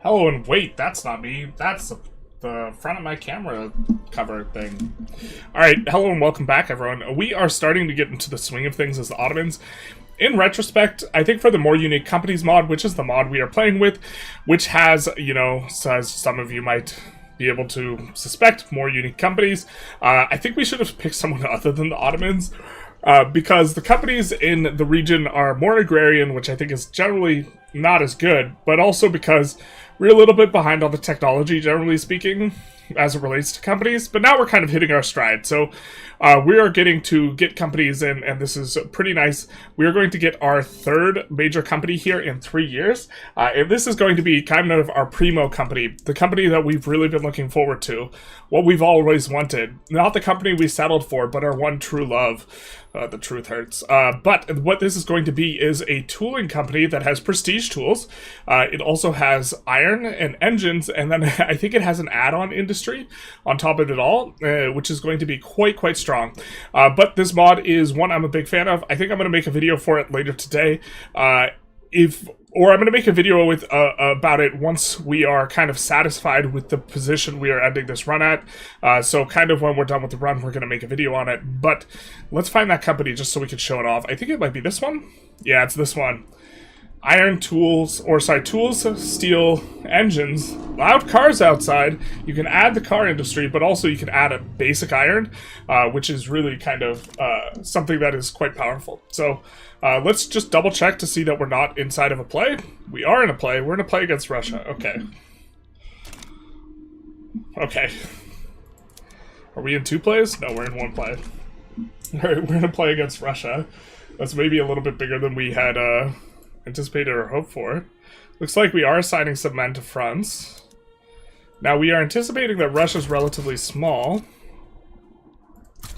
Hello, and wait, that's not me. That's the front of my camera cover thing. Alright, hello and welcome back, everyone. We are starting to get into the swing of things as the Ottomans. In retrospect, I think for the more unique companies mod, which is the mod we are playing with, which has, you know, as some of you might be able to suspect, more unique companies, I think we should have picked someone other than the Ottomans. Because the companies in the region are more agrarian, which I think is generally not as good, but also because we're a little bit behind on the technology, generally speaking, as it relates to companies, but now we're kind of hitting our stride. So we are getting to get companies in, and this is pretty nice. We are going to get our third major company here in 3 years, and this is going to be kind of our primo company, the company that we've really been looking forward to, what we've always wanted. Not the company we settled for, but our one true love. The truth hurts. But what this is going to be is a tooling company that has prestige tools. It also has iron and engines, and then I think it has an add-on industry on top of it all, which is going to be quite strong. But this mod is one I'm a big fan of. I think I'm going to make a video for it later today. Or I'm going to make a video with about it once we are kind of satisfied with the position we are ending this run at. So kind of when we're done with the run, we're going to make a video on it. But let's find that company just so we can show it off. I think it might be this one. Yeah, it's this one. Iron tools, tools, steel, engines, loud cars outside. You can add the car industry, but also you can add a basic iron, which is really kind of something that is quite powerful. So let's just double check to see that we're not inside of a play. We are in a play. We're in a play against Russia. Okay. Okay. Are we in 2 plays? No, we're in 1 play. Alright, we're in a play against Russia. That's maybe a little bit bigger than we had anticipated or hoped for. Looks like we are assigning some men to fronts. Now, we are anticipating that Russia's relatively small.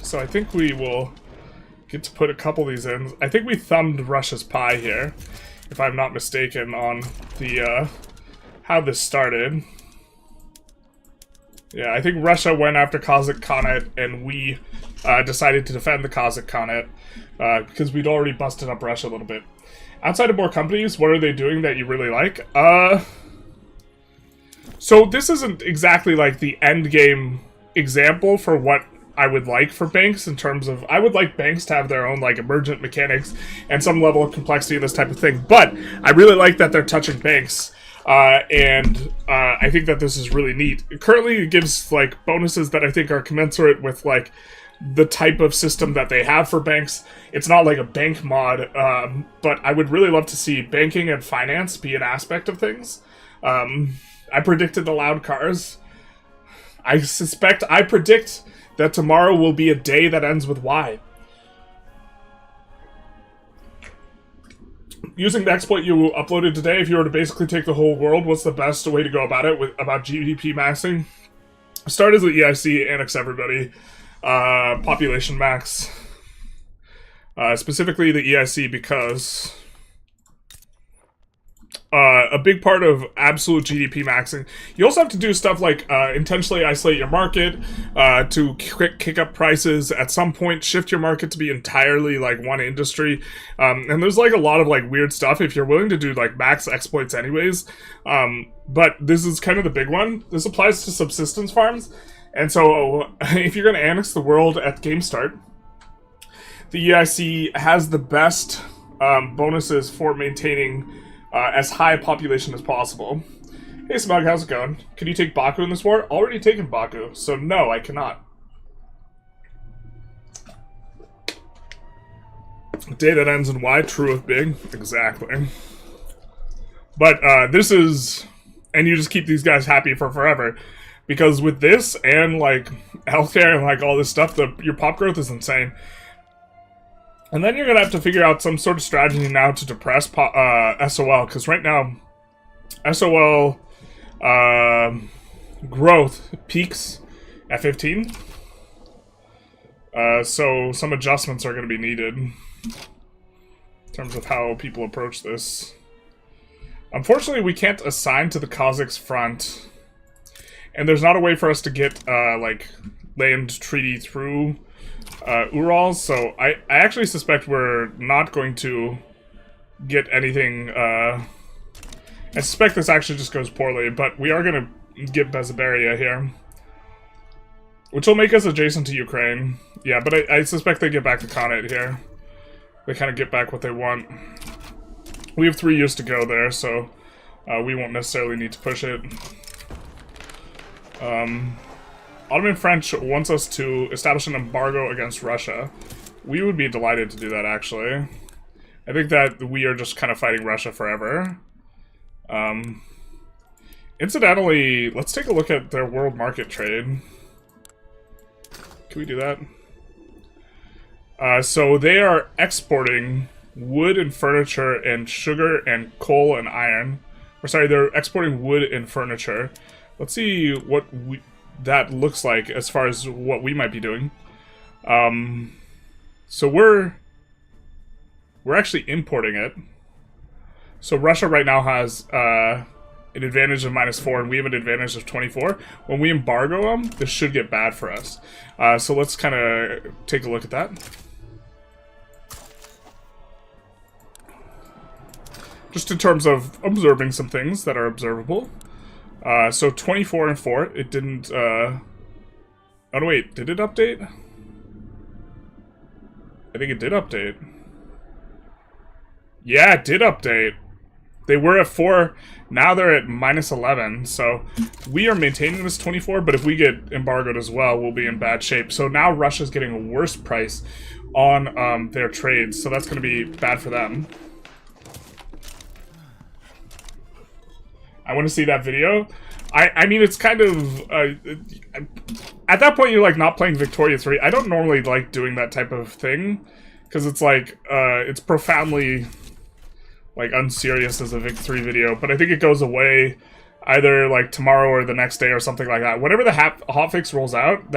So I think we will get to put a couple of these in. I think we thumbed Russia's pie here, if I'm not mistaken, on the how this started. Yeah, I think Russia went after Kazakh Khanate, and we decided to defend the Kazakh Khanate because we'd already busted up Russia a little bit. Outside of more companies, what are they doing that you really like? So this isn't exactly like the end game example for what I would like for banks in terms of, I would like banks to have their own like emergent mechanics and some level of complexity and this type of thing, but I really like that they're touching banks, and I think that this is really neat. Currently it gives like bonuses that I think are commensurate with like the type of system that they have for banks. It's not like a bank mod, but I would really love to see banking and finance be an aspect of things. I predicted the loud cars. I predict that tomorrow will be a day that ends with Y. Using the exploit you uploaded today, if you were to basically take the whole world, what's the best way to go about it about GDP maxing? Start as the EIC, annex everybody. Population max. Specifically the EIC because a big part of absolute GDP maxing. You also have to do stuff like intentionally isolate your market to kick up prices. At some point, shift your market to be entirely like one industry. And there's like a lot of like weird stuff if you're willing to do like max exploits anyways. But this is kind of the big one. This applies to subsistence farms. And so if you're going to annex the world at game start, the EIC has the best bonuses for maintaining as high a population as possible. Hey Smug, how's it going? Can you take Baku in this war? Already taken Baku, so no, I cannot. Day that ends in Y, true of big. Exactly. But this is... And you just keep these guys happy for forever. Because with this, and like healthcare and like all this stuff, your pop growth is insane. And then you're going to have to figure out some sort of strategy now to depress SOL, because right now, SOL growth peaks at 15. So some adjustments are going to be needed in terms of how people approach this. Unfortunately, we can't assign to the Kazakhs front, and there's not a way for us to get, like, land treaty through Urals, so I actually suspect we're not going to get anything I suspect this actually just goes poorly, but we are going to get Besiberia here. Which will make us adjacent to Ukraine. Yeah, but I suspect they get back the Khanate here. They kind of get back what they want. We have 3 years to go there, so we won't necessarily need to push it. Ottoman French wants us to establish an embargo against Russia. We would be delighted to do that, actually. I think that we are just kind of fighting Russia forever. Incidentally, let's take a look at their world market trade. Can we do that? So they are exporting wood and furniture and sugar and coal and iron. Or sorry, they're exporting wood and furniture. Let's see what that looks like as far as what we might be doing. So we're actually importing it. So Russia right now has an advantage of -4, and we have an advantage of 24. When we embargo them, this should get bad for us. So let's kind of take a look at that. Just in terms of observing some things that are observable. So 24 and 4, it didn't, oh no, wait, did it update? I think it did update. Yeah, it did update. They were at 4, now they're at -11, so we are maintaining this 24, but if we get embargoed as well, we'll be in bad shape. So now Russia's getting a worse price on their trades, so that's going to be bad for them. I want to see that video. I mean, it's kind of... at that point, you're, like, not playing Victoria 3. I don't normally like doing that type of thing, because it's, like, it's profoundly... like, unserious as a Vic 3 video, but I think it goes away either, like, tomorrow or the next day or something like that. Whenever the hotfix rolls out,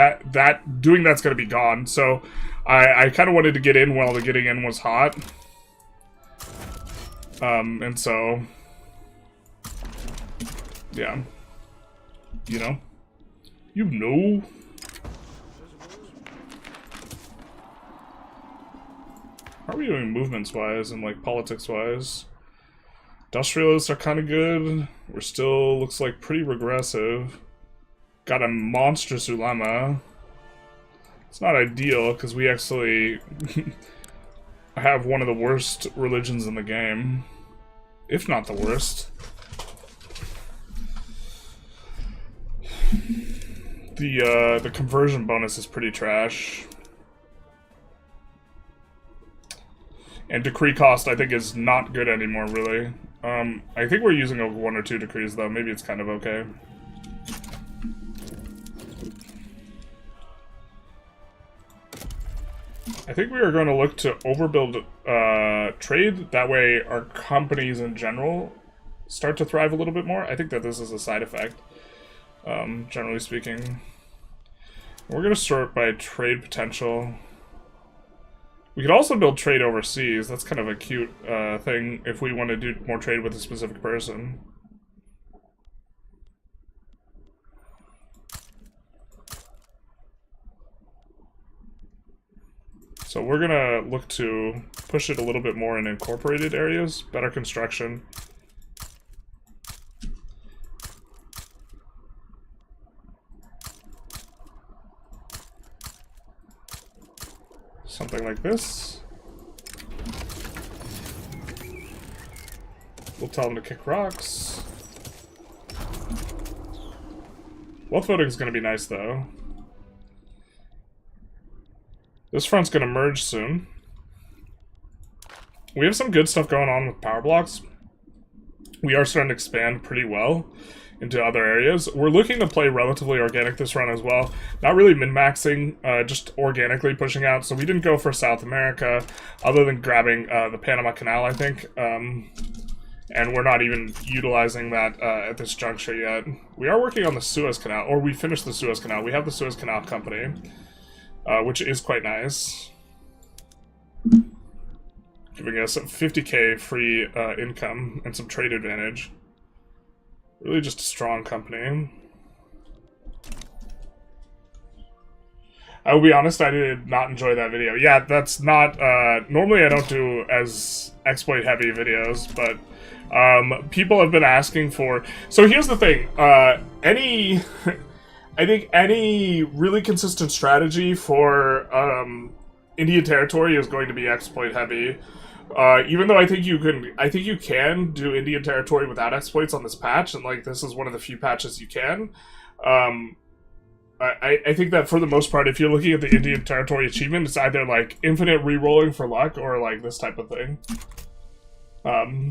doing that's gonna be gone, so I kind of wanted to get in while the getting in was hot. And so... yeah. You know? You know? How are we doing movements-wise and, like, politics-wise? Industrialists are kind of good. We're still, looks like, pretty regressive. Got a monstrous ulema. It's not ideal, because we actually have one of the worst religions in the game. If not the worst. The conversion bonus is pretty trash. And decree cost, I think, is not good anymore, really. I think we're using 1 or 2 decrees, though. Maybe it's kind of okay. I think we are going to look to overbuild trade. That way, our companies in general start to thrive a little bit more. I think that this is a side effect, generally speaking. We're going to sort by trade potential. We could also build trade overseas. That's kind of a cute thing if we want to do more trade with a specific person. So we're going to look to push it a little bit more in incorporated areas, better construction. Something like this. We'll tell them to kick rocks. Wealth voting is going to be nice, though. This front's going to merge soon. We have some good stuff going on with power blocks. We are starting to expand pretty well into other areas. We're looking to play relatively organic this run as well. Not really min-maxing, just organically pushing out. So we didn't go for South America, other than grabbing the Panama Canal, I think. And we're not even utilizing that at this juncture yet. We are working on the Suez Canal, or we finished the Suez Canal. We have the Suez Canal Company, which is quite nice. Giving us 50k free income and some trade advantage. Really just a strong company. I will be honest, I did not enjoy that video. Yeah, that's not, normally I don't do as exploit-heavy videos, but, people have been asking for... So here's the thing, any... I think any really consistent strategy for, Indian territory is going to be exploit-heavy. Even though I think you can do Indian territory without exploits on this patch, and, like, this is one of the few patches you can. I think that for the most part, if you're looking at the Indian territory achievement, it's either like infinite re-rolling for luck or like this type of thing. I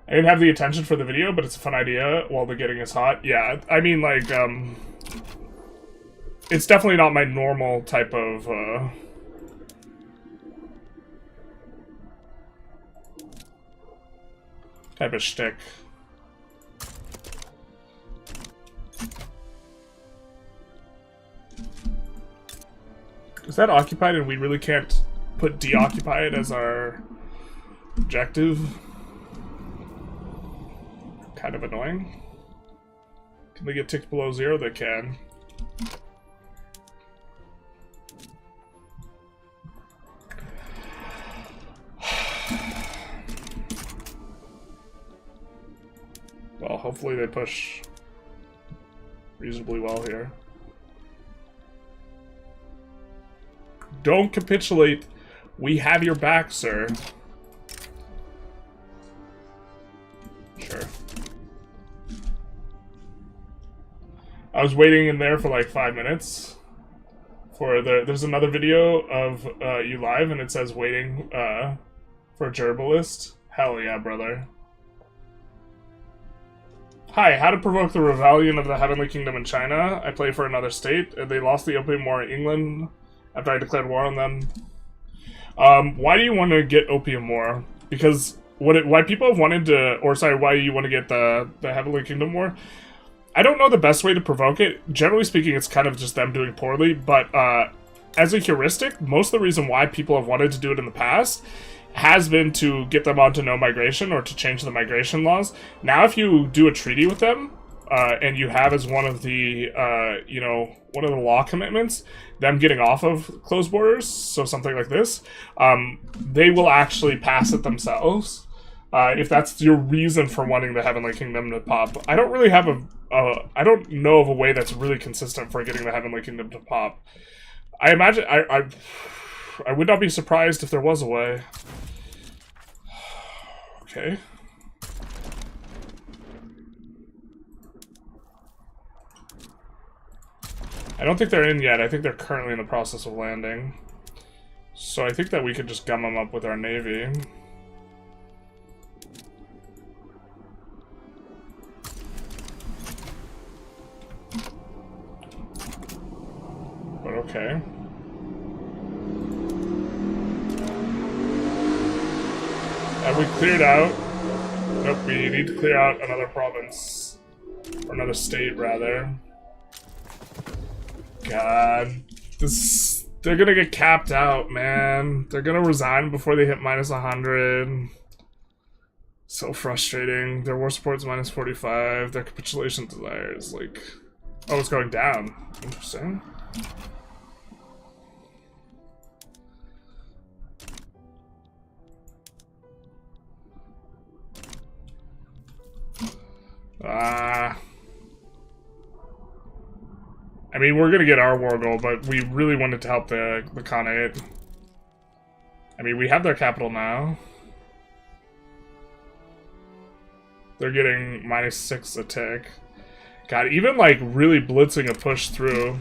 didn't have the attention for the video, but it's a fun idea while the getting is hot. Yeah, I mean, like, it's definitely not my normal type of, shtick. Is that occupied and we really can't put deoccupied as our objective? Kind of annoying. Can they get ticked below 0? They can. Well, hopefully they push reasonably well here. Don't capitulate. We have your back, sir. Sure. I was waiting in there for like 5 minutes. There's another video of you live, and it says waiting for a gerbilist. Hell yeah, brother. Hi, how to provoke the rebellion of the Heavenly Kingdom in China. I play for another state. They lost the Opium War in England after I declared war on them. Why do you want to get Opium War? Because why people have wanted to, or sorry, why you want to get the Heavenly Kingdom War? I don't know the best way to provoke it. Generally speaking, it's kind of just them doing poorly, but as a heuristic, most of the reason why people have wanted to do it in the past has been to get them onto no migration or to change the migration laws. Now, if you do a treaty with them, and you have as one of the, one of the law commitments, them getting off of closed borders, so something like this, they will actually pass it themselves. If that's your reason for wanting the Heavenly Kingdom to pop. I don't really have I don't know of a way that's really consistent for getting the Heavenly Kingdom to pop. I imagine, I would not be surprised if there was a way. Okay. I don't think they're in yet. I think they're currently in the process of landing. So I think that we could just gum them up with our navy. But okay. Have we cleared out? Nope, we need to clear out another province. Or another state, rather. God. They're gonna get capped out, man. They're gonna resign before they hit -100. So frustrating. Their war support's -45. Their capitulation desire is like... Oh, it's going down. Interesting. I mean, we're gonna get our war goal, but we really wanted to help the Khanate. I mean, we have their capital now. They're getting -6 a tick. God, even like really blitzing a push through,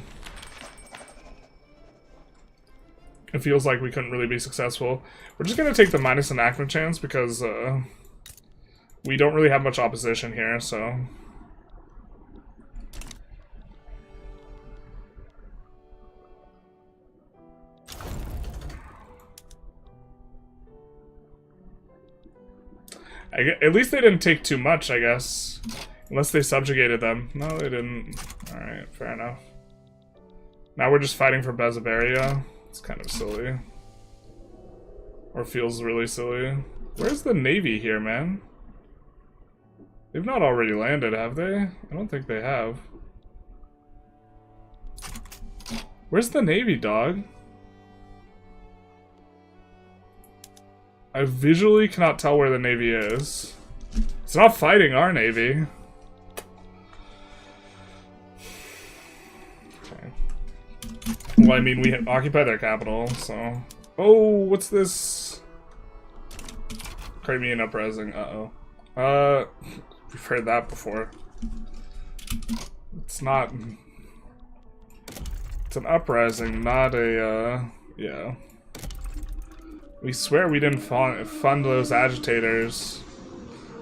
it feels like we couldn't really be successful. We're just gonna take the minus enactment chance because we don't really have much opposition here, so. At least they didn't take too much, I guess. Unless they subjugated them. No, they didn't. Alright, fair enough. Now we're just fighting for Bezabaria. It's kind of silly. Or feels really silly. Where's the navy here, man? They've not already landed, have they? I don't think they have. Where's the Navy, dog? I visually cannot tell where the Navy is. It's not fighting our Navy. Okay. Well, I mean, we occupy their capital, so... Oh, what's this? Crimean uprising, uh-oh. We've heard that before. It's not... It's an uprising, not a, yeah. We swear we didn't fund those agitators.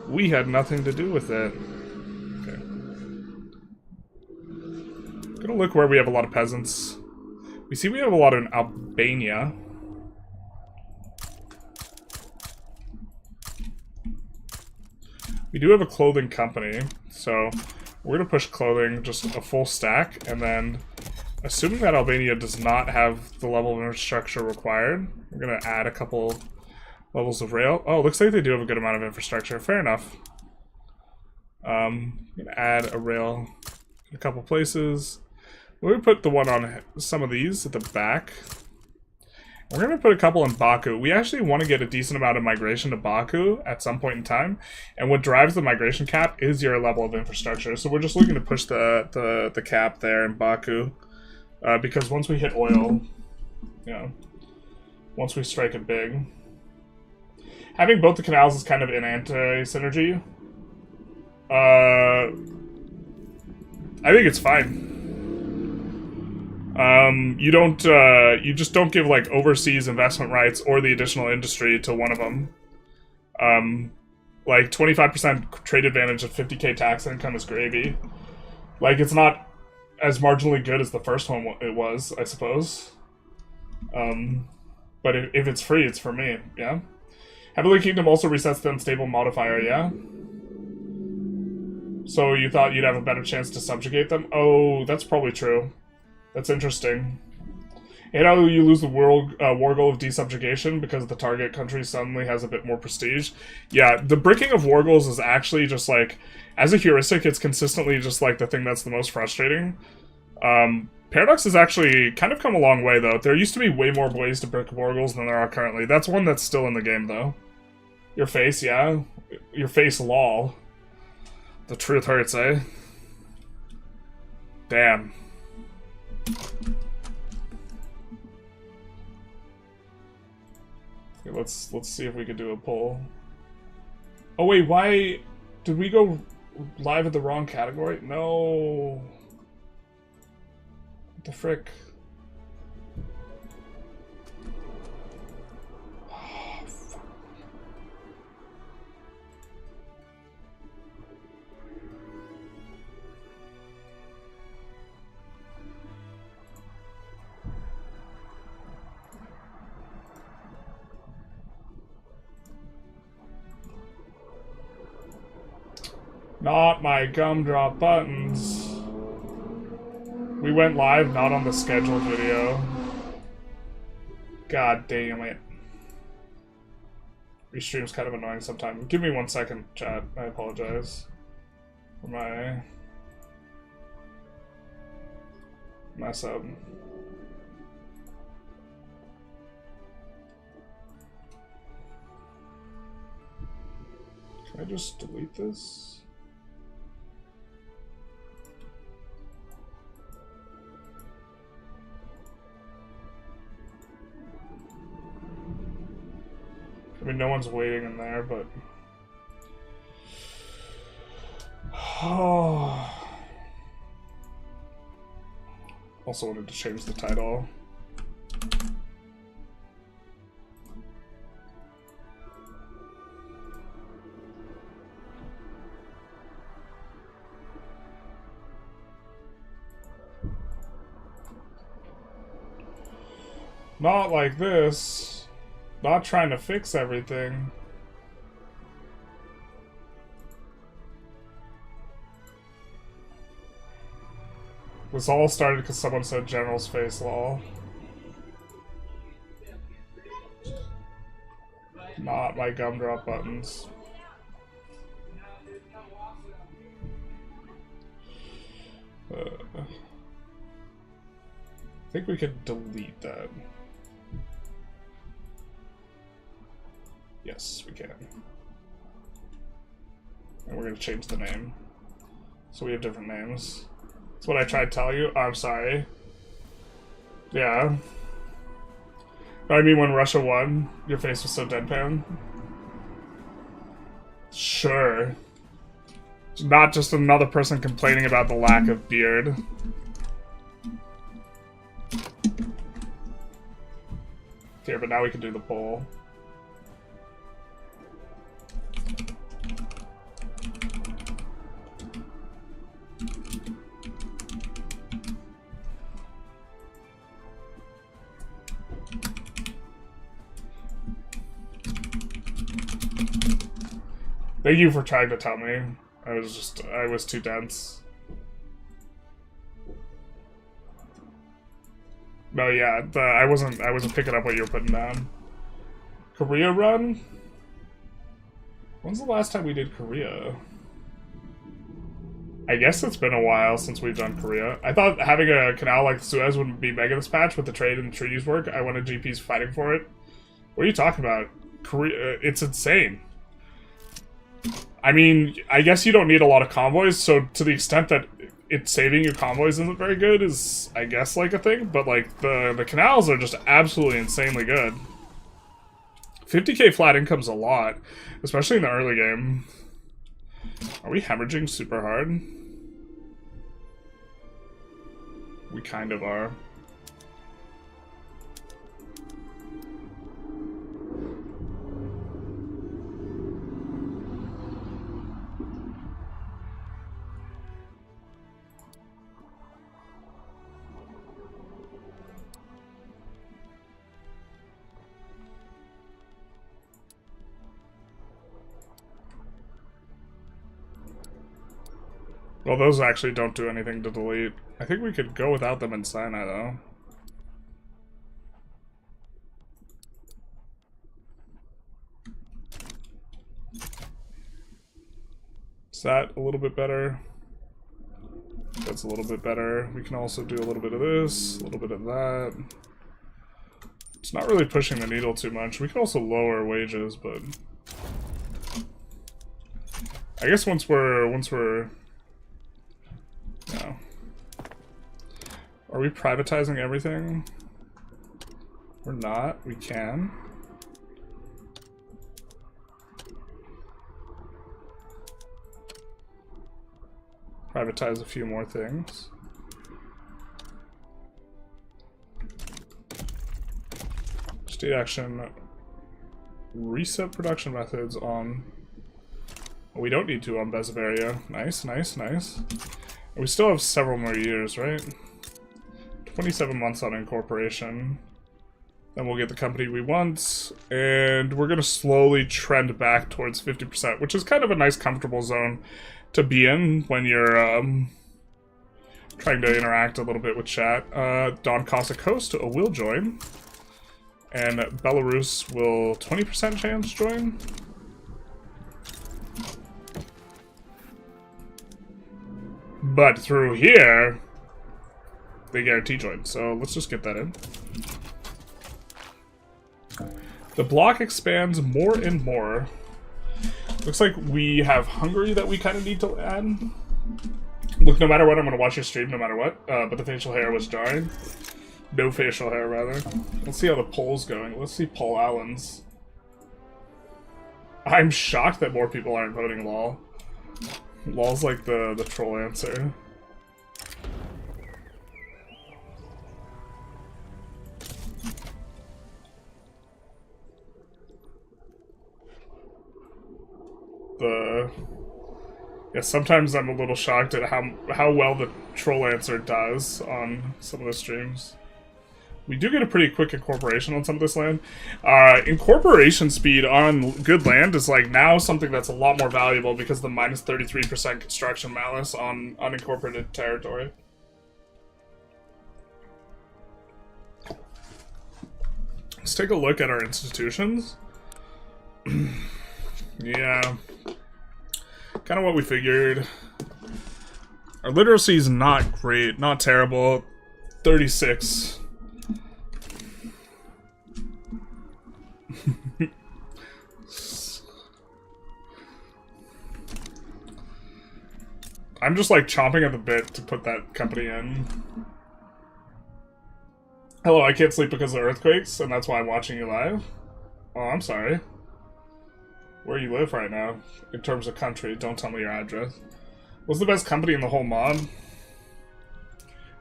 We had nothing to do with it. Okay. Gonna look where we have a lot of peasants. We see we have a lot in Albania. We do have a clothing company, so we're gonna push clothing just a full stack, and then assuming that Albania does not have the level of infrastructure required, we're gonna add a couple levels of rail. Oh, looks like they do have a good amount of infrastructure. Fair enough. I'm gonna add a rail in a couple places. We'll put the one on some of these at the back. We're going to put a couple in Baku. We actually want to get a decent amount of migration to Baku at some point in time. And what drives the migration cap is your level of infrastructure. So we're just looking to push the cap there in Baku. Because once we hit oil, you know, once we strike it big. Having both the canals is kind of an anti-synergy. I think it's fine. You just don't give, like, overseas investment rights or the additional industry to one of them. Like, 25% trade advantage of 50k tax income is gravy. Like, it's not as marginally good as the first one it was, I suppose. But if it's free, it's for me, yeah? Heavenly Kingdom also resets the unstable modifier, yeah? So you thought you'd have a better chance to subjugate them? Oh, that's probably true. That's interesting. And how you lose the war goal of desubjugation because the target country suddenly has a bit more prestige. Yeah, the bricking of war goals is actually just like, as a heuristic, it's consistently just like the thing that's the most frustrating. Paradox has actually kind of come a long way, though. There used to be way more ways to brick war goals than there are currently. That's one that's still in the game, though. Your face, yeah? Your face, lol. The truth hurts, eh? Damn. Okay, let's see if we could do a poll. Oh wait, why did we go live at the wrong category? No. What the frick? Oh, fuck. Not my gumdrop buttons. We went live, not on the scheduled video. God damn it. Restream's kind of annoying sometimes. Give me 1 second, chat. I apologize for my mess up. Can I just delete this? I mean, no one's waiting in there, but... Oh. Also wanted to change the title. Not like this. Not trying to fix everything. This all started because someone said General's face, lol. Not my gumdrop buttons. I think we could delete that. Yes, we can. And we're going to change the name. So we have different names. That's what I tried to tell you. Oh, I'm sorry. Yeah. I mean, when Russia won, your face was so deadpan. Sure. Not just another person complaining about the lack of beard. Okay, but now we can do the poll. Thank you for trying to tell me. I was too dense. No, yeah, I wasn't picking up what you were putting down. Korea run? When's the last time we did Korea? I guess it's been a while since we've done Korea. I thought having a canal like Suez wouldn't be mega this patch with the trade and the treaties work. I wanted GPs fighting for it. What are you talking about? Korea, it's insane. I mean, I guess you don't need a lot of convoys, so to the extent that it's saving your convoys isn't very good is, I guess, like a thing, but like the canals are just absolutely insanely good. 50k flat income's a lot, especially in the early game. Are we hemorrhaging super hard? We kind of are. Well, those actually don't do anything to delete. I think we could go without them in Sinai, though. Is that a little bit better? That's a little bit better. We can also do a little bit of this, a little bit of that. It's not really pushing the needle too much. We can also lower wages, but I guess once we're no. Are we privatizing everything? We're not. We can. Privatize a few more things. State action. Reset production methods on... Well, we don't need to on Bessavaria. Nice, nice, nice. We still have several more years, right? 27 months on incorporation. Then we'll get the company we want, and we're going to slowly trend back towards 50%, which is kind of a nice, comfortable zone to be in when you're trying to interact a little bit with chat. Don Costa Coast will join, and Belarus will 20% chance join. But through here, they guarantee join, so let's just get that in. The block expands more and more. Looks like we have Hungary that we kind of need to add. Look, no matter what, I'm going to watch your stream no matter what, but the facial hair was jarring. No facial hair, rather. Let's see how the poll's going. Let's see Paul Allen's. I'm shocked that more people aren't voting LOL. LOL's like the troll answer. Yeah, sometimes I'm a little shocked at how well the troll answer does on some of the streams. We do get a pretty quick incorporation on some of this land. Incorporation speed on good land is like now something that's a lot more valuable because of the minus 33% construction malice on unincorporated territory. Let's take a look at our institutions. Yeah. Kind of what we figured. Our literacy is not great, not terrible. 36. I'm just like chomping at the bit to put that company in. Hello, I can't sleep because of earthquakes, and that's why I'm watching you live. Oh, I'm sorry. Where you live right now, in terms of country, don't tell me your address. What's the best company in the whole mod?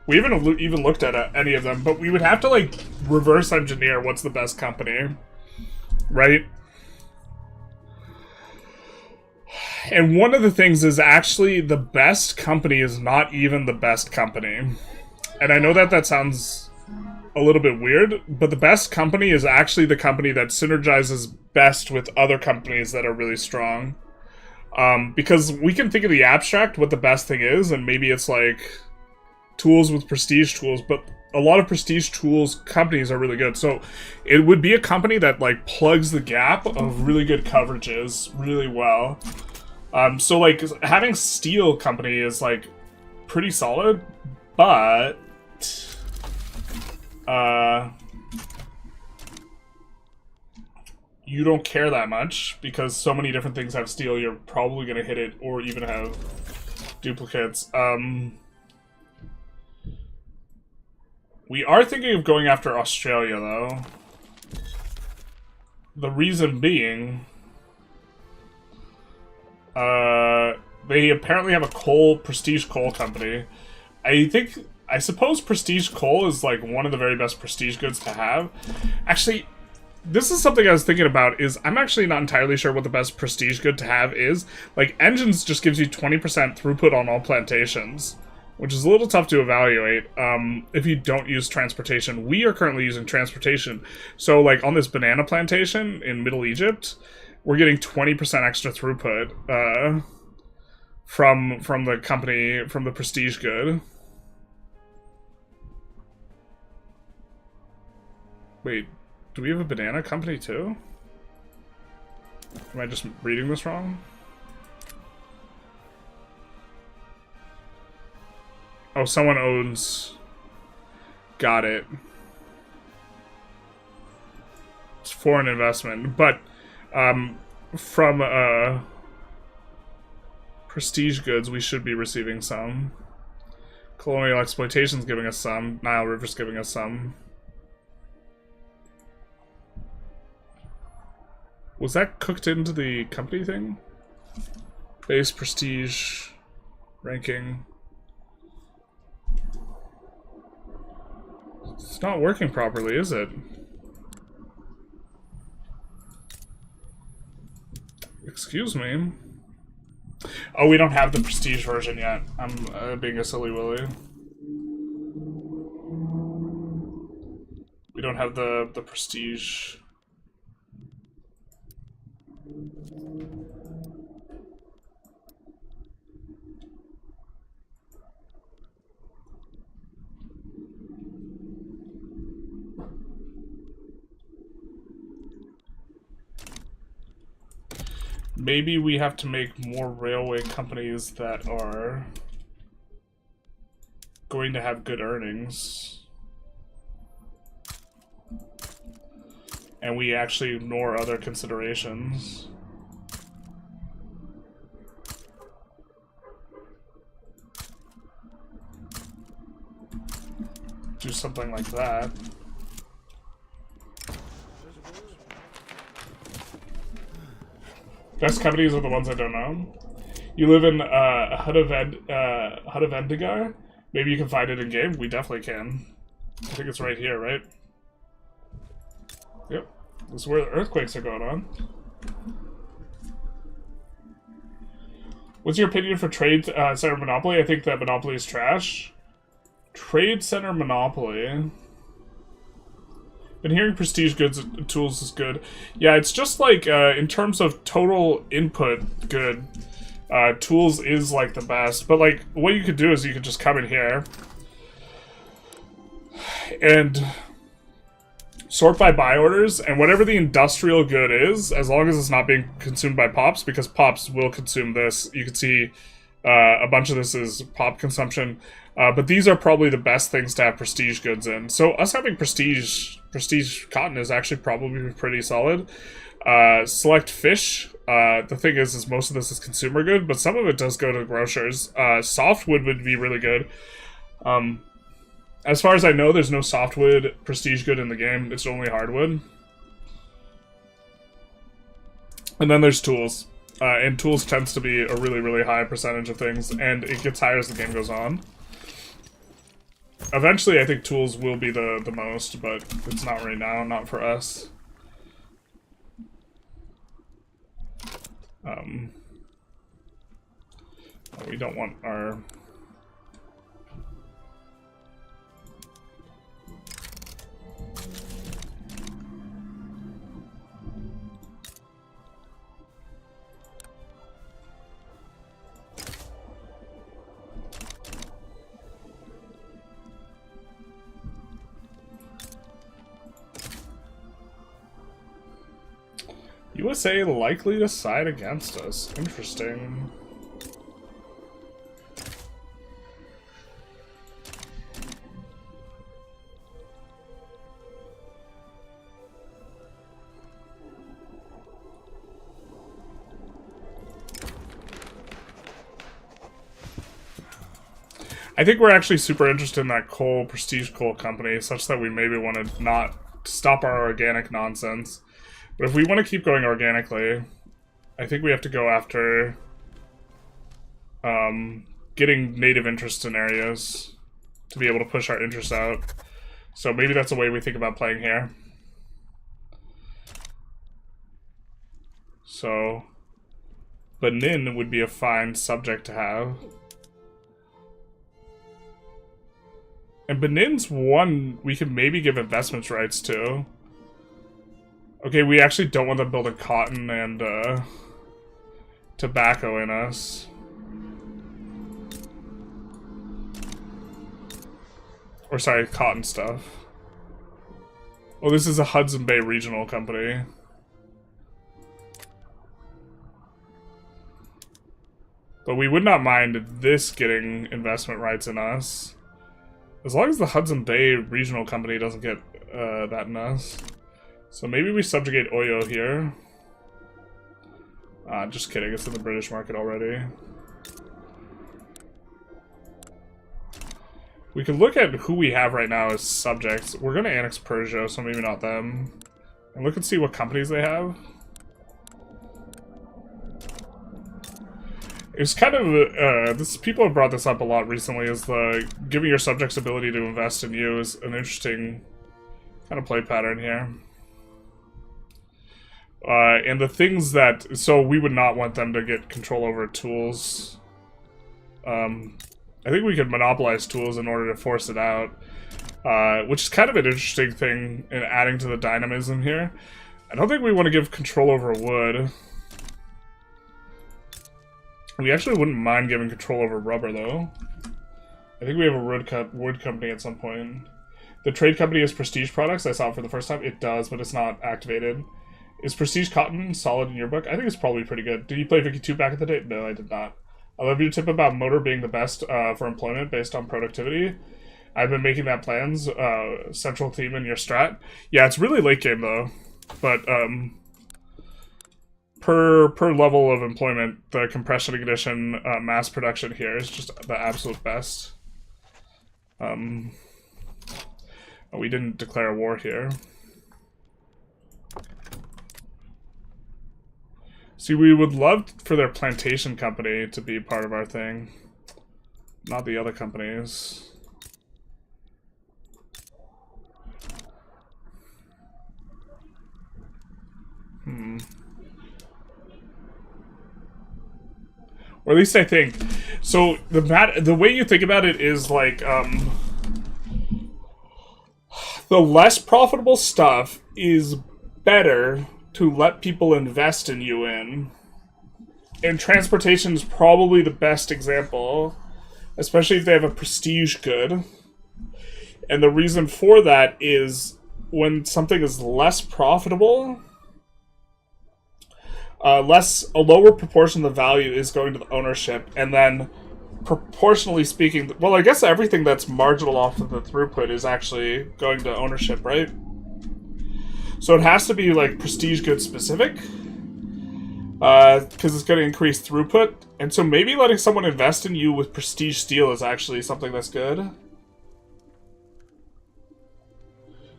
We haven't even looked at any of them, but we would have to, like, reverse engineer what's the best company. Right? And one of the things is actually the best company is not even the best company. And I know that that sounds a little bit weird, but the best company is actually the company that synergizes best with other companies that are really strong. Because we can think of the abstract, what the best thing is, and maybe it's like tools with prestige tools, but a lot of prestige tools companies are really good. So it would be a company that like plugs the gap of really good coverages really well. So like having steel company is like pretty solid, but you don't care that much because so many different things have steel, you're probably gonna hit it or even have duplicates. We are thinking of going after Australia though. The reason being, they apparently have a prestige coal company. I suppose prestige coal is like one of the very best prestige goods to have. Actually, this is something I was thinking about, is I'm actually not entirely sure what the best prestige good to have is. Like, engines just gives you 20% throughput on all plantations, which is a little tough to evaluate if you don't use transportation. We are currently using transportation. So, like, on this banana plantation in Middle Egypt, we're getting 20% extra throughput from the company, from the prestige good. Wait, do we have a banana company too? Am I just reading this wrong? Oh, someone owns... Got it. It's foreign investment, but from prestige goods, we should be receiving some. Colonial exploitation's giving us some. Nile River's giving us some. Was that cooked into the company thing? Base prestige ranking. It's not working properly, is it? Excuse me. Oh, we don't have the prestige version yet. I'm being a silly willy. We don't have the prestige. Maybe we have to make more railway companies that are going to have good earnings. And we actually ignore other considerations. Do something like that. Best companies are the ones I don't know. You live in Hut of Endigar? Maybe you can find it in game? We definitely can. I think it's right here, right? Yep. This is where the earthquakes are going on. What's your opinion for Trade Center Monopoly? I think that Monopoly is trash. Trade Center Monopoly. Been hearing prestige goods tools is good. Yeah, it's just like in terms of total input good, tools is like the best. But like what you could do is you could just come in here and sort by buy orders, and whatever the industrial good is, as long as it's not being consumed by pops, because pops will consume this. You can see A bunch of this is pop consumption. But these are probably the best things to have prestige goods in. So us having prestige cotton is actually probably pretty solid. Select fish. The thing is most of this is consumer good, but some of it does go to grocers. Softwood would be really good. As far as I know, there's no softwood prestige good in the game. It's only hardwood. And then there's tools. And tools tends to be a really, really high percentage of things, and it gets higher as the game goes on. Eventually, I think tools will be the most, but it's not right now, not for us. We don't want our... USA likely to side against us. Interesting. I think we're actually super interested in that prestige coal company, such that we maybe want to not stop our organic nonsense. But if we want to keep going organically, I think we have to go after getting native interests in areas to be able to push our interests out. So maybe that's a way we think about playing here. So Benin would be a fine subject to have. And Benin's one we could maybe give investments rights to. Okay, we actually don't want them building cotton and tobacco in us. Or sorry, cotton stuff. Oh, this is a Hudson Bay regional company. But we would not mind this getting investment rights in us. As long as the Hudson Bay regional company doesn't get that in us. So maybe we subjugate Oyo here. Just kidding, it's in the British market already. We could look at who we have right now as subjects. We're going to annex Persia, so maybe not them. And look and see what companies they have. It's kind of, people have brought this up a lot recently, is the giving your subjects ability to invest in you is an interesting kind of play pattern here. And the things that, so we would not want them to get control over tools. I think we could monopolize tools in order to force it out, which is kind of an interesting thing in adding to the dynamism here. I don't think we want to give control over wood. We actually wouldn't mind giving control over rubber, though. I think we have a wood company at some point. The trade company is Prestige Products. I saw it for the first time. It does, but it's not activated. Is Prestige Cotton solid in your book? I think it's probably pretty good. Did you play Vicky 2 back in the day? No, I did not. I love your tip about motor being the best for employment based on productivity. I've been making that plans. Central theme in your strat. Yeah, it's really late game, though. But, per level of employment, the compression ignition mass production here is just the absolute best. Oh, we didn't declare a war here. See, we would love for their plantation company to be part of our thing, not the other companies. Or at least I think. So the way you think about it is like the less profitable stuff is better to let people invest in you in. And transportation is probably the best example, especially if they have a prestige good. And the reason for that is when something is less profitable, a lower proportion of the value is going to the ownership, and then proportionally speaking, well, I guess everything that's marginal off of the throughput is actually going to ownership, right? So it has to be like prestige goods specific, because it's going to increase throughput, and so maybe letting someone invest in you with prestige steel is actually something that's good.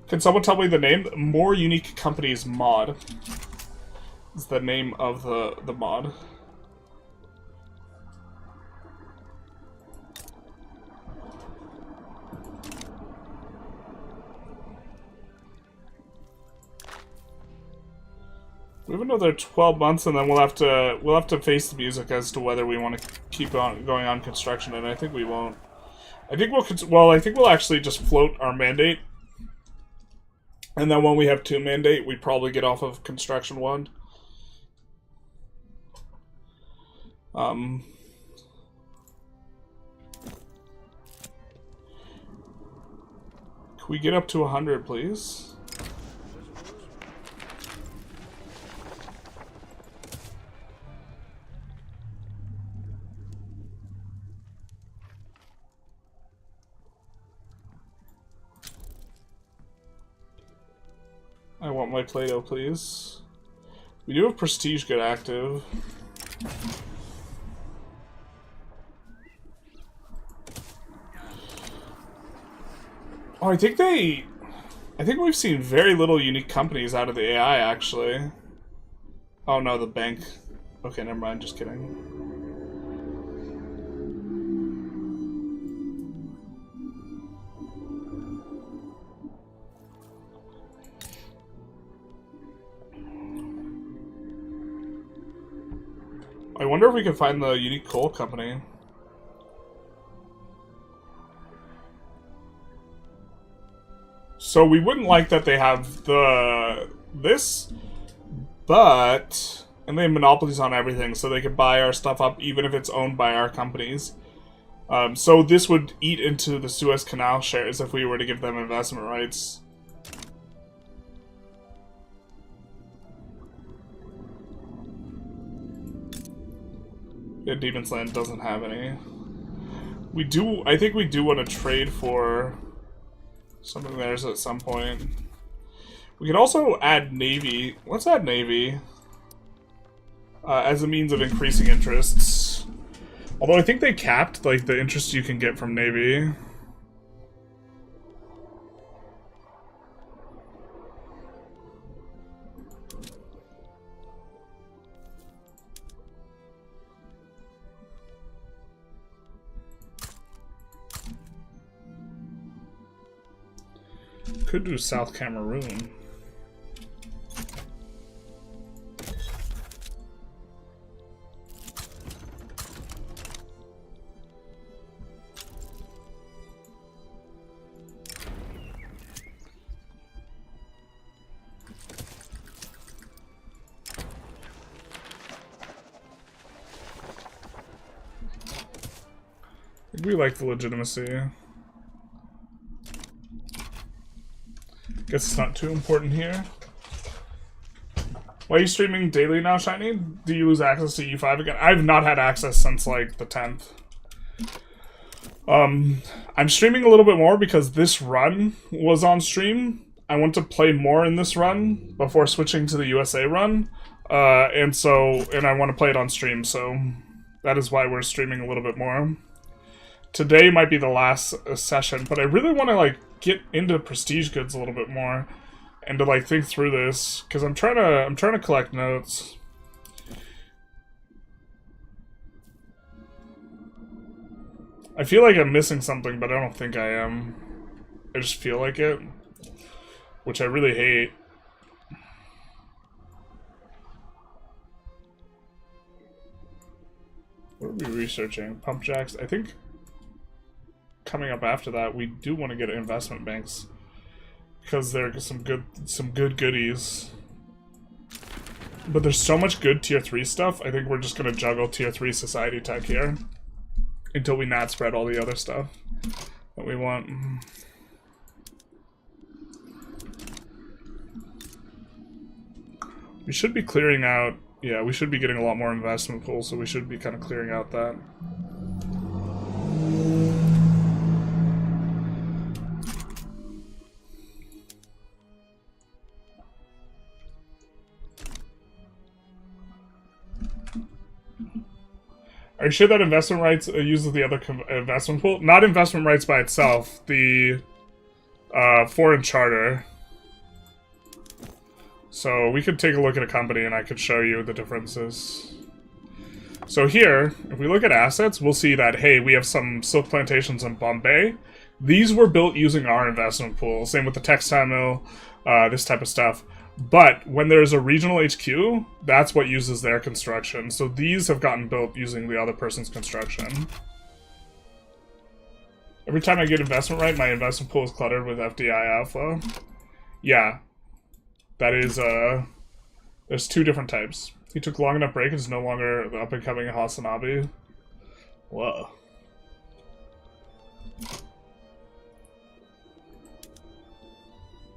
Can someone tell me the name? More Unique Companies mod is the name of the mod. We have another 12 months, and then we'll have to face the music as to whether we want to keep on going on construction, and I think we won't. I think we'll actually just float our mandate, and then when we have 2 mandate, we probably get off of construction 1. Can we get up to 100, please? I want my Play-Doh, please. We do have Prestige good active. Oh, I think we've seen very little unique companies out of the AI, actually. Oh no, the bank. Okay, never mind, just kidding. I wonder if we can find the unique coal company. So we wouldn't like that they have this, but and they have monopolies on everything, so they could buy our stuff up even if it's owned by our companies. So this would eat into the Suez Canal shares if we were to give them investment rights. Yeah, Demon's Land doesn't have any. I think we do want to trade for something theirs at some point. We can also add Navy. Let's add Navy. As a means of increasing interests. Although I think they capped, like, the interest you can get from Navy. Could do South Cameroon. We like the legitimacy. Guess it's not too important here. Why are you streaming daily now, Shiny? Do you lose access to E5 again? I've not had access since, like, the 10th. I'm streaming a little bit more because this run was on stream. I want to play more in this run before switching to the USA run. And I want to play it on stream, so that is why we're streaming a little bit more. Today might be the last session, but I really want to, like, get into prestige goods a little bit more and to, like, think through this because I'm trying to collect notes. I feel like I'm missing something, but I don't think I am. I just feel like it, which I really hate. What are we researching? Pump jacks? I think coming up after that, we do want to get investment banks because there are some good goodies. But there's so much good tier 3 stuff. I think we're just gonna juggle tier 3 society tech here until we not spread all the other stuff that we want. We should be clearing out Yeah, we should be getting a lot more investment pools, so we should be kind of clearing out that. Are you sure that investment rights uses the other investment pool? Not investment rights by itself, the foreign charter. So we could take a look at a company and I could show you the differences. So here, if we look at assets, we'll see that, hey, we have some silk plantations in Bombay. These were built using our investment pool. Same with the textile mill, this type of stuff. But when there's a regional HQ, that's what uses their construction. So these have gotten built using the other person's construction. Every time I get investment right, my investment pool is cluttered with FDI outflow. Yeah. That is, there's two different types. He took long enough break and is no longer the up-and-coming Hasanabi. Whoa.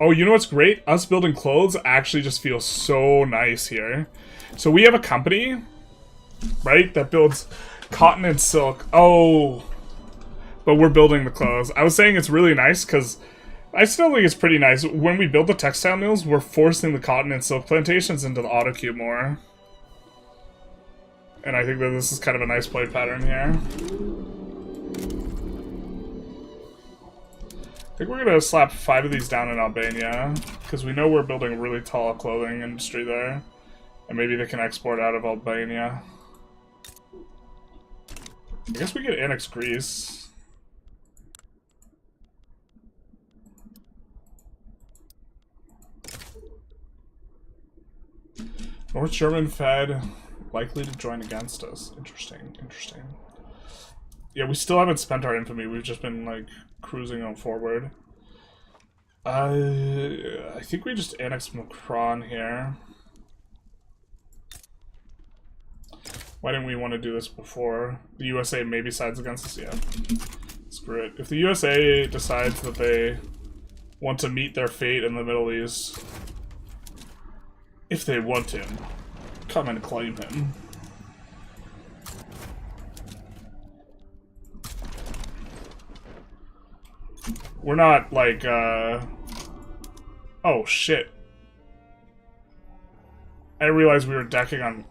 Oh, you know what's great? Us building clothes actually just feels so nice here. So we have a company, right, that builds cotton and silk. Oh, but we're building the clothes. I was saying it's really nice because I still think it's pretty nice. When we build the textile mills, we're forcing the cotton and silk plantations into the autocube more. And I think that this is kind of a nice play pattern here. I think we're gonna slap 5 of these down in Albania, because we know we're building a really tall clothing industry there. And maybe they can export out of Albania. I guess we could annex Greece. North German Fed likely to join against us. Interesting, interesting. Yeah, we still haven't spent our infamy. We've just been, like, cruising on forward. I think we just annexed Macron here. Why didn't we want to do this before? The USA maybe sides against us? Yeah. Screw it. If the USA decides that they want to meet their fate in the Middle East, if they want him, come and claim him. We're not, like, oh, shit. I didn't realize we were decking on...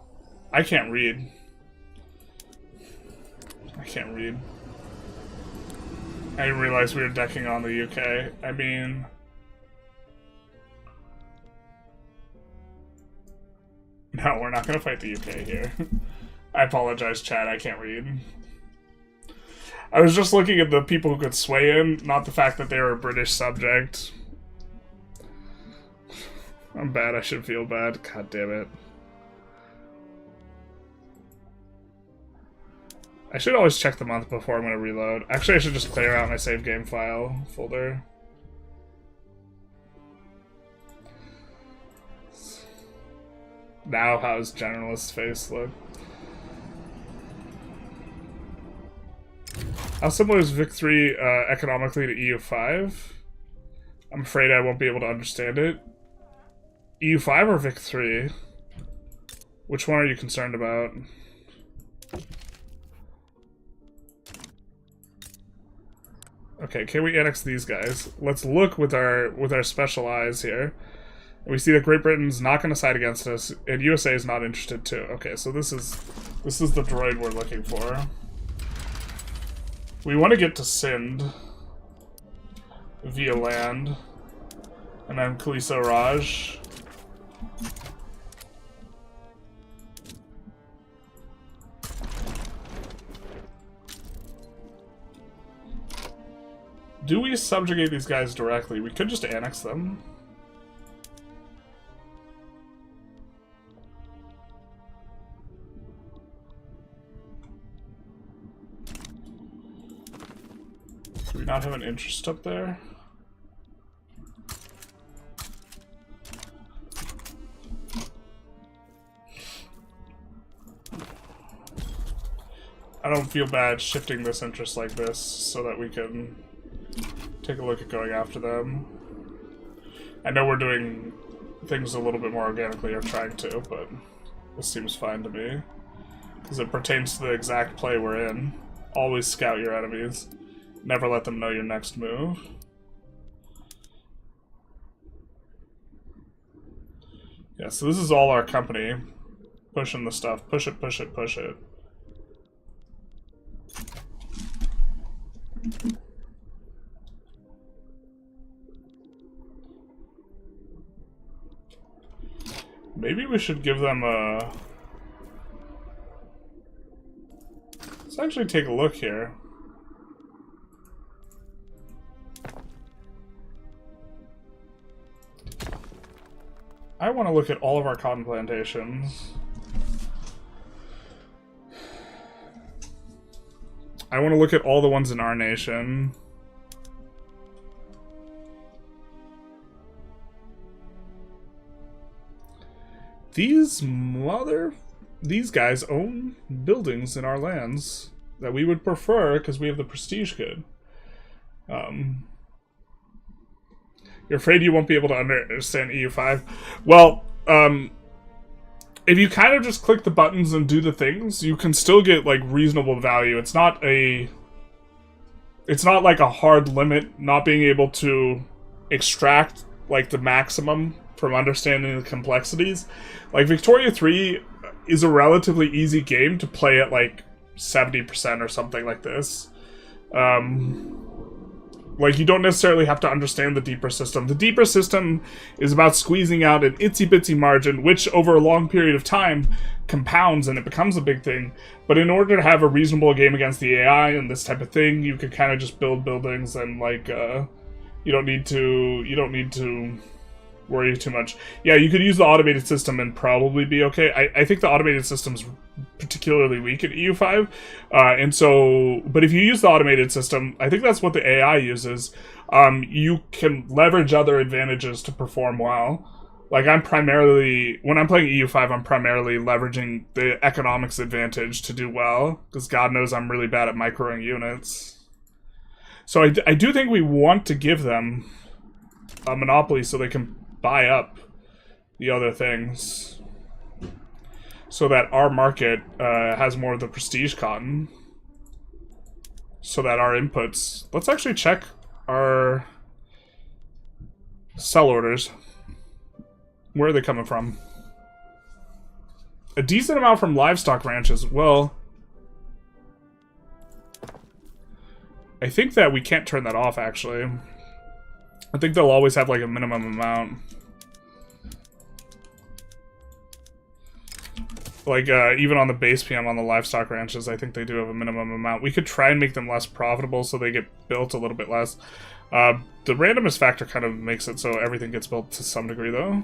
I can't read. I can't read. I didn't realize we were decking on the UK. I mean... No, we're not gonna fight the UK here. I apologize, Chad, I can't read. I was just looking at the people who could sway in, not the fact that they were a British subject. I'm bad, I should feel bad. God damn it. I should always check the month before I'm gonna reload. Actually, I should just clear out my save game file folder. Now, how's Generalist's face look? How similar is Vic3 economically to EU5? I'm afraid I won't be able to understand it. EU5 or Vic3? Which one are you concerned about? Okay, can we annex these guys? Let's look with our special eyes here. And we see that Great Britain's not going to side against us, and USA is not interested too. Okay, so this is the droid we're looking for. We want to get to Sindh via land, and then Khaliso Raj. Do we subjugate these guys directly? We could just annex them. Do we not have an interest up there? I don't feel bad shifting this interest like this so that we can take a look at going after them. I know we're doing things a little bit more organically, or trying to, but This seems fine to me. Because it pertains to the exact play we're in. Always scout your enemies. Never let them know your next move. Yeah, so this is all our company. Pushing the stuff. Push it, push it, push it. Maybe we should give them a... Let's actually take a look here. I want to look at all of our cotton plantations. I want to look at all the ones in our nation. These guys own buildings in our lands that we would prefer because we have the prestige good. You're afraid you won't be able to understand EU5? Well, if you kind of just click the buttons and do the things, you can still get like reasonable value. It's not like a hard limit not being able to extract like the maximum from understanding the complexities. Like Victoria 3 is a relatively easy game to play at like 70% or something like this. Like, you don't necessarily have to understand the deeper system. The deeper system is about squeezing out an itsy-bitsy margin, which over a long period of time compounds and it becomes a big thing. But in order to have a reasonable game against the AI and this type of thing, you could kind of just build buildings and, like, you don't need to worry too much. Yeah, you could use the automated system and probably be okay. I think the automated system's particularly weak at EU5, and so, but if you use the automated system, I think that's what the AI uses, you can leverage other advantages to perform well. Like, when I'm playing EU5, I'm primarily leveraging the economics advantage to do well, because God knows I'm really bad at microing units. So I do think we want to give them a monopoly so they can buy up the other things, so that our market has more of the prestige cotton, so that our inputs... Let's actually check our sell orders. Where are they coming from? A decent amount from livestock ranches. Well, I think that we can't turn that off, actually. I think they'll always have, like, a minimum amount. Like, even on the base PM on the livestock ranches, I think they do have a minimum amount. We could try and make them less profitable so they get built a little bit less. The randomness factor kind of makes it so everything gets built to some degree, though.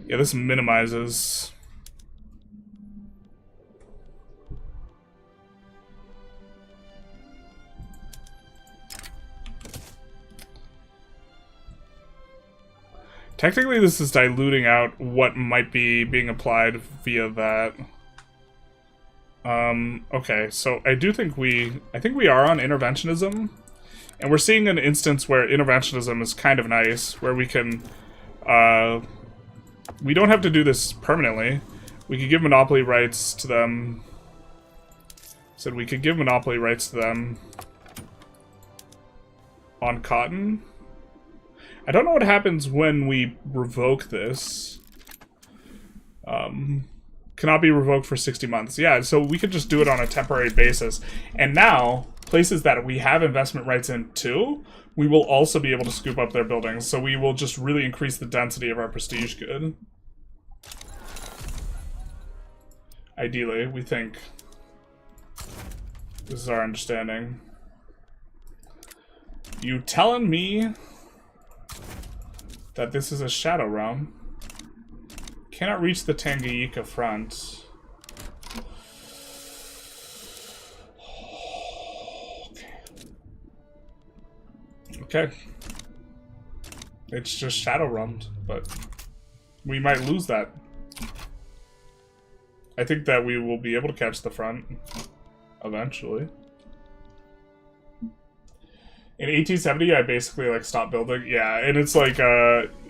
Yeah, this minimizes... Technically, this is diluting out what might be being applied via that. Okay, so I think we are on interventionism, and we're seeing an instance where interventionism is kind of nice, where we can, we don't have to do this permanently. We could give monopoly rights to them. Said we could give monopoly rights to them on cotton. I don't know what happens when we revoke this. Cannot be revoked for 60 months. Yeah, so we could just do it on a temporary basis. And now, places that we have investment rights in too, we will also be able to scoop up their buildings. So we will just really increase the density of our prestige good. Ideally, we think. This is our understanding. You telling me that this is a shadow realm? Cannot reach the Tanganyika front. Okay. It's just shadow realmed, but we might lose that. I think that we will be able to catch the front eventually. In 1870, I basically like stopped building. Yeah, and it's like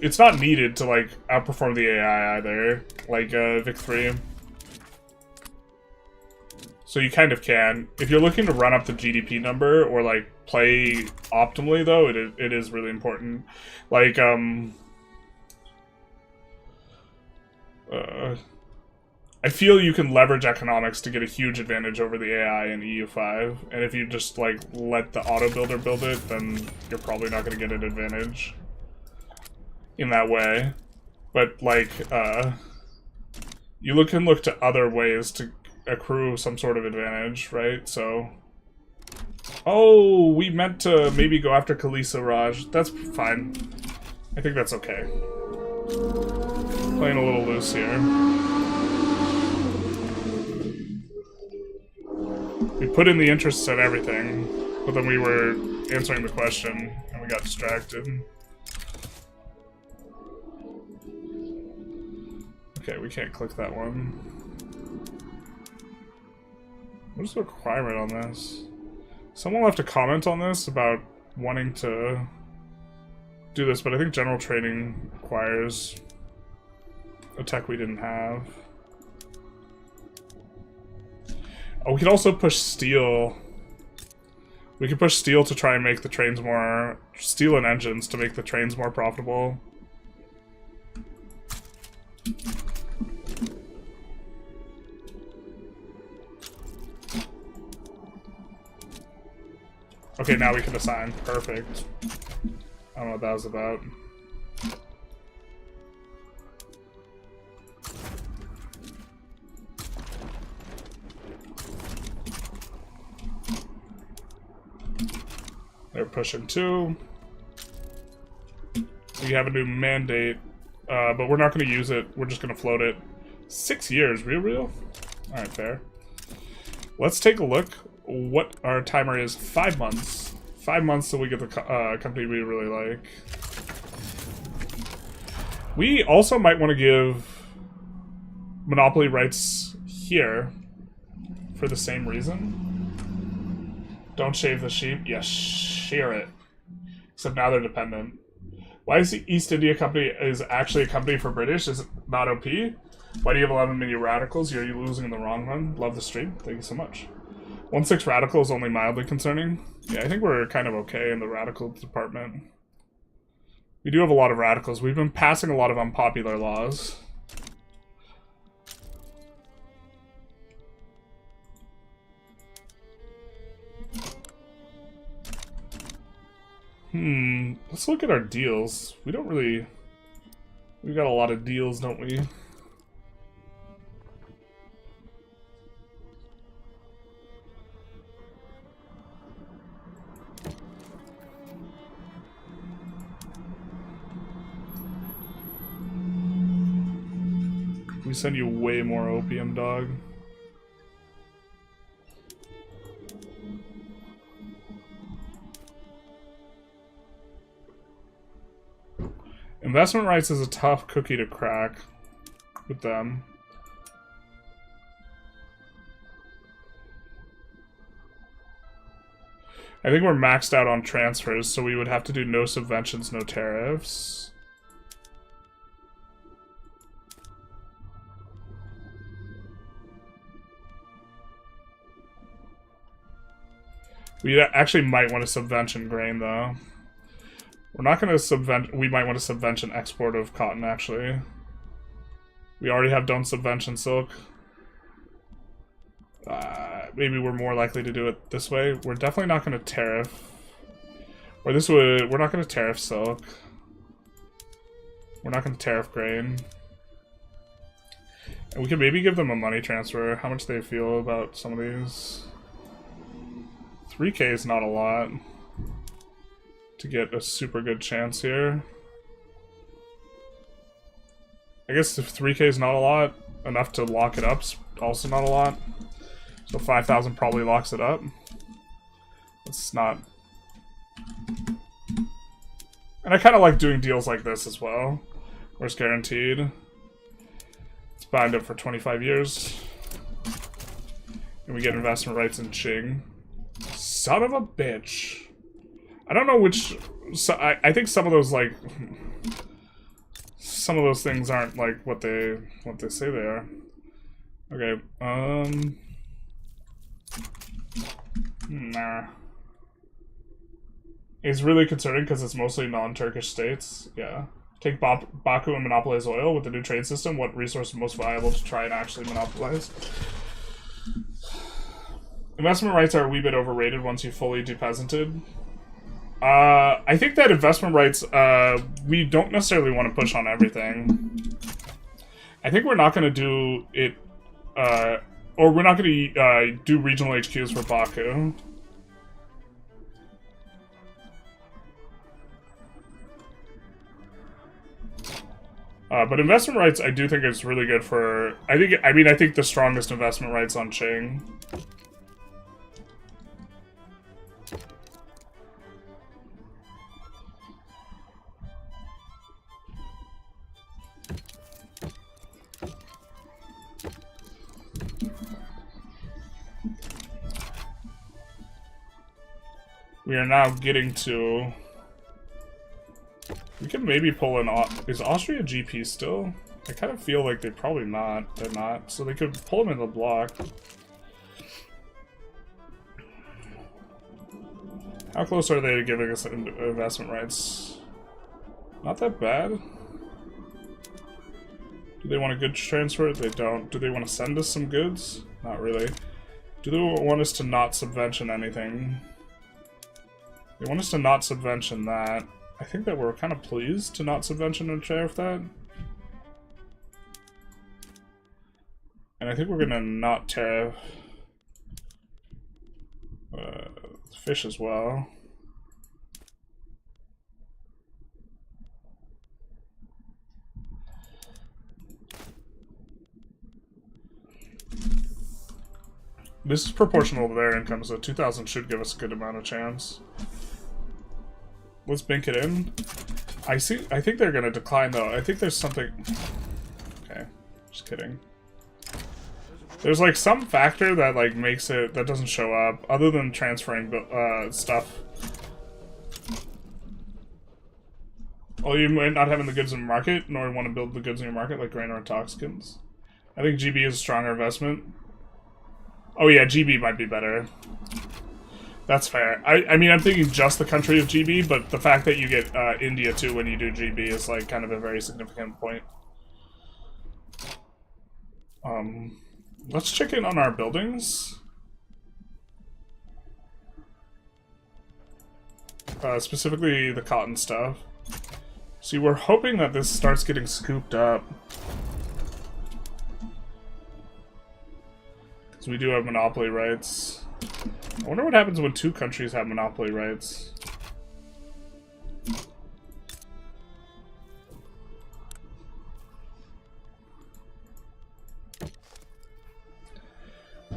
it's not needed to like outperform the AI either, like Vic 3. So you kind of can. If you're looking to run up the GDP number or like play optimally, though, it is really important. Like I feel you can leverage economics to get a huge advantage over the AI in EU5, and if you just like let the auto builder build it, then you're probably not going to get an advantage in that way. But like you can look to other ways to accrue some sort of advantage, right? So oh, we meant to maybe go after Kalisa Raj. That's fine. I think that's okay. Playing a little loose here. We put in the interests and everything, but then we were answering the question and we got distracted. Okay, we can't click that one. What is the requirement on this? Someone left a comment on this about wanting to do this, but I think general trading requires a tech we didn't have. Oh, we could also push steel. We could push steel to try and make the trains more... Steel and engines to make the trains more profitable. Okay, now we can assign. Perfect. I don't know what that was about. They're pushing 2. We have a new mandate, but we're not going to use it. We're just going to float it. 6 years, real? Alright, fair. Let's take a look what our timer is. 5 months. 5 months till we get the company we really like. We also might want to give monopoly rights here for the same reason. Don't shave the sheep. Yes, shear it. Except now they're dependent. Why is the East India Company is actually a company for British? Is it not OP? Why do you have 11 mini radicals? Are you losing in the wrong one? Love the stream. Thank you so much. 1/6 radical is only mildly concerning. Yeah, I think we're kind of okay in the radical department. We do have a lot of radicals. We've been passing a lot of unpopular laws. Let's look at our deals. We don't really... We got a lot of deals, don't we? We send you way more opium, dog. Investment rights is a tough cookie to crack with them. I think we're maxed out on transfers, so we would have to do no subventions, no tariffs. We actually might want to subvention grain, though. We're not going to subvention... We might want to subvention export of cotton, actually. We already have don't subvention silk. Maybe we're more likely to do it this way. We're definitely not going to tariff. Or this would... We're not going to tariff silk. We're not going to tariff grain. And we could maybe give them a money transfer. How much they feel about some of these. 3K is not a lot to get a super good chance here. I guess if 3K is not a lot, enough to lock it up is also not a lot. So 5,000 probably locks it up. It's not... And I kind of like doing deals like this as well, where it's guaranteed. It's bound up for 25 years. And we get investment rights in Qing. Son of a bitch. I don't know which... So I think some of those, like... Some of those things aren't, like, what they say they are. Okay, Nah. It's really concerning because it's mostly non-Turkish states. Yeah. Take Baku and monopolize oil with the new trade system. What resource is most viable to try and actually monopolize? Investment rights are a wee bit overrated once you fully depeasanted. I think that investment rights, we don't necessarily want to push on everything. I think we're not going to do it, or we're not going to do regional HQs for Baku. But investment rights, I do think it's really good for... I think the strongest investment rights on Qing. We are now getting to... We can maybe pull in... Is Austria GP still? I kind of feel like they're probably not. They're not. So they could pull them in the block. How close are they to giving us investment rights? Not that bad. Do they want a goods transfer? They don't. Do they want to send us some goods? Not really. Do they want us to not subvention anything? They want us to not subvention that. I think that we're kind of pleased to not subvention and tariff that. And I think we're gonna not tariff fish as well. This is proportional to their income, so 2,000 should give us a good amount of chance. Let's bank it in. I think they're gonna decline though. I think there's something... Okay, just kidding. There's like some factor that like makes it, that doesn't show up, other than transferring stuff. Well, you might not having the goods in the market, nor want to build the goods in your market, like grain or intoxicants. I think GB is a stronger investment. Oh yeah, GB might be better. That's fair. I mean, I'm thinking just the country of GB, but the fact that you get India too when you do GB is like kind of a very significant point. Let's check in on our buildings. Specifically the cotton stuff. See, we're hoping that this starts getting scooped up. Because we do have monopoly rights. I wonder what happens when two countries have monopoly rights.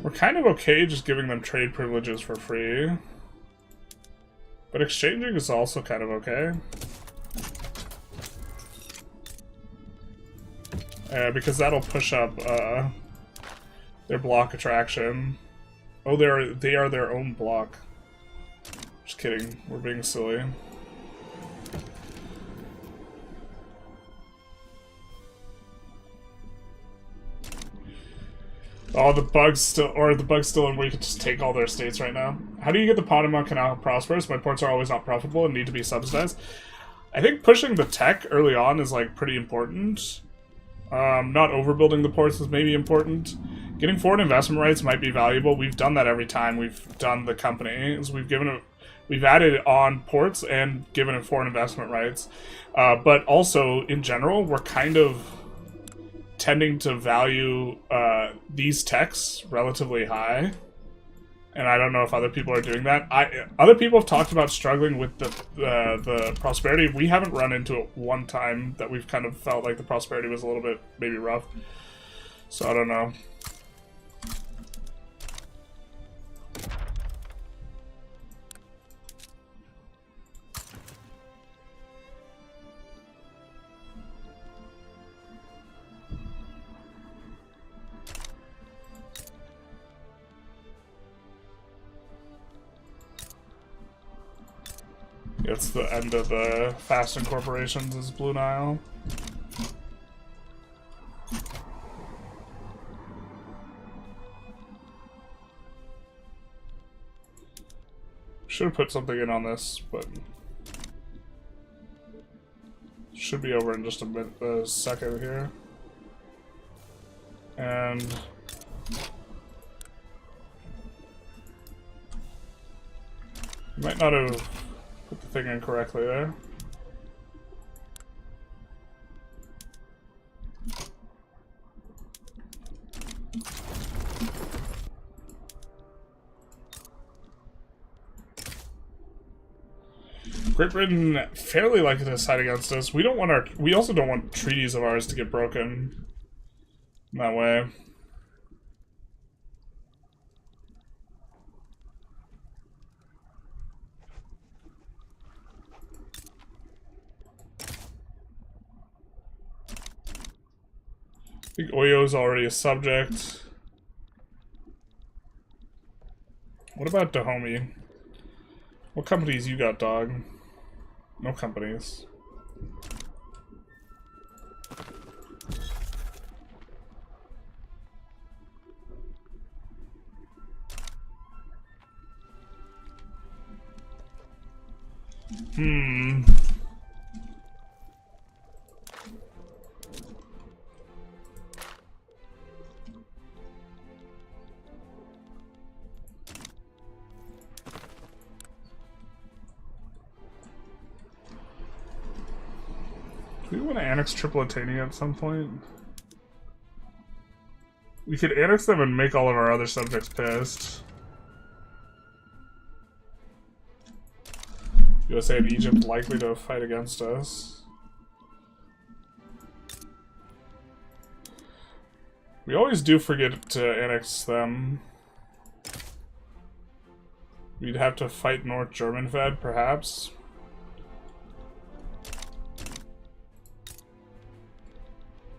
We're kind of okay just giving them trade privileges for free. But exchanging is also kind of okay. Because that'll push up their block attraction. Oh, they are their own block. Just kidding. We're being silly. Oh, the bug's still, in where you can just take all their states right now. How do you get the Panama Canal prosperous? My ports are always not profitable and need to be subsidized. I think pushing the tech early on is like pretty important. Not overbuilding the ports is maybe important. Getting foreign investment rights might be valuable. We've done that every time we've done the companies. We've added on ports and given it foreign investment rights. But also, in general, we're kind of tending to value these techs relatively high. And I don't know if other people are doing that. Other people have talked about struggling with the prosperity. We haven't run into it one time that we've kind of felt like the prosperity was a little bit maybe rough. So I don't know. It's the end of the Fast Incorporations is Blue Nile. Should have put something in on this, but should be over in just a second here. And you might not have put the thing in correctly there. Great Britain fairly likely to side against us. We don't want our. We also don't want treaties of ours to get broken in that way. I think Oyo is already a subject. What about Dahomey? What companies you got, dog? No companies. Do we want to annex Tripolitania at some point? We could annex them and make all of our other subjects pissed. USA and Egypt likely to fight against us. We always do forget to annex them. We'd have to fight North German Fed, perhaps.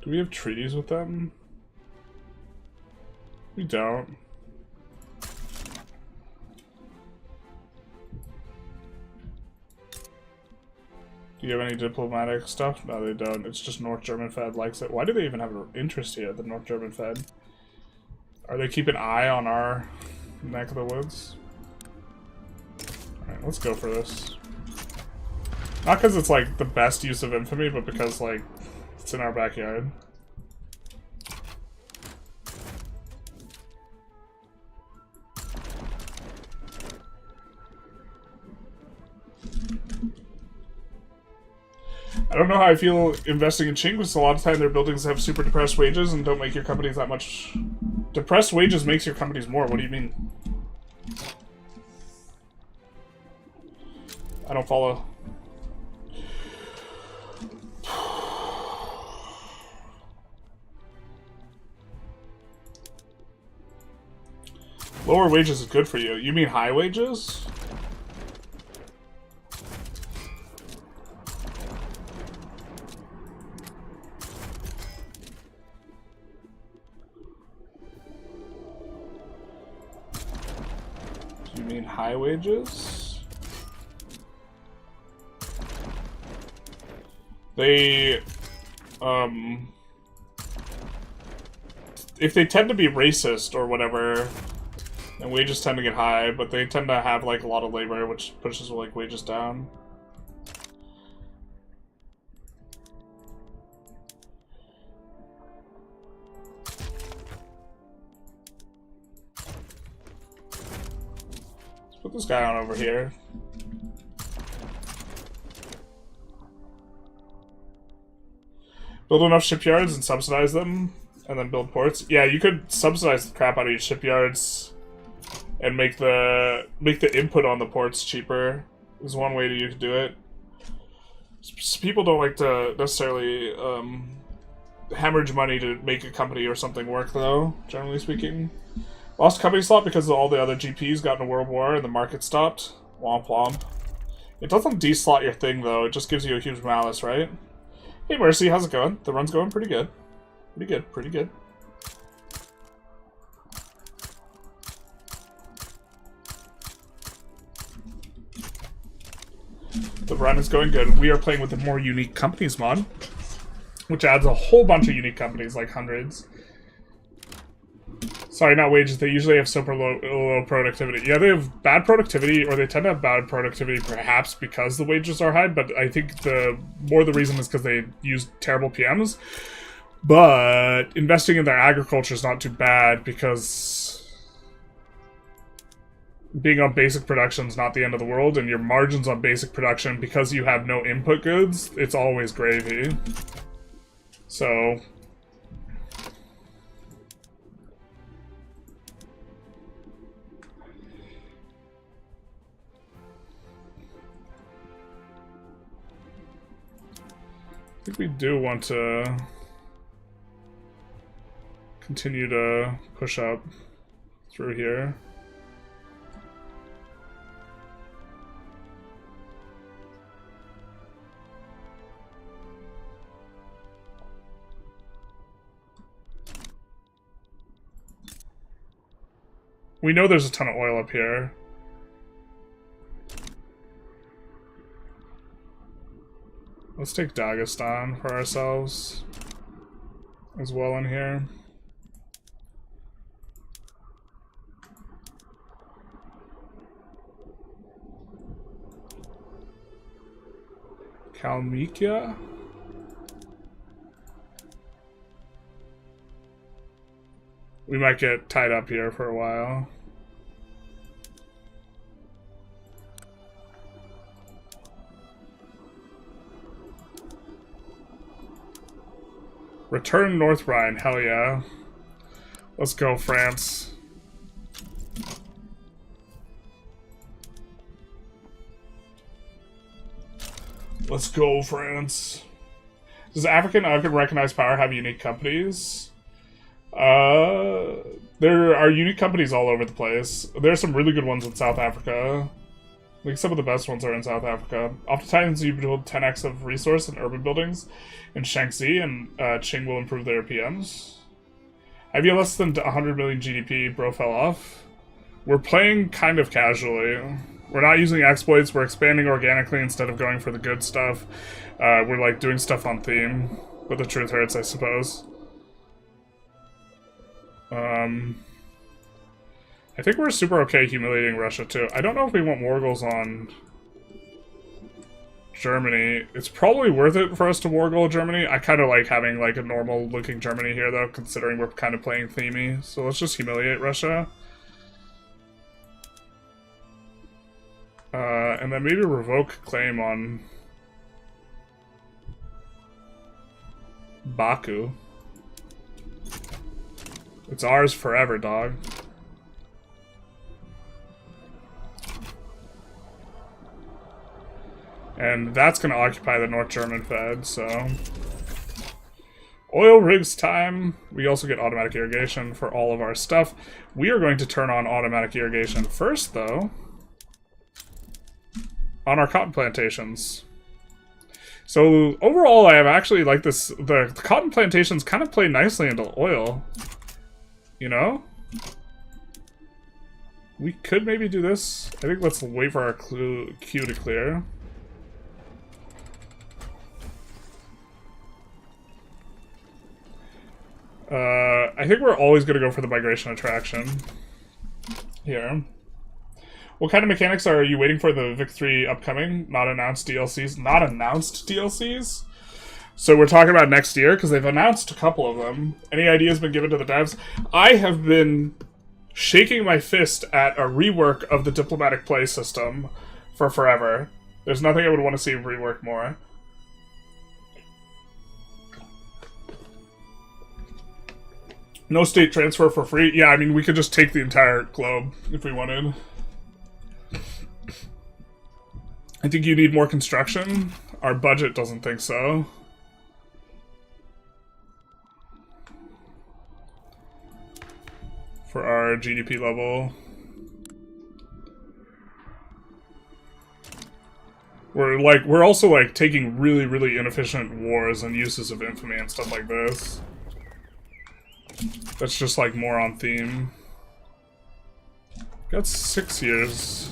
Do we have treaties with them? We don't. Do you have any diplomatic stuff? No, they don't. It's just North German Fed likes it. Why do they even have an interest here, the North German Fed? Are they keeping an eye on our neck of the woods? Alright, let's go for this. Not because it's, like, the best use of infamy, but because, like, it's in our backyard. I don't know how I feel investing in Qing, because a lot of time their buildings have super depressed wages and don't make your companies that much. Depressed wages makes your companies more. What do you mean? I don't follow. Lower wages is good for you. You mean high wages? You mean high wages? They, if they tend to be racist or whatever, and wages tend to get high, but they tend to have, like, a lot of labor, which pushes, like, wages down. Let's put this guy on over here. Build enough shipyards and subsidize them, and then build ports. Yeah, you could subsidize the crap out of your shipyards and make the input on the ports cheaper is one way you could do it. People don't like to necessarily hemorrhage money to make a company or something work, though, generally speaking. Lost company slot because all the other GPs got in a world war and the market stopped. Womp womp. It doesn't deslot your thing, though. It just gives you a huge malus, right? Hey, Mercy, how's it going? The run's going pretty good. Pretty good, pretty good. The run is going good. We are playing with the more unique companies mod, which adds a whole bunch of unique companies, like hundreds. Sorry, not wages. They usually have super low productivity. Yeah, they have bad productivity, or they tend to have bad productivity perhaps because the wages are high, but I think the reason is because they use terrible PMs. But investing in their agriculture is not too bad because being on basic production is not the end of the world, and your margins on basic production, because you have no input goods, it's always gravy. So... I think we do want to continue to push up through here. We know there's a ton of oil up here. Let's take Dagestan for ourselves as well in here. Kalmykia? We might get tied up here for a while. Return North Rhine, hell yeah. Let's go, France. Let's go, France. Does African unrecognized power have unique companies? There are unique companies all over the place. There are some really good ones in South Africa. Like, some of the best ones are in South Africa. Oftentimes you build 10x of resource and urban buildings in Shaanxi, and Qing will improve their PMs. Have you less than 100 million GDP? Bro fell off. We're playing kind of casually. We're not using exploits, we're expanding organically instead of going for the good stuff. We're like doing stuff on theme, but the truth hurts, I suppose. I think we're super okay humiliating Russia too. I don't know if we want war goals on Germany. It's probably worth it for us to war goal Germany. I kind of like having like a normal looking Germany here though, considering we're kind of playing themey. So let's just humiliate Russia. And then maybe revoke claim on Baku. It's ours forever, dog. And that's going to occupy the North German Fed, so... Oil rigs time. We also get automatic irrigation for all of our stuff. We are going to turn on automatic irrigation first, though, on our cotton plantations. So, overall, I have actually liked this. The cotton plantations kind of play nicely into oil. You know? We could maybe do this. I think let's wait for our queue to clear. I think we're always going to go for the migration attraction here. What kind of mechanics are you waiting for the Vic 3 upcoming? Not announced DLCs? Not announced DLCs? So we're talking about next year, because they've announced a couple of them. Any ideas been given to the devs? I have been shaking my fist at a rework of the diplomatic play system for forever. There's nothing I would want to see rework more. No state transfer for free? Yeah, I mean, we could just take the entire globe if we wanted. I think you need more construction. Our budget doesn't think so. For our GDP level. We're also like taking really, really inefficient wars and uses of infamy and stuff like this. That's just like more on theme. Got 6 years.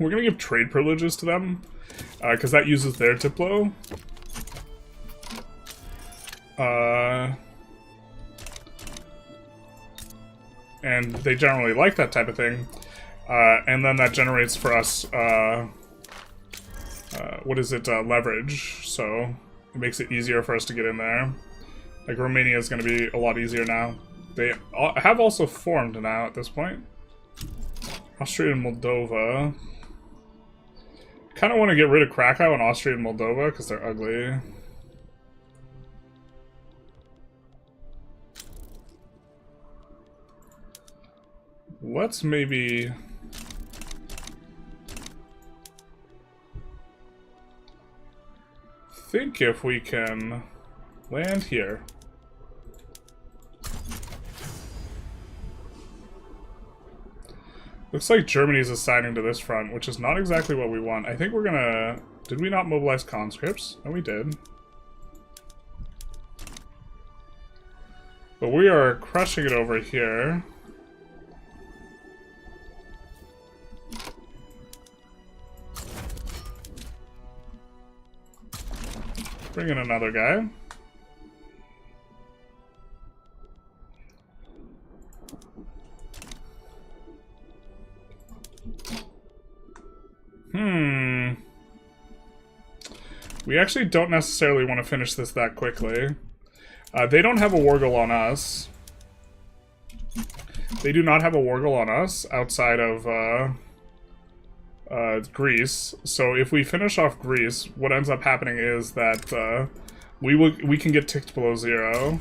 We're gonna give trade privileges to them, because that uses their Diplo. And they generally like that type of thing. And then that generates for us, what is it, leverage. So it makes it easier for us to get in there. Like, Romania is going to be a lot easier now. They have also formed now at this point. Austria and Moldova. Kind of want to get rid of Krakow and Austria and Moldova because they're ugly. Let's maybe... think if we can land here. Looks like Germany's assigning to this front, which is not exactly what we want. I think we're gonna... Did we not mobilize conscripts? No, we did. But we are crushing it over here. Bring in another guy. We actually don't necessarily want to finish this that quickly. They don't have a war goal on us. They do not have a war goal on us outside of Greece. So if we finish off Greece, what ends up happening is that we can get ticked below 0.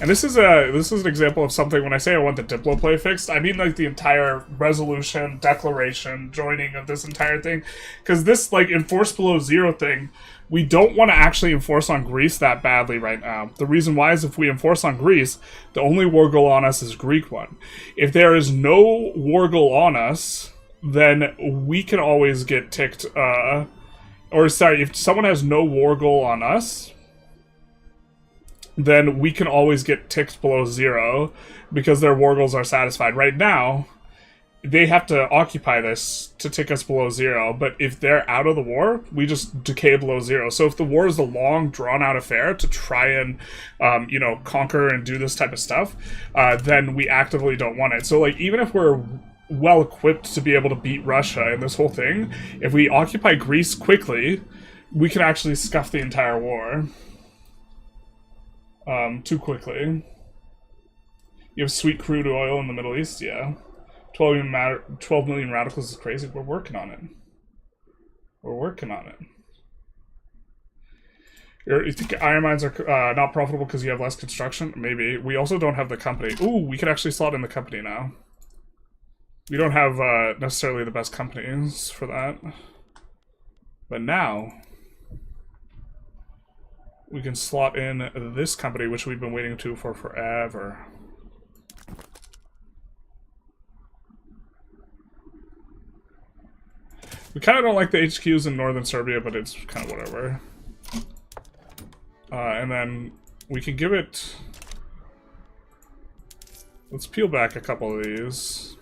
And this is an example of something. When I say I want the Diplo play fixed, I mean like the entire resolution, declaration, joining of this entire thing. Because this like enforce below 0 thing, we don't want to actually enforce on Greece that badly right now. The reason why is if we enforce on Greece, the only war goal on us is Greek one. If there is no war goal on us, then we can always get ticked, or sorry, if someone has no war goal on us, then we can always get ticked below 0 because their war goals are satisfied. Right now, they have to occupy this to tick us below 0, but if they're out of the war, we just decay below 0. So if the war is a long, drawn-out affair to try and, you know, conquer and do this type of stuff, then we actively don't want it. So, like, even if we're well-equipped to be able to beat Russia in this whole thing, if we occupy Greece quickly, we can actually scuff the entire war. Too quickly. You have sweet crude oil in the Middle East? Yeah. 12 million radicals is crazy. We're working on it. We're working on it. You think iron mines are not profitable because you have less construction? Maybe. We also don't have the company. Ooh, we can actually slot in the company now. We don't have necessarily the best companies for that. But now, we can slot in this company, which we've been waiting to for forever. We kind of don't like the HQs in northern Serbia, but it's kind of whatever. And then we can give it... Let's peel back a couple of these.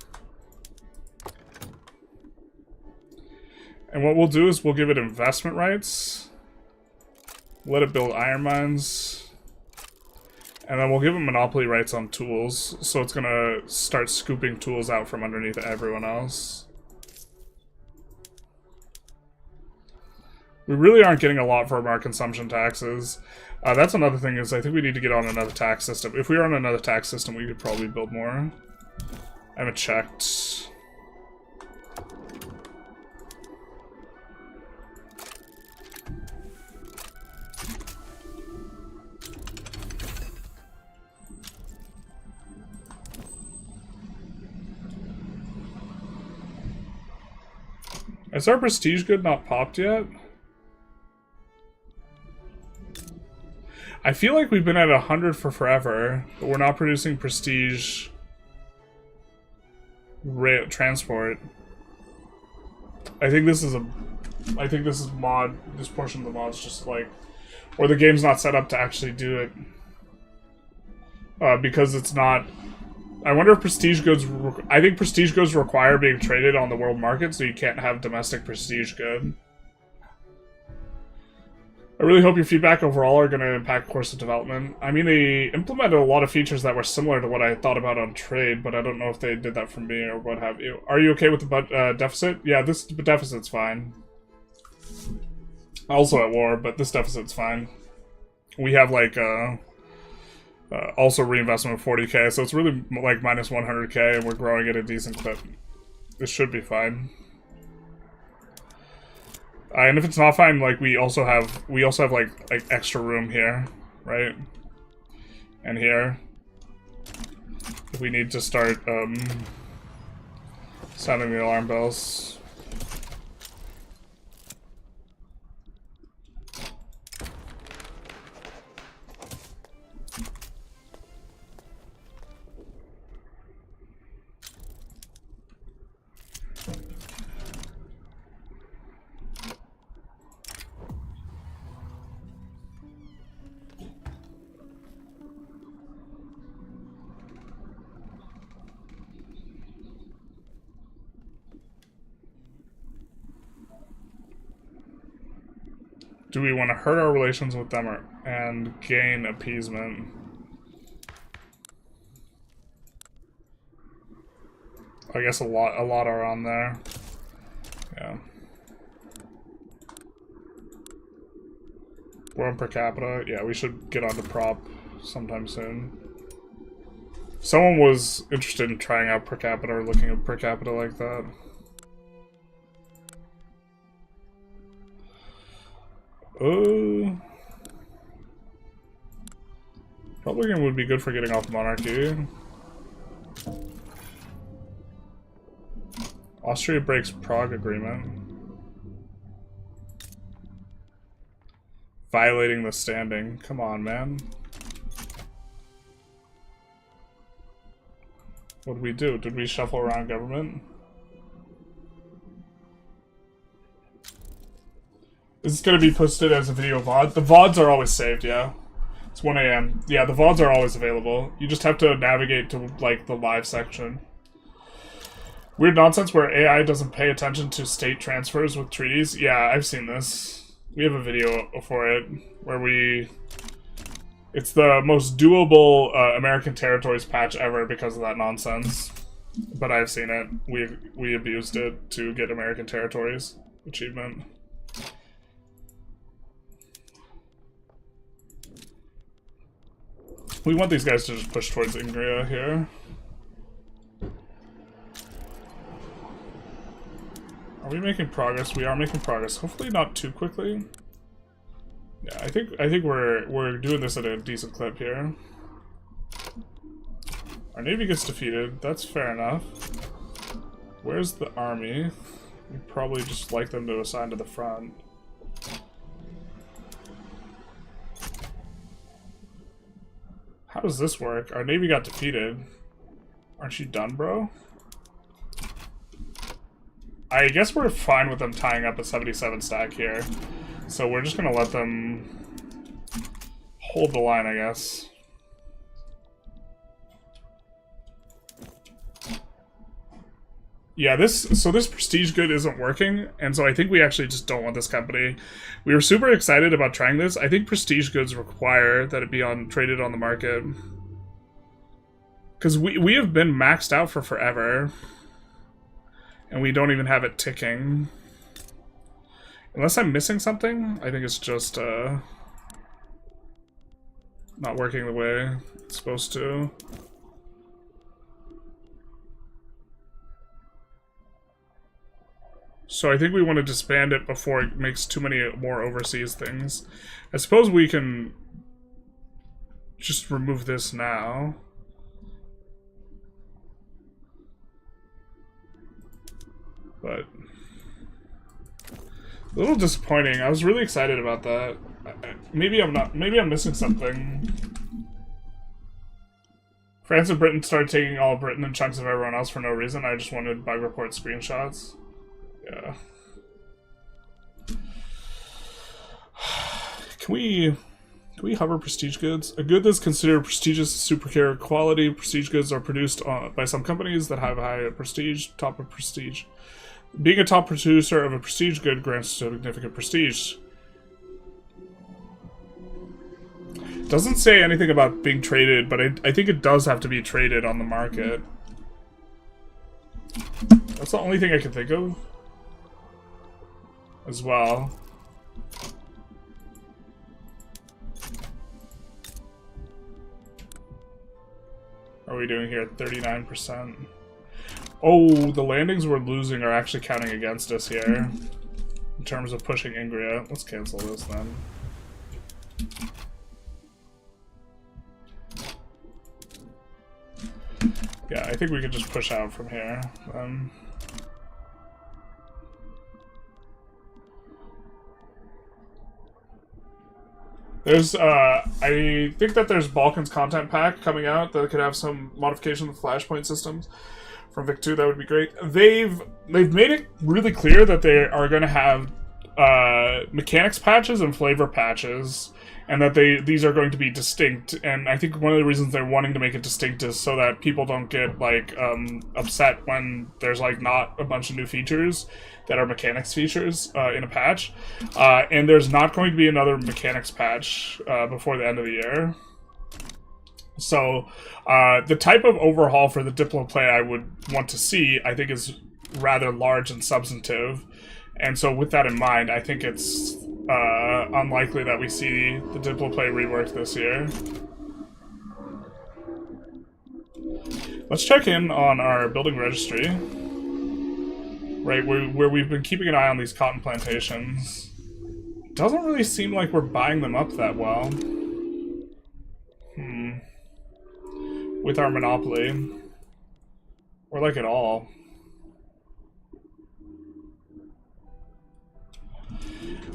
And what we'll do is we'll give it investment rights. Let it build iron mines. And then we'll give it monopoly rights on tools. So it's gonna start scooping tools out from underneath everyone else. We really aren't getting a lot from our consumption taxes. That's another thing, is I think we need to get on another tax system. If we were on another tax system, we could probably build more. I haven't checked. Is our prestige good not popped yet? I feel like we've been at 100 for forever, but we're not producing prestige rail transport. I think this is mod. This portion of the mod's just like, or the game's not set up to actually do it because it's not I wonder if prestige goods... I think prestige goods require being traded on the world market, so you can't have domestic prestige good. I really hope your feedback overall are going to impact course of development. I mean, they implemented a lot of features that were similar to what I thought about on trade, but I don't know if they did that for me or what have you. Are you okay with the deficit? Yeah, this deficit's fine. Also at war, but this deficit's fine. We have, like, also reinvestment of 40k, so it's really, like, minus 100k, and we're growing at a decent clip. This should be fine. And if it's not fine, like, we also have like extra room here, right? And here. If we need to start, sounding the alarm bells. Do we want to hurt our relations with them and gain appeasement? I guess a lot are on there. Yeah. We're on per capita. Yeah, we should get onto prop sometime soon. Someone was interested in trying out per capita or looking at per capita like that. Republican would be good for getting off monarchy. Austria breaks Prague agreement. Violating the standing. Come on, man. What did we do? Did we shuffle around government? This is going to be posted as a video VOD. The VODs are always saved, yeah. It's 1 AM. Yeah, the VODs are always available. You just have to navigate to, like, the live section. Weird nonsense where AI doesn't pay attention to state transfers with treaties. Yeah, I've seen this. We have a video for it where we... It's the most doable American territories patch ever because of that nonsense. But I've seen it. We abused it to get American territories achievement. We want these guys to just push towards Ingria here. Are we making progress? We are making progress. Hopefully not too quickly. Yeah, I think we're doing this at a decent clip here. Our navy gets defeated. That's fair enough. Where's the army? We'd probably just like them to assign to the front. How does this work? Our navy got defeated. Aren't you done, bro? I guess we're fine with them tying up a 77 stack here. So we're just gonna let them hold the line, I guess. Yeah, so this prestige good isn't working, and so I think we actually just don't want this company. We were super excited about trying this. I think prestige goods require that it be traded on the market. Because we have been maxed out for forever. And we don't even have it ticking. Unless I'm missing something, I think it's just not working the way it's supposed to. So I think we want to disband it before it makes too many more overseas things. I suppose we can just remove this now. But a little disappointing. I was really excited about that. Maybe I'm not. Maybe I'm missing something. France and Britain started taking all of Britain and chunks of everyone else for no reason. I just wanted bug report screenshots. Yeah. Can Can we hover prestige goods? A good that's considered prestigious is super quality. Prestige goods are produced by some companies that have high prestige, top of prestige. Being a top producer of a prestige good grants significant prestige. Doesn't say anything about being traded, but I think it does have to be traded on the market. That's the only thing I can think of. As well. What are we doing here? 39%. Oh, the landings we're losing are actually counting against us here. In terms of pushing Ingria. Let's cancel this then. Yeah, I think we could just push out from here. There's, I think that there's Balkans content pack coming out that could have some modification of the flashpoint systems from Vic 2. That would be great. They've made it really clear that they are going to have mechanics patches and flavor patches, and that these are going to be distinct. And I think one of the reasons they're wanting to make it distinct is so that people don't get like upset when there's like not a bunch of new features that are mechanics features in a patch. And there's not going to be another mechanics patch before the end of the year. So the type of overhaul for the Diplo play I would want to see, I think, is rather large and substantive. And so with that in mind, I think it's unlikely that we see the Diplo play reworked this year. Let's check in on our building registry. Right, where we've been keeping an eye on these cotton plantations. Doesn't really seem like we're buying them up that well. With our monopoly. Or like at all.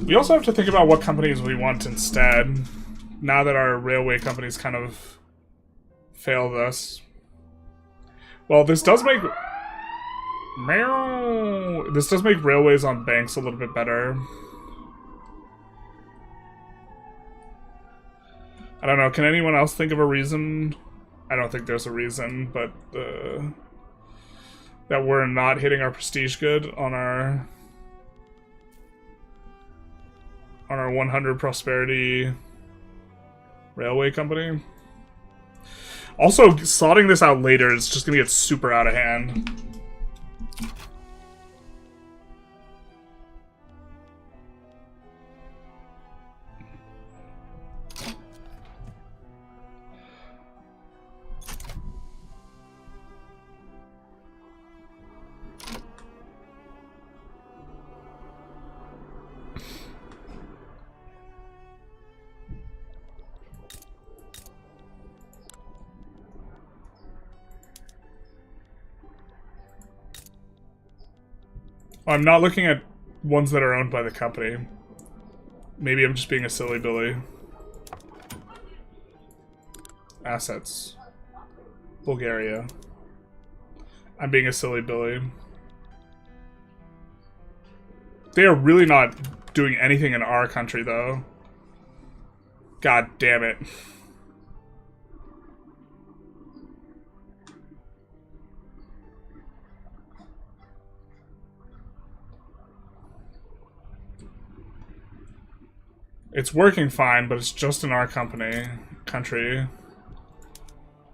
We also have to think about what companies we want instead, now that our railway companies kind of failed us. Well, this does make... This does make railways on banks a little bit better. I don't know, can anyone else think of a reason? I don't think there's a reason, but that we're not hitting our prestige good on our 100 prosperity railway company. Also, slotting this out later is just gonna get super out of hand. I'm not looking at ones that are owned by the company. Maybe I'm just being a silly Billy. Assets. Bulgaria. I'm being a silly Billy. They are really not doing anything in our country, though. God damn it. It's working fine, but it's just in our country.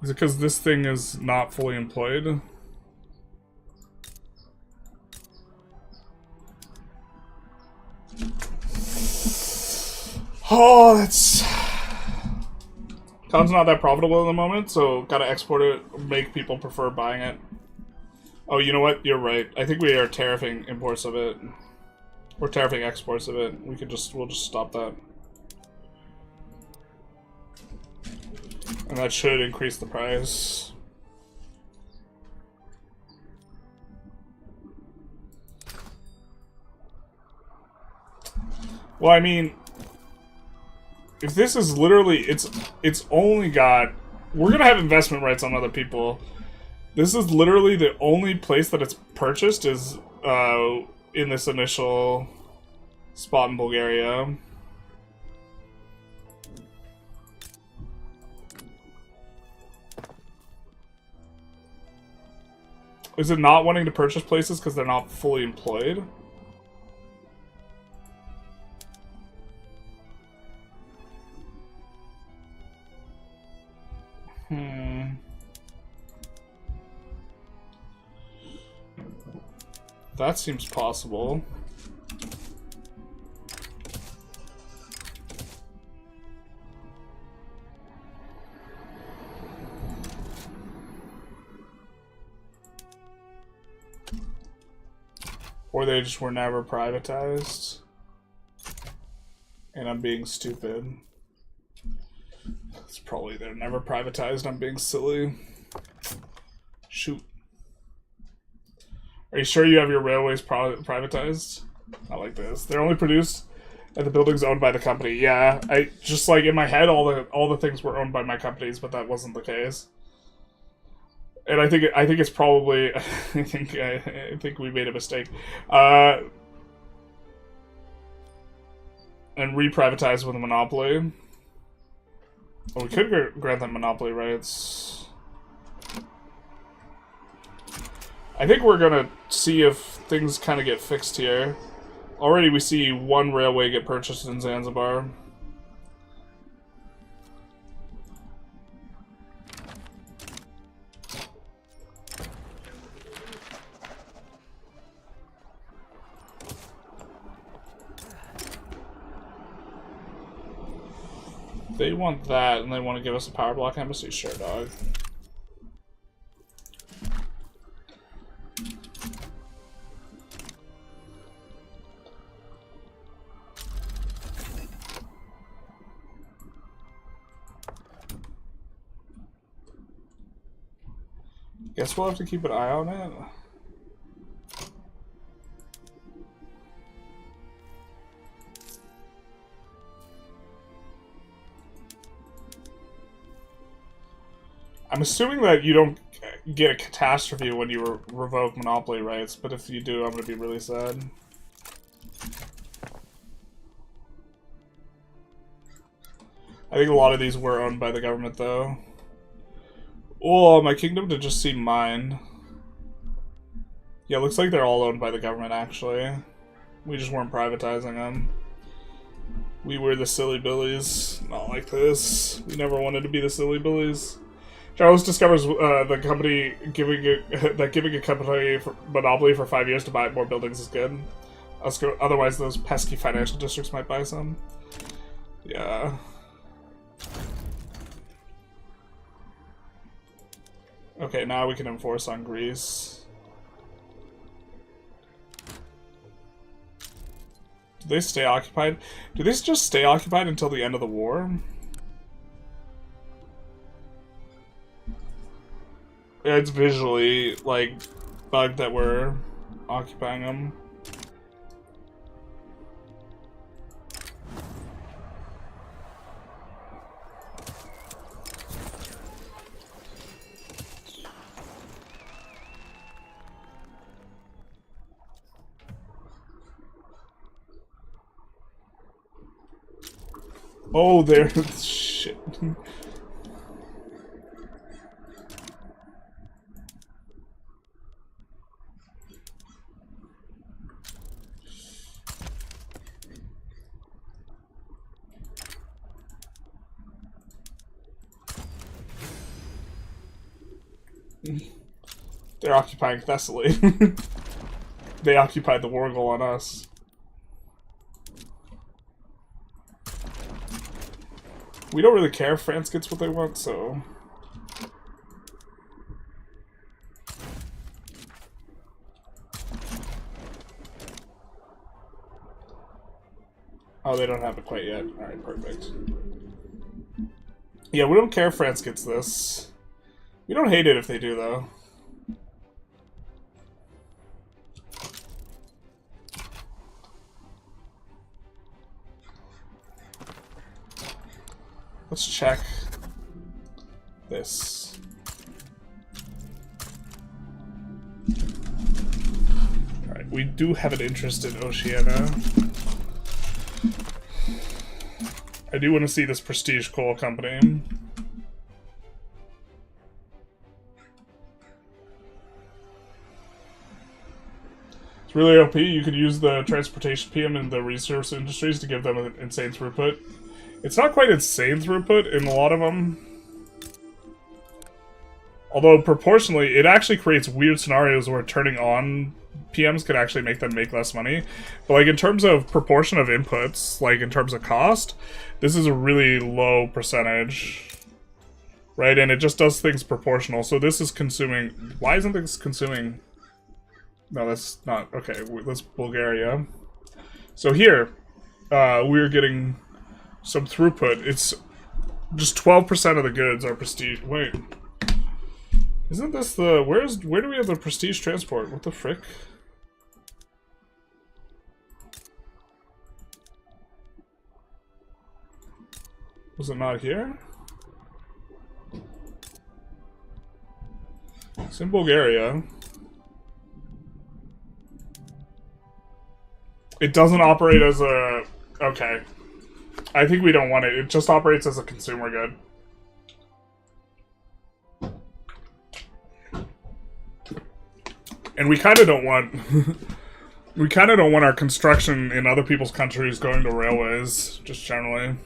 Is it because this thing is not fully employed? Oh, that's... Cotton's not that profitable at the moment, so gotta export it, make people prefer buying it. Oh, you know what? You're right. I think we are tariffing imports of it. We're tariffing exports of it. We'll just stop that. And that should increase the price. Well, I mean, if this is literally, it's only got, we're gonna have investment rights on other people. This is literally the only place that it's purchased is in this initial spot in Bulgaria. Is it not wanting to purchase places because they're not fully employed? That seems possible. Or they just were never privatized. And I'm being stupid. It's probably they're never privatized, I'm being silly. Shoot. Are you sure you have your railways privatized? Not like this. They're only produced at the buildings owned by the company. Yeah, I just like in my head all the things were owned by my companies, but that wasn't the case. And I think it's probably I think we made a mistake. And reprivatize with a monopoly. Well, we could grant them monopoly rights. I think we're gonna see if things kind of get fixed here. Already we see one railway get purchased in Zanzibar. They want that, and they want to give us a power block embassy? Sure, dog. Guess we'll have to keep an eye on it. I'm assuming that you don't get a catastrophe when you revoke monopoly rights, but if you do, I'm going to be really sad. I think a lot of these were owned by the government, though. Oh, my kingdom to just see mine. Yeah, looks like they're all owned by the government, actually. We just weren't privatizing them. We were the silly billies. Not like this. We never wanted to be the silly billies. Charles discovers the company giving a company monopoly for 5 years to buy more buildings is good. Otherwise, those pesky financial districts might buy some. Yeah. Okay, now we can enforce on Greece. Do they stay occupied? Do they just stay occupied until the end of the war? It's visually, like, bugged that we're occupying them. Oh, there. Shit. They're occupying Thessaly. They occupied the war goal on us. We don't really care if France gets what they want, so... Oh, they don't have it quite yet. Alright, perfect. Yeah, we don't care if France gets this. We don't hate it if they do, though. Let's check this. Alright, we do have an interest in Oceania. I do want to see this prestige coal company. really OP. You could use the transportation PM and the resource industries to give them an insane throughput. It's not quite insane throughput in a lot of them. Although, proportionally, it actually creates weird scenarios where turning on PMs can actually make them make less money. But, like, in terms of proportion of inputs, like, in terms of cost, this is a really low percentage. Right? And it just does things proportional. So this is consuming... Why isn't this consuming... No, that's not... Okay, that's Bulgaria. So here, we're getting some throughput. It's just 12% of the goods are prestige... Wait... Isn't this the... Where do we have the prestige transport? What the frick? Was it not here? It's in Bulgaria. It doesn't operate as a... Okay. I think we don't want it. It just operates as a consumer good. And we kind of don't want... we kind of don't want our construction in other people's countries going to railways, just generally.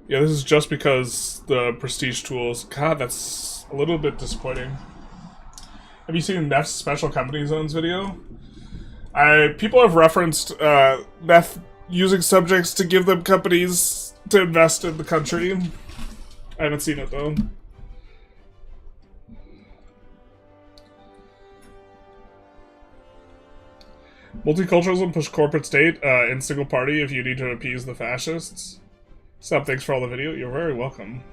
Yeah, this is just because the prestige tools... God, that's a little bit disappointing. Have you seen Neff's Special Company Zones video? People have referenced Neff using subjects to give them companies to invest in the country. I haven't seen it, though. Multiculturalism push corporate state in single party if you need to appease the fascists. Sup, thanks for all the video. You're very welcome.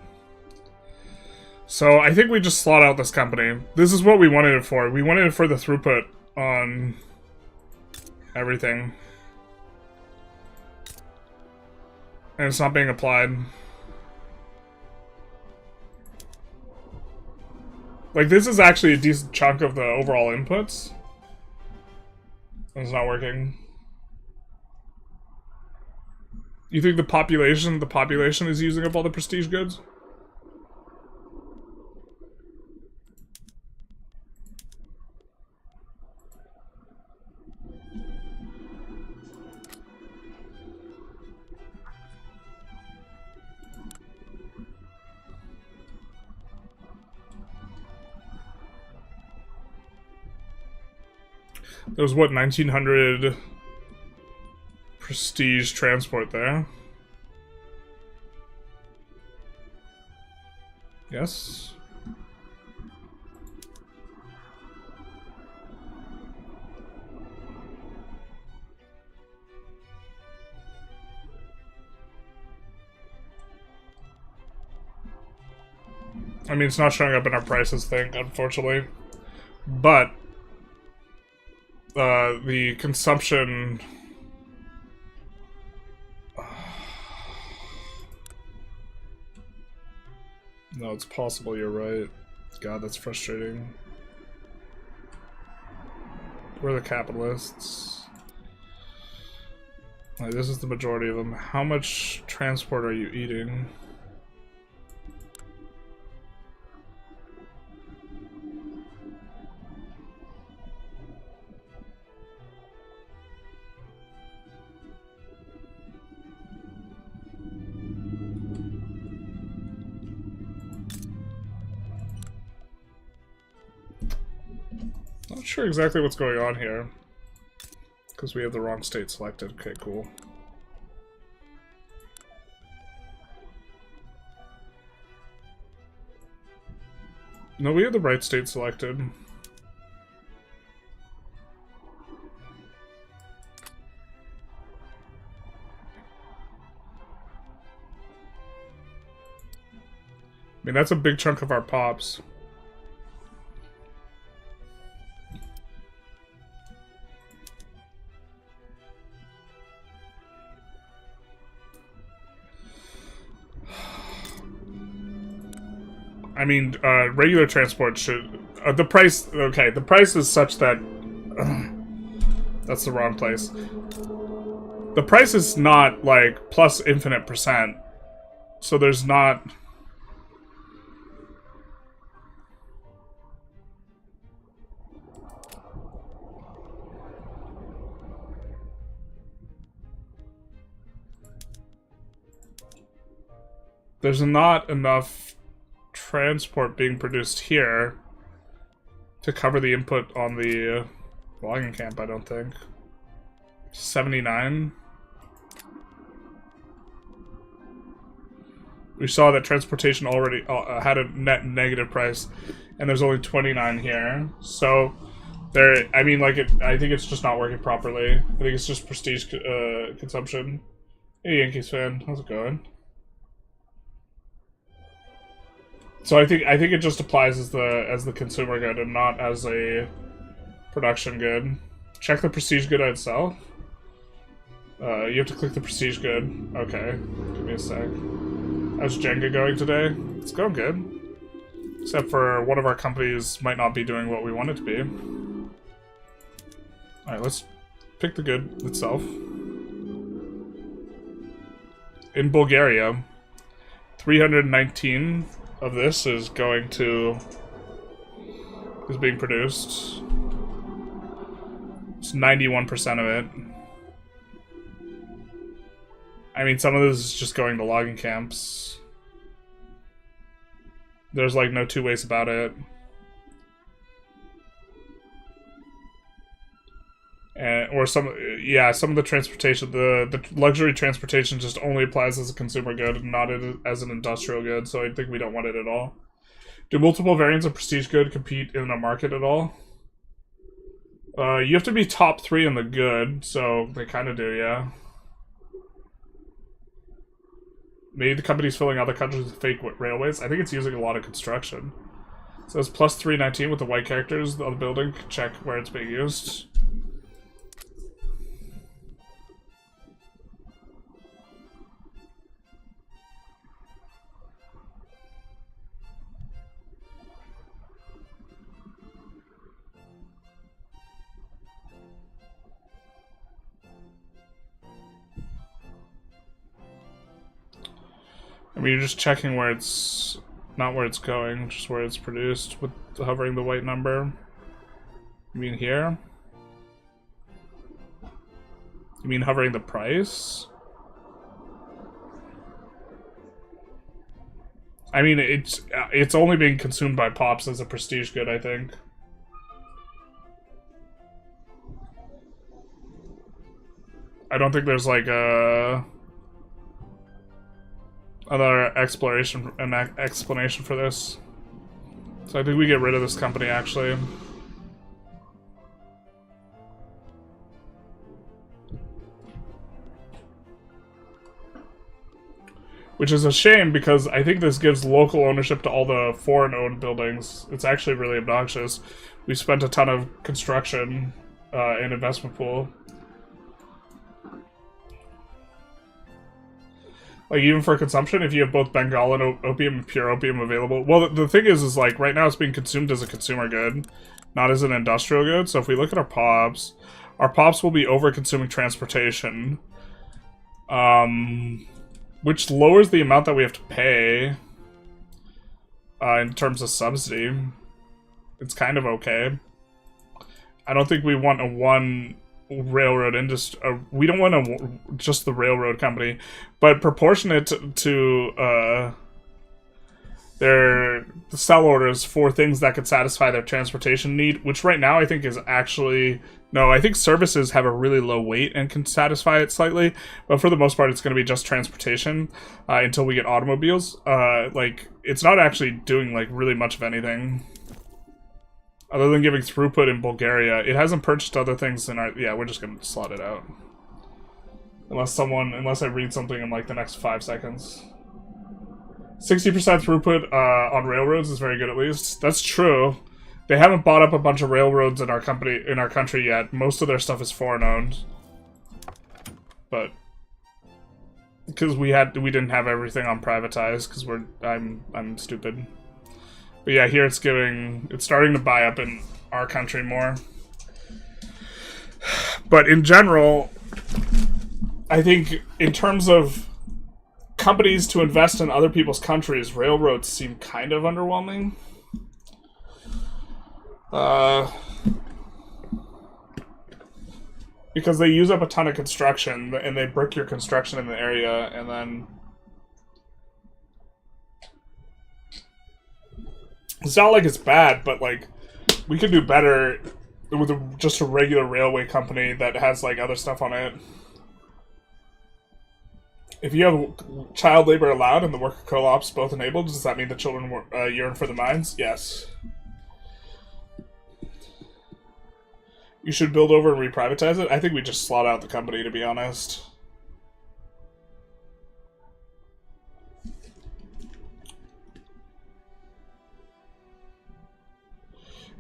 So, I think we just slot out this company. This is what we wanted it for. We wanted it for the throughput on everything. And it's not being applied. Like, this is actually a decent chunk of the overall inputs. It's not working. You think the population is using up all the prestige goods? There's what, 1900 prestige transport there? Yes. I mean, it's not showing up in our prices thing, unfortunately. But the consumption... No, it's possible you're right. God, that's frustrating. We're the capitalists. Like, this is the majority of them. How much transport are you eating? Not sure exactly what's going on here. Because we have the wrong state selected. Okay, cool. No, we have the right state selected. I mean, that's a big chunk of our pops. I mean, regular transport should... the price... Okay, the price is such that... that's the wrong place. The price is not, like, plus infinite %. So there's not... there's not enough transport being produced here to cover the input on the logging camp, I don't think. 79. We saw that transportation already had a net negative price, and there's only 29 here. So, there. I mean, like, I think it's just not working properly. I think it's just prestige consumption. Hey, Yankees fan, how's it going? So I think it just applies as the consumer good and not as a production good. Check the prestige good itself. You have to click the prestige good. Okay, give me a sec. How's Jenga going today? It's going good. Except for one of our companies might not be doing what we want it to be. Alright, let's pick the good itself. In Bulgaria, 319 of this is being produced. It's 91% of it. I mean, some of this is just going to logging camps. There's like no two ways about it. Or some of the transportation, the luxury transportation just only applies as a consumer good and not as an industrial good, so I think we don't want it at all. Do multiple variants of prestige good compete in a market at all? You have to be top 3 in the good, so they kind of do, yeah. Maybe the company's filling other countries with fake railways. I think it's using a lot of construction. So it's plus 319 with the white characters on the building. Check where it's being used. I mean, you're just checking where it's... not where it's going, just where it's produced with hovering the white number. You mean here? You mean hovering the price? I mean, it's only being consumed by Pops as a prestige good, I think. I don't think there's like a... another explanation for this. So I think we get rid of this company, actually. Which is a shame, because I think this gives local ownership to all the foreign-owned buildings. It's actually really obnoxious. We spent a ton of construction in investment pool. Like, even for consumption, if you have both Bengal and opium and pure opium available. Well, the thing is like, right now it's being consumed as a consumer good, not as an industrial good. So if we look at our pops will be over-consuming transportation. Which lowers the amount that we have to pay in terms of subsidy. It's kind of okay. I don't think we want a one railroad industry. We don't want just the railroad company, but proportionate to their sell orders for things that could satisfy their transportation need, which right now I think is actually... No, I think services have a really low weight and can satisfy it slightly, but for the most part it's going to be just transportation until we get automobiles. Like, it's not actually doing like really much of anything other than giving throughput in Bulgaria. It hasn't purchased other things in our... Yeah, we're just going to slot it out. Unless I read something in like the next 5 seconds. 60% throughput on railroads is very good, at least. That's true. They haven't bought up a bunch of railroads in our country yet. Most of their stuff is foreign owned. But because we didn't have everything on privatized, because I'm stupid. But yeah, here it's starting to buy up in our country more. But in general, I think in terms of companies to invest in other people's countries, railroads seem kind of underwhelming. Because they use up a ton of construction, and they brick your construction in the area, and then It's not like it's bad, but like we could do better with just a regular railway company that has like other stuff on it. If you have child labor allowed and the worker co-ops both enabled, does that mean the children yearn for the mines? Yes. You should build over and re-privatize it? I think we just slot out the company, to be honest.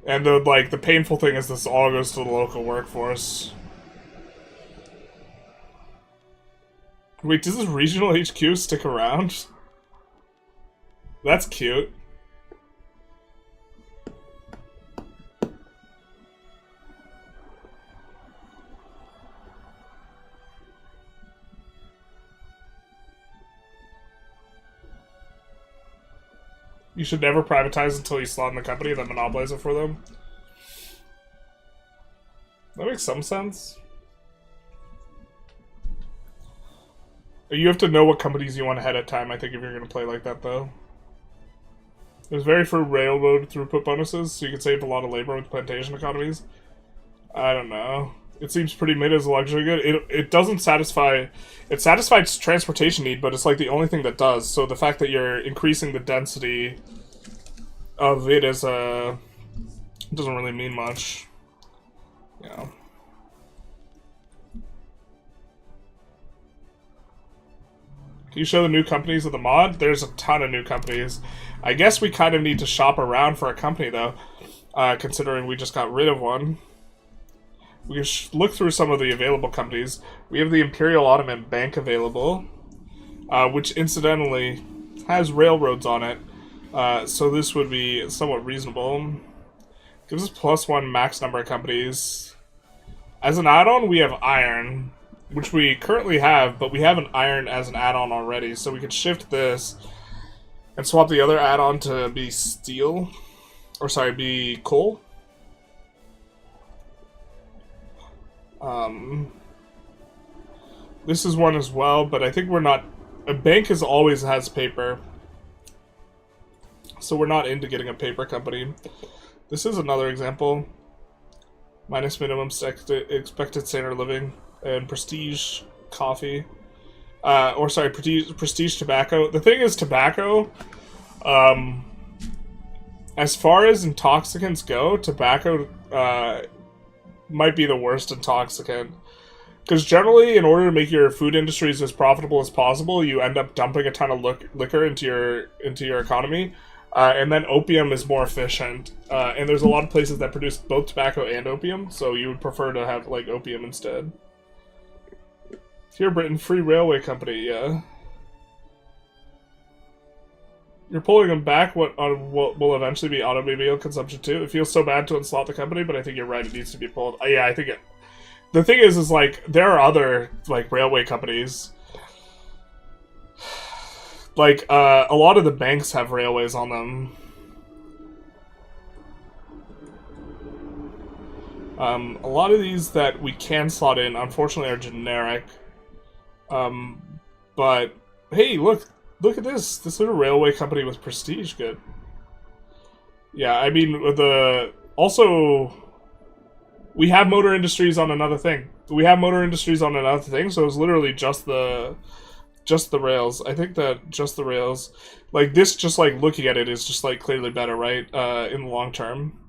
And the painful thing is this all goes to the local workforce. Wait, does this regional HQ stick around? That's cute. You should never privatize until you slot in the company and then monopolize it for them. That makes some sense. You have to know what companies you want ahead of time, I think, if you're going to play like that, though. There's very few railroad throughput bonuses, so you can save a lot of labor with plantation economies. I don't know. It seems pretty mid as a luxury good. It doesn't satisfy... It satisfies transportation need, but it's like the only thing that does. So the fact that you're increasing the density of it is doesn't really mean much. Yeah. Can you show the new companies of the mod? There's a ton of new companies. I guess we kind of need to shop around for a company, though, considering we just got rid of one. We can look through some of the available companies. We have the Imperial Ottoman Bank available, which incidentally has railroads on it, so this would be somewhat reasonable. Gives us +1 max number of companies. As an add-on, we have iron, which we currently have, but we have an iron as an add-on already, so we could shift this and swap the other add-on to be steel, or sorry, be coal. This is one as well, but I think we're not... A bank always has paper, so we're not into getting a paper company. This is another example. Minus minimum expected standard living and prestige coffee. Or sorry, prestige tobacco. The thing is, tobacco, as far as intoxicants go, tobacco might be the worst intoxicant. Because generally, in order to make your food industries as profitable as possible, you end up dumping a ton of liquor into your economy. And then opium is more efficient. And there's a lot of places that produce both tobacco and opium, so you would prefer to have, like, opium instead. Here, Britain, free railway company, yeah. You're pulling them back what will eventually be automobile consumption too. It feels so bad to unslot the company, but I think you're right, it needs to be pulled. Yeah, I think it... The thing is like, there are other, like, railway companies. Like, a lot of the banks have railways on them. A lot of these that we can slot in, unfortunately, are generic. But, hey, look at this. This little railway company with prestige, good. Yeah, I mean, also, we have motor industries on another thing. So it's literally just the rails. I think that just the rails, like this, just like looking at it is just like clearly better, right? In the long term.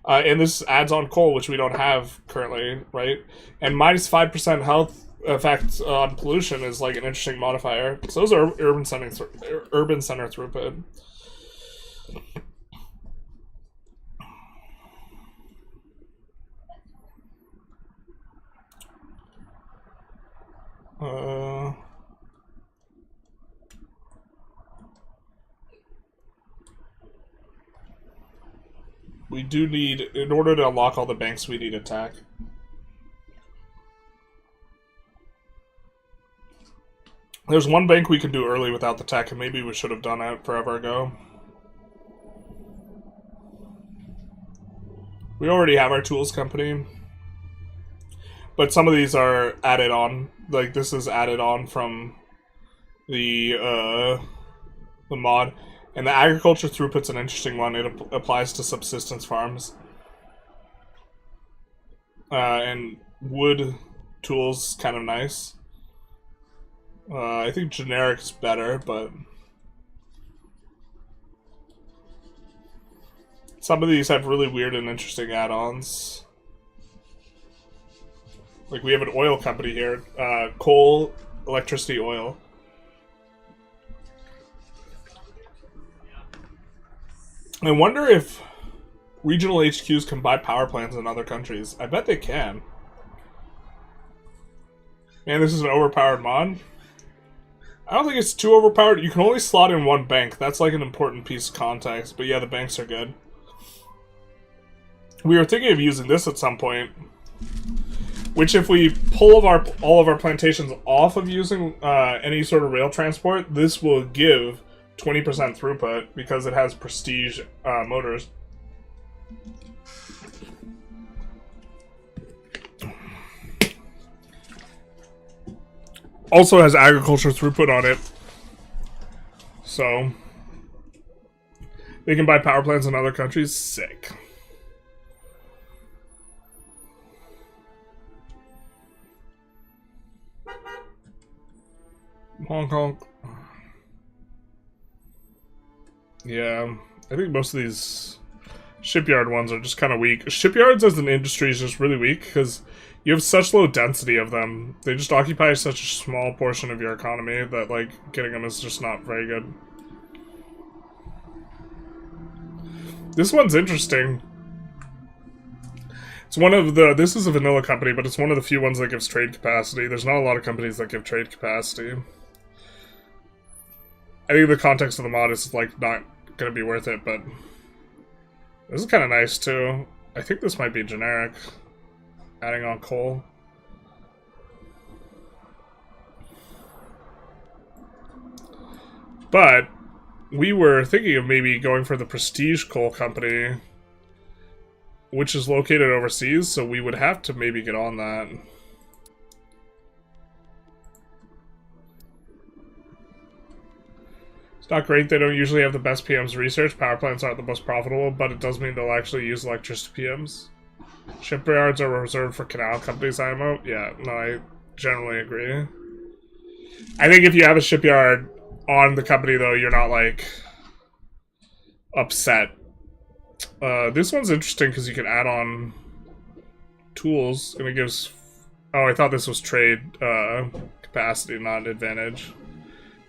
And this adds on coal, which we don't have currently, right? And minus 5% health effect on pollution is like an interesting modifier. So those are urban center throughput. We do need, in order to unlock all the banks, we need attack. There's one bank we can do early without the tech, and maybe we should have done that forever ago. We already have our tools company. But some of these are added on. Like, this is added on from the mod. And the agriculture throughput's an interesting one. It applies to subsistence farms. And wood tools kind of nice. I think generic's better, but some of these have really weird and interesting add-ons. Like we have an oil company here, coal, electricity, oil. I wonder if regional HQs can buy power plants in other countries. I bet they can. Man, this is an overpowered mod. I don't think it's too overpowered. You can only slot in one bank. That's like an important piece of context. But yeah, the banks are good. We were thinking of using this at some point. Which, if we pull all of our plantations off of using any sort of rail transport, this will give 20% throughput because it has prestige motors. Also has agriculture throughput on it. So they can buy power plants in other countries. Sick. Hong Kong. Yeah, I think most of these shipyard ones are just kind of weak. Shipyards as an industry is just really weak because you have such low density of them. They just occupy such a small portion of your economy that, like, getting them is just not very good. This one's interesting. It's one of the... This is a vanilla company, but it's one of the few ones that gives trade capacity. There's not a lot of companies that give trade capacity. I think the context of the mod is, like, not gonna be worth it, but... This is kind of nice, too. I think this might be generic. Adding on coal. But we were thinking of maybe going for the Prestige Coal Company, which is located overseas, so we would have to maybe get on that. It's not great, they don't usually have the best PMs research. Power plants aren't the most profitable, but it does mean they'll actually use electricity PMs. Shipyards are reserved for canal companies, IMO. Yeah, no, I generally agree. I think if you have a shipyard on the company, though, you're not, like, upset. This one's interesting because you can add on tools, and it gives... Oh, I thought this was trade capacity, not advantage.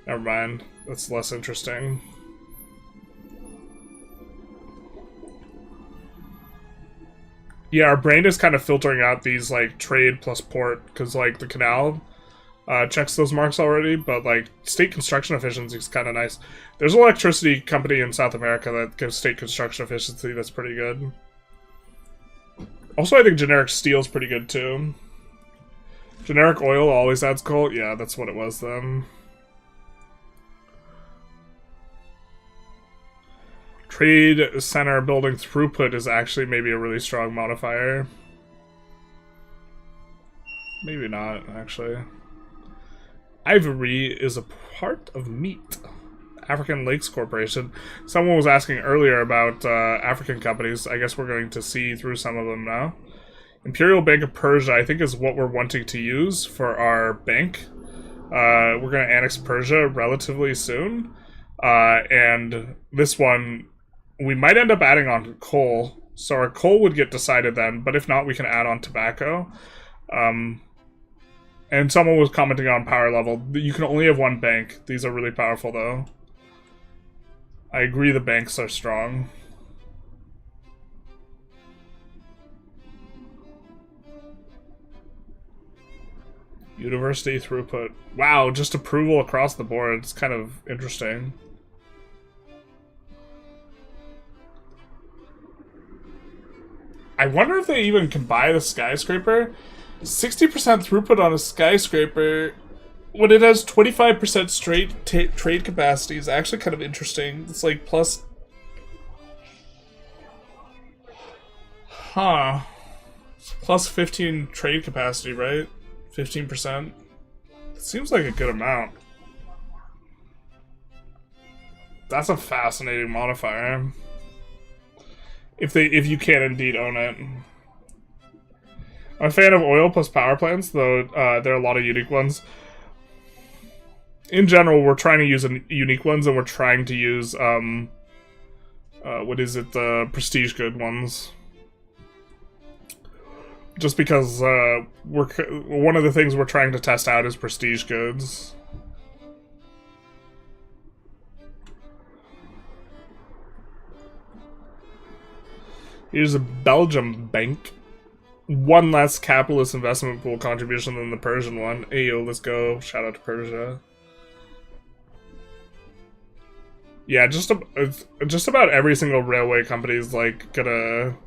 Never mind. That's less interesting. Yeah, our brain is kind of filtering out these, like, trade plus port, because, like, the canal checks those marks already, but, like, state construction efficiency is kind of nice. There's an electricity company in South America that gives state construction efficiency that's pretty good. Also, I think generic steel is pretty good, too. Generic oil always adds coal? Yeah, that's what it was, then. Trade center building throughput is actually maybe a really strong modifier. Maybe not, actually. Ivory is a part of meat. African Lakes Corporation. Someone was asking earlier about African companies. I guess we're going to see through some of them now. Imperial Bank of Persia, I think, is what we're wanting to use for our bank. We're going to annex Persia relatively soon. And this one... We might end up adding on coal, so our coal would get decided then, but if not, we can add on tobacco. And someone was commenting on power level. You can only have one bank. These are really powerful, though. I agree the banks are strong. University throughput. Wow, just approval across the board. It's kind of interesting. I wonder if they even can buy the skyscraper. 60% throughput on a skyscraper when it has 25% straight trade capacity is actually kind of interesting. It's like plus... Huh. Plus 15 trade capacity, right? 15%. It seems like a good amount. That's a fascinating modifier. If you can indeed own it. I'm a fan of oil plus power plants, though there are a lot of unique ones. In general, we're trying to use unique ones, and we're trying to use, what is it, the prestige good ones. Just because one of the things we're trying to test out is prestige goods. Here's a Belgium bank. One less capitalist investment pool contribution than the Persian one. Ayo, let's go. Shout out to Persia. Yeah, just about every single railway company is like gonna.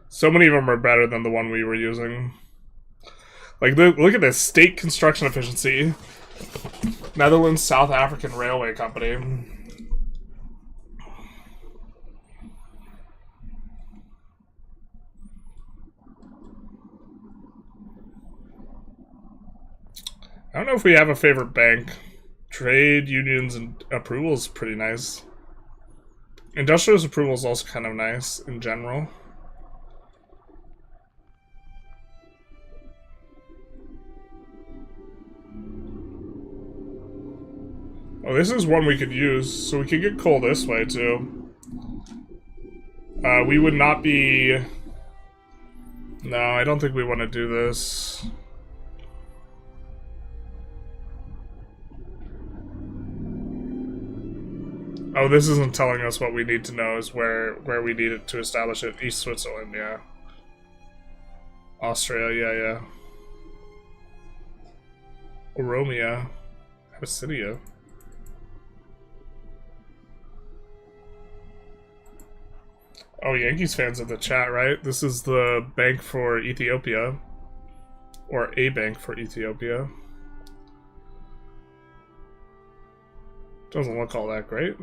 So many of them are better than the one we were using. Like, look at this state construction efficiency. Netherlands South African Railway Company. I don't know if we have a favorite bank. Trade unions and approval is pretty nice. Industrialist approval is also kind of nice in general. Oh, this is one we could use, so we could get coal this way too. We would not be... No, I don't think we want to do this. Oh, this isn't telling us what we need to know, is where we need it to establish it. East Switzerland, yeah. Austria, yeah. Oromia. Abyssinia. Oh, Yankees fans in the chat, right? This is the bank for Ethiopia. Or a bank for Ethiopia. Doesn't look all that great.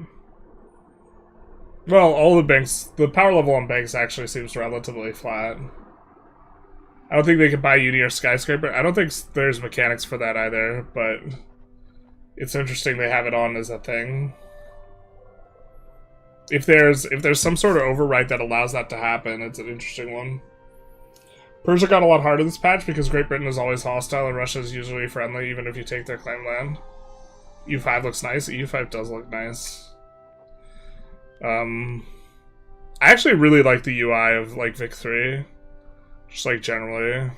Well, all the banks, the power level on banks actually seems relatively flat. I don't think they could buy Uni or Skyscraper. I don't think there's mechanics for that either, but it's interesting they have it on as a thing. If there's some sort of override that allows that to happen, it's an interesting one. Persia got a lot harder this patch because Great Britain is always hostile and Russia is usually friendly, even if you take their claimed land. EU5 looks nice. EU5 does look nice. I actually really like the UI of like Vic 3. Just like generally.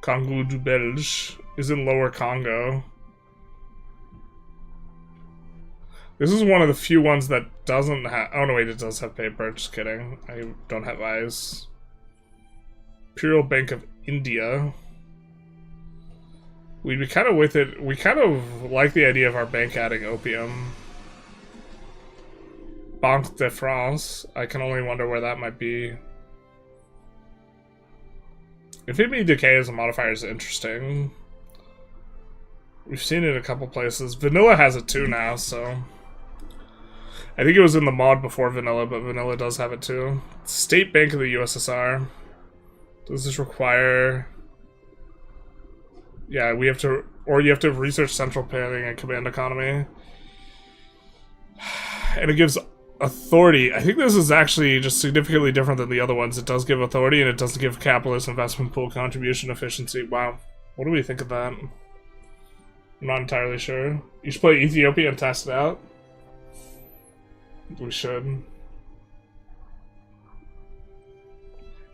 Congo du Belge is in Lower Congo. This is one of the few ones that doesn't have... Oh no, wait, it does have paper. Just kidding. I don't have eyes. Imperial Bank of India. We'd be kind of with it. We kind of like the idea of our bank adding opium. Banque de France. I can only wonder where that might be. Infinity Decay as a modifier is interesting. We've seen it a couple places. Vanilla has it too now, so... I think it was in the mod before Vanilla, but Vanilla does have it too. State Bank of the USSR. Does this require... Yeah, we have to... Or you have to research central planning and command economy. And it gives authority. I think this is actually just significantly different than the other ones. It does give authority, and it doesn't give capitalist investment pool contribution efficiency. Wow. What do we think of that? I'm not entirely sure. You should play Ethiopia and test it out. We should.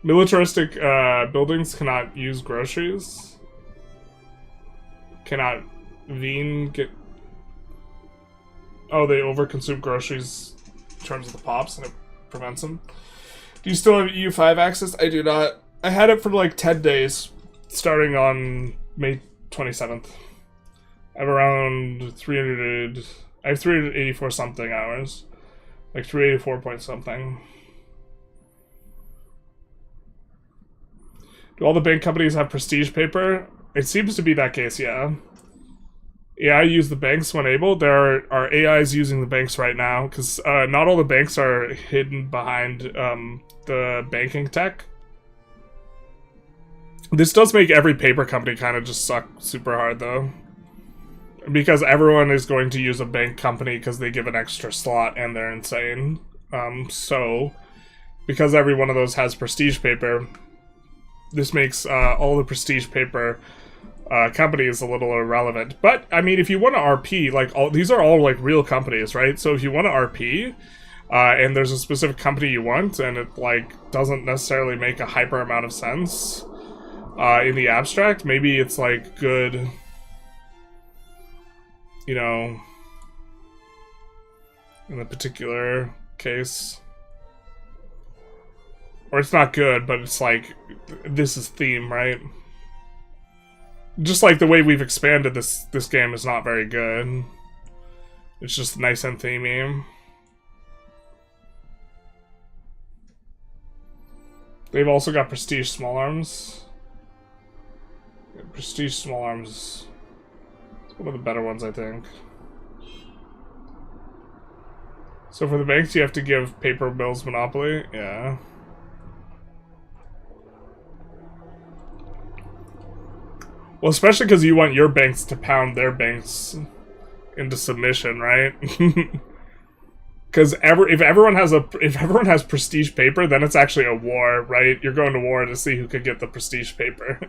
Militaristic buildings cannot use groceries. Cannot Veen get... Oh, they overconsume groceries in terms of the pops, and it prevents them. Do you still have EU5 access? I do not. I had it for like 10 days, starting on May 27th. I have around 300... I have 384 something hours. Like 384 point something. Do all the bank companies have prestige paper? It seems to be that case, yeah. AI use the banks when able. There are AIs using the banks right now, because not all the banks are hidden behind the banking tech. This does make every paper company kind of just suck super hard, though. Because everyone is going to use a bank company because they give an extra slot and they're insane. So, because every one of those has prestige paper, this makes all the prestige paper companies a little irrelevant. But, I mean, if you want to RP, like, these are all, like, real companies, right? So if you want to RP, and there's a specific company you want, and it, like, doesn't necessarily make a hyper amount of sense in the abstract, maybe it's, like, good, you know, in the particular case. Or it's not good, but it's like, this is theme, right? Just like the way we've expanded this game is not very good. It's just nice and themey. They've also got prestige small arms. Yeah, prestige small arms is one of the better ones, I think. So for the banks, you have to give paper bills monopoly? Yeah. Well, especially because you want your banks to pound their banks into submission, right? Because if everyone has prestige paper, then it's actually a war, right? You're going to war to see who could get the prestige paper.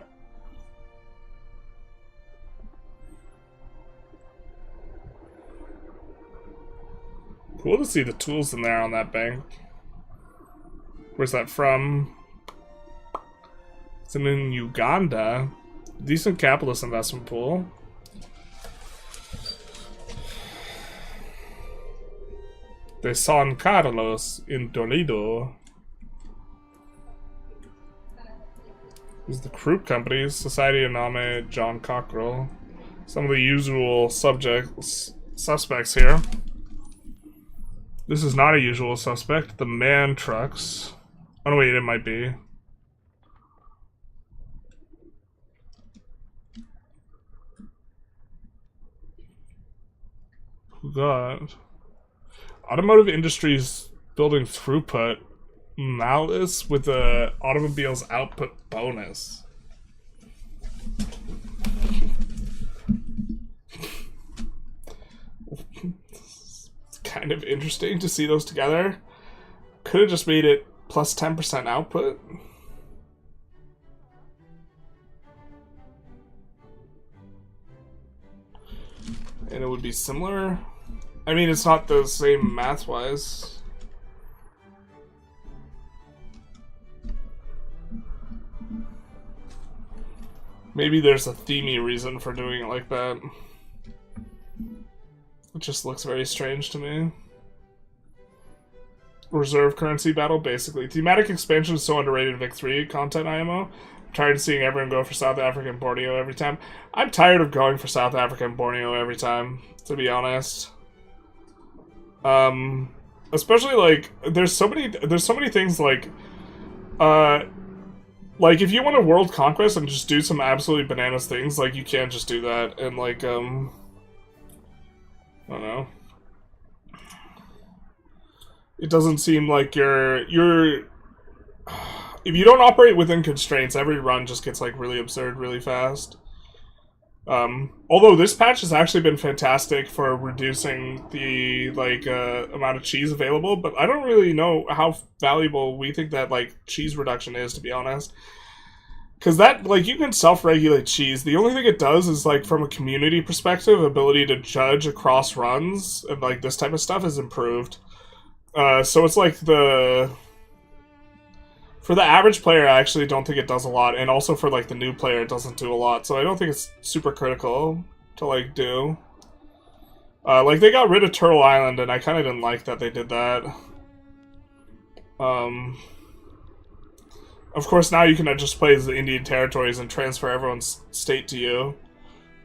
Cool to see the tools in there on that bank. Where's that from? It's in Uganda. Decent capitalist investment pool. De San Carlos in Toledo. These are the Croup companies. Society Aname, John Cockrell. Some of the usual suspects here. This is not a usual suspect. The Man Trucks. Oh no, wait, it might be. God. Automotive industries building throughput. Malice with the automobile's output bonus. It's kind of interesting to see those together. Could have just made it plus 10% output. And it would be similar. I mean, it's not the same math-wise. Maybe there's a themey reason for doing it like that. It just looks very strange to me. Reserve currency battle, basically. Thematic expansion is so underrated Vic 3 content IMO. I'm tired of seeing everyone go for South Africa and Borneo every time. I'm tired of going for South Africa and Borneo every time, to be honest. Especially like there's so many things like if you want a world conquest and just do some absolutely bananas things, like you can't just do that. And like I don't know. It doesn't seem like you're if you don't operate within constraints, every run just gets like really absurd really fast. Although this patch has actually been fantastic for reducing the amount of cheese available, but I don't really know how valuable we think that like cheese reduction is, to be honest. Because that, like, you can self-regulate cheese. The only thing it does is, like, from a community perspective, ability to judge across runs and like this type of stuff is improved. So it's like for the average player, I actually don't think it does a lot, and also for like the new player, it doesn't do a lot. So I don't think it's super critical to like do. Like they got rid of Turtle Island, and I kind of didn't like that they did that. Of course, now you can just play as the Indian territories and transfer everyone's state to you,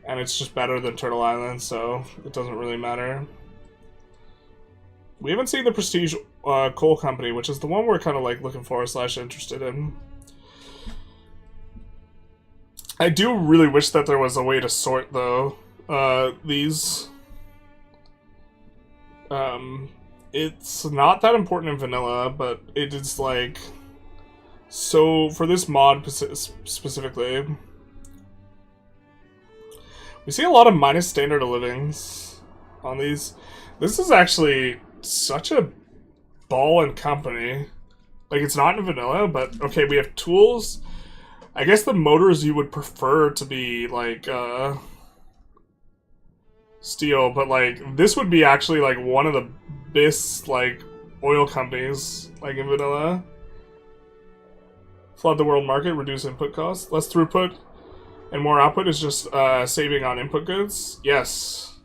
and it's just better than Turtle Island, so it doesn't really matter. We haven't seen the Prestige Coal Company, which is the one we're kind of like looking for / interested in. I do really wish that there was a way to sort, though, these. It's not that important in vanilla, but it is like... So, for this mod specifically... We see a lot of minus standard of livings on these. This is actually such a ball and company. Like, it's not in vanilla, but okay, we have tools. I guess the motors you would prefer to be, like, steel, but, like, this would be actually, like, one of the best, like, oil companies, like, in vanilla. Flood the world market, reduce input costs. Less throughput and more output is just saving on input goods. Yes.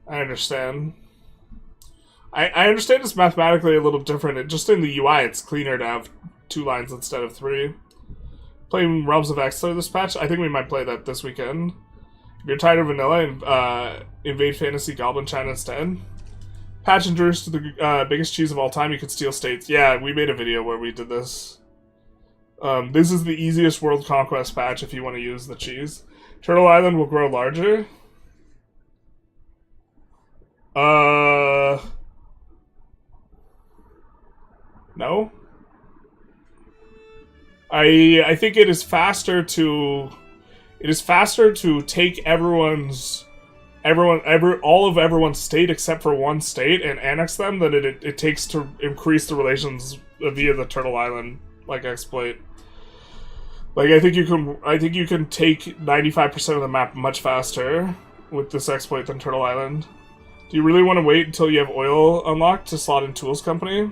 I understand. I understand it's mathematically a little different. Just in the UI, it's cleaner to have 2 lines instead of 3. Playing Realms of Exler this patch? I think we might play that this weekend. If you're tired of vanilla, invade Fantasy Goblin China instead. Patch endures to the biggest cheese of all time. You could steal states. Yeah, we made a video where we did this. This is the easiest world conquest patch if you want to use the cheese. Turtle Island will grow larger. No. I think it is faster to take all of everyone's state except for one state and annex them than it takes to increase the relations via the Turtle Island like exploit. Like, I think you can take 95% of the map much faster with this exploit than Turtle Island. Do you really want to wait until you have oil unlocked to slot in Tools Company?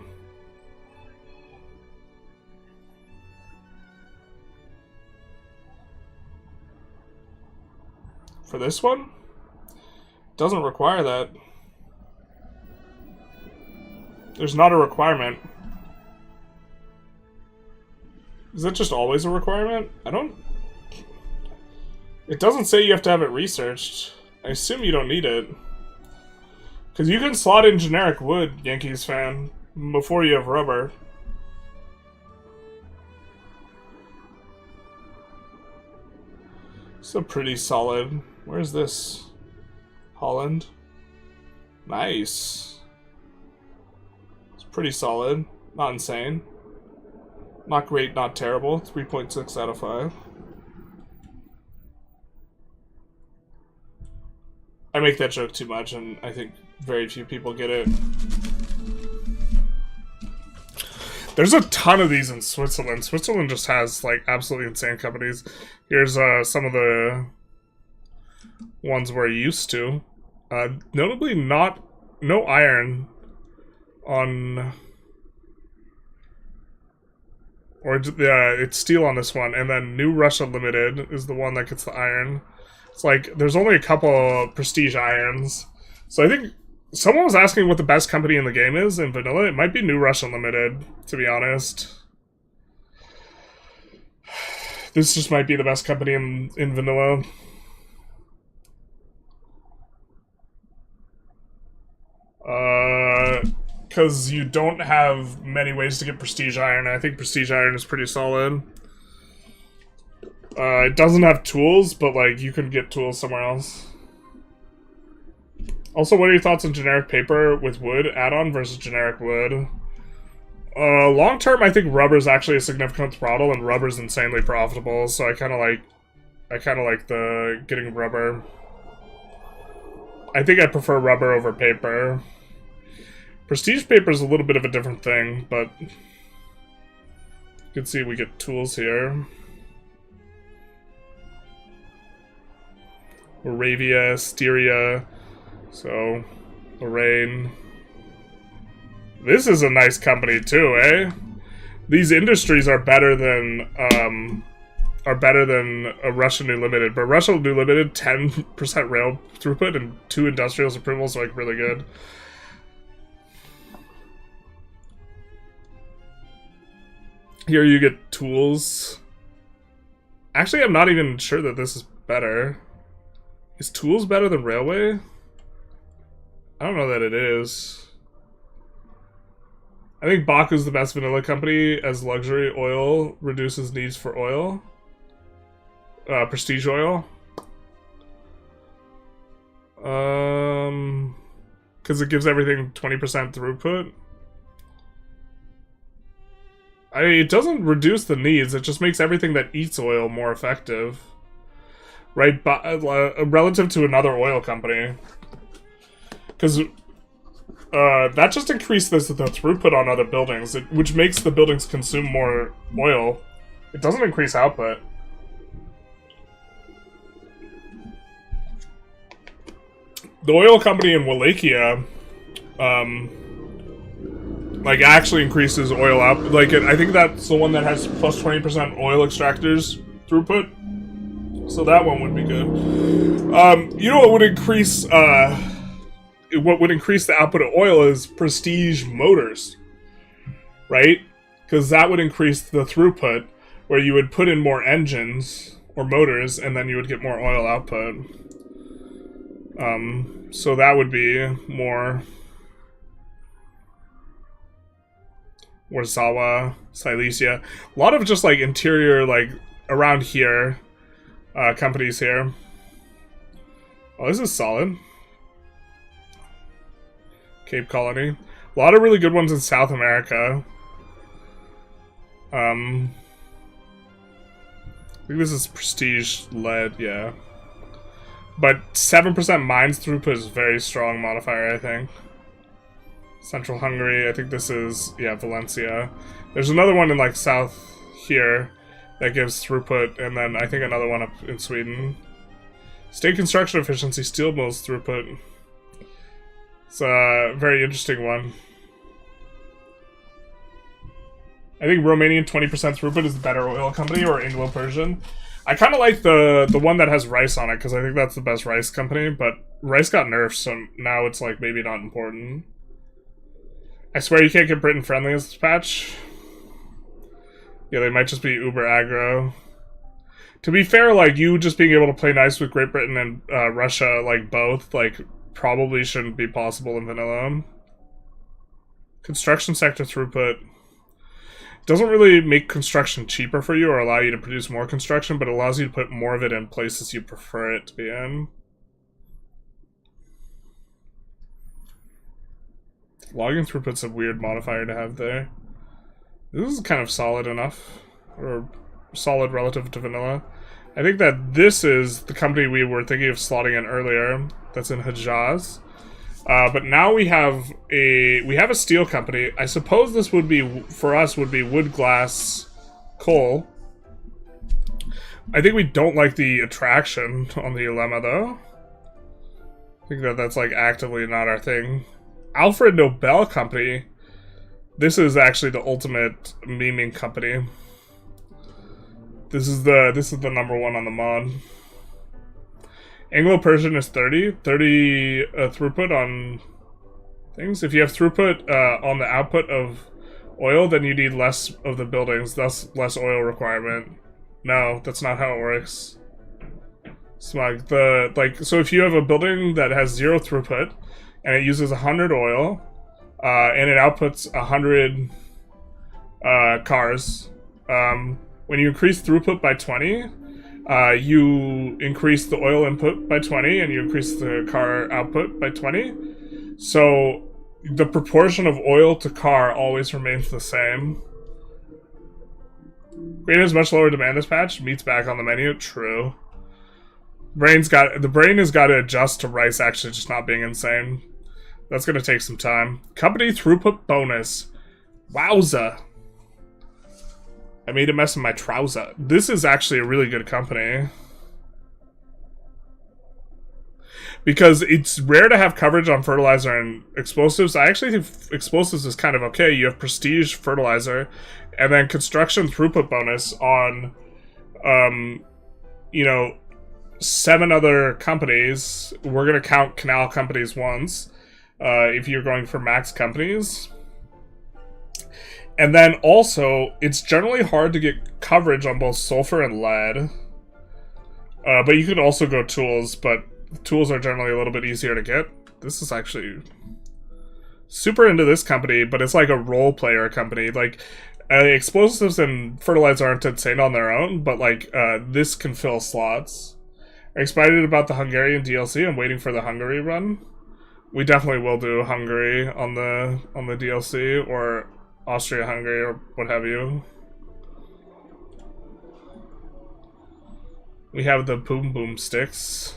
For this one? Doesn't require that. There's not a requirement. Is that just always a requirement? It doesn't say you have to have it researched. I assume you don't need it. Because you can slot in generic wood, Yankees fan, before you have rubber. So pretty solid. Where's this? Holland. Nice. It's pretty solid. Not insane. Not great, not terrible. 3.6 out of 5. I make that joke too much, and I think very few people get it. There's a ton of these in Switzerland. Switzerland just has, like, absolutely insane companies. Here's some of the ones we're used to. Notably no iron on... Or, it's steel on this one, and then New Russia Limited is the one that gets the iron. It's like, there's only a couple prestige irons. So I think someone was asking what the best company in the game is in vanilla. It might be New Russia Limited, to be honest. This just might be the best company in vanilla. Because you don't have many ways to get prestige iron. I think prestige iron is pretty solid. It doesn't have tools, but, like, you can get tools somewhere else. Also, what are your thoughts on generic paper with wood add-on versus generic wood? Long term, I think rubber is actually a significant throttle, and rubber is insanely profitable. So I kind of like the getting rubber. I think I prefer rubber over paper. Prestige paper is a little bit of a different thing, but you can see we get tools here. Moravia, Styria, so Lorraine. This is a nice company too, eh? These industries are better than a Russian New Limited, but Russian New Limited 10% rail throughput and 2 industrials approvals, like, really good. Here you get tools. Actually, I'm not even sure that this is better. Is tools better than railway? I don't know that it is. I think Baku's the best vanilla company, as luxury oil reduces needs for oil. Prestige oil. Because it gives everything 20% throughput. It doesn't reduce the needs, it just makes everything that eats oil more effective. right? But relative to another oil company, because that just increases the throughput on other buildings, which makes the buildings consume more oil. It doesn't increase output. The oil company in Wallachia, like, actually increases oil output. Like, I think that's the one that has plus 20% oil extractors throughput. So that one would be good. You know what would increase, the output of oil is prestige motors, right? Because that would increase the throughput, where you would put in more engines or motors, and then you would get more oil output. So that would be more Warsaw, Silesia. A lot of just, like, interior, like, around here, companies here. Oh, this is solid. Cape Colony. A lot of really good ones in South America. I think this is prestige-led, yeah. But 7% mines throughput is a very strong modifier, I think. Central Hungary, I think this is, yeah, Valencia. There's another one in, like, south here that gives throughput, and then I think another one up in Sweden. State construction efficiency, steel mills throughput. It's a very interesting one. I think Romanian 20% throughput is the better oil company, or Anglo-Persian. I kind of like the one that has rice on it, because I think that's the best rice company, but rice got nerfed, so now it's, like, maybe not important. I swear you can't get Britain friendly as this patch. Yeah, they might just be uber aggro. To be fair, like, you just being able to play nice with Great Britain and Russia, like, both, like, probably shouldn't be possible in vanilla. Construction sector throughput. Doesn't really make construction cheaper for you or allow you to produce more construction, but it allows you to put more of it in places you prefer it to be in. Logging throughput's a weird modifier to have there. This is kind of solid enough, or solid relative to vanilla. I think that this is the company we were thinking of slotting in earlier. That's in Hejaz. But now we have a steel company. I suppose this would be, for us, would be wood, glass, coal. I think we don't like the attraction on the Ulemma, though. I think that that's, like, actively not our thing. Alfred Nobel Company. This is actually the ultimate memeing company. This is the number one on the mod. Anglo-Persian is 30 throughput on things. If you have throughput on the output of oil, then you need less of the buildings, thus less oil requirement. No, that's not how it works. Smug. So if you have a building that has 0 throughput and it uses 100 oil, and it outputs 100 cars, when you increase throughput by 20, you increase the oil input by 20, and you increase the car output by 20. So the proportion of oil to car always remains the same. Grain has much lower demand this patch. Meat's back on the menu. True. The brain has got to adjust to rice actually just not being insane. That's going to take some time. Company throughput bonus. Wowza. I made a mess of my trouser. This is actually a really good company. Because it's rare to have coverage on fertilizer and explosives. I actually think explosives is kind of okay. You have prestige fertilizer, and then construction throughput bonus on, 7 other companies. We're going to count Canal companies once, if you're going for max companies. And then also, it's generally hard to get coverage on both sulfur and lead. But you could also go tools, but tools are generally a little bit easier to get. This is actually super into this company, but it's like a role player company. Like, explosives and fertilizer aren't insane on their own, but like, this can fill slots. I'm excited about the Hungarian DLC. I'm waiting for the Hungary run. We definitely will do Hungary on the DLC, or Austria-Hungary, or what have you. We have the boom boom sticks.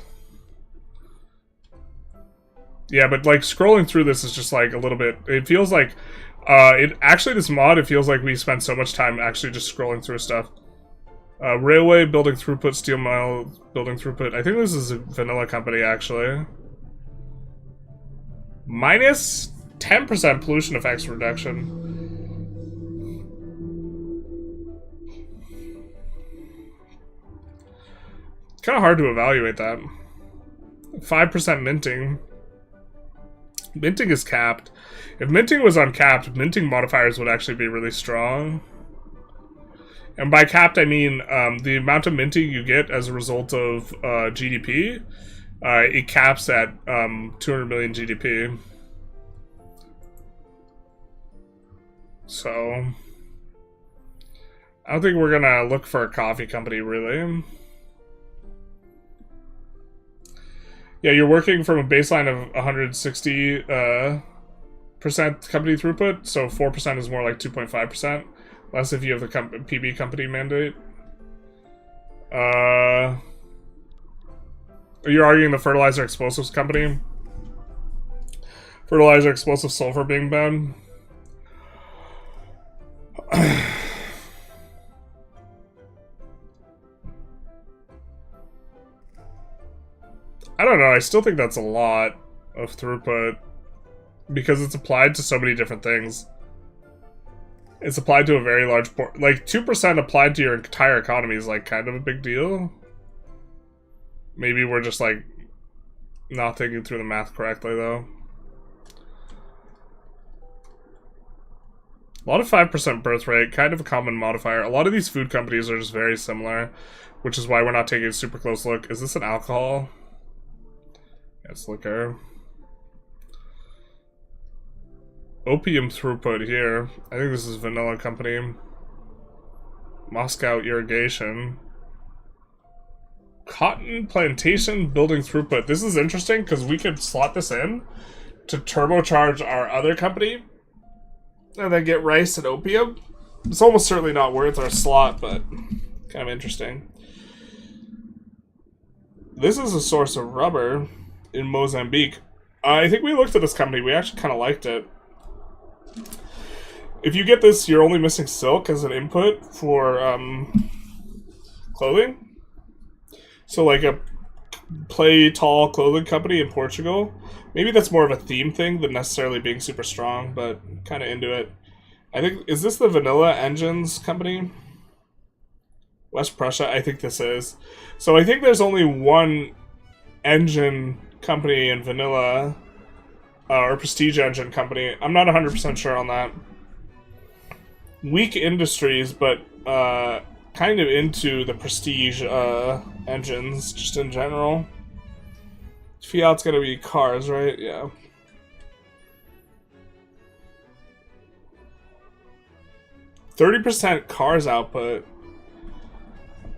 Yeah, but like scrolling through this is just like a little bit. It feels like, this mod. It feels like we spend so much time actually just scrolling through stuff. Railway building throughput, steel mile building throughput. I think this is a vanilla company actually. Minus 10% pollution effects reduction. Kind of hard to evaluate that. 5% minting. Minting is capped. If minting was uncapped, minting modifiers would actually be really strong. And by capped, I mean the amount of minting you get as a result of GDP. It caps at 200 million GDP. So, I don't think we're gonna look for a coffee company, really. Yeah, you're working from a baseline of 160% company throughput, so 4% is more like 2.5%. Less if you have the PB company mandate. Are you arguing the fertilizer explosives company? Fertilizer explosive sulfur being banned? I don't know, I still think that's a lot of throughput because it's applied to so many different things. It's applied to a very large like 2% applied to your entire economy is like kind of a big deal. Maybe we're just like not thinking through the math correctly though. A lot of 5% birth rate, kind of a common modifier. A lot of these food companies are just very similar, which is why we're not taking a super close look. Is this an alcohol? It's liquor. Opium throughput here. I think this is vanilla company. Moscow irrigation. Cotton plantation building throughput. This is interesting because we could slot this in to turbocharge our other company and then get rice and opium. It's almost certainly not worth our slot, but kind of interesting. This is a source of rubber in Mozambique. I think we looked at this company. We actually kind of liked it. If you get this, you're only missing silk as an input for clothing. So like a play tall clothing company in Portugal. Maybe that's more of a theme thing than necessarily being super strong, but kind of into it. I think, is this the Vanilla Engines company? West Prussia, I think this is. So I think there's only one engine company in Vanilla, or Prestige Engine company. I'm not 100% sure on that. Weak industries, but kind of into the Prestige engines, just in general. Fiat's gonna be cars, right? Yeah. %30 cars output.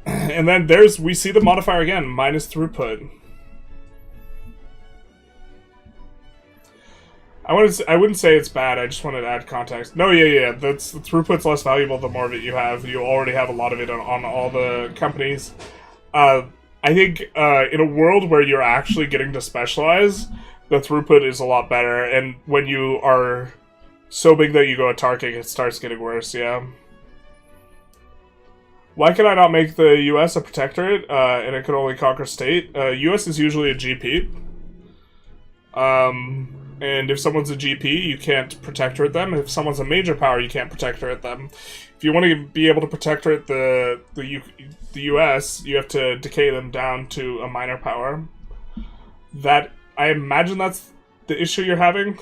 And then we see the modifier again, minus throughput. I wouldn't say it's bad, I just wanted to add context. No, yeah, the throughput's less valuable the more of it you have. You already have a lot of it on all the companies. I think in a world where you're actually getting to specialize, the throughput is a lot better, and when you are so big that you go atarchic, it starts getting worse, yeah. Why can I not make the US a protectorate, and it can only conquer state? US is usually a GP. And if someone's a GP, you can't protectorate them. If someone's a major power, you can't protectorate them. If you want to be able to protectorate the US, you have to decay them down to a minor power. I imagine that's the issue you're having.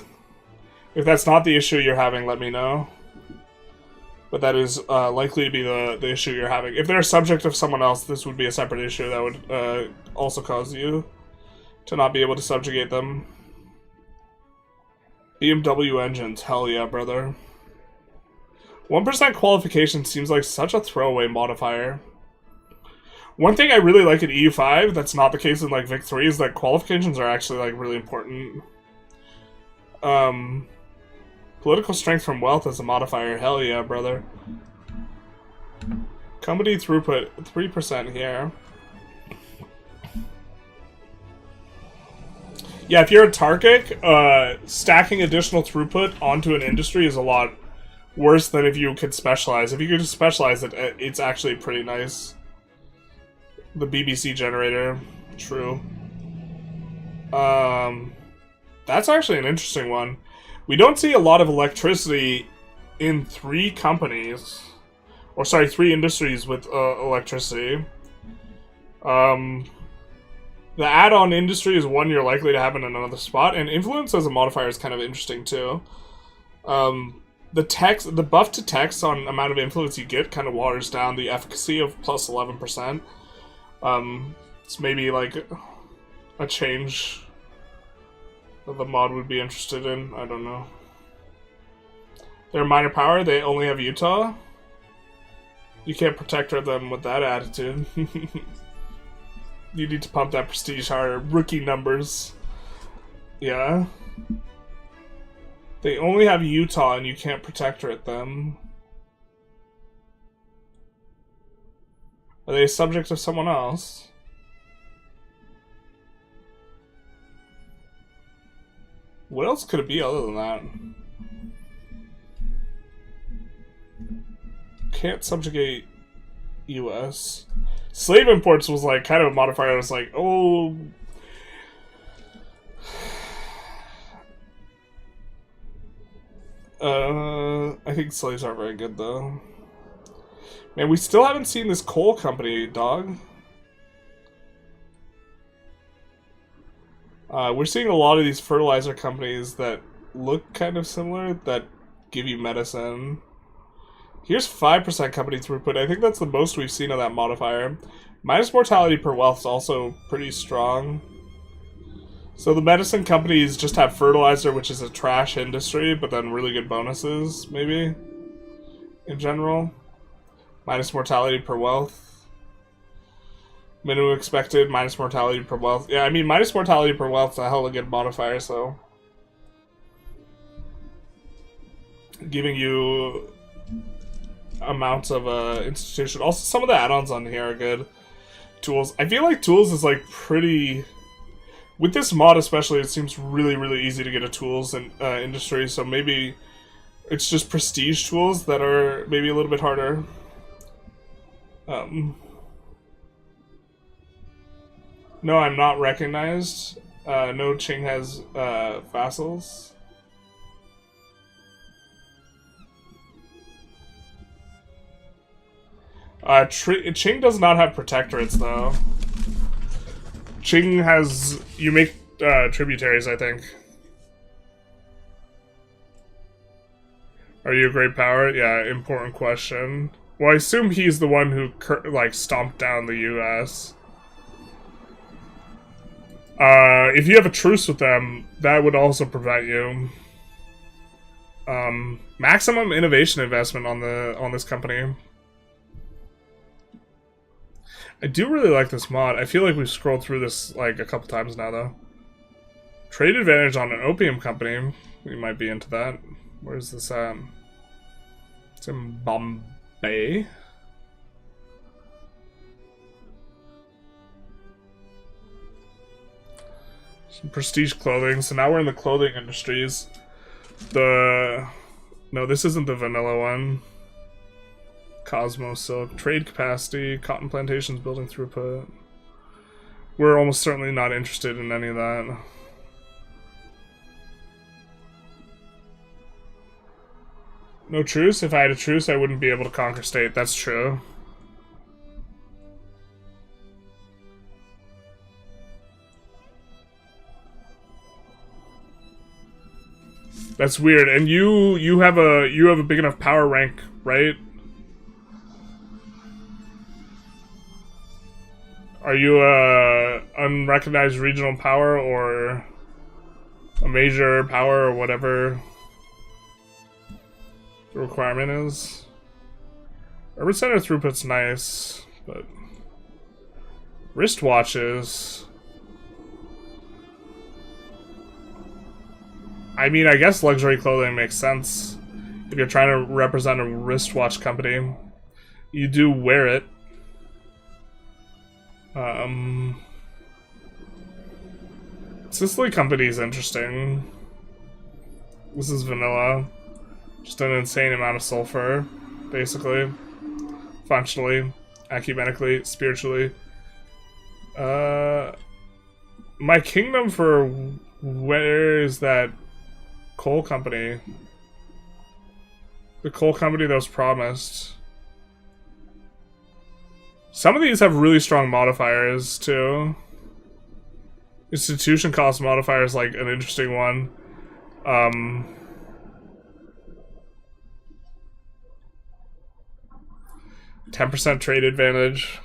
If that's not the issue you're having, let me know. But that is likely to be the issue you're having. If they're a subject of someone else, this would be a separate issue that would also cause you to not be able to subjugate them. BMW engines, hell yeah, brother. 1% qualification seems like such a throwaway modifier. One thing I really like in EU5 that's not the case in like Vic 3 is that qualifications are actually like really important. Political strength from wealth as a modifier, hell yeah, brother. Company throughput, 3% here. Yeah, if you're a Tarkic, stacking additional throughput onto an industry is a lot worse than if you could specialize. If you could just specialize it, it's actually pretty nice. The BBC generator, true. That's actually an interesting one. We don't see a lot of electricity in 3 companies. Or sorry, 3 industries with electricity. The add-on industry is one you're likely to have in another spot, and influence as a modifier is kind of interesting too. The buff to text on amount of influence you get kind of waters down the efficacy of plus 11%. It's maybe like a change that the mod would be interested in. I don't know. They're minor power. They only have Utah. You can't protect them with that attitude. You need to pump that prestige harder. Rookie numbers. Yeah. They only have Utah and you can't protect her at them. Are they subject of someone else? What else could it be other than that? Can't subjugate US. Slave imports was like kind of a modifier. I was like, oh. I think slaves aren't very good though. Man, we still haven't seen this coal company, dog. We're seeing a lot of these fertilizer companies that look kind of similar, that give you medicine. Here's 5% company throughput. I think that's the most we've seen of that modifier. Minus mortality per wealth is also pretty strong. So the medicine companies just have fertilizer, which is a trash industry, but then really good bonuses, maybe, in general. Minus mortality per wealth. Minimum expected, minus mortality per wealth. Yeah, I mean, minus mortality per wealth is a hell of a good modifier, so. Giving you amounts of institution. Also, some of the add-ons on here are good. Tools. I feel like tools is like pretty... With this mod especially, it seems really, really easy to get a tools in, industry, so maybe it's just prestige tools that are maybe a little bit harder. No, I'm not recognized. No, Qing has vassals. Qing does not have protectorates, though. Qing has... You make tributaries, I think. Are you a great power? Yeah, important question. Well, I assume he's the one who, like, stomped down the US. If you have a truce with them, that would also prevent you. Maximum innovation investment on this company. I do really like this mod. I feel like we've scrolled through this like a couple times now, though. Trade advantage on an opium company. We might be into that. Where's this at? It's in Bombay. Some prestige clothing. So now we're in the clothing industries. No, this isn't the vanilla one. Cosmo Silk, trade capacity, cotton plantations, building throughput. We're almost certainly not interested in any of that. No truce? If I had a truce, I wouldn't be able to conquer state. That's true. That's weird. And you have a big enough power rank, right? Are you a unrecognized regional power or a major power or whatever the requirement is? Urban center throughput's nice, but wristwatches. I mean, I guess luxury clothing makes sense if you're trying to represent a wristwatch company. You do wear it. Sicily Company is interesting. This is vanilla. Just an insane amount of sulfur, basically. Functionally, ecumenically, spiritually. My kingdom for... Where is that coal company? The coal company that was promised. Some of these have really strong modifiers, too. Institution cost modifier is, like, an interesting one. 10% trade advantage.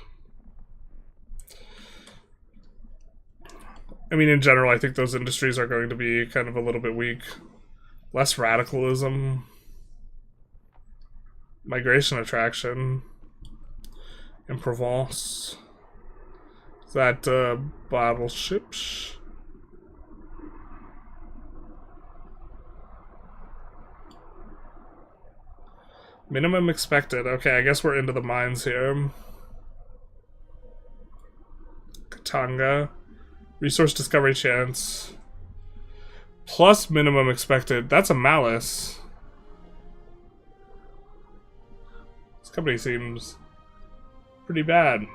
I mean, in general, I think those industries are going to be kind of a little bit weak. Less radicalism. Migration attraction. In Provence. Is that battleships? Minimum expected. Okay, I guess we're into the mines here. Katanga. Resource discovery chance. Plus minimum expected. That's a malice. This company seems pretty bad.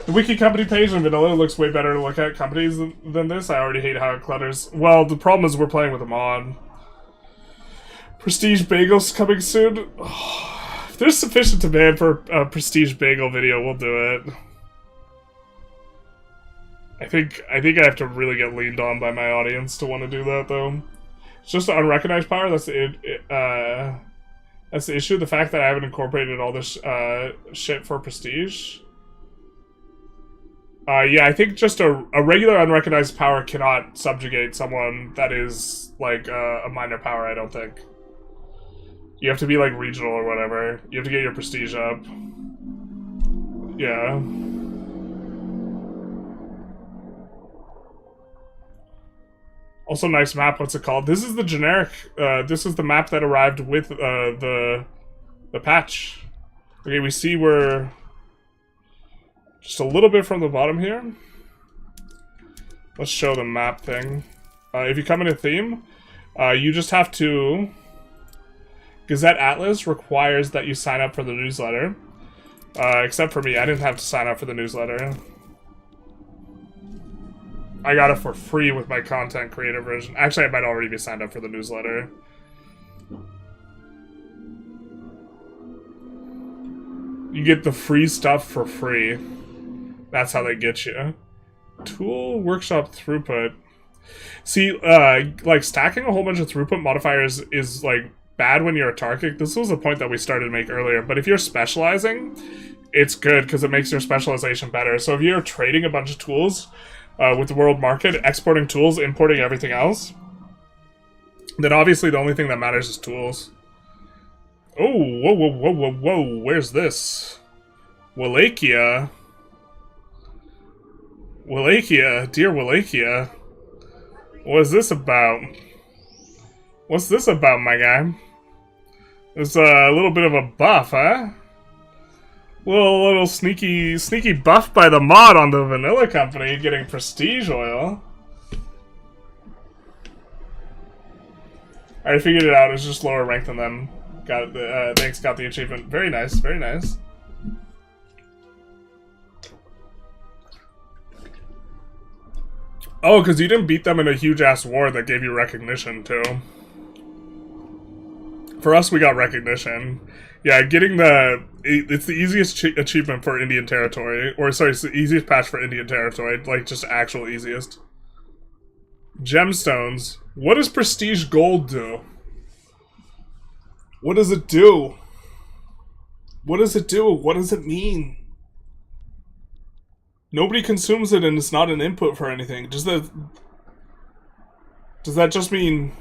The wiki company page in vanilla looks way better to look at companies than this. I already hate how it clutters. Well, the problem is we're playing with a mod. Prestige Bagels coming soon. If there's sufficient demand for a Prestige Bagel video, we'll do it. I think I have to really get leaned on by my audience to want to do that, though. It's just unrecognized power. That's the issue. The fact that I haven't incorporated all this shit for Prestige. Yeah, I think just a regular unrecognized power cannot subjugate someone that is, like, a minor power, I don't think. You have to be, like, regional or whatever. You have to get your prestige up. Yeah. Also, nice map. What's it called? This is the generic, this is the map that arrived with, the patch. Okay, we see we're just a little bit from the bottom here. Let's show the map thing. If you come into theme, you just have to... Gazette Atlas requires that you sign up for the newsletter. Except for me, I didn't have to sign up for the newsletter. I got it for free with my content creator version. Actually, I might already be signed up for the newsletter. You get the free stuff for free. That's how they get you. Tool workshop throughput. See, like, stacking a whole bunch of throughput modifiers is, like, bad when you're autarkic. This was a point that we started to make earlier. But if you're specializing, it's good because it makes your specialization better. So if you're trading a bunch of tools with the world market, exporting tools, importing everything else, then obviously the only thing that matters is tools. Oh, whoa, whoa, whoa, whoa, whoa. Where's this? Wallachia. Wallachia. Dear Wallachia. What is this about? What's this about, my guy? It's a little bit of a buff, huh? Little sneaky buff by the mod on the vanilla company, getting prestige oil. I figured it out. It's just lower rank than them. Got the thanks. Got the achievement. Very nice. Very nice. Oh, because you didn't beat them in a huge-ass war that gave you recognition, too. For us, we got recognition. Yeah, getting the... It's the easiest achievement for Indian Territory. Or, sorry, it's the easiest patch for Indian Territory. Like, just actual easiest. Gemstones. What does Prestige Gold do? What does it do? What does it do? What does it mean? Nobody consumes it and it's not an input for anything. Does that just mean...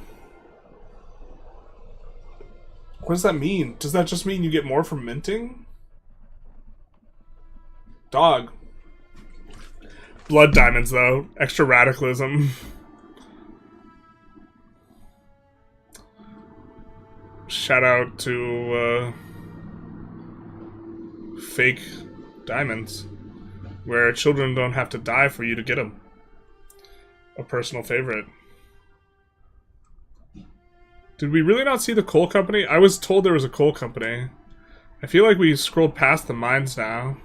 What does that mean? Does that just mean you get more from minting? Dog. Blood diamonds, though. Extra radicalism. Shout out to, fake diamonds. where children don't have to die for you to get them. A personal favorite. Did we really not see the coal company? I was told there was a coal company. I feel like we scrolled past the mines now.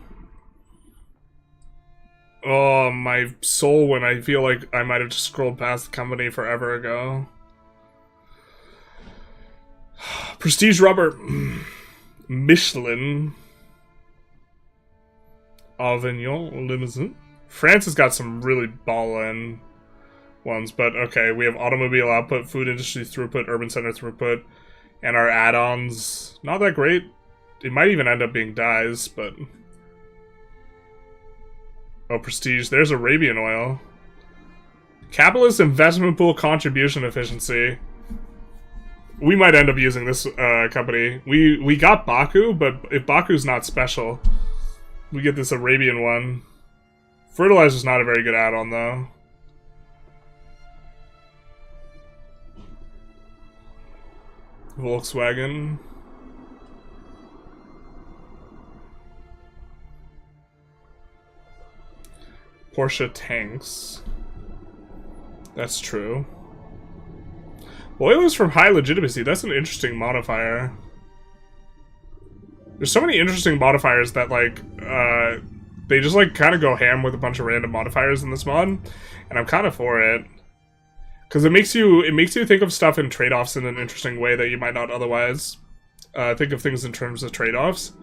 Oh, my soul when I feel like I might have just scrolled past the company forever ago. Prestige rubber. Michelin. Avignon Limousin. France has got some really ballin' ones, but okay, we have automobile output, food industry throughput, urban center throughput, and our add-ons. Not that great. It might even end up being dyes, but... Oh, prestige. There's Arabian oil. Capitalist investment pool contribution efficiency. We might end up using this company. We got Baku, but if Baku's not special, we get this Arabian one. Fertilizer's not a very good add-on, though. Volkswagen. Porsche tanks. That's true. Boilers from high legitimacy. That's an interesting modifier. There's so many interesting modifiers that, like, they just, like, kind of go ham with a bunch of random modifiers in this mod. And I'm kind of for it. Because it makes you think of stuff in trade-offs in an interesting way that you might not otherwise think of things in terms of trade-offs.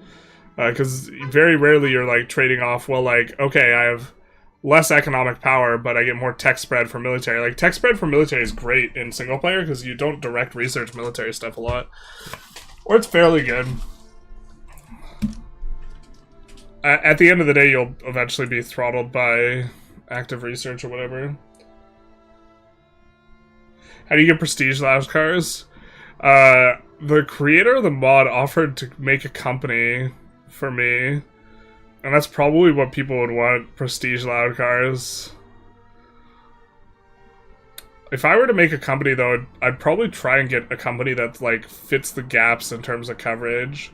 Because very rarely you're, like, trading off, well, like, okay, I have less economic power, but I get more tech spread for military. Like, tech spread for military is great in single player because you don't direct research military stuff a lot. Or it's fairly good. At the end of the day, you'll eventually be throttled by active research or whatever. How do you get prestige lounge cars? The creator of the mod offered to make a company for me. And that's probably what people would want, prestige loud cars. If I were to make a company, though, I'd probably try and get a company that, like, fits the gaps in terms of coverage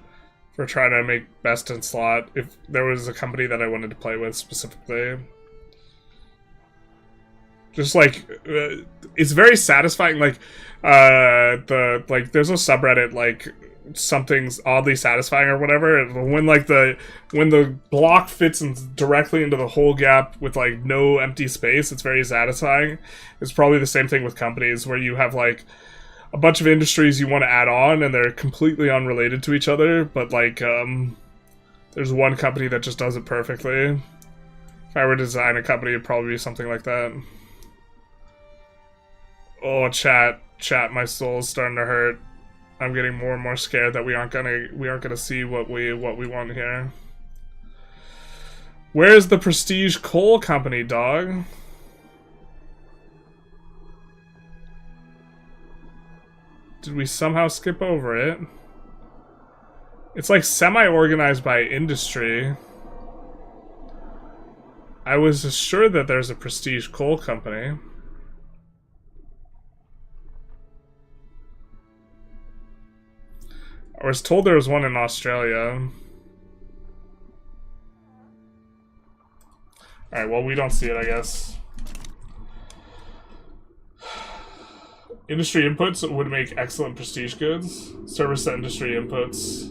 for trying to make best in slot, if there was a company that I wanted to play with specifically. Just, like, it's very satisfying, like, there's a subreddit, like, something's oddly satisfying or whatever, when the block fits directly into the whole gap with like no empty space, it's very satisfying. It's probably the same thing with companies where you have like a bunch of industries you want to add on and they're completely unrelated to each other, but like there's one company that just does it perfectly. If I were to design a company, it'd probably be something like that. Oh, chat, my soul's starting to hurt. I'm getting more and more scared that we aren't gonna see what we want here. Where's the prestige coal company, dog? Did we somehow skip over it? It's like semi-organized by industry. I was assured that there's a prestige coal company. I was told there was one in Australia. Alright, well, we don't see it, I guess. Industry inputs would make excellent prestige goods. Service industry inputs.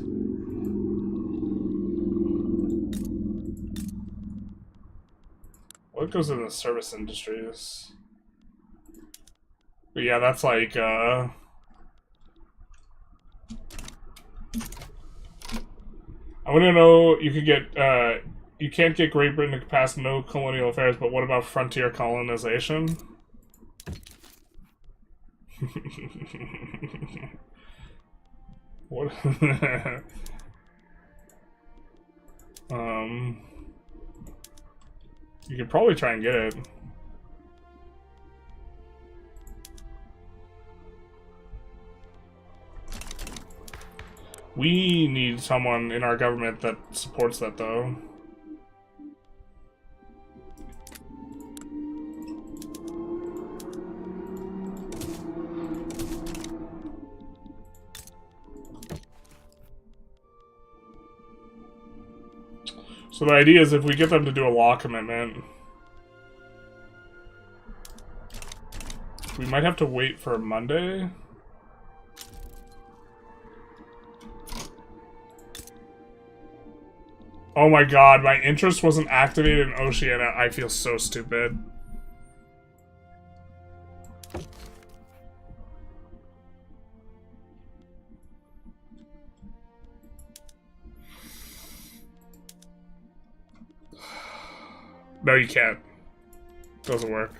What goes in the service industries? But yeah, that's like, I want to know, you could get, you can't get Great Britain to pass no colonial affairs, but what about frontier colonization? What? You could probably try and get it. We need someone in our government that supports that, though. So the idea is if we get them to do a law commitment, we might have to wait for Monday. Oh my god, my interest wasn't activated in Oceania. I feel so stupid. No, you can't. Doesn't work.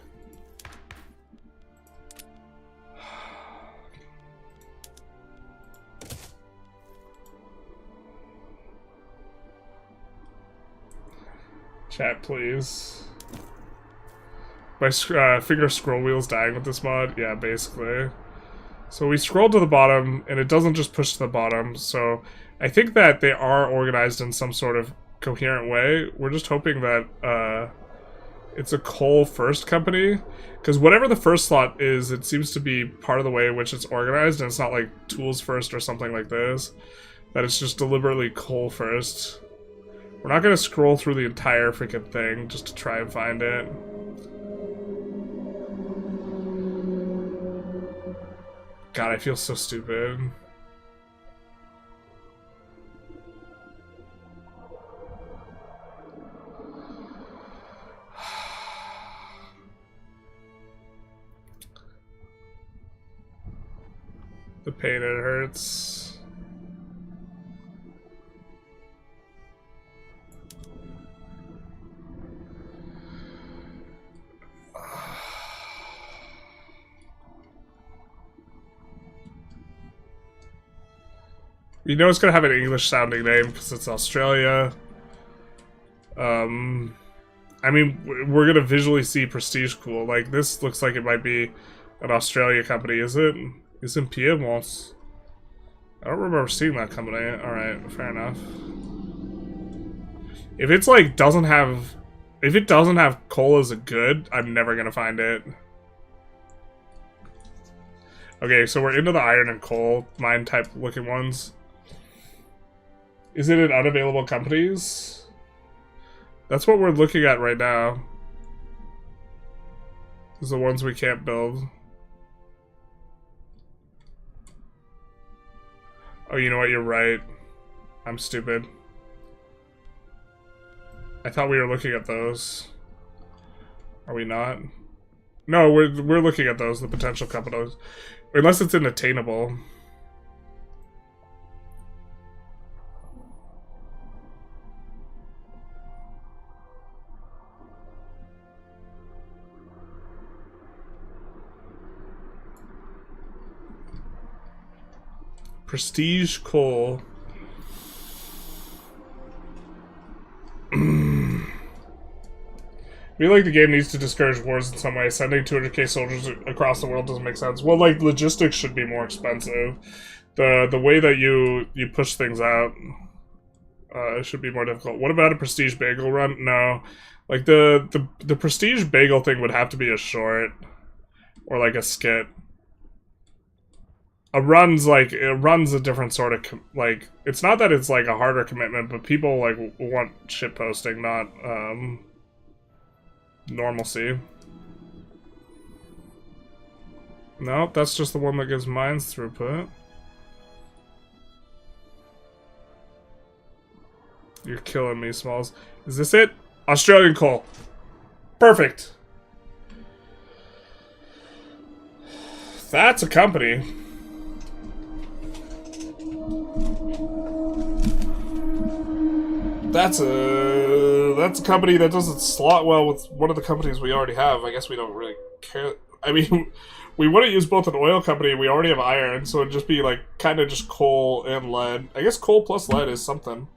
Chat, please. My finger scroll wheel's dying with this mod. Yeah, basically. So we scroll to the bottom, and it doesn't just push to the bottom. So I think that they are organized in some sort of coherent way. We're just hoping that it's a coal first company, because whatever the first slot is, it seems to be part of the way in which it's organized, and it's not like tools first or something like this. That it's just deliberately coal first. We're not gonna scroll through the entire freaking thing just to try and find it. God, I feel so stupid. The pain, it hurts. You know it's gonna have an English-sounding name because it's Australia. I mean, we're gonna visually see Prestige cool. Like, this looks like it might be an Australia company, is it? It's in Piedmont. I don't remember seeing that company. Alright, fair enough. If it's like, doesn't have... If it doesn't have coal as a good, I'm never gonna find it. Okay, so we're into the iron and coal mine type looking ones. Is it in unavailable companies? That's what we're looking at right now. These are the ones we can't build. Oh, you know what? You're right. I'm stupid. I thought we were looking at those. Are we not? No, we're looking at those, the potential companies. Unless it's inattainable. Prestige coal. I feel like the game needs to discourage wars in some way. Sending 200k soldiers across the world doesn't make sense. Well, like, logistics should be more expensive. The way that you push things out should be more difficult. What about a prestige bagel run? No. Like, the prestige bagel thing would have to be a short. Or, like, a skit. A run's a different sort of, like, it's not that it's, like, a harder commitment, but people, like, want shit posting, not, normalcy. Nope, that's just the one that gives mines throughput. You're killing me, Smalls. Is this it? Australian coal. Perfect. That's a company. That's a company that doesn't slot well with one of the companies we already have. I guess we don't really care. I mean, we want to use both an oil company and we already have iron, so it'd just be like kind of just coal and lead. I guess coal plus lead is something.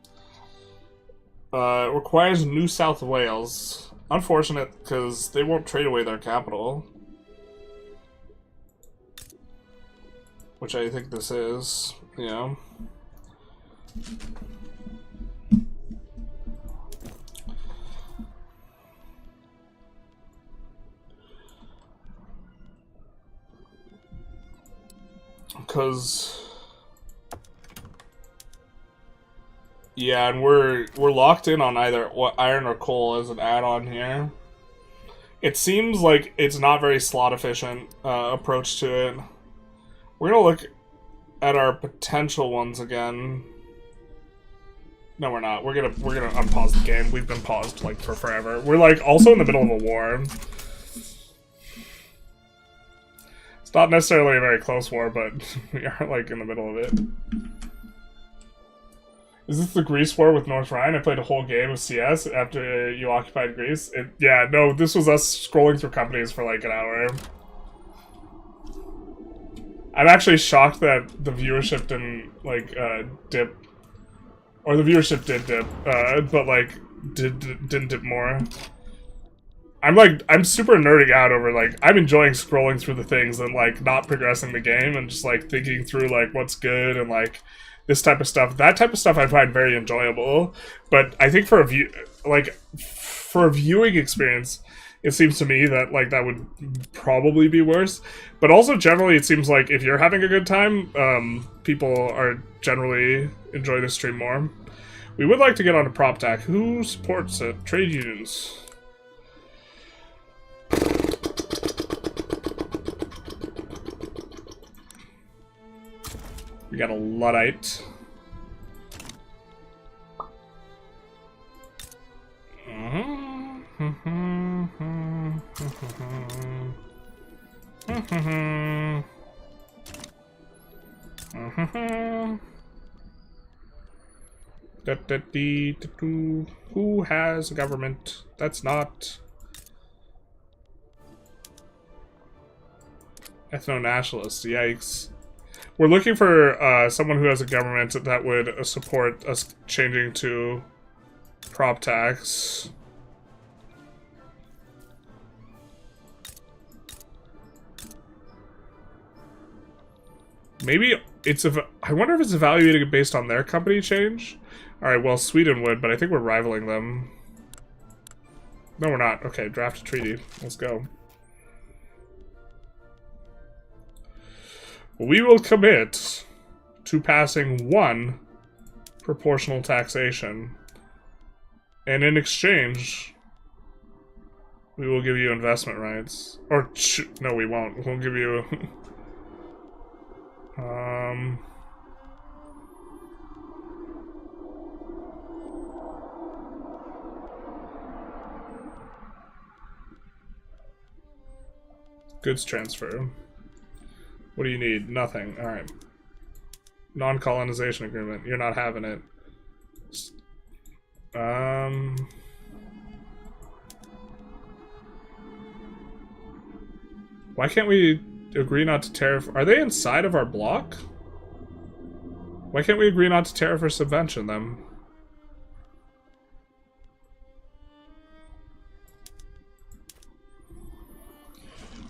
It requires New South Wales. Unfortunate, because they won't trade away their capital. Which I think this is, you know. Because... Yeah, and we're locked in on either iron or coal as an add-on here. It seems like it's not very slot efficient approach to it. We're gonna look at our potential ones again. No, we're not. We're gonna unpause the game. We've been paused like for forever. We're like also in the middle of a war. It's not necessarily a very close war, but we are like in the middle of it. Is this the Greece war with North Rhine? I played a whole game of CS after you occupied Greece. Yeah, no, this was us scrolling through companies for like an hour. I'm actually shocked that the viewership didn't like dip, or the viewership did dip, but like didn't dip more. I'm super nerding out over like I'm enjoying scrolling through the things and like not progressing the game and just like thinking through like what's good and like this type of stuff. That type of stuff I find very enjoyable. But I think for a viewing experience, it seems to me that like that would probably be worse. But also generally it seems like if you're having a good time, people are generally enjoy the stream more. We would like to get on to prop tech. Who supports it? Trade unions. We got a Luddite. Who has a government? That's not ethno-nationalist. Yikes. We're looking for someone who has a government that would support us changing to prop tax. Maybe it's I wonder if it's evaluating it based on their company change? Alright, well, Sweden would, but I think we're rivaling them. No, we're not. Okay, draft a treaty. Let's go. We will commit to passing 1 proportional taxation. And in exchange, we will give you investment rights. Or, no, we won't. We'll give you... goods transfer. What do you need? Nothing. Alright. Non-colonization agreement. You're not having it. Why can't we agree not to tariff? Are they inside of our block? Why can't we agree not to tariff or subvention them?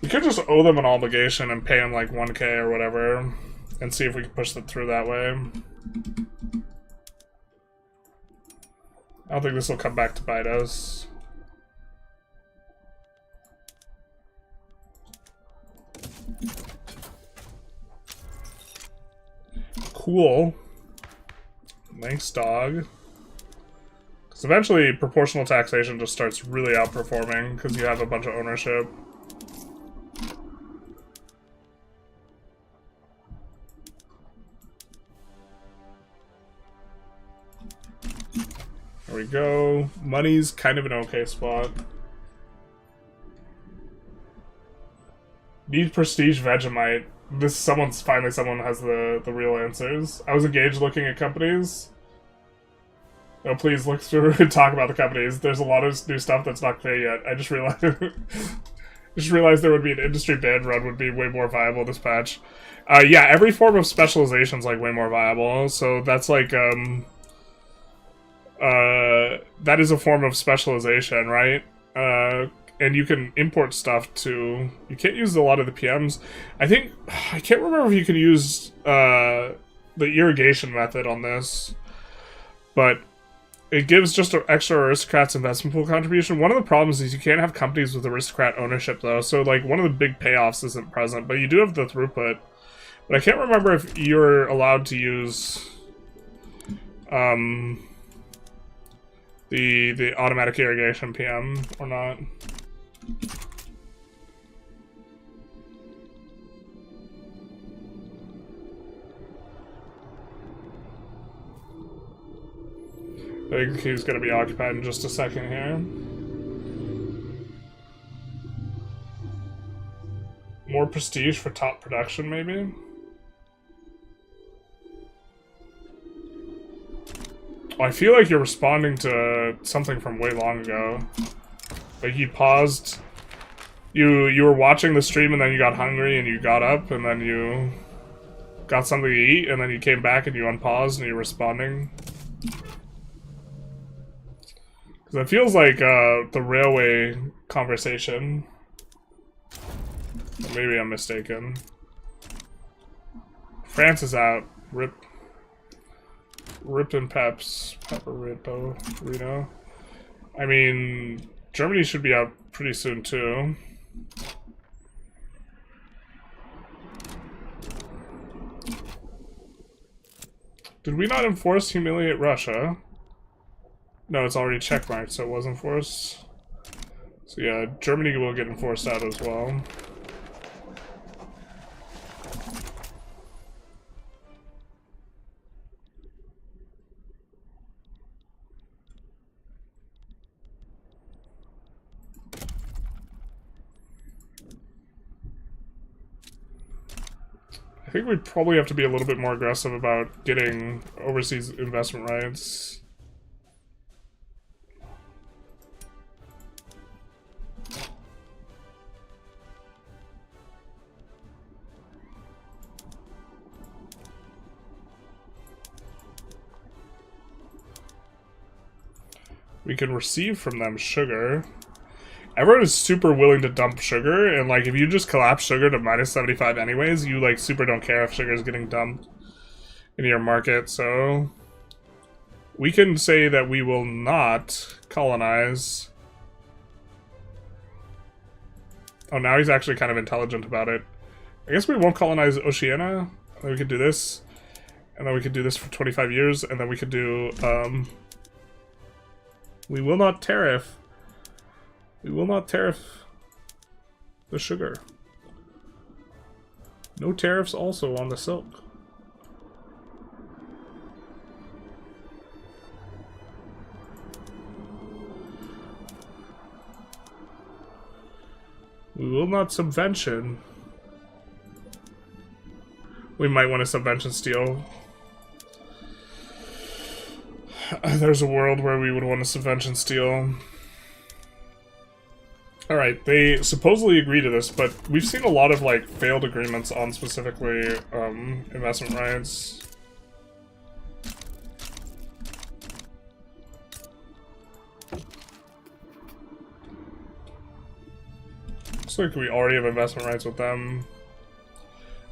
We could just owe them an obligation and pay them like 1K or whatever, and see if we can push them through that way. I don't think this will come back to bite us. Cool. Nice dog. Because eventually proportional taxation just starts really outperforming because you have a bunch of ownership. There we go. Money's kind of an okay spot. Need prestige Vegemite. Finally someone has the real answers. I was engaged looking at companies. Oh, please look through and talk about the companies. There's a lot of new stuff that's not clear yet. I just realized there would be an industry band run would be way more viable this patch. Yeah, every form of specialization is like way more viable. So that's like that is a form of specialization, right? And you can import stuff too. You can't use a lot of the PMs. I can't remember if you can use the irrigation method on this, but it gives just an extra aristocrats investment pool contribution. One of the problems is you can't have companies with aristocrat ownership though, so like one of the big payoffs isn't present, but you do have the throughput. But I can't remember if you're allowed to use the automatic irrigation PM or not. I think he's going to be occupied in just a second here. More prestige for top production, maybe? Oh, I feel like you're responding to something from way long ago. Like you paused. You were watching the stream and then you got hungry and you got up and then you got something to eat and then you came back and you unpaused and you're responding. It feels like the railway conversation. Maybe I'm mistaken. France is out. Rip. Rip and Peps. Pepperito. Reno. I mean, Germany should be out pretty soon too. Did we not enforce humiliate Russia? No, it's already checkmarked, so it was enforced. So yeah, Germany will get enforced out as well. I think we probably have to be a little bit more aggressive about getting overseas investment rights. We can receive from them sugar. Everyone is super willing to dump sugar, and like if you just collapse sugar to -75 anyways, you like super don't care if sugar is getting dumped in your market, so we can say that we will not colonize. Oh, now he's actually kind of intelligent about it. I guess we won't colonize Oceania, and then we could do this, and then we could do this for 25 years, and then we could do, we will not tariff. We will not tariff the sugar. No tariffs also on the silk. We will not subvention. We might want to subvention steel. There's a world where we would want to subvention steel. Alright, they supposedly agree to this, but we've seen a lot of, like, failed agreements on specifically, investment rights. Looks like we already have investment rights with them.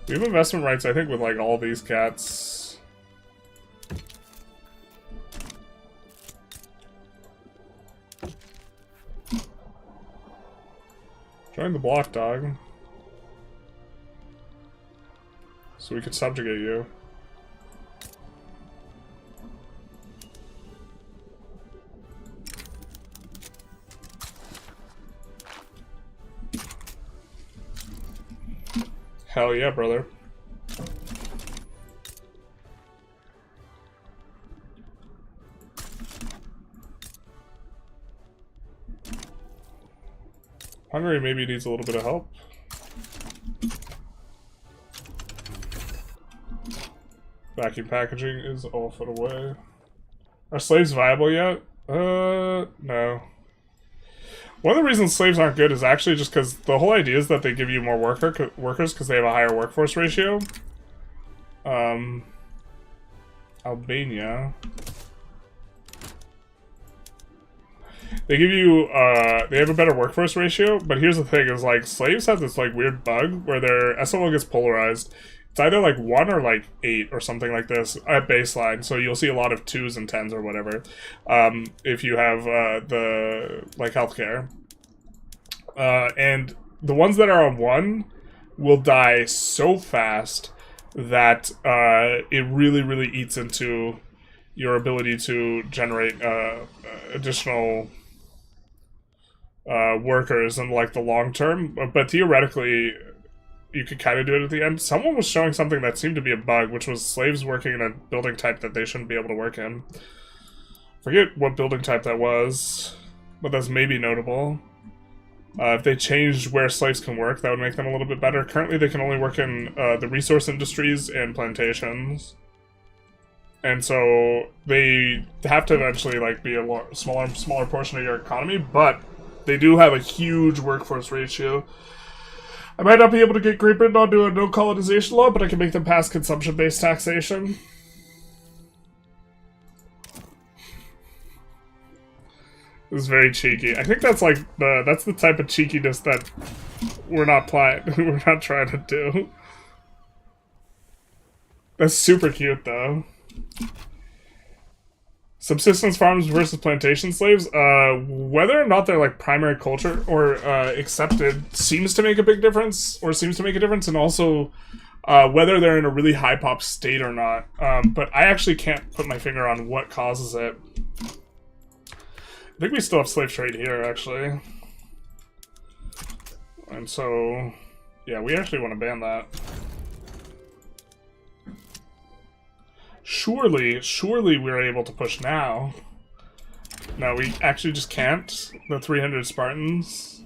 We have investment rights, I think, with, like, all these cats. Join the block, dog. So we could subjugate you. Hell yeah, brother. Hungary maybe needs a little bit of help. Vacuum packaging is off and away. Are slaves viable yet? No. One of the reasons slaves aren't good is actually just because the whole idea is that they give you more workers because they have a higher workforce ratio. Albania. They give you, they have a better workforce ratio, but here's the thing, is, like, slaves have this, like, weird bug where their SLO gets polarized. It's either, like, 1 or, like, 8 or something like this at baseline, so you'll see a lot of 2s and 10s or whatever, if you have, the, like, healthcare. And the ones that are on 1 will die so fast that, it really, really eats into your ability to generate additional workers in like the long term, but theoretically you could kind of do it at the end. Someone was showing something that seemed to be a bug, which was slaves working in a building type that they shouldn't be able to work in. Forget what building type that was, but that's maybe notable. If they changed where slaves can work, that would make them a little bit better. Currently they can only work in the resource industries and plantations. And so they have to eventually like be a smaller portion of your economy, but they do have a huge workforce ratio. I might not be able to get Great Britain onto a no colonization law, but I can make them pass consumption-based taxation. It was very cheeky. I think that's like that's the type of cheekiness that we're not trying to do. That's super cute though. Subsistence farms versus plantation slaves. Whether or not they're like primary culture or accepted seems to make a big difference, or seems to make a difference, and also whether they're in a really high pop state or not. But I actually can't put my finger on what causes it. I think we still have slave trade here, actually. And so, yeah, we actually want to ban that. Surely we're able to push now. No, we actually just can't. The 300 Spartans.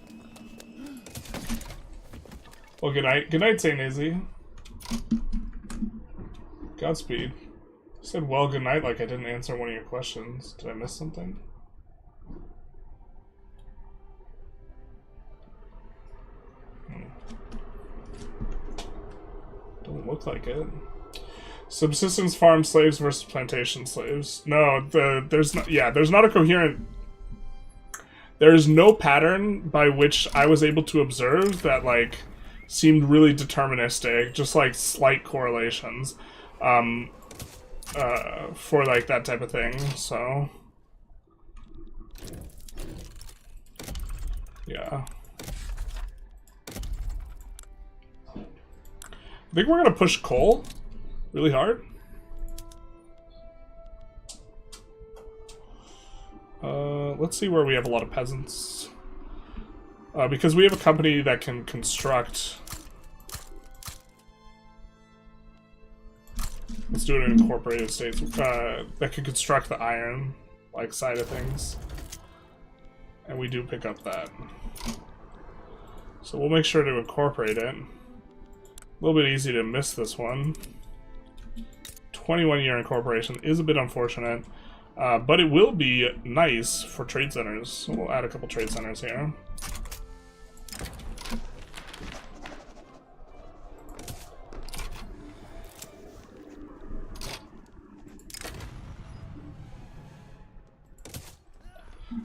Well, good night. Good night, St. Izzy. Godspeed. I said, well, good night, like I didn't answer one of your questions. Did I miss something? Doesn't look like it. Subsistence farm slaves versus plantation slaves. No, there's not a coherent. There's no pattern by which I was able to observe that like seemed really deterministic, just like slight correlations, for like that type of thing. So, yeah. I think we're gonna push coal really hard. Let's see where we have a lot of peasants. Because we have a company that can construct. Let's do it in incorporated states. That can construct the iron, like, side of things. And we do pick up that. So we'll make sure to incorporate it. A little bit easy to miss this one. 21-year incorporation is a bit unfortunate, but it will be nice for trade centers. So we'll add a couple trade centers here.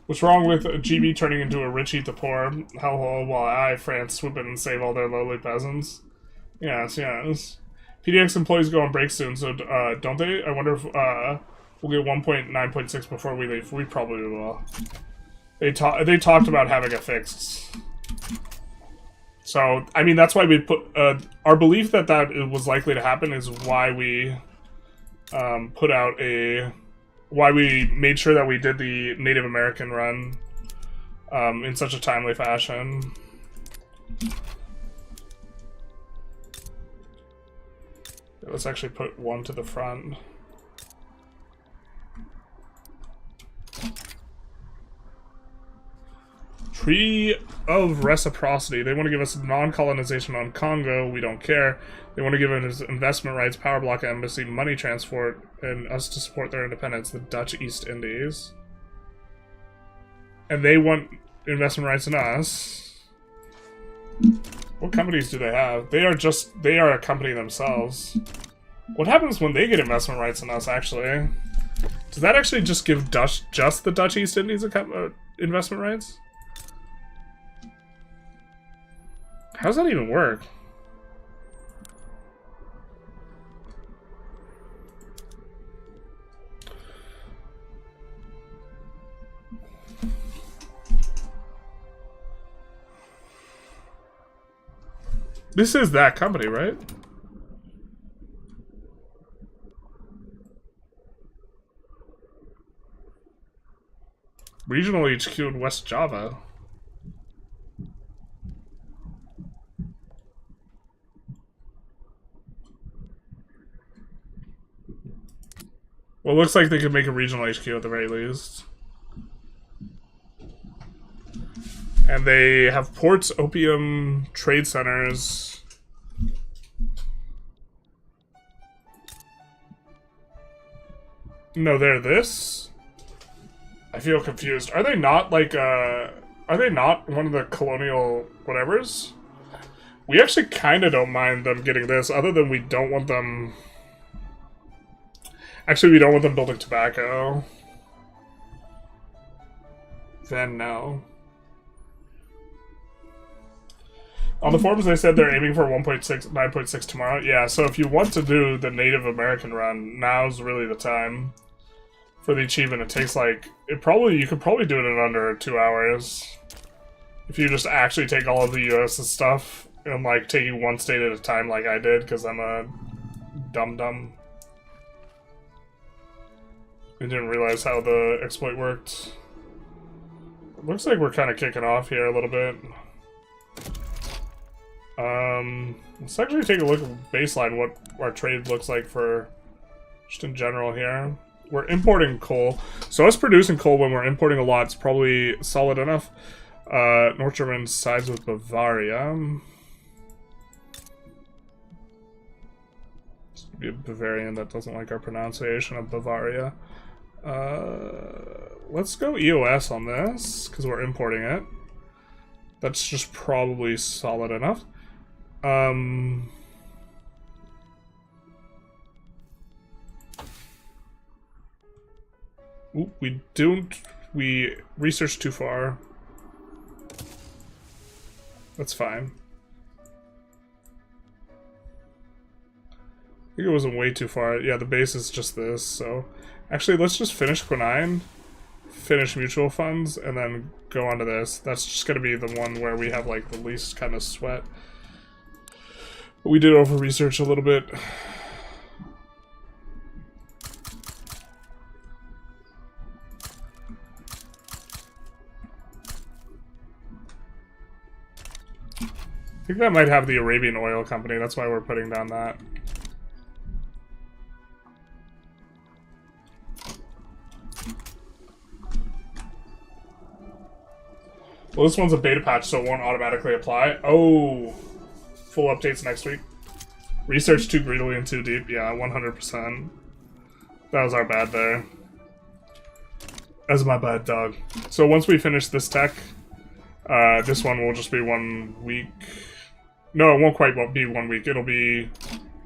What's wrong with GB turning into a rich eat the poor? Hellhole while I, France, swoop in and save all their lowly peasants? Yes, yes. PDX employees go on break soon, so don't they? I wonder if we'll get 1.9.6 before we leave. We probably will. They talked about having it fixed. So, I mean, that's why we put... our belief that it was likely to happen is why we put out a... Why we made sure that we did the Native American run in such a timely fashion. Let's actually put one to the front. Treaty of Reciprocity. They want to give us non-colonization on Congo. We don't care. They want to give us investment rights, power block embassy, money transport, and us to support their independence, the Dutch East Indies. And they want investment rights in us. What companies do they have? They are a company themselves. What happens when they get investment rights in us, actually? Does that actually just give just the Dutch East Indies investment rights? How does that even work? This is that company, right? Regional HQ in West Java. Well, it looks like they could make a regional HQ at the very least. And they have ports, opium, trade centers. No, they're this? I feel confused. Are they not like, are they not one of the colonial whatevers? We actually kind of don't mind them getting this, other than we don't want them... Actually, we don't want them building tobacco. Then no. On the forums, they said they're aiming for 9.6 tomorrow. Yeah, so if you want to do the Native American run, now's really the time for the achievement. It takes like... you could probably do it in under 2 hours. If you just actually take all of the US stuff and like taking one state at a time like I did, because I'm a dum-dum. I didn't realize how the exploit worked. It looks like we're kind of kicking off here a little bit. Let's actually take a look at baseline, what our trade looks like for just in general here. We're importing coal. So us producing coal when we're importing a lot is probably solid enough. North German sides with Bavaria. This could be a Bavarian that doesn't like our pronunciation of Bavaria. Let's go EOS on this, because we're importing it. That's just probably solid enough. Ooh, we researched too far. That's fine. I think it wasn't way too far. Yeah, the base is just this, so... Actually, let's just finish Quinine, finish mutual funds, and then go on to this. That's just going to be the one where we have, like, the least kind of sweat. But we did over-research a little bit. I think that might have the Arabian Oil Company. That's why we're putting down that. Well, this one's a beta patch, so it won't automatically apply. Oh, full updates next week. Research too greedily and too deep. Yeah, 100%. That was our bad there. That's my bad, dog. So once we finish this tech, this one will just be 1 week. No, it won't quite be 1 week. It'll be...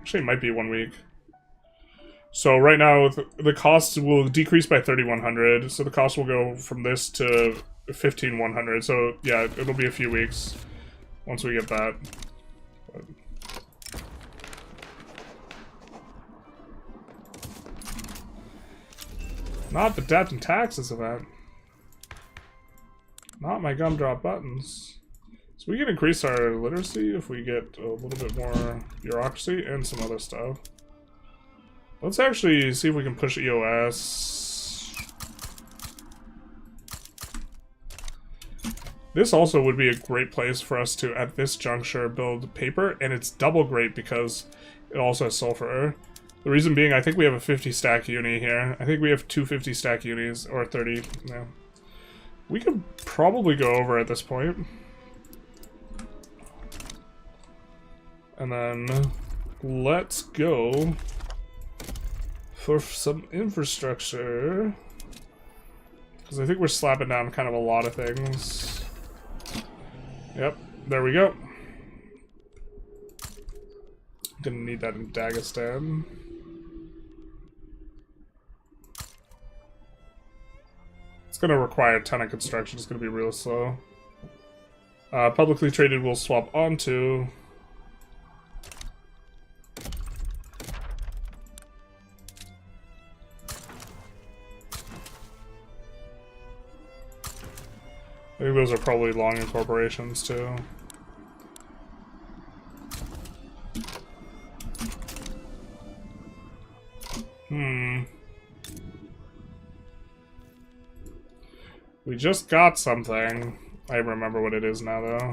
Actually, it might be 1 week. So right now, the cost will decrease by 3,100. So the cost will go from this to 15,100. So yeah, it'll be a few weeks once we get that. But... Not the debt and taxes event. Not my gumdrop buttons. So we can increase our literacy if we get a little bit more bureaucracy and some other stuff. Let's actually see if we can push EOS. This also would be a great place for us to, at this juncture, build paper, and it's double great because it also has sulfur. The reason being, I think we have a 50 stack uni here. I think we have 2 50 stack unis, or 30, yeah. We could probably go over at this point. And then, let's go for some infrastructure. Because I think we're slapping down kind of a lot of things. Yep, there we go. Gonna need that in Dagestan. It's gonna require a ton of construction. It's gonna be real slow. Publicly traded we'll swap onto. I think those are probably long incorporations too. We just got something. I remember what it is now, though.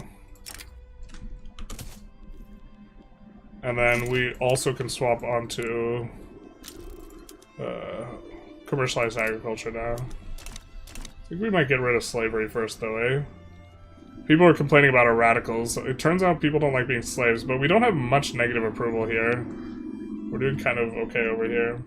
And then we also can swap onto commercialized agriculture now. I think we might get rid of slavery first, though, eh? People are complaining about our radicals. It turns out people don't like being slaves, but we don't have much negative approval here. We're doing kind of okay over here.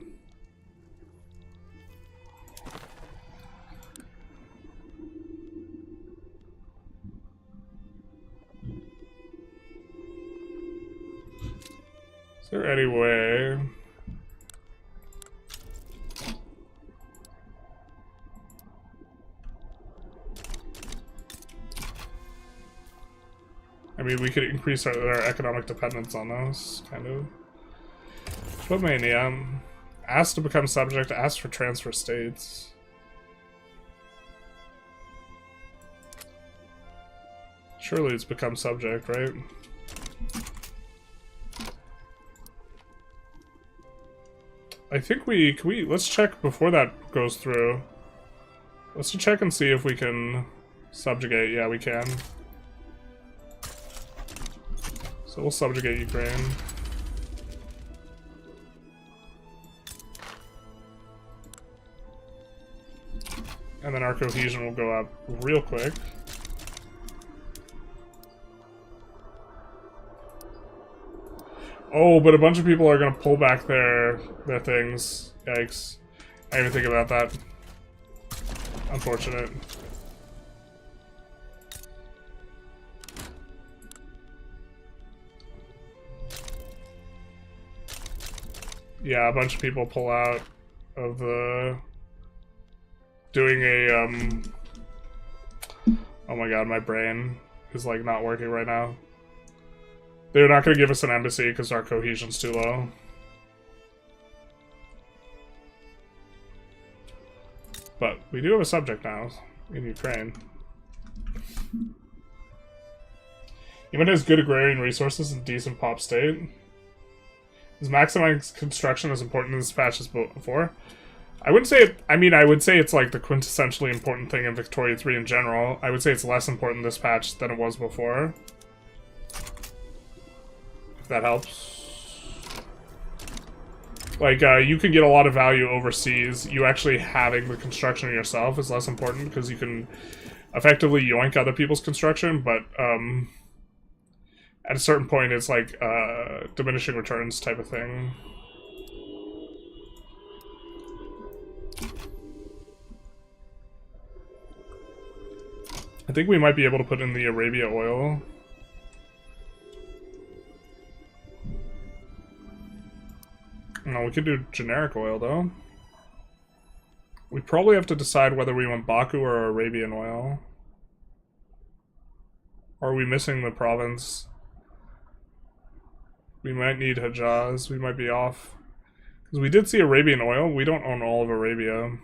Is there any way? I mean, we could increase our economic dependence on those, kind of. Romania. Asked to become subject, asked for transfer states. Surely it's become subject, right? I think let's check before that goes through. Let's check and see if we can subjugate. Yeah, we can. So we'll subjugate Ukraine. And then our cohesion will go up real quick. Oh, but a bunch of people are gonna pull back their things. Yikes. I didn't even think about that. Unfortunate. Yeah, a bunch of people pull out of the... doing a, oh my god, my brain is, like, not working right now. They're not gonna give us an embassy because our cohesion's too low. But we do have a subject now in Ukraine. Yemen has good agrarian resources and decent pop state. Is maximizing construction as important in this patch as before? I wouldn't say it, I mean, I would say it's like the quintessentially important thing in Victoria 3 in general. I would say it's less important this patch than it was before. If that helps. Like, you can get a lot of value overseas. You actually having the construction yourself is less important because you can effectively yoink other people's construction, but, at a certain point it's like, diminishing returns type of thing. I think we might be able to put in the Arabia oil. No, we could do generic oil, though. We probably have to decide whether we want Baku or Arabian oil. Or are we missing the province? We might need Hejaz. We might be off. Because we did see Arabian oil. We don't own all of Arabia.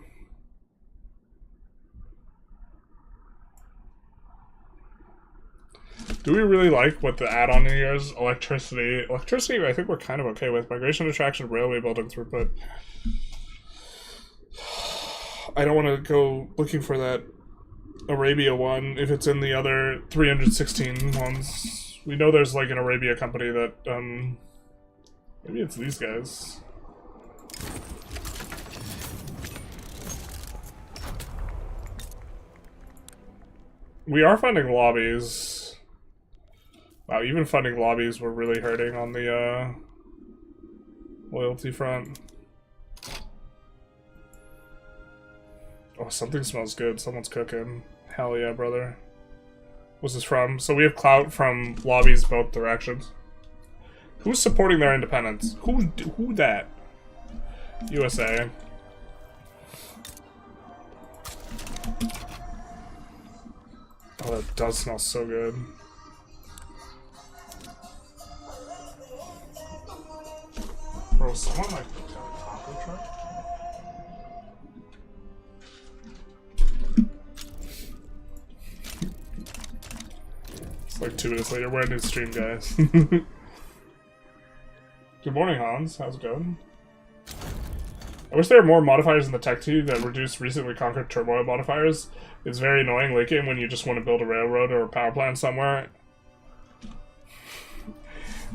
Do we really like what the add-on here is? Electricity. Electricity, I think we're kind of okay with. Migration, attraction, railway building throughput. I don't want to go looking for that Arabia one if it's in the other 316 ones. We know there's like an Arabia company that, maybe it's these guys. We are funding lobbies. Wow, even funding lobbies were really hurting on the, loyalty front. Oh, something smells good. Someone's cooking. Hell yeah, brother. What's this from? So we have clout from lobbies both directions. Who's supporting their independence? Who that? USA. Oh, that does smell so good. Bro, someone like put down a taco truck? It's like 2 minutes later. We're ending stream, guys. Good morning, Hans. How's it going? I wish there were more modifiers in the tech tree that reduce recently conquered turmoil modifiers. It's very annoying late game when you just want to build a railroad or a power plant somewhere.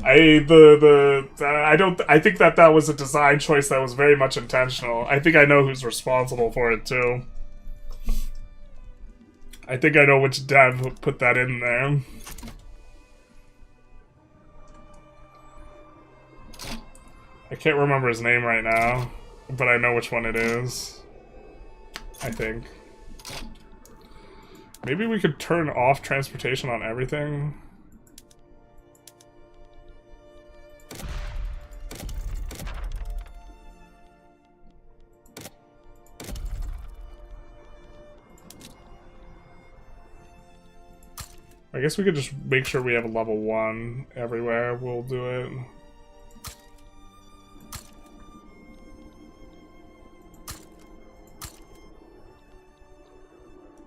I think that was a design choice that was very much intentional. I think I know who's responsible for it too. I think I know which dev put that in there. I can't remember his name right now, but I know which one it is. I think. Maybe we could turn off transportation on everything. I guess we could just make sure we have a level 1 everywhere. We'll do it.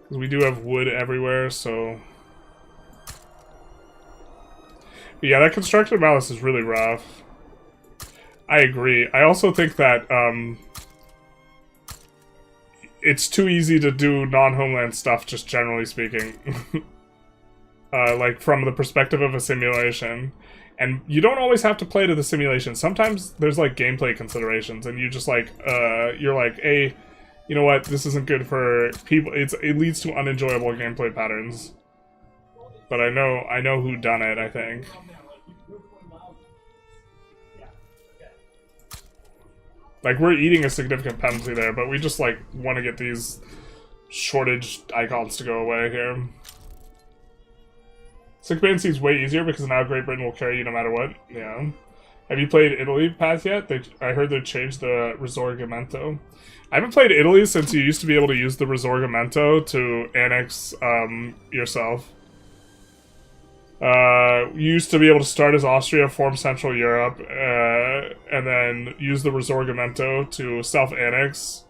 Because we do have wood everywhere, so... But yeah, that constructive malice is really rough. I agree. I also think that, it's too easy to do non-homeland stuff, just generally speaking. Like, from the perspective of a simulation. And you don't always have to play to the simulation. Sometimes there's, like, gameplay considerations, and you just, like, you're like, hey, you know what, this isn't good for people. It leads to unenjoyable gameplay patterns. But I know who done it, I think. Like, we're eating a significant penalty there, but we just, like, want to get these shortage icons to go away here. Sick Band seems way easier because now Great Britain will carry you no matter what. Yeah. Have you played Italy Path yet? I heard they changed the Risorgimento. I haven't played Italy since you used to be able to use the Risorgimento to annex yourself. You used to be able to start as Austria, form Central Europe, and then use the Risorgimento to self-annex,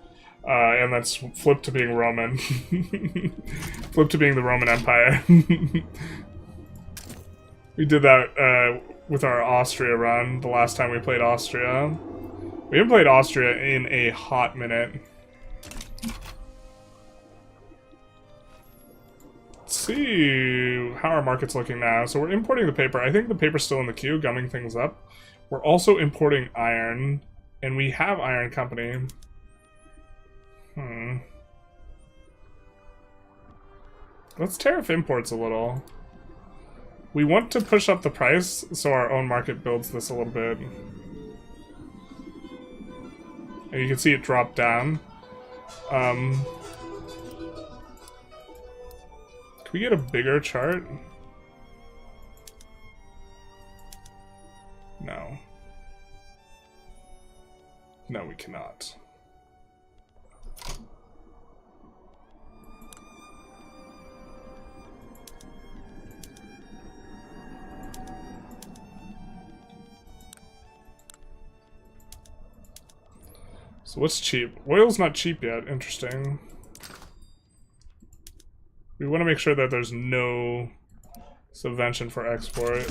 and then flip to being Roman. Flip to being the Roman Empire. We did that with our Austria run the last time we played Austria. We haven't played Austria in a hot minute. Let's see how our market's looking now. So we're importing the paper. I think the paper's still in the queue, gumming things up. We're also importing iron, and we have Iron Company. Let's tariff imports a little. We want to push up the price so our own market builds this a little bit. And you can see it drop down. Can we get a bigger chart? No. No, we cannot. So what's cheap? Oil's not cheap yet. Interesting. We want to make sure that there's no subvention for export.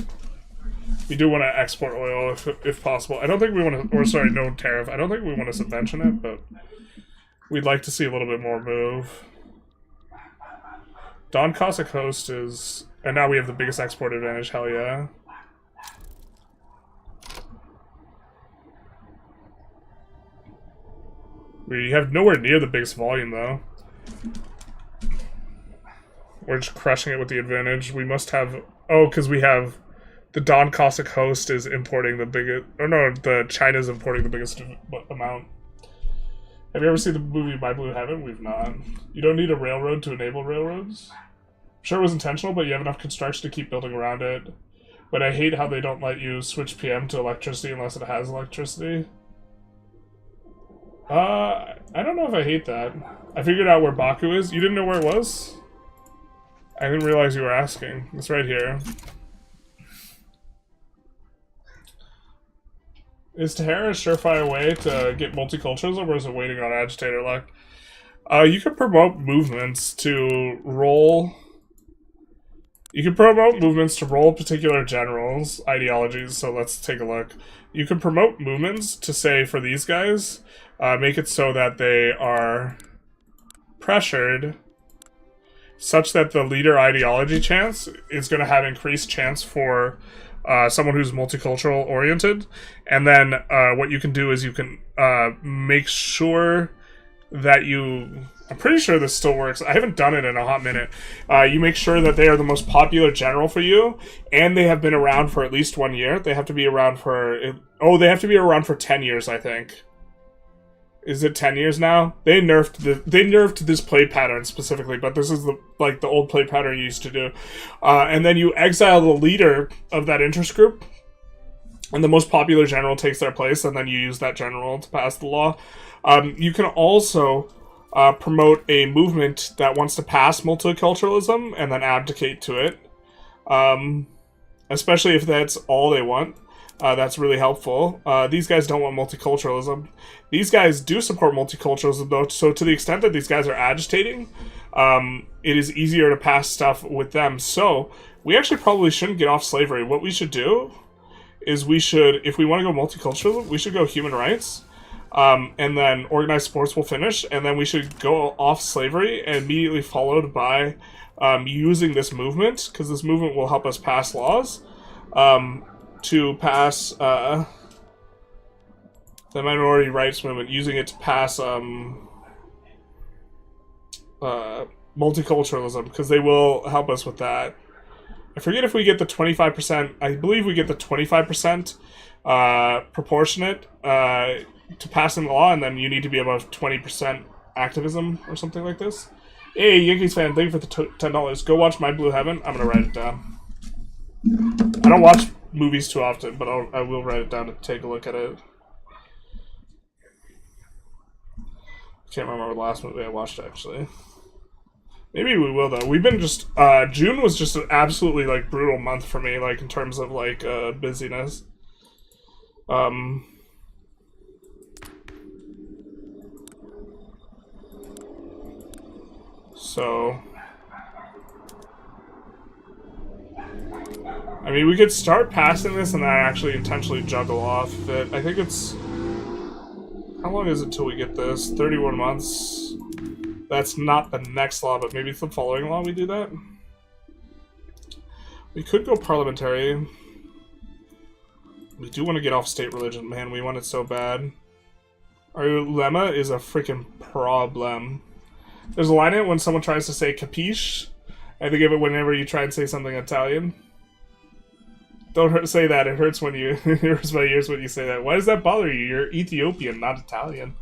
We do want to export oil if possible. I don't think we want to, or sorry, no tariff. I don't think we want to subvention it, but we'd like to see a little bit more move. Don Cossack Host is, and now we have the biggest export advantage, hell yeah. We have nowhere near the biggest volume, though. We're just crushing it with the advantage. We must have... Oh, because we have... The Don Cossack Host is importing the biggest... Oh, no, the China's importing the biggest amount. Have you ever seen the movie My Blue Heaven? We've not. You don't need a railroad to enable railroads? I'm sure it was intentional, but you have enough construction to keep building around it. But I hate how they don't let you switch PM to electricity unless it has electricity. I don't know if I hate that. I figured out where Baku is. You didn't know where it was? I didn't realize you were asking. It's right here. Is Tahara a surefire way to get multiculturalism, or is it waiting on agitator luck? You can promote movements to roll... You can promote movements to roll particular generals' ideologies, so let's take a look. You can promote movements to say, for these guys, make it so that they are pressured such that the leader ideology chance is going to have increased chance for someone who's multicultural oriented. And then what you can do is you can make sure that I'm pretty sure this still works. I haven't done it in a hot minute. You make sure that they are the most popular general for you, and they have been around for at least 1 year. They have to be around for... they have to be around for 10 years, I think. Is it 10 years now? They nerfed this play pattern specifically, but this is the old play pattern you used to do. And then you exile the leader of that interest group, and the most popular general takes their place, and then you use that general to pass the law. You can also promote a movement that wants to pass multiculturalism and then abdicate to it. Especially if that's all they want. That's really helpful. These guys don't want multiculturalism. These guys do support multiculturalism, though, so to the extent that these guys are agitating, it is easier to pass stuff with them. So, we actually probably shouldn't get off slavery. What we should do is if we want to go multiculturalism, we should go human rights. And then organized sports will finish, and then we should go off slavery, and immediately followed by using this movement, because this movement will help us pass laws, to pass the minority rights movement, using it to pass multiculturalism, because they will help us with that. I forget if we get the 25%, I believe we get the 25% proportionate to passing the law, and then you need to be above 20% activism or something like this. Hey, Yankees fan, thank you for the $10. Go watch My Blue Heaven. I'm gonna write it down. I don't watch movies too often, but I will write it down to take a look at it. I can't remember the last movie I watched, actually. Maybe we will, though. We've been just... June was just an absolutely, brutal month for me, in terms of, busyness. So... I mean, we could start passing this and then actually intentionally juggle off it. I think it's... How long is it till we get this? 31 months. That's not the next law, but maybe it's the following law we do that? We could go parliamentary. We do want to get off state religion, man. We want it so bad. Our lemma is a freaking problem. There's a line in it when someone tries to say capiche. I think of it whenever you try and say something Italian. Don't say that. It hurts when you... it hurts my ears when you say that. Why does that bother you? You're Ethiopian, not Italian.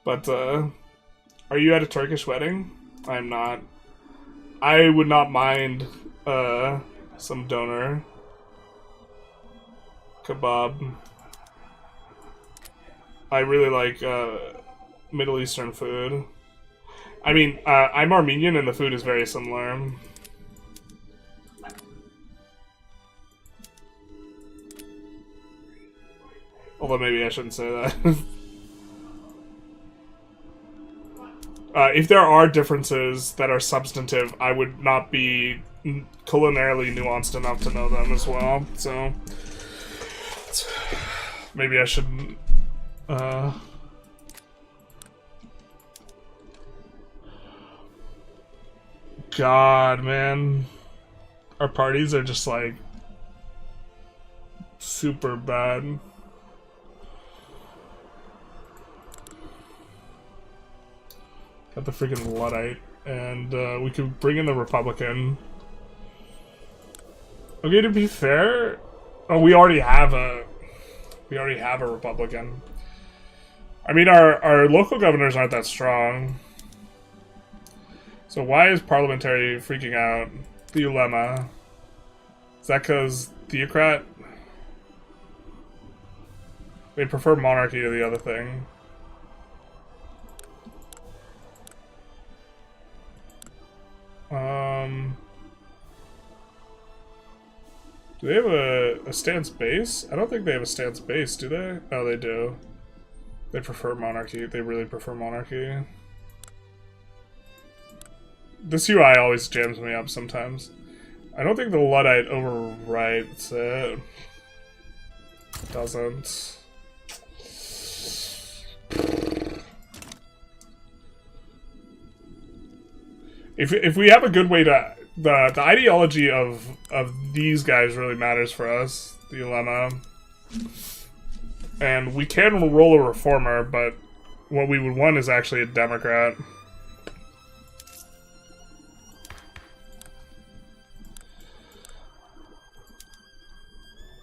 But, are you at a Turkish wedding? I'm not. I would not mind, some doner. Kebab. I really like, Middle Eastern food. I mean, I'm Armenian and the food is very similar. Although maybe I shouldn't say that. If there are differences that are substantive, I would not be culinarily nuanced enough to know them as well. So maybe I shouldn't. God, man. Our parties are just super bad. Got the freaking Luddite, and we could bring in the Republican. Okay, to be fair, we already have a Republican. I mean, our local governors aren't that strong. So why is parliamentary freaking out? The lemma. Is that because theocrat? They prefer monarchy to the other thing. Do they have a stance base? I don't think they have a stance base, do they? Oh, they do. They prefer monarchy. They really prefer monarchy. This UI always jams me up sometimes. I don't think the Luddite overwrites it. It doesn't. If we have a good way to the ideology of these guys really matters for us, the Ulemma. And we can roll a reformer, but what we would want is actually a Democrat.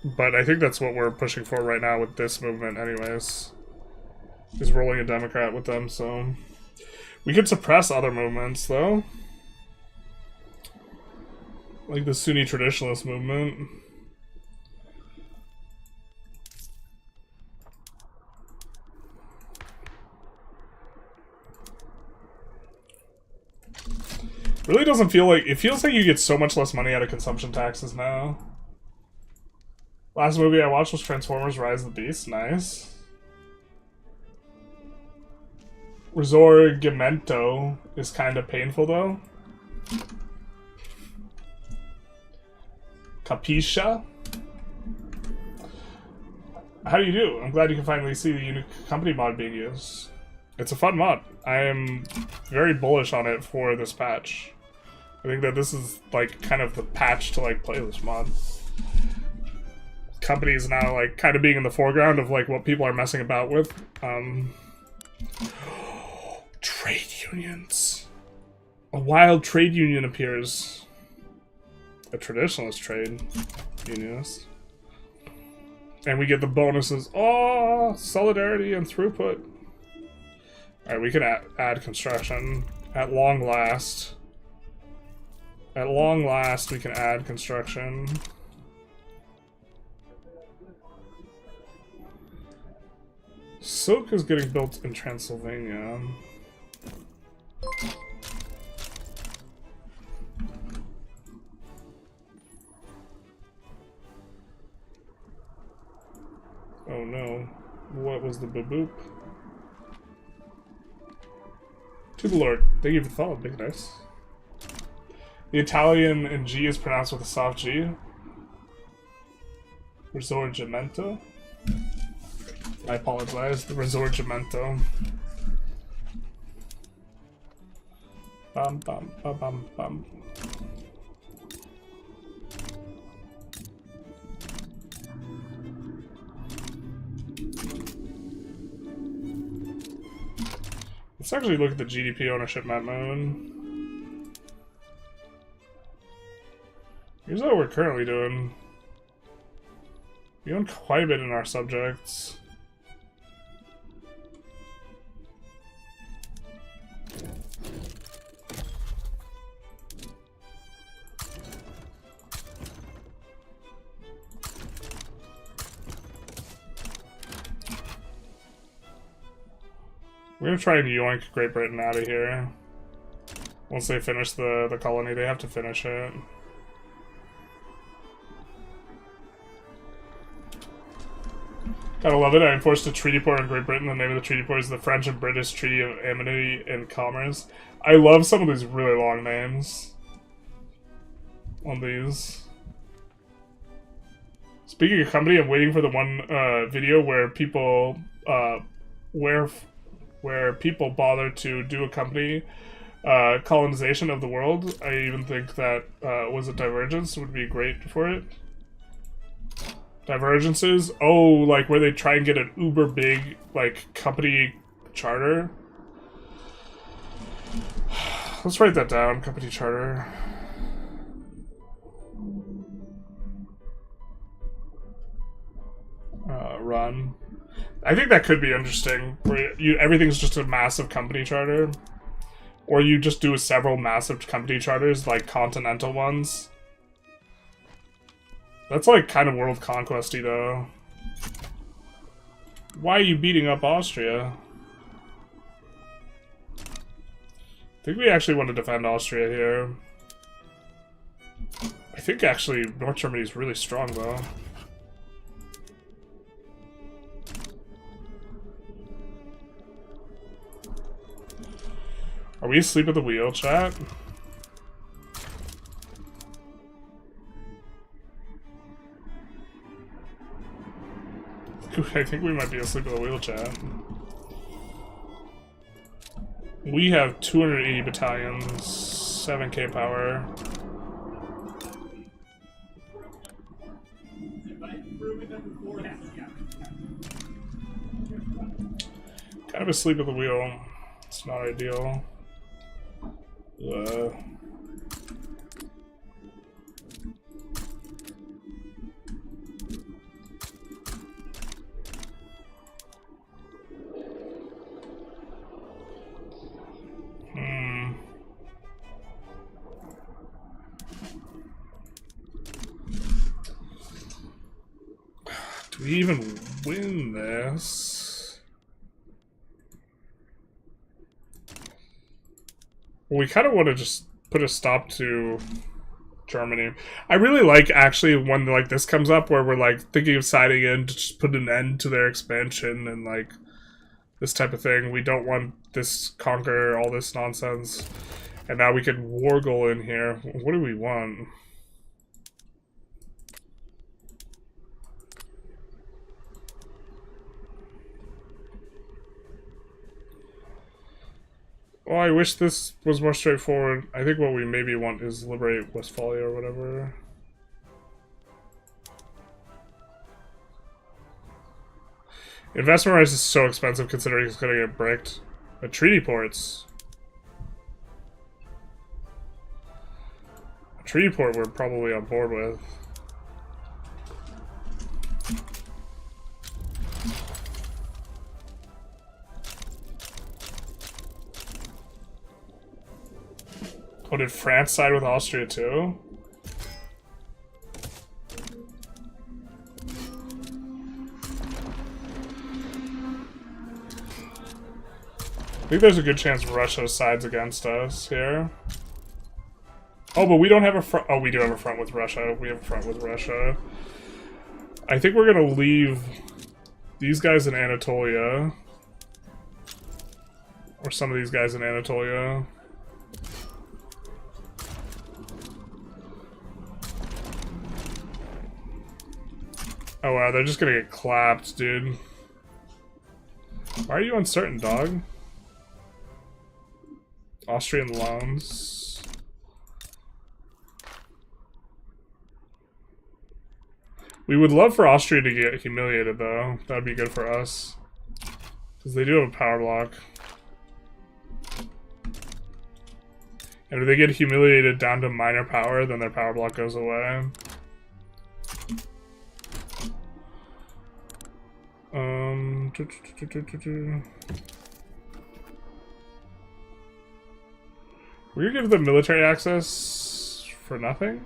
But I think that's what we're pushing for right now with this movement anyways. Is rolling a Democrat with them, so... We could suppress other movements, though. Like the Sunni traditionalist movement. Really doesn't feel like... It feels like you get so much less money out of consumption taxes now. Last movie I watched was Transformers Rise of the Beast. Nice. Risorgimento is kind of painful, though. Capiscia? How do you do? I'm glad you can finally see the unique company mod being used. It's a fun mod. I am very bullish on it for this patch. I think that this is, like, kind of the patch to, like, play this mod. Company is now, like, kind of being in the foreground of, like, what people are messing about with. Trade unions. A wild trade union appears. A traditionalist trade unionist. And we get the bonuses. Oh, solidarity and throughput. Alright, we can add construction. At long last. At long last, we can add construction. Silk is getting built in Transylvania. Oh no. What was the baboop? To the Lord. Thank you for the follow. Big nice. The Italian in G is pronounced with a soft G. Risorgimento. I apologize. The Risorgimento. Bum bum bum bum bum. Let's actually look at the GDP ownership map mode. Here's what we're currently doing. We own quite a bit in our subjects. We're gonna try and yoink Great Britain out of here. Once they finish the colony, they have to finish it. Gotta love it. I enforced a treaty port in Great Britain. The name of the treaty port is the French and British Treaty of Amity and Commerce. I love some of these really long names on these. Speaking of company, I'm waiting for the one video where people where people bother to do a company colonization of the world. I even think that was a Divergence would be great for it. Divergences? Oh, like where they try and get an uber big, like, company charter. Let's write that down, company charter. Run. I think that could be interesting, where everything's just a massive company charter. Or you just do several massive company charters, like continental ones. That's like kind of world conquesty though. Why are you beating up Austria? I think we actually want to defend Austria here. I think actually North Germany is really strong though. Are we asleep at the wheel, chat? I think we might be asleep at the wheel, chat. We have 280 battalions, 7k power. Kind of asleep at the wheel. It's not ideal. Do we even win this? Well, we kind of want to just put a stop to Germany. I really like, actually, when like this comes up where we're like thinking of siding in to just put an end to their expansion and like this type of thing. We don't want this conquer, all this nonsense. And now we could wargle in here. What do we want? Oh, I wish this was more straightforward. I think what we maybe want is liberate Westphalia or whatever. Investment rights is so expensive considering it's gonna get bricked. But treaty ports. A treaty port we're probably on board with. Oh, did France side with Austria too? I think there's a good chance Russia sides against us here. Oh, but we don't have a front. Oh, we do have a front with Russia. We have a front with Russia. I think we're gonna leave these guys in Anatolia. Or some of these guys in Anatolia. Oh wow, they're just gonna get clapped, dude. Why are you uncertain, dog? Austrian loans. We would love for Austria to get humiliated, though. That'd be good for us. Because they do have a power block. And if they get humiliated down to minor power, then their power block goes away. We're gonna give them military access for nothing?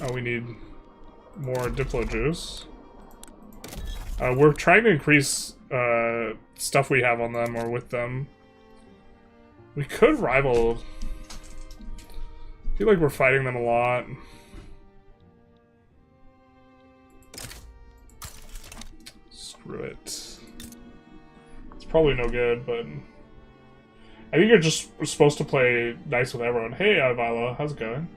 Oh, we need more Diplo juice. We're trying to increase stuff we have on them or with them. We could rival. I feel like we're fighting them a lot. Screw it. It's probably no good, but I think you're just supposed to play nice with everyone. Hey, Vilo, how's it going?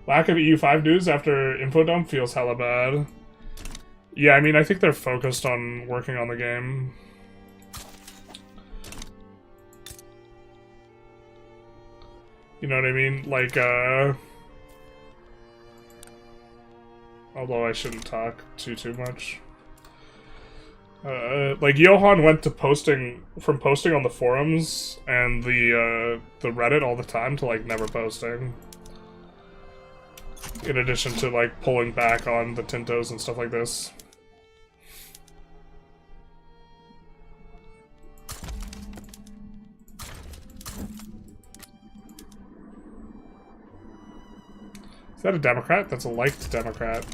Lack of EU5 news after info dump feels hella bad. Yeah, I mean, I think they're focused on working on the game. You know what I mean? Like, although I shouldn't talk too much. Like, Johan went to posting on the forums and the Reddit all the time to, like, never posting. In addition to, like, pulling back on the Tintos and stuff like this. Is that a Democrat? That's a liked Democrat.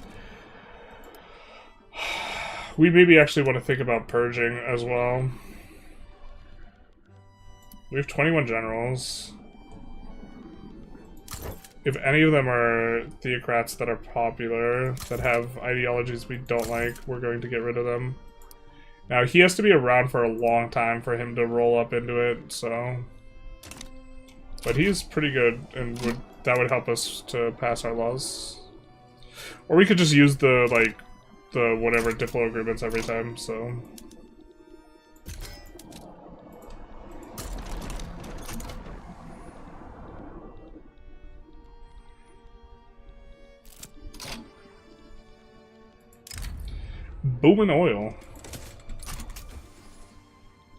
We maybe actually want to think about purging as well. We have 21 generals. If any of them are theocrats that are popular, that have ideologies we don't like, we're going to get rid of them. Now, he has to be around for a long time for him to roll up into it, so... But he's pretty good, and that would help us to pass our laws. Or we could just use the, like, the whatever diplo agreements every time, so. Booming oil.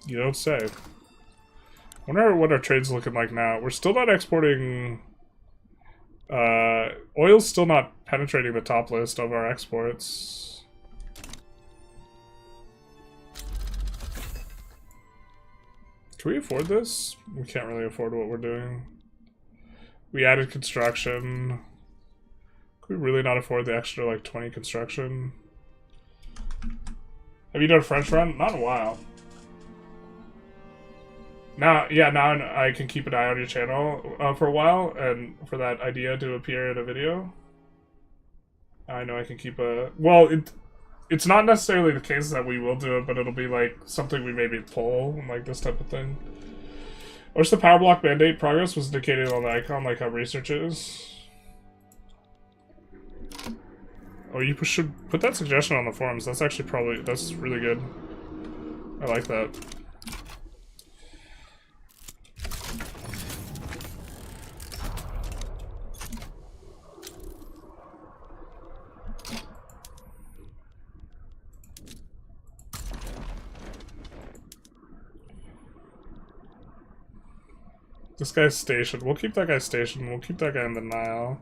You don't say. I wonder what our trade's looking like now. We're still not exporting... oil's still not penetrating the top list of our exports. Can we afford this? We can't really afford what we're doing. We added construction. Could we really not afford the extra, like, 20 construction? Have you done a French run? Not in a while. Now, yeah, now I can keep an eye on your channel for a while, and for that idea to appear in a video. I know I can keep a... Well, it's not necessarily the case that we will do it, but it'll be, like, something we maybe pull, and, like, this type of thing. I wish the power block mandate progress was indicated on the icon, like how research is. Oh, you should put that suggestion on the forums. That's actually probably... That's really good. I like that. This guy's stationed. We'll keep that guy stationed. We'll keep that guy in the Nile.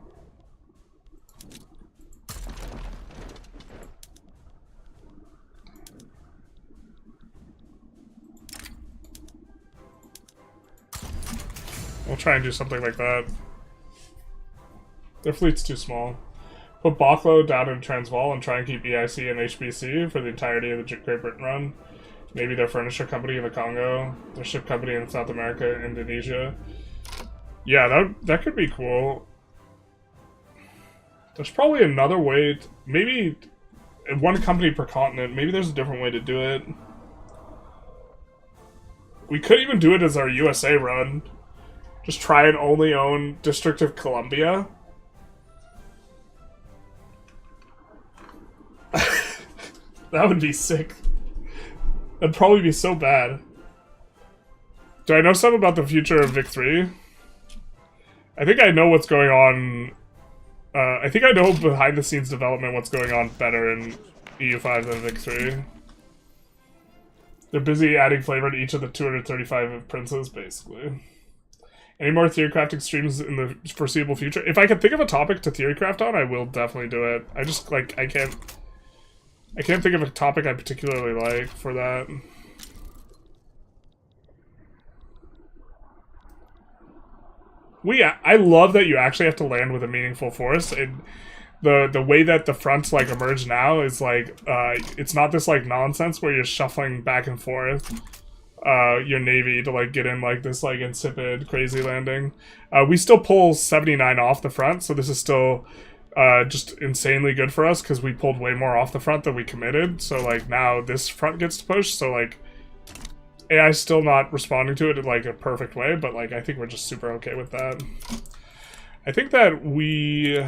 We'll try and do something like that. Their fleet's too small. Put Boklo down in Transvaal and try and keep EIC and HBC for the entirety of the Great Britain run. Maybe their furniture company in the Congo, their ship company in South America, Indonesia. Yeah, that could be cool. There's probably another way to, maybe one company per continent. Maybe there's a different way to do it. We could even do it as our USA run. Just try and only own District of Columbia. That would be sick. That'd probably be so bad. Do I know something about the future of Vic 3? I think I know what's going on. I think I know behind the scenes development what's going on better in EU5 than Vic 3. They're busy adding flavor to each of the 235 princes, basically. Any more theory crafting streams in the foreseeable future? If I can think of a topic to theory craft on, I will definitely do it. I just, like, I can't think of a topic I particularly like for that. I love that you actually have to land with a meaningful force. And the way that the fronts, like, emerge now is, like, it's not this, like, nonsense where you're shuffling back and forth your navy to, like, get in, like, this, like, insipid, crazy landing. We still pull 79 off the front, so this is still just insanely good for us, because we pulled way more off the front than we committed. So, like, now this front gets to push, so, like, AI's still not responding to it in, like, a perfect way, but, like, I think we're just super okay with that. I think that we...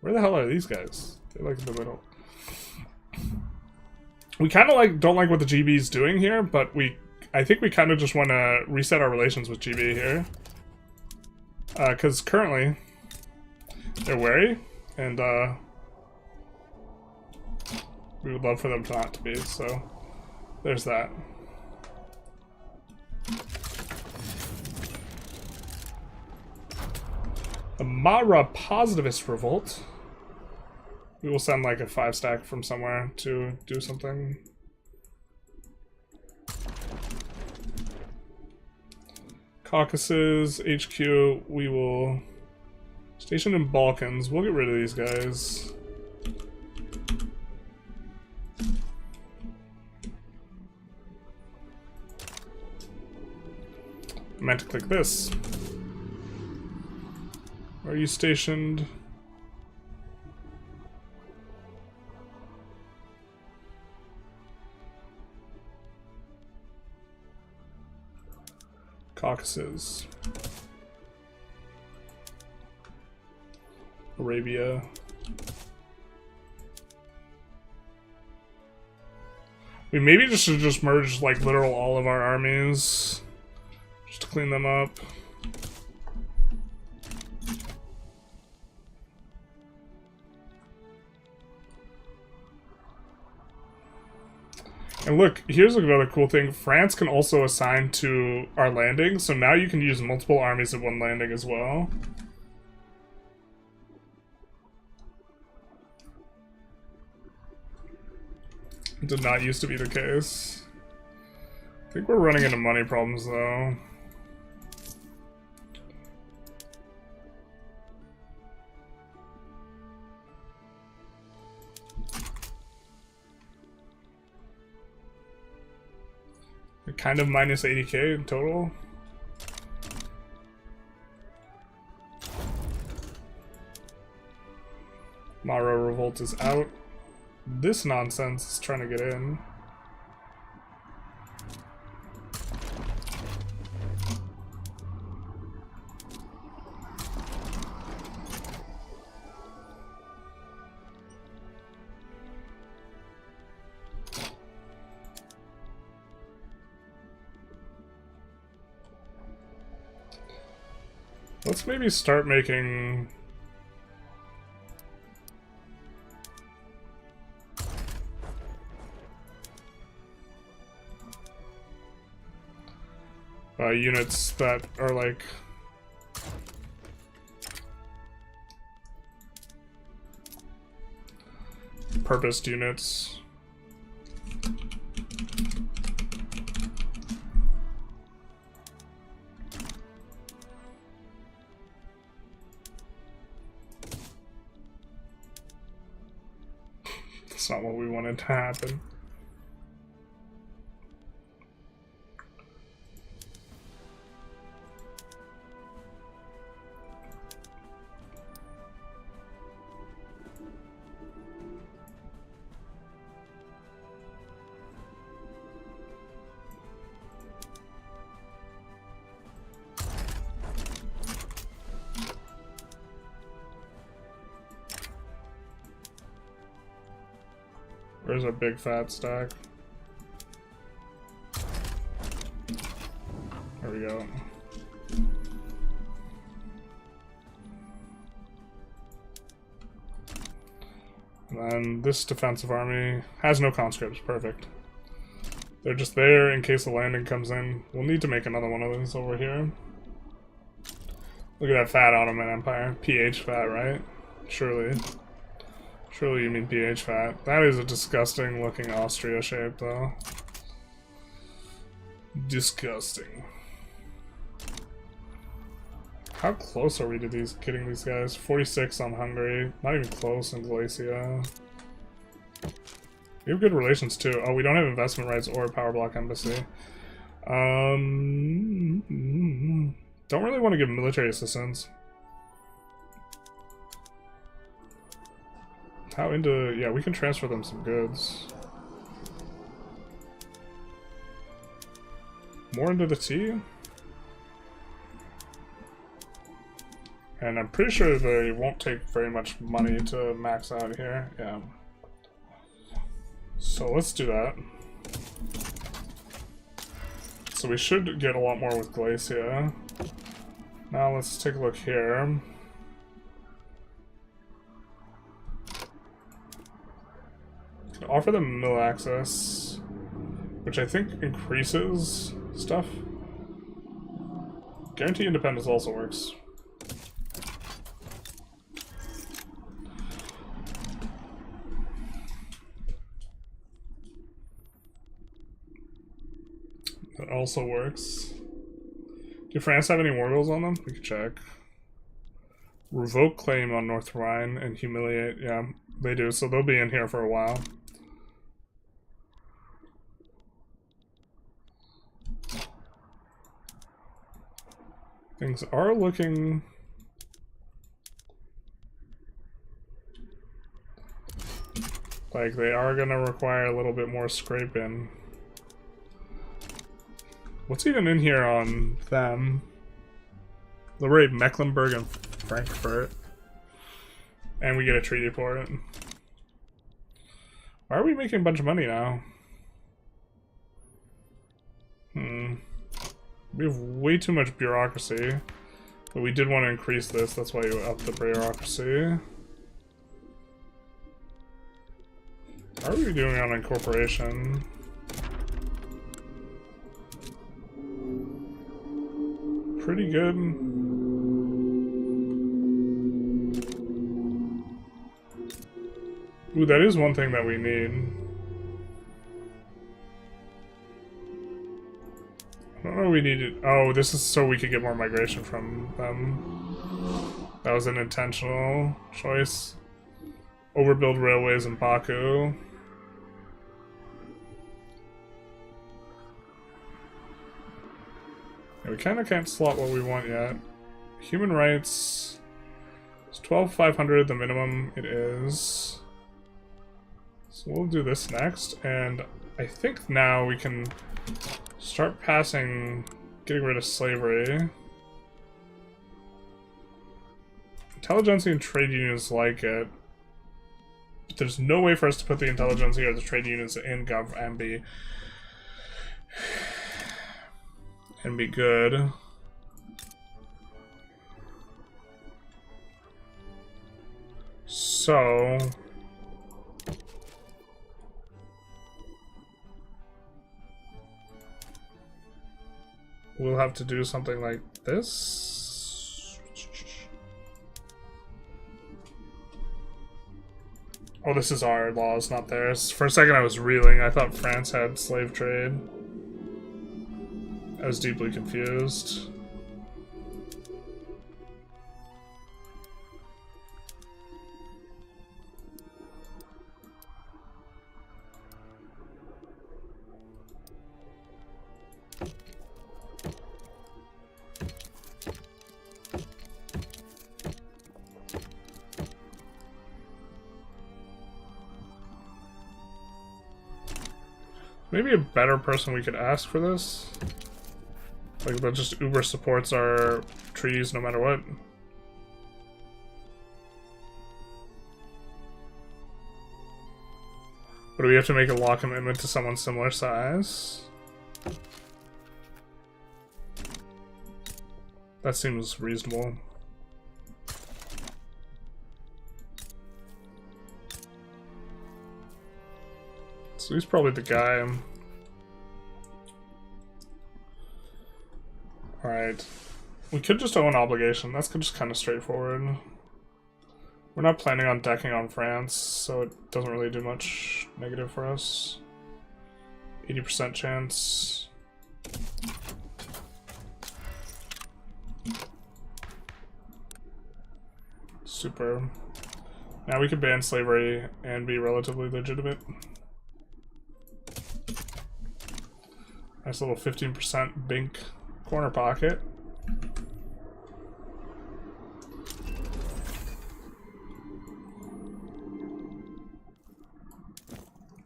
Where the hell are these guys? They're, like, in the middle. We kind of, like, don't like what the GB's doing here, but I think we kind of just want to reset our relations with GB here. Because currently, they're wary, and, we would love for them to not to be, so there's that. The Mara Positivist Revolt. We will send, like, a 5-stack from somewhere to do something. Caucasus, HQ, we will station in Balkans. We'll get rid of these guys. I meant to click this. Where are you stationed? Caucasus. Arabia. We maybe just should just merge like literal all of our armies just to clean them up. And look, here's another cool thing. France can also assign to our landing, so now you can use multiple armies at one landing as well. It did not used to be the case. I think we're running into money problems, though. Kind of minus 80k in total. Maro Revolt is out. This nonsense is trying to get in. Let's maybe start making... units that are like... purposed units. That's not what we wanted to happen. Where's our big fat stack? There we go. And then this defensive army has no conscripts. Perfect. They're just there in case the landing comes in. We'll need to make another one of these over here. Look at that fat Ottoman Empire. PH fat, right? Surely. Surely you mean PH fat. That is a disgusting looking Austria shape, though. Disgusting. How close are we to getting these guys? 46 on Hungary. Not even close in Galicia. We have good relations too. Oh, we don't have investment rights or a power block embassy. Don't really want to give military assistance. How into... yeah, we can transfer them some goods. More into the T? And I'm pretty sure they won't take very much money to max out here. Yeah. So let's do that. So we should get a lot more with Galicia. Now let's take a look here. Offer them mill access, which I think increases stuff. Guarantee independence also works. That also works. Do France have any war goals on them? We can check. Revoke claim on North Rhine and humiliate. Yeah, they do, so they'll be in here for a while. Things are looking like they are gonna require a little bit more scraping. What's even in here on them? Liberate Mecklenburg and Frankfurt. And we get a treaty for it. Why are we making a bunch of money now? We have way too much bureaucracy. But we did want to increase this, that's why you upped the bureaucracy. How are we doing on incorporation? Pretty good. Ooh, that is one thing that we need. I don't know we needed. Oh, this is so we could get more migration from them. That was an intentional choice. Overbuild railways in Baku. Yeah, we kind of can't slot what we want yet. Human rights. It's 12,500 the minimum it is. So we'll do this next, and I think now we can start getting rid of slavery. Intelligentsia and trade unions like it. But there's no way for us to put the intelligentsia or the trade unions in Gov and be good. So we'll have to do something like this. Oh, this is our laws, not theirs. For a second I was reeling. I thought France had slave trade. I was deeply confused. Maybe a better person we could ask for this? Like, that just uber supports our treaties no matter what. But do we have to make a law commitment to someone similar size? That seems reasonable. So he's probably the guy. Alright. We could just owe an obligation. That's just kind of straightforward. We're not planning on decking on France, so it doesn't really do much negative for us. 80% chance. Super. Now we can ban slavery and be relatively legitimate. Nice little 15% bink corner pocket.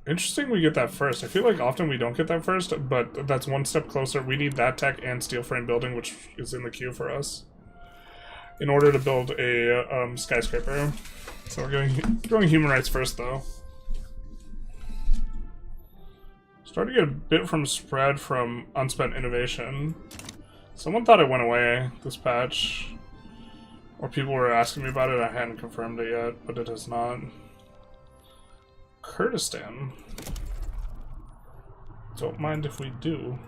Interesting we get that first. I feel like often we don't get that first, but that's one step closer. We need that tech and steel frame building, which is in the queue for us, in order to build a skyscraper. So we're going human rights first, though. Starting to get a bit from spread from unspent innovation. Someone thought it went away, this patch. Or people were asking me about it, I hadn't confirmed it yet, but it has not. Kurdistan. Don't mind if we do.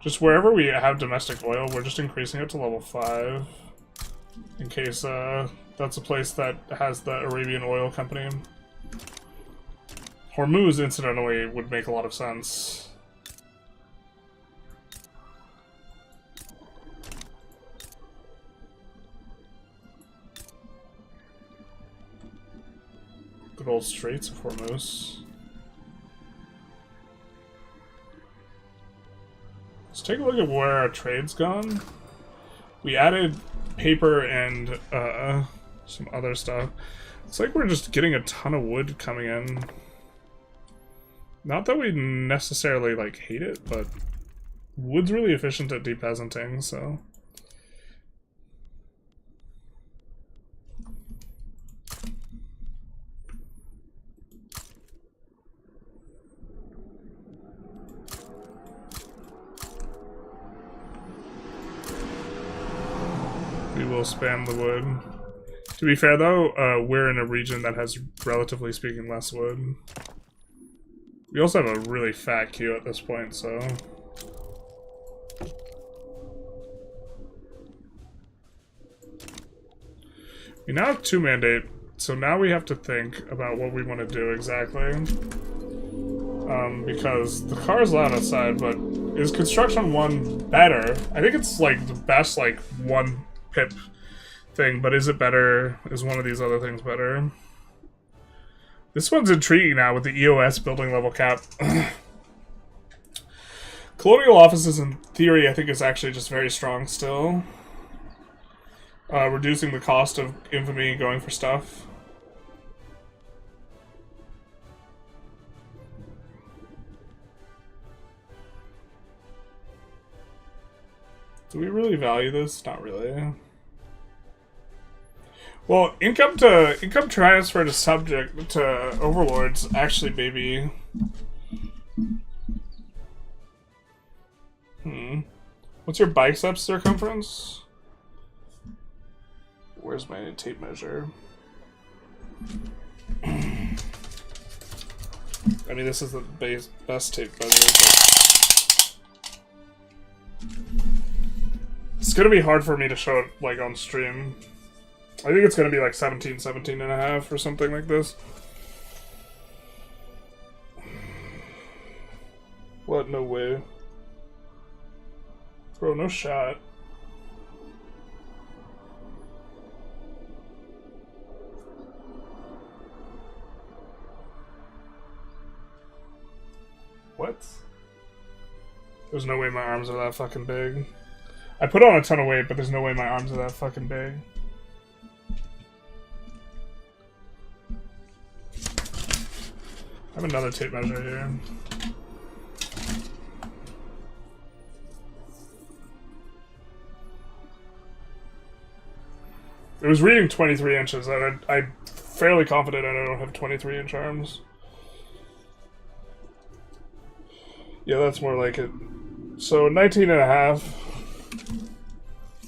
Just wherever we have domestic oil, we're just increasing it to level 5. In case that's a place that has the Arabian Oil Company. Hormuz, incidentally, would make a lot of sense. Good old Straits of Hormuz. Let's take a look at where our trade's gone. We added paper and some other stuff. It's like we're just getting a ton of wood coming in. Not that we necessarily, like, hate it, but wood's really efficient at depeasanting, so... We will spam the wood. To be fair though, we're in a region that has, relatively speaking, less wood. We also have a really fat queue at this point, so... We now have 2 mandate, so now we have to think about what we want to do exactly. Because the car's loud outside, but is construction 1 better? I think it's like the best like 1 pip thing, but is it better? Is one of these other things better? This one's intriguing now with the EOS building level cap. Colonial offices in theory I think is actually just very strong still. Reducing the cost of infamy going for stuff. Do we really value this? Not really. Well, income transfer to subject to overlords actually maybe. What's your bicep circumference? Where's my tape measure? I mean, this is the best tape measure. It's gonna be hard for me to show it like on stream. I think it's gonna be like 17 and a half or something like this. What? No way. Bro, no shot. What? There's no way my arms are that fucking big. I put on a ton of weight, but there's no way my arms are that fucking big. I have another tape measure here. It was reading 23 inches, and I'm fairly confident I don't have 23-inch arms. Yeah, that's more like it. So 19 and a half.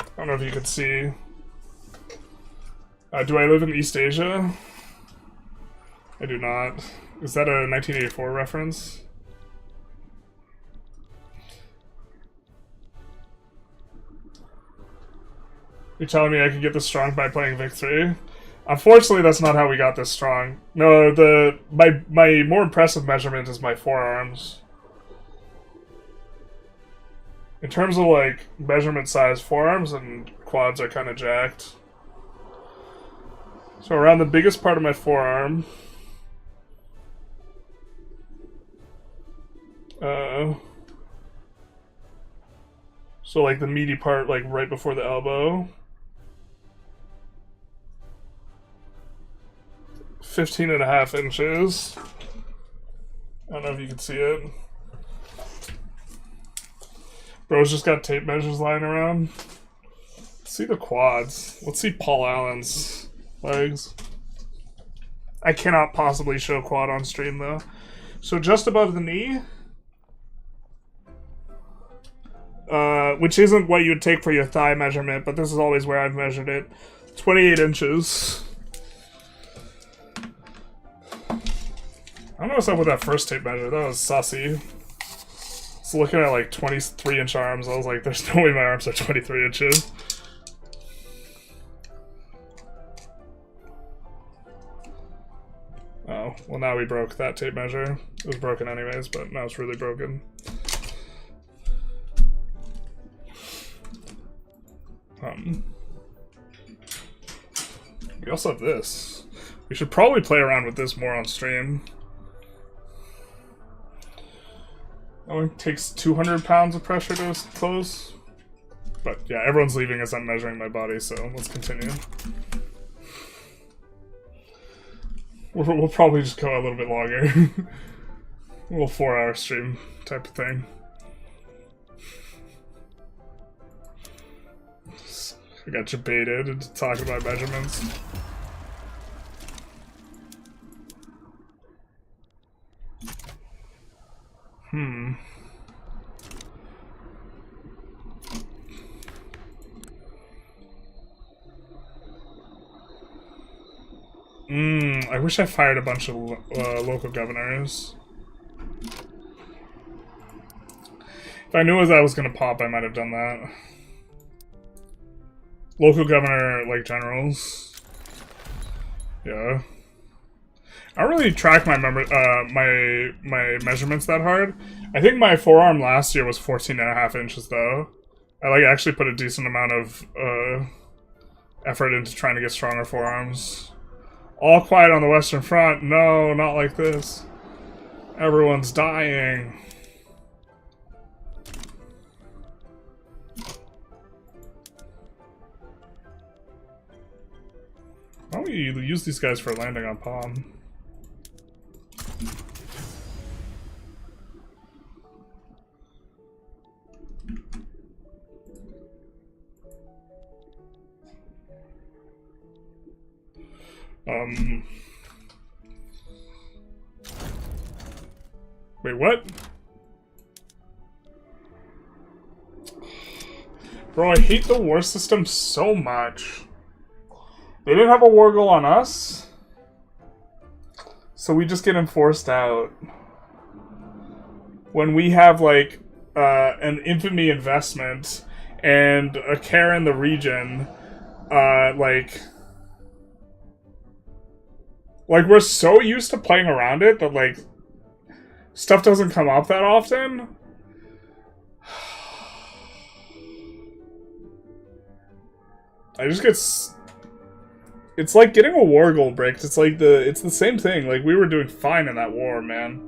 I don't know if you could see. Do I live in East Asia? I do not. Is that a 1984 reference? You're telling me I could get this strong by playing Vic 3? Unfortunately, that's not how we got this strong. No, my more impressive measurement is my forearms. In terms of like measurement size, forearms and quads are kind of jacked. So around the biggest part of my forearm. So like the meaty part, like right before the elbow. 15 and a half inches. I don't know if you can see it. Bro's just got tape measures lying around. Let's see the quads. Let's see Paul Allen's legs. I cannot possibly show quad on stream though. So just above the knee. Which isn't what you would take for your thigh measurement, but this is always where I've measured it. 28 inches. I don't know what's up with that first tape measure. That was sussy. So looking at like 23-inch arms, I was like, there's no way my arms are 23 inches. Oh, well now we broke that tape measure. It was broken anyways, but now it's really broken. We also have this. We should probably play around with this more on stream. It only takes 200 pounds of pressure to close. But yeah, everyone's leaving as I'm measuring my body, so let's continue. We'll probably just go a little bit longer. A little 4-hour stream type of thing. I got you baited into talking about measurements. I wish I fired a bunch of local governors. If I knew as I was gonna pop, I might have done that. Local governor, like, generals. Yeah. I don't really track my my measurements that hard. I think my forearm last year was 14.5 inches, though. I, like, actually put a decent amount of effort into trying to get stronger forearms. All quiet on the Western Front. No, not like this. Everyone's dying. Why don't we use these guys for landing on Palm? Wait, what? Bro, I hate the war system so much. They didn't have a war goal on us, so we just get enforced out. When we have, like, an infamy investment and a care in the region, like, we're so used to playing around it that, like, stuff doesn't come up that often. I just get... It's like getting a war goal break. It's like it's the same thing. Like, we were doing fine in that war, man.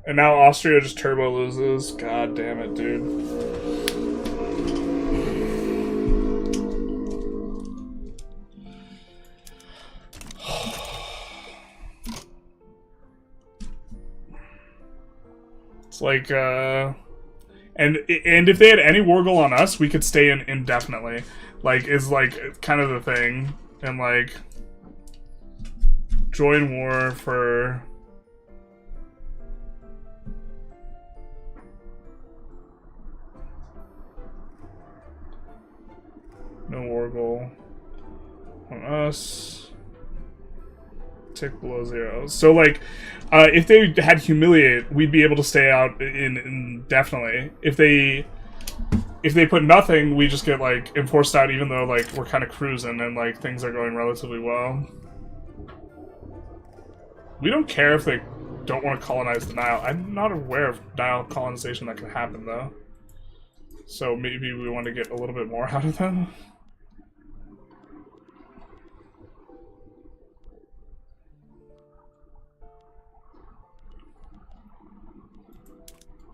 And now Austria just turbo loses. God damn it, dude. It's like, And if they had any war goal on us, we could stay in indefinitely. Like, is, like, kind of the thing. And, like, join war for... No war goal on us. Tick below 0. So, like, if they had humiliate, we'd be able to stay out indefinitely. If they put nothing, we just get, like, enforced out, even though, like, we're kind of cruising and, like, things are going relatively well. We don't care if they don't want to colonize the Nile. I'm not aware of Nile colonization that can happen, though. So maybe we want to get a little bit more out of them.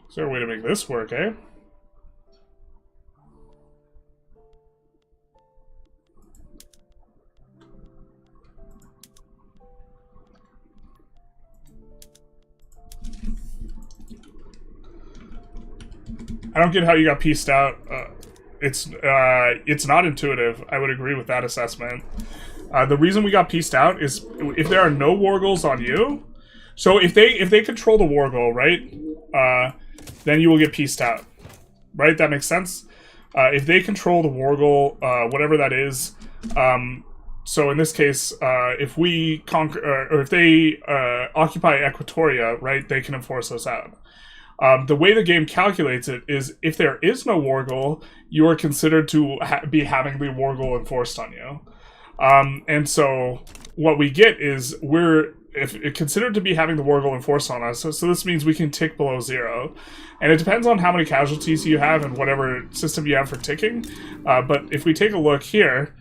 Is there a way to make this work, eh? I don't get how you got pieced out. It's not intuitive. I would agree with that assessment. The reason we got pieced out is if there are no war goals on you. So if they control the war goal, right? Then you will get pieced out, right? That makes sense. If they control the war goal, whatever that is, so in this case, if we conquer, or if they occupy Equatoria, right, they can enforce us out. The way the game calculates it is if there is no war goal, you are considered to be having the war goal enforced on you. And so what we get is we're considered to be having the war goal enforced on us. So this means we can tick below 0. And it depends on how many casualties you have and whatever system you have for ticking. But if we take a look here,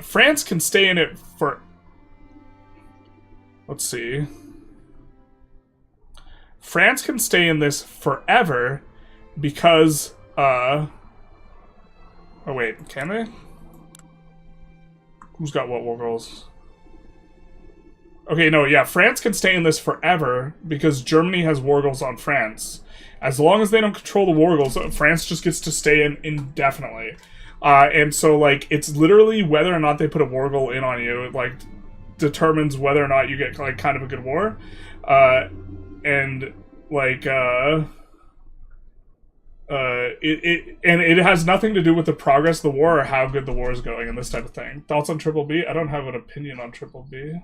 France can stay in it for... Let's see. France can stay in this forever because... Oh wait, can they? Who's got what war goals? Okay, no, yeah, France can stay in this forever because Germany has war goals on France. As long as they don't control the war goals, France just gets to stay in indefinitely. And so, like, it's literally whether or not they put a war goal in on you, like, determines whether or not you get, like, kind of a good war. And, like, it has nothing to do with the progress of the war or how good the war is going and this type of thing. Thoughts on Triple B? I don't have an opinion on Triple B.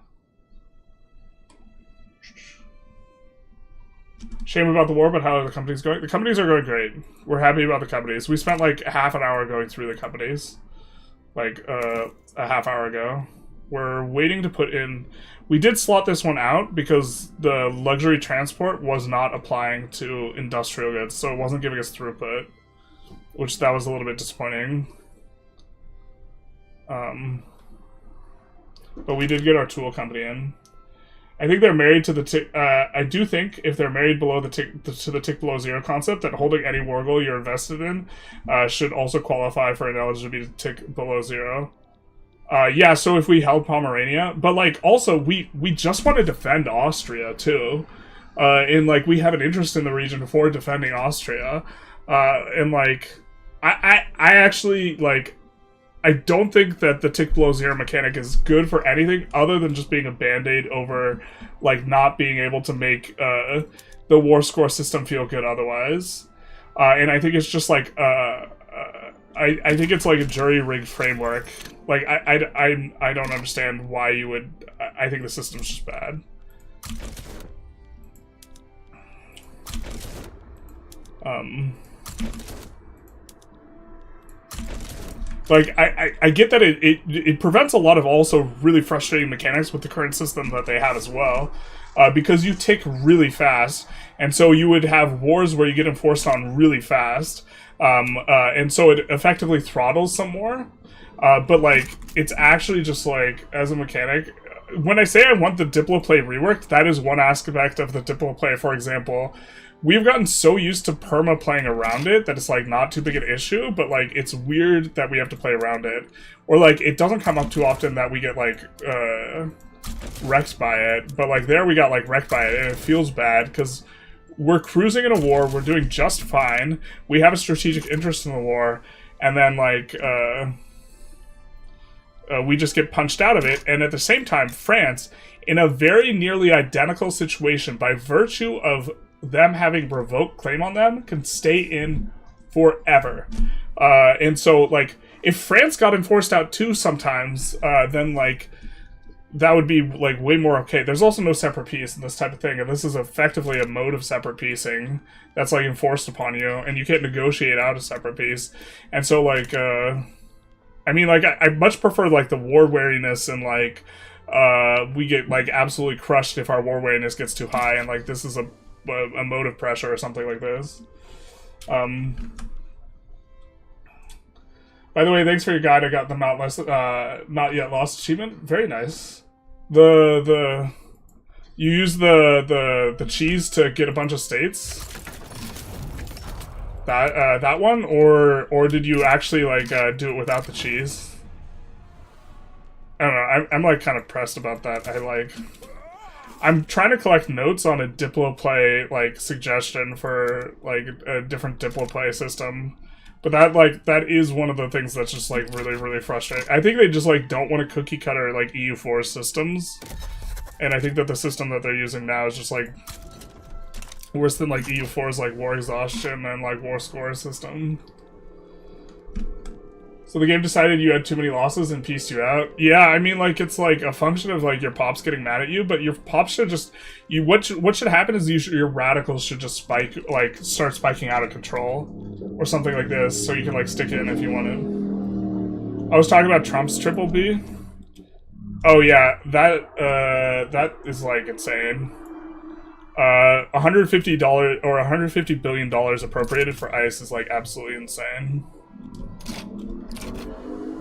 Shame about the war, but how are the companies going? The companies are going great. We're happy about the companies. We spent like half an hour going through the companies, like a half hour ago. We're waiting to put in. We did slot this one out because the luxury transport was not applying to industrial goods, so it wasn't giving us throughput, which that was a little bit disappointing. But we did get our tool company in. I think they're married to the tick. I do think if they're married below to the tick below zero concept, that holding any war goal you're invested in should also qualify for an eligibility to tick below zero. Yeah, so if we held Pomerania, but like also we just want to defend Austria too, and like we have an interest in the region for defending Austria, and like I actually like. I don't think that the tick below zero mechanic is good for anything other than just being a band-aid over, like, not being able to make the war score system feel good otherwise. And I think it's just like I think it's like a jury-rigged framework. Like I don't understand why you would. I think the system's just bad. Like, I get that it prevents a lot of also really frustrating mechanics with the current system that they have as well, because you tick really fast, and so you would have wars where you get enforced on really fast, and so it effectively throttles some more, but, like, it's actually just, like, as a mechanic, when I say I want the Diplo play reworked, that is one aspect of the Diplo play. For example, we've gotten so used to perma playing around it that it's like not too big an issue, but like it's weird that we have to play around it. Or like it doesn't come up too often that we get like wrecked by it, but like there we got like wrecked by it and it feels bad because we're cruising in a war, we're doing just fine, we have a strategic interest in the war, and then like we just get punched out of it, and at the same time, France, in a very nearly identical situation, by virtue of them having revoked claim on them, can stay in forever. And so, like, if France got enforced out too sometimes, then, like, that would be, like, way more okay. There's also no separate peace in this type of thing, and this is effectively a mode of separate peacing that's, like, enforced upon you, and you can't negotiate out a separate peace. And so, like, I mean, like, I much prefer, like, the war wariness and, like, we get, like, absolutely crushed if our war wariness gets too high, and, like, this is a mode of pressure or something like this. By the way, thanks for your guide. I got the not yet lost achievement. Very nice. You use the cheese to get a bunch of states. That one, or did you actually like do it without the cheese? I don't know. I'm like kind of pressed about that. I'm trying to collect notes on a Diplo play like suggestion for like a different Diplo play system, but that is one of the things that's just like really frustrating. I think they just like don't want to cookie cutter like EU4 systems, and I think that the system that they're using now is just like worse than like EU4's like war exhaustion and like war score system. So the game decided you had too many losses and pieced you out. Yeah, I mean, like, it's like a function of like your pops getting mad at you, but your pops should just what should happen is your radicals should just start spiking out of control or something like this, so you can like stick in if you wanted. I was talking about Trump's Triple B. Oh yeah, that is like insane. $150 or $150 billion appropriated for ICE is like absolutely insane.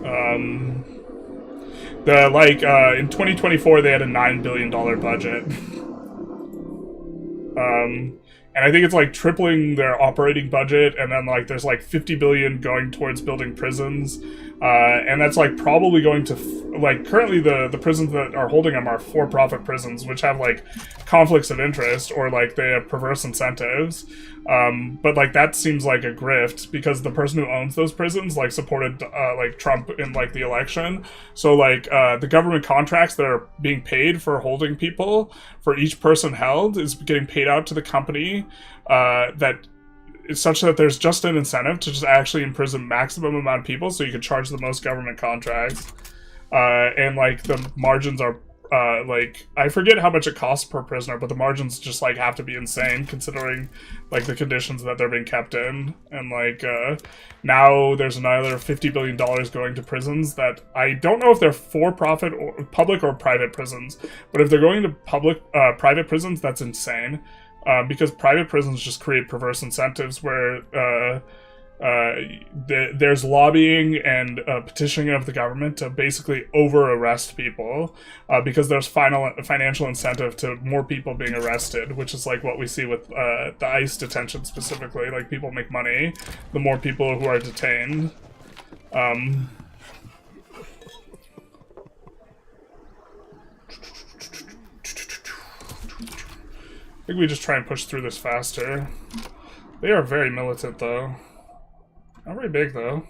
In 2024 they had a $9 billion budget. And I think it's like tripling their operating budget, and then like there's like 50 billion going towards building prisons, and that's like probably going to like currently the prisons that are holding them are for-profit prisons, which have like conflicts of interest or like they have perverse incentives, but like that seems like a grift because the person who owns those prisons like supported like Trump in like the election, so like the government contracts that are being paid for holding people for each person held is getting paid out to the company that it's such that there's just an incentive to just actually imprison maximum amount of people, so you can charge the most government contracts, and like the margins are like, I forget how much it costs per prisoner, but the margins just like have to be insane considering like the conditions that they're being kept in. And like now there's another $50 billion going to prisons that I don't know if they're for-profit or public or private prisons, but if they're going to private prisons, that's insane. Because private prisons just create perverse incentives where there's lobbying and petitioning of the government to basically over-arrest people because there's financial incentive to more people being arrested, which is like what we see with the ICE detention specifically. Like, people make money the more people who are detained. I think we just try and push through this faster. They are very militant, though. Not very big, though.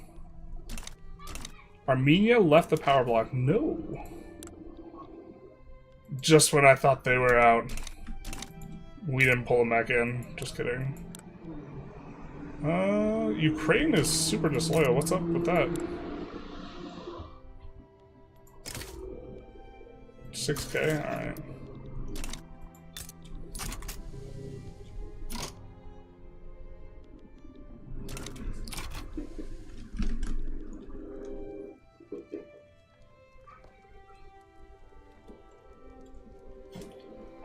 Armenia left the power block. No. Just when I thought they were out. We didn't pull them back in. Just kidding. Ukraine is super disloyal. What's up with that? 6K? Alright.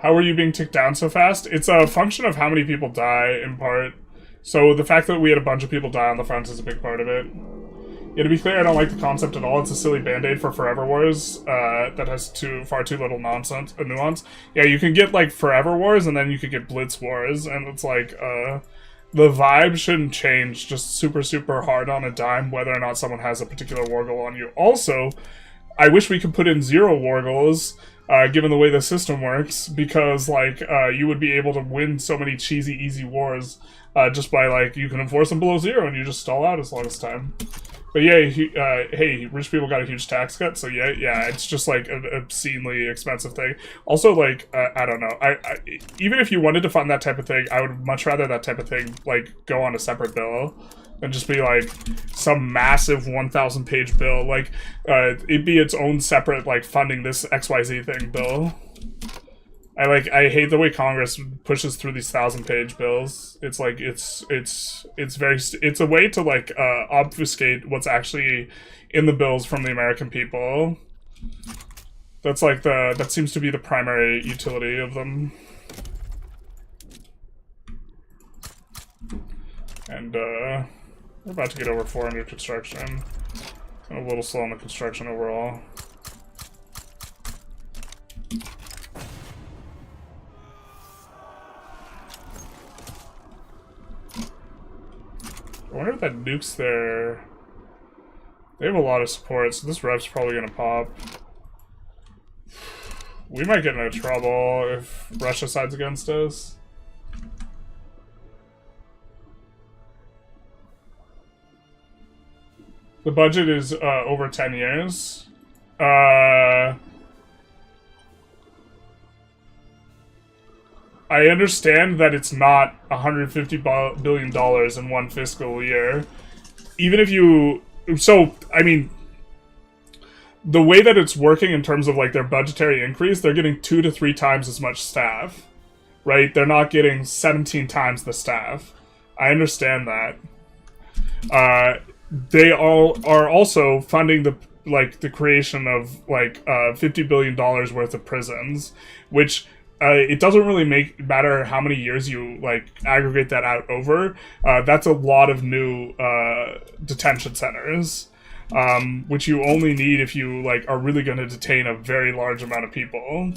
How are you being ticked down so fast? It's a function of how many people die, in part. So the fact that we had a bunch of people die on the front is a big part of it. Yeah, to be clear, I don't like the concept at all. It's a silly band-aid for Forever Wars that has far too little nuance. Yeah, you can get, like, Forever Wars, and then you could get Blitz Wars, and it's like, the vibe shouldn't change just super, super hard on a dime whether or not someone has a particular war goal on you. Also, I wish we could put in 0 war goals, given the way the system works, because, like, you would be able to win so many cheesy, easy wars just by, like, you can enforce them below 0 and you just stall out as long as time. But yeah, hey, rich people got a huge tax cut, so yeah, it's just, like, an obscenely expensive thing. Also, like, I don't know, I even if you wanted to fund that type of thing, I would much rather that type of thing, like, go on a separate bill and just be like some massive 1,000-page bill. Like, it'd be its own separate, like, funding this XYZ thing bill. I hate the way Congress pushes through these 1,000-page bills. It's like, it's a way to, like, obfuscate what's actually in the bills from the American people. That's like that seems to be the primary utility of them. And, we're about to get over 400 construction. I'm a little slow on the construction overall. I wonder if that nukes there. They have a lot of support, so this rep's probably gonna pop. We might get into trouble if Russia sides against us. The budget is over 10 years. I understand that it's not $150 billion in one fiscal year. Even if you... So, I mean, the way that it's working in terms of, like, their budgetary increase, they're getting 2 to 3 times as much staff. Right? They're not getting 17 times the staff. I understand that. They all are also funding the creation of, like, $50 billion worth of prisons, which it doesn't really matter how many years you, like, aggregate that out over. That's a lot of new detention centers, which you only need if you, like, are really going to detain a very large amount of people.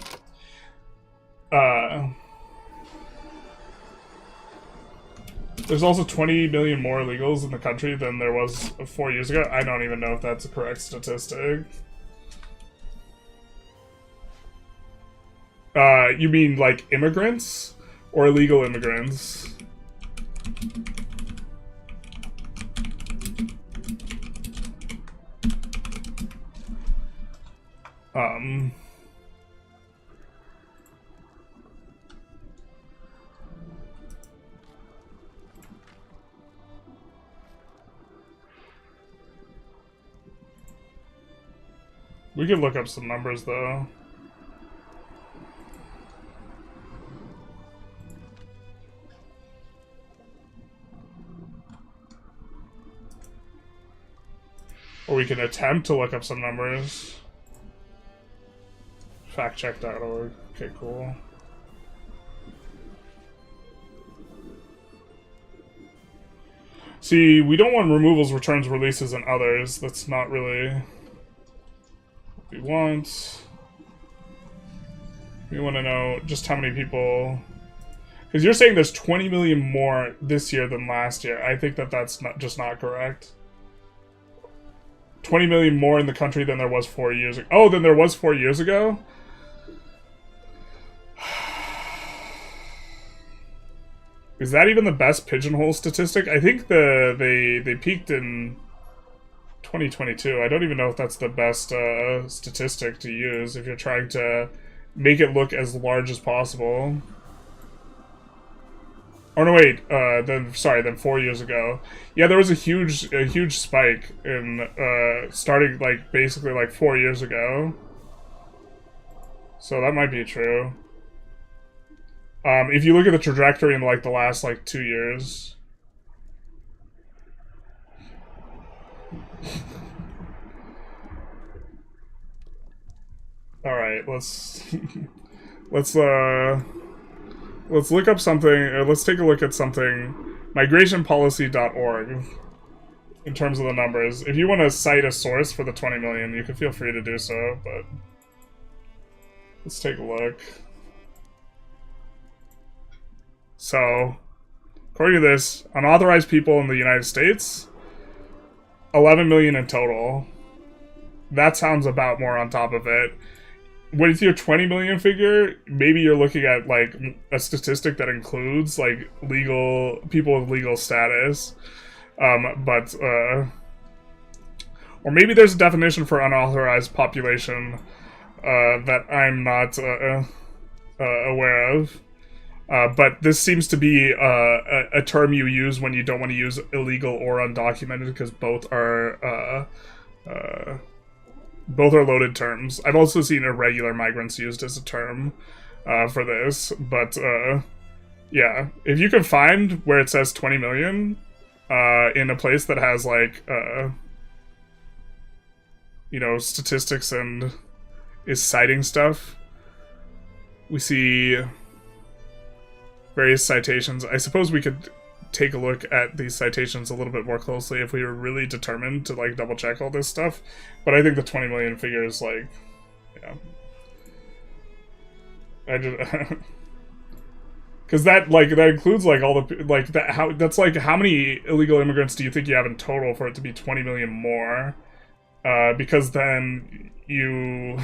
There's also 20 million more illegals in the country than there was 4 years ago. I don't even know if that's a correct statistic. You mean, like, immigrants? Or illegal immigrants? We could look up some numbers, though. Or we can attempt to look up some numbers. Factcheck.org. Okay, cool. See, we don't want removals, returns, releases, and others. That's not really what we want. We want to know just how many people... Because you're saying there's 20 million more this year than last year. I think that that's just not correct. 20 million more in the country than there was 4 years ago. Oh, than there was 4 years ago? Is that even the best pigeonhole statistic? I think they peaked in 2022. I don't even know if that's the best statistic to use if you're trying to make it look as large as possible. Oh no, wait. Then 4 years ago. Yeah, there was a huge spike in starting like basically like 4 years ago. So that might be true. If you look at the trajectory in like the last like 2 years. All right, let's look up something. Let's take a look at something. Migrationpolicy.org. In terms of the numbers, if you want to cite a source for the 20 million, you can feel free to do so. But let's take a look. So, according to this, unauthorized people in the United States, 11 million in total. That sounds about more on top of it. With your 20 million figure, maybe you're looking at like a statistic that includes like legal people with legal status, or maybe there's a definition for unauthorized population that I'm not aware of. But this seems to be a term you use when you don't want to use illegal or undocumented, because both are loaded terms. I've also seen irregular migrants used as a term for this, but yeah, if you can find where it says 20 million in a place that has like you know, statistics and is citing stuff, we see various citations. I suppose we could take a look at these citations a little bit more closely if we were really determined to like double check all this stuff. But I think the 20 million figure is like, yeah. I just because that includes like all the like that that's like how many illegal immigrants do you think you have in total for it to be 20 million more? Because then you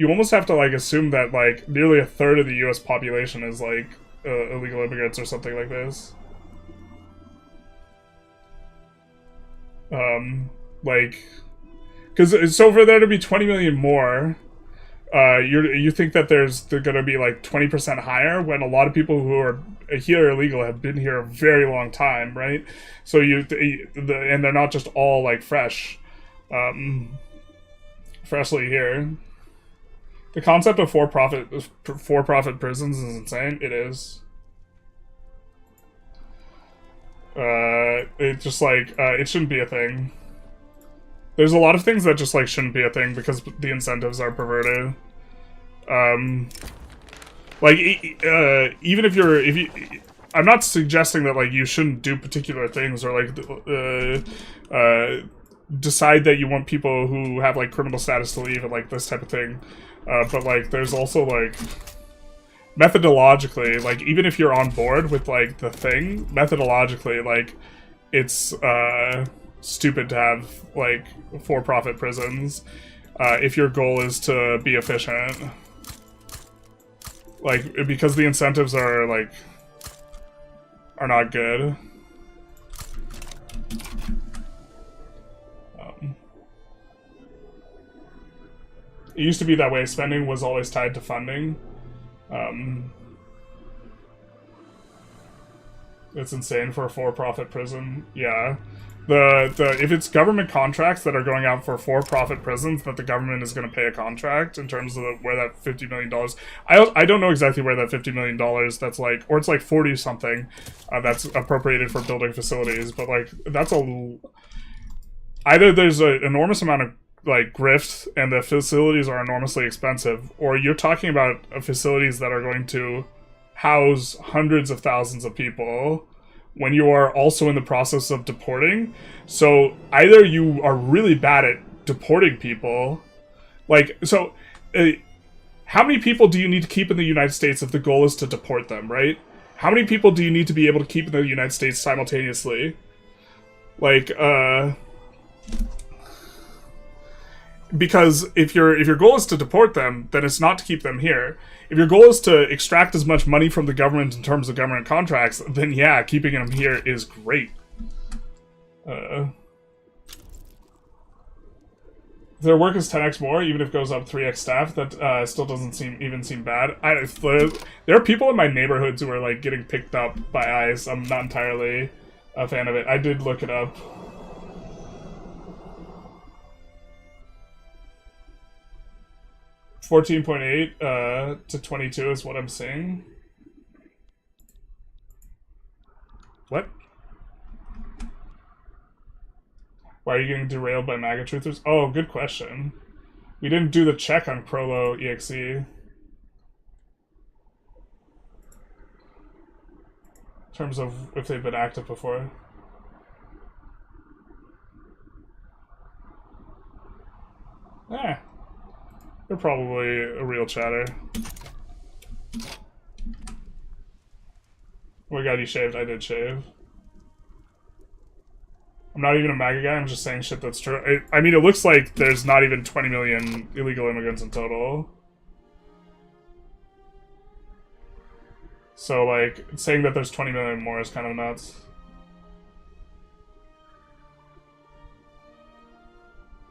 almost have to like assume that like nearly a third of the U.S. population is like illegal immigrants or something like this. Like, because so for there to be 20 million more, you think that they're gonna be like 20% higher when a lot of people who are here illegal have been here a very long time, right? So and they're not just all like freshly here. The concept of for-profit prisons is insane. It is. It just like it shouldn't be a thing. There's a lot of things that just like shouldn't be a thing because the incentives are perverted. Like even if you, I'm not suggesting that like you shouldn't do particular things or like decide that you want people who have like criminal status to leave and like this type of thing. But like there's also like methodologically, like even if you're on board with like the thing, methodologically, like it's stupid to have like for-profit prisons if your goal is to be efficient. Like because the incentives are like not good. It used to be that way. Spending was always tied to funding. It's insane for a for-profit prison. Yeah. The if it's government contracts that are going out for for-profit prisons that the government is going to pay a contract in terms of where that $50 million, I don't know exactly where that $50 million that's like, or it's like 40 something that's appropriated for building facilities, but like that's either there's an enormous amount of like grift and the facilities are enormously expensive, or you're talking about facilities that are going to house hundreds of thousands of people when you are also in the process of deporting. So either you are really bad at deporting people, like, so how many people do you need to keep in the United States if the goal is to deport them, right? How many people do you need to be able to keep in the United States simultaneously? Like, because if your goal is to deport them, then it's not to keep them here. If your goal is to extract as much money from the government in terms of government contracts, then yeah, keeping them here is great. Their work is 10x more, even if it goes up 3x staff. That still doesn't seem bad. There are people in my neighborhoods who are like getting picked up by ICE. I'm not entirely a fan of it. I did look it up. 14.8 to 22 is what I'm seeing. What? Why are you getting derailed by MAGA truthers? Oh, good question. We didn't do the check on Crollo EXE. In terms of if they've been active before. Yeah. They're probably a real chatter. Oh my god, you shaved. I did shave. I'm not even a MAGA guy, I'm just saying shit that's true. I mean, it looks like there's not even 20 million illegal immigrants in total. So, like, saying that there's 20 million more is kind of nuts.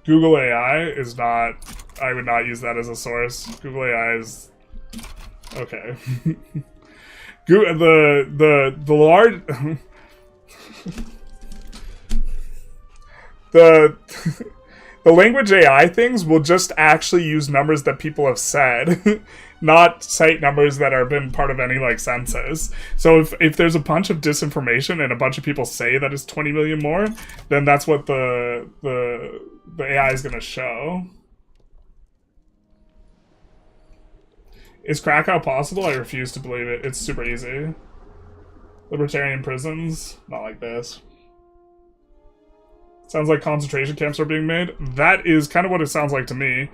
Google AI is not... I would not use that as a source. Google AI is... Okay. The large... the language AI things will just actually use numbers that people have said, not cite numbers that have been part of any, like, census. So if there's a bunch of disinformation and a bunch of people say that it's 20 million more, then that's what the AI is going to show. Is Krakow possible? I refuse to believe it. It's super easy. Libertarian prisons? Not like this. Sounds like concentration camps are being made. That is kind of what it sounds like to me.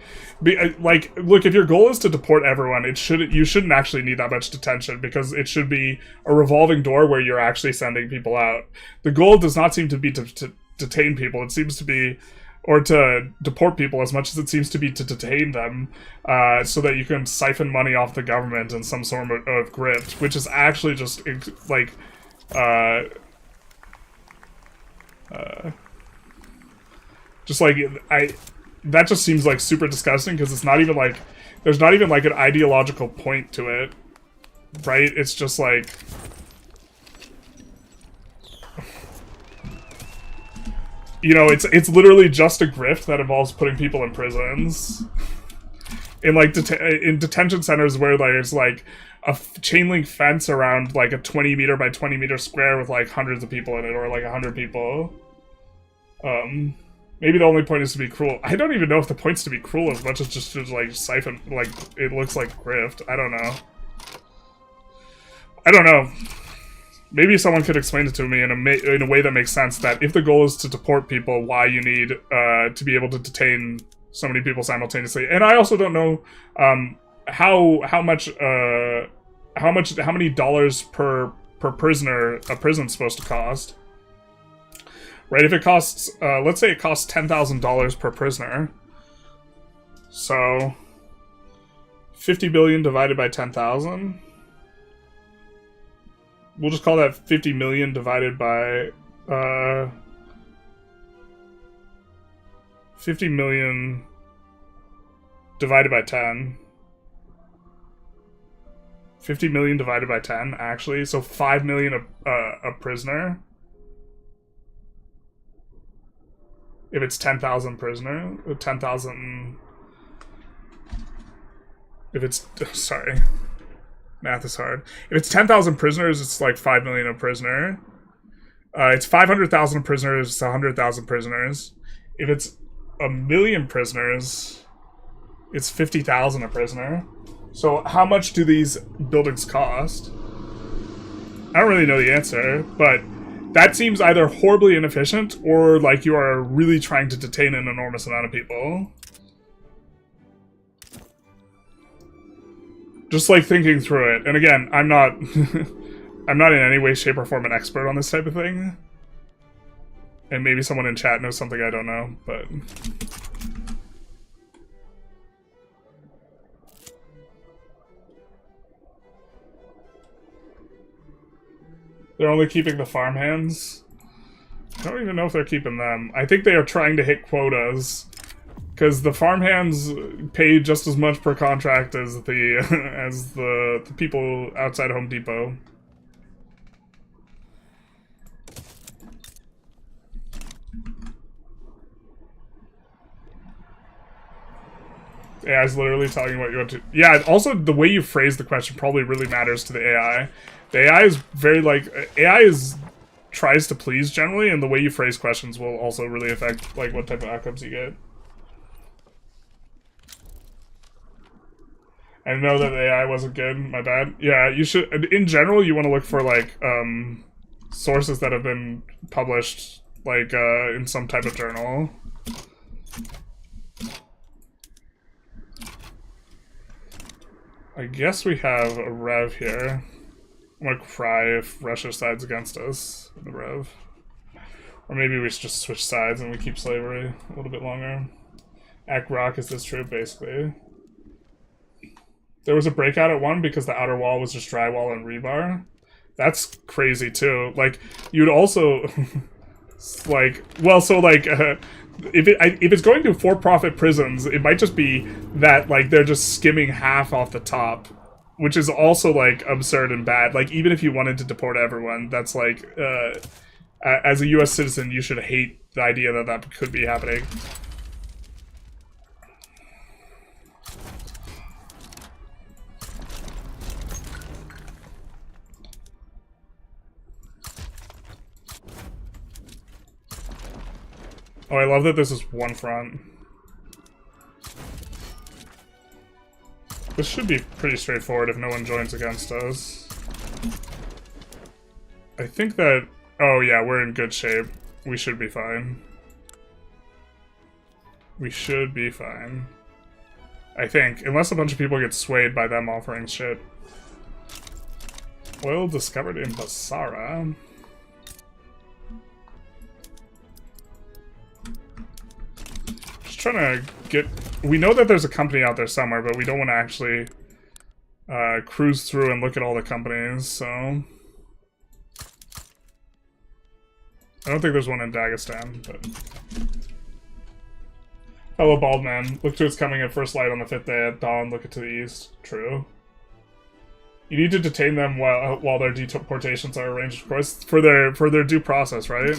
Like, look, if your goal is to deport everyone, you shouldn't actually need that much detention, because it should be a revolving door where you're actually sending people out. The goal does not seem to be to detain people. It seems to be... or to deport people as much as it seems to be to detain them, so that you can siphon money off the government in some sort of grift, which is actually just, like, just like, that just seems like super disgusting, because it's not even like, there's not even like an ideological point to it, right? It's just like... You know, it's literally just a grift that involves putting people in prisons, in like in detention centers where there's like a chain link fence around like a 20 meter by 20 meter square with like hundreds of people in it, or like 100 people. Maybe the only point is to be cruel. I don't even know if the point's to be cruel as much as just to like siphon, like it looks like grift. I don't know. I don't know. Maybe someone could explain it to me in a way that makes sense, that if the goal is to deport people, why you need to be able to detain so many people simultaneously. And I also don't know how many dollars per prisoner a prison's supposed to cost. Right? If it costs, let's say it costs $10,000 per prisoner. So 50 billion divided by 10,000. We'll just call that 50 million divided by, 50 million divided by 10. 50 million divided by 10, actually. So 5 million a prisoner. If it's 10,000 prisoner, 10,000... If it's... Sorry. Math is hard. If it's 10,000 prisoners, it's like 5 million a prisoner. It's 500,000 prisoners, it's 100,000 prisoners. If it's 1 million prisoners, it's 50,000 a prisoner. So how much do these buildings cost? I don't really know the answer, but that seems either horribly inefficient or like you are really trying to detain an enormous amount of people. Just like thinking through it. And again, I'm not I'm not in any way, shape, or form an expert on this type of thing. And maybe someone in chat knows something I don't know, but... They're only keeping the farmhands? I don't even know if they're keeping them. I think they are trying to hit quotas. Because the farmhands pay just as much per contract as the as the people outside Home Depot. AI is literally telling you what you want to... Yeah, also the way you phrase the question probably really matters to the AI. The AI is very like... AI is tries to please generally, and the way you phrase questions will also really affect like what type of outcomes you get. I know that the AI wasn't good, my bad. Yeah, you should... In general, you want to look for like sources that have been published like in some type of journal. I guess we have a rev here. I'm gonna cry if Russia sides against us in the rev. Or maybe we should just switch sides and we keep slavery a little bit longer. Act rock is this true, basically. There was a breakout at one because the outer wall was just drywall and rebar. That's crazy too. Like, you'd also... like, well, so like... if it's going to for-profit prisons, it might just be that like they're just skimming half off the top, which is also like absurd and bad. Like even if you wanted to deport everyone, that's like as a U.S. citizen, you should hate the idea that that could be happening. Oh, I love that this is one front. This should be pretty straightforward if no one joins against us. I think that... Oh yeah, we're in good shape. We should be fine. We should be fine. I think. Unless a bunch of people get swayed by them offering shit. Oil discovered in Basara. Trying to get... We know that there's a company out there somewhere, but we don't want to actually cruise through and look at all the companies, so... I don't think there's one in Dagestan, but... Hello, bald man. Look to its coming at first light on the 5th day at dawn. Look it to the east. True. You need to detain them while their deportations are arranged, of course, for their due process, right?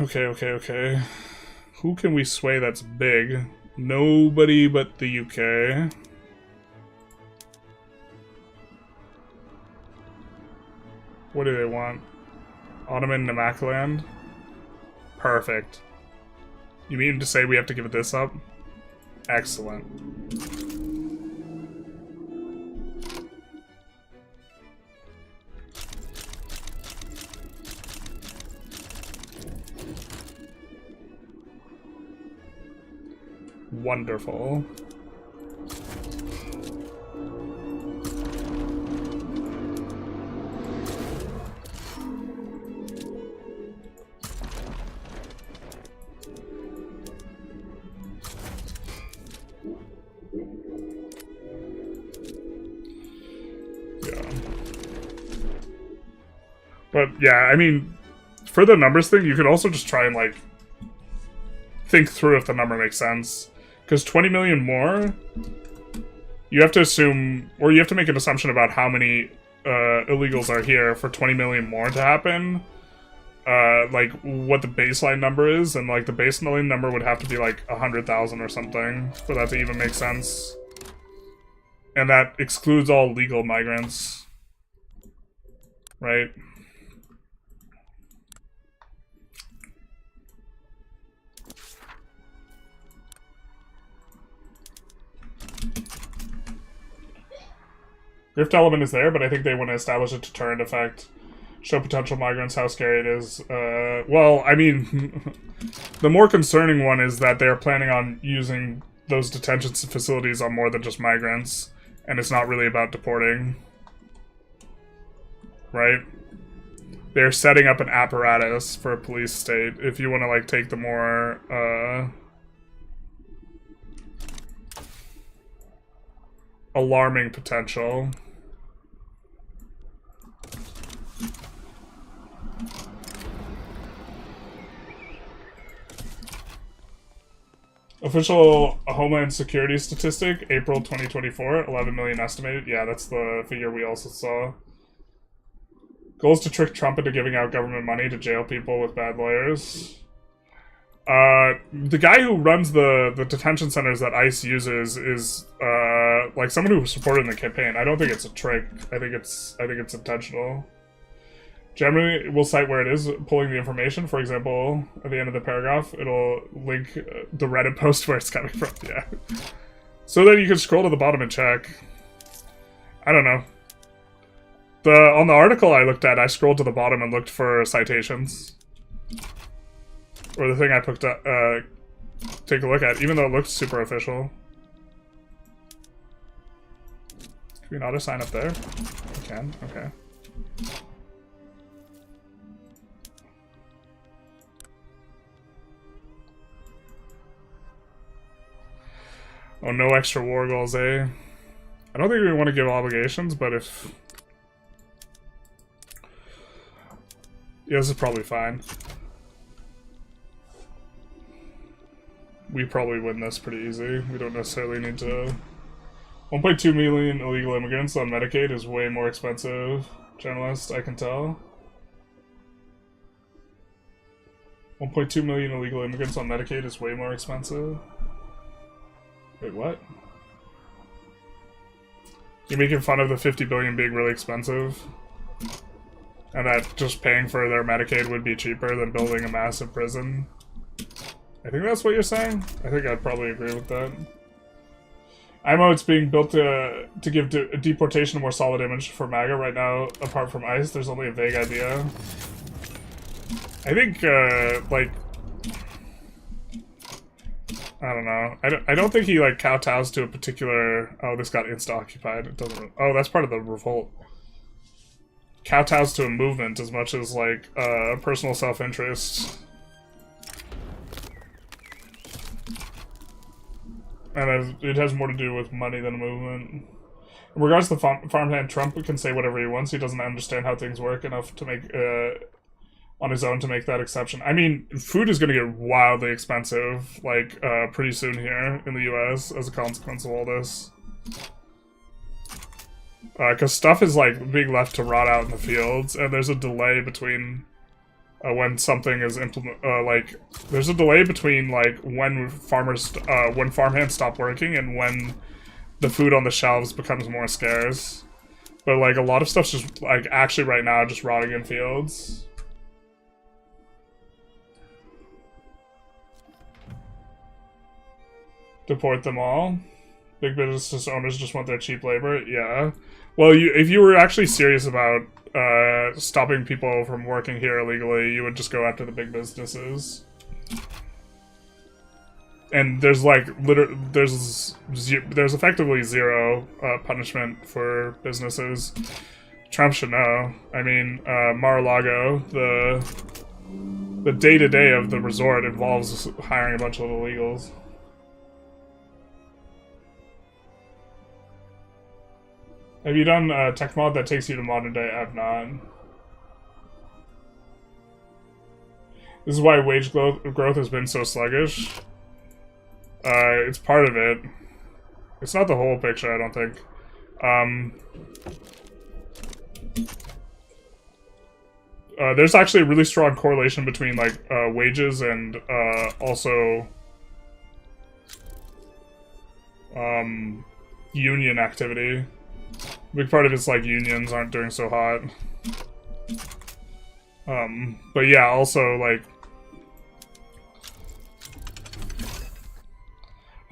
Okay. Who can we sway that's big? Nobody but the UK. What do they want? Ottoman Namaqualand? Perfect. You mean to say we have to give this up? Excellent. Wonderful. But yeah, I mean, for the numbers thing, you could also just try and like think through if the number makes sense. Because 20 million more, you have to assume, or you have to make an assumption about how many illegals are here for 20 million more to happen. Like what the baseline number is, and like the baseline number would have to be like 100,000 or something for that to even make sense. And that excludes all legal migrants, right? Grift element is there, but I think they want to establish a deterrent effect. Show potential migrants how scary it is. Well, I mean, the more concerning one is that they're planning on using those detention facilities on more than just migrants, and it's not really about deporting. Right? They're setting up an apparatus for a police state if you want to, like, take the more, alarming potential. Official Homeland Security statistic, April 2024, 11 million estimated. Yeah, that's the figure we also saw. Goals to trick Trump into giving out government money to jail people with bad lawyers. The guy who runs the detention centers that ICE uses is like someone who was supported in the campaign. I don't think it's a trick. I think it's intentional. Generally, we'll cite where it is pulling the information. For example, at the end of the paragraph, it'll link the Reddit post where it's coming from. Yeah. So then you can scroll to the bottom and check. I don't know. On the article I looked at, I scrolled to the bottom and looked for citations. Or the thing I picked up, take a look at, even though it looks super official. Can we not assign up there? We can, okay. Oh, no extra war goals, eh? I don't think we want to give obligations, but if... Yeah, this is probably fine. We probably win this pretty easy. We don't necessarily need to... 1.2 million illegal immigrants on Medicaid is way more expensive. Journalist, I can tell. 1.2 million illegal immigrants on Medicaid is way more expensive. Wait, what? You're making fun of the 50 billion being really expensive? And that just paying for their Medicaid would be cheaper than building a massive prison? I think that's what you're saying? I think I'd probably agree with that. IMO, it's being built to give deportation a more solid image for MAGA right now. Apart from ICE, there's only a vague idea. I think, like... I don't know. I don't think he, like, kowtows to a particular... Oh, this got insta-occupied. It doesn't... Oh, that's part of the revolt. Kowtows to a movement as much as, like, personal self-interest. And it has more to do with money than a movement. In regards to the farmhand, Trump can say whatever he wants. He doesn't understand how things work enough to make... on his own to make that exception. I mean, food is going to get wildly expensive, like, pretty soon here in the US as a consequence of all this. Because stuff is, like, being left to rot out in the fields, and there's a delay between when something is there's a delay between, like, when when farmhands stop working and when the food on the shelves becomes more scarce. But, like, a lot of stuff's just, like, actually right now just rotting in fields. Deport them all. Big business owners just want their cheap labor. Yeah. Well, if you were actually serious about stopping people from working here illegally, you would just go after the big businesses. And there's like there's effectively zero punishment for businesses. Trump should know. I mean, Mar-a-Lago, the day-to-day of the resort involves hiring a bunch of illegals. Have you done tech mod that takes you to modern day? I have not. This is why wage growth has been so sluggish. It's part of it. It's not the whole picture, I don't think. There's actually a really strong correlation between, like, wages and, also, union activity. A big part of it's, like, unions aren't doing so hot. But yeah, also, like,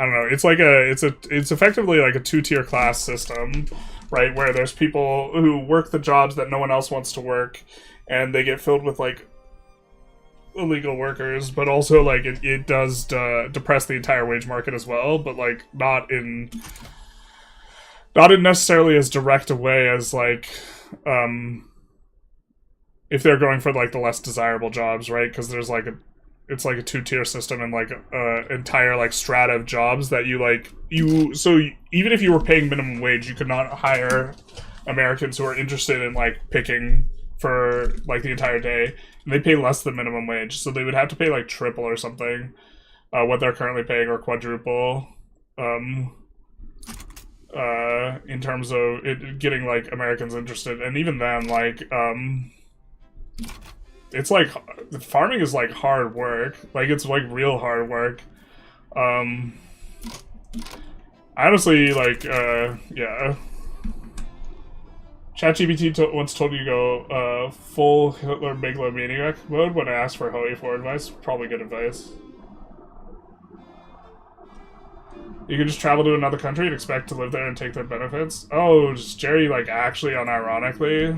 I don't know, it's like it's effectively like a two-tier class system, right, where there's people who work the jobs that no one else wants to work, and they get filled with, like, illegal workers, but also, like, it does depress the entire wage market as well, but, like, not in necessarily as direct a way as, like, if they're going for, like, the less desirable jobs, right? Because there's, like, it's like a two-tier system and, like, entire, like, strata of jobs that so even if you were paying minimum wage, you could not hire Americans who are interested in, like, picking for, like, the entire day, and they pay less than minimum wage, so they would have to pay, like, triple or something, what they're currently paying, or quadruple, in terms of it getting, like, Americans interested, and even then, like, it's, like, farming is, like, hard work, like, it's, like, real hard work, honestly, like, yeah. ChatGPT once told you to go full Hitler megalomaniac mode when I asked for Hoey for advice. Probably good advice. You can just travel to another country and expect to live there and take their benefits. Oh, is Jerry, like, actually unironically,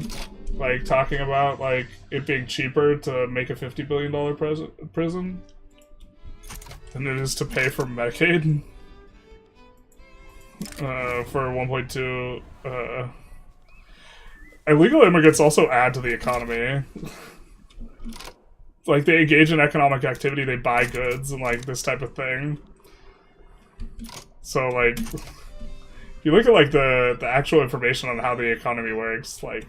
like, talking about, like, it being cheaper to make a $50 billion prison than it is to pay for Medicaid for 1.2 Illegal immigrants also add to the economy. Like, they engage in economic activity, they buy goods and, like, this type of thing. So, like, if you look at, like, the actual information on how the economy works, like,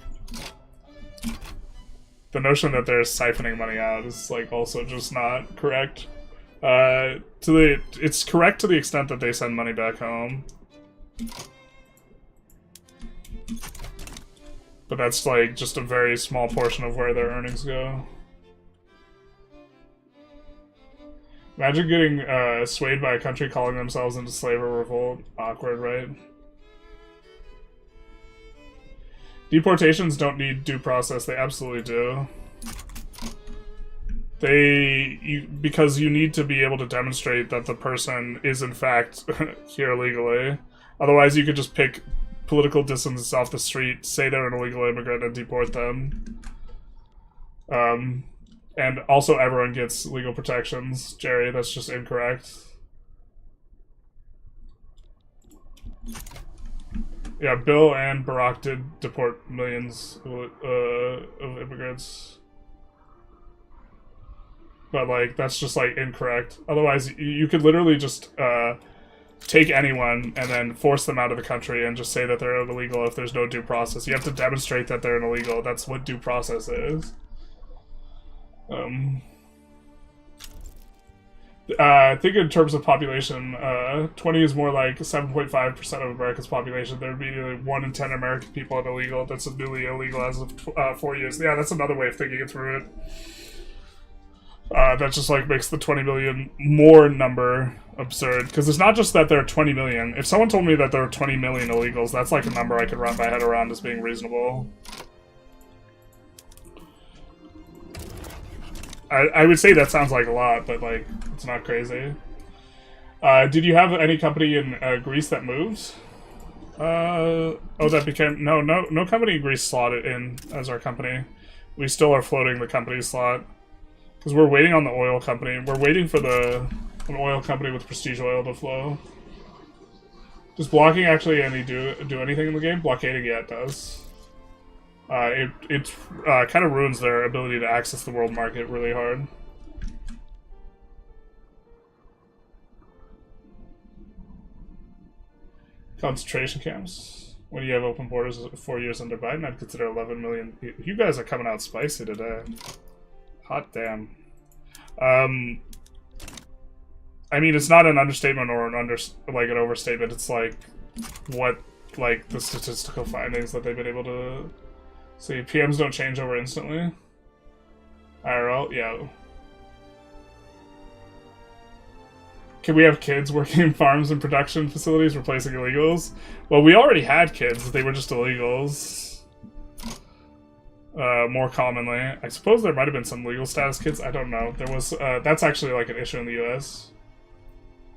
the notion that they're siphoning money out is, like, also just not correct. It's correct to the extent that they send money back home. But that's, like, just a very small portion of where their earnings go. Imagine getting swayed by a country calling themselves into slave or revolt. Awkward, right? Deportations don't need due process. They absolutely do. Because you need to be able to demonstrate that the person is, in fact, here legally. Otherwise, you could just pick political dissidents off the street, say they're an illegal immigrant, and deport them. And also everyone gets legal protections. Jerry, that's just incorrect. Yeah, Bill and Barack did deport millions of immigrants. But, like, that's just, like, incorrect. Otherwise, you could literally just, take anyone and then force them out of the country and just say that they're illegal if there's no due process. You have to demonstrate that they're an illegal. That's what due process is. I think in terms of population, 20 is more like 7.5% of America's population. There would be like 1 in 10 American people are illegal. That's newly illegal as of 4 years. Yeah, that's another way of thinking it through it. That just, like, makes the 20 million more number absurd. Because it's not just that there are 20 million. If someone told me that there are 20 million illegals, that's, like, a number I could wrap my head around as being reasonable. I would say that sounds like a lot, but, like, it's not crazy. Did you have any company in Greece that moved? That became... No company in Greece slotted in as our company. We still are floating the company slot. Because we're waiting on the oil company. We're waiting for an oil company with prestige oil to flow. Does blocking actually do anything in the game? Blockading, yeah, it does. It kind of ruins their ability to access the world market really hard. Concentration camps. When you have open borders 4 years under Biden, I'd consider 11 million. You guys are coming out spicy today. Hot damn. I mean, it's not an understatement or an overstatement. It's like what the statistical findings that they've been able to see. PMs don't change over instantly. IRL, yeah. Can we have kids working in farms and production facilities replacing illegals? Well, we already had kids. They were just illegals. More commonly. I suppose there might have been some legal status kids. I don't know. There was, that's actually like an issue in the US.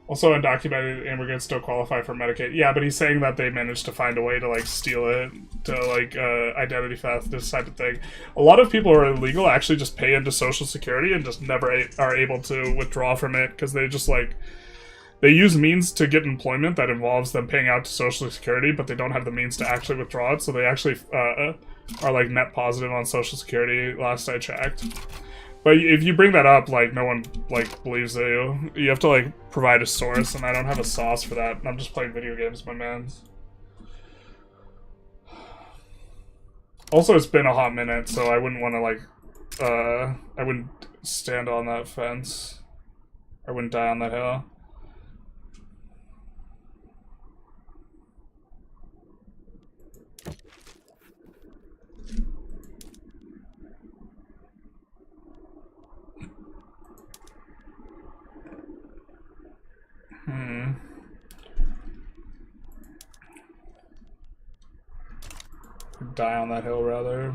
Also, undocumented immigrants don't qualify for Medicaid. Yeah, but he's saying that they managed to find a way to, like, steal it, to, like, identity theft, this type of thing. A lot of people who are illegal actually just pay into Social Security and just never are able to withdraw from it, because they just, like, they use means to get employment that involves them paying out to Social Security, but they don't have the means to actually withdraw it, so they actually are, like, net positive on Social Security, last I checked. But if you bring that up, like, no one, like, believes you. You have to, like, provide a source, and I don't have a sauce for that. I'm just playing video games, my man. Also, it's been a hot minute, so I wouldn't want to, like, I wouldn't stand on that fence. I wouldn't die on that hill. Die on that hill, rather.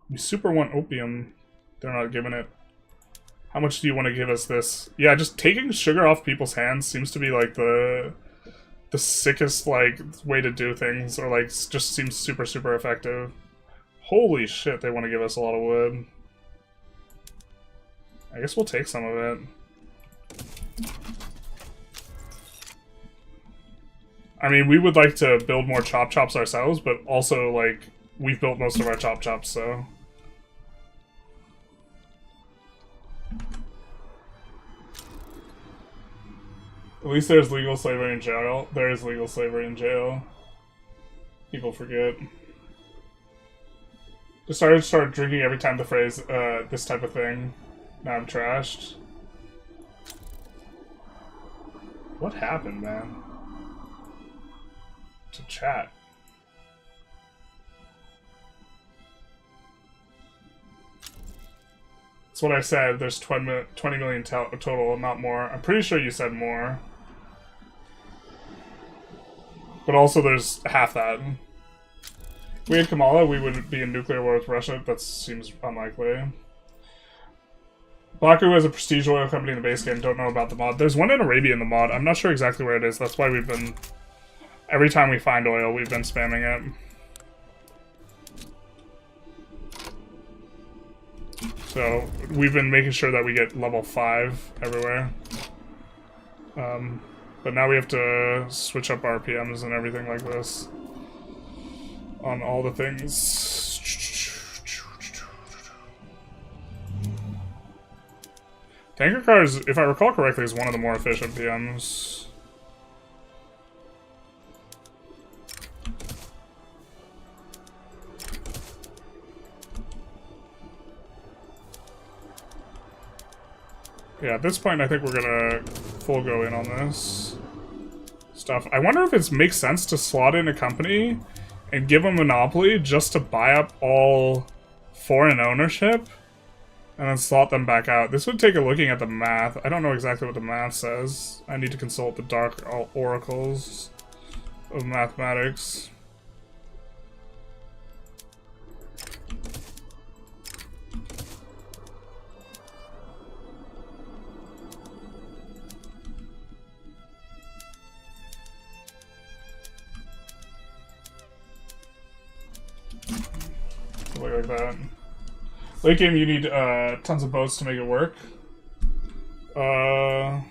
You super want opium. They're not giving it. How much do you want to give us this? Yeah, just taking sugar off people's hands seems to be, like, the sickest, like, way to do things, or, like, just seems super, super effective. Holy shit, they want to give us a lot of wood. I guess we'll take some of it. I mean, we would like to build more chop chops ourselves, but also, like, we've built most of our chop chops, so. At least there's legal slavery in jail. There is legal slavery in jail. People forget. Just start drinking every time the phrase, this type of thing. Now I'm trashed. What happened, man? To chat. That's what I said. There's 20 million total, not more. I'm pretty sure you said more. But also there's half that. If we had Kamala, we would be in nuclear war with Russia. That seems unlikely. Baku has a prestige oil company in the base game. Don't know about the mod. There's one in Arabia in the mod. I'm not sure exactly where it is. That's why we've been... Every time we find oil, we've been spamming it. So, we've been making sure that we get level 5 everywhere. But now we have to switch up RPMs and everything like this. On all the things. Tanker cars, if I recall correctly, is one of the more efficient PMs. Yeah, at this point, I think we're gonna full go in on this stuff. I wonder if it makes sense to slot in a company and give a monopoly just to buy up all foreign ownership and then slot them back out. This would take a looking at the math. I don't know exactly what the math says. I need to consult the dark oracles of mathematics. Like that. Late game, you need tons of boats to make it work. To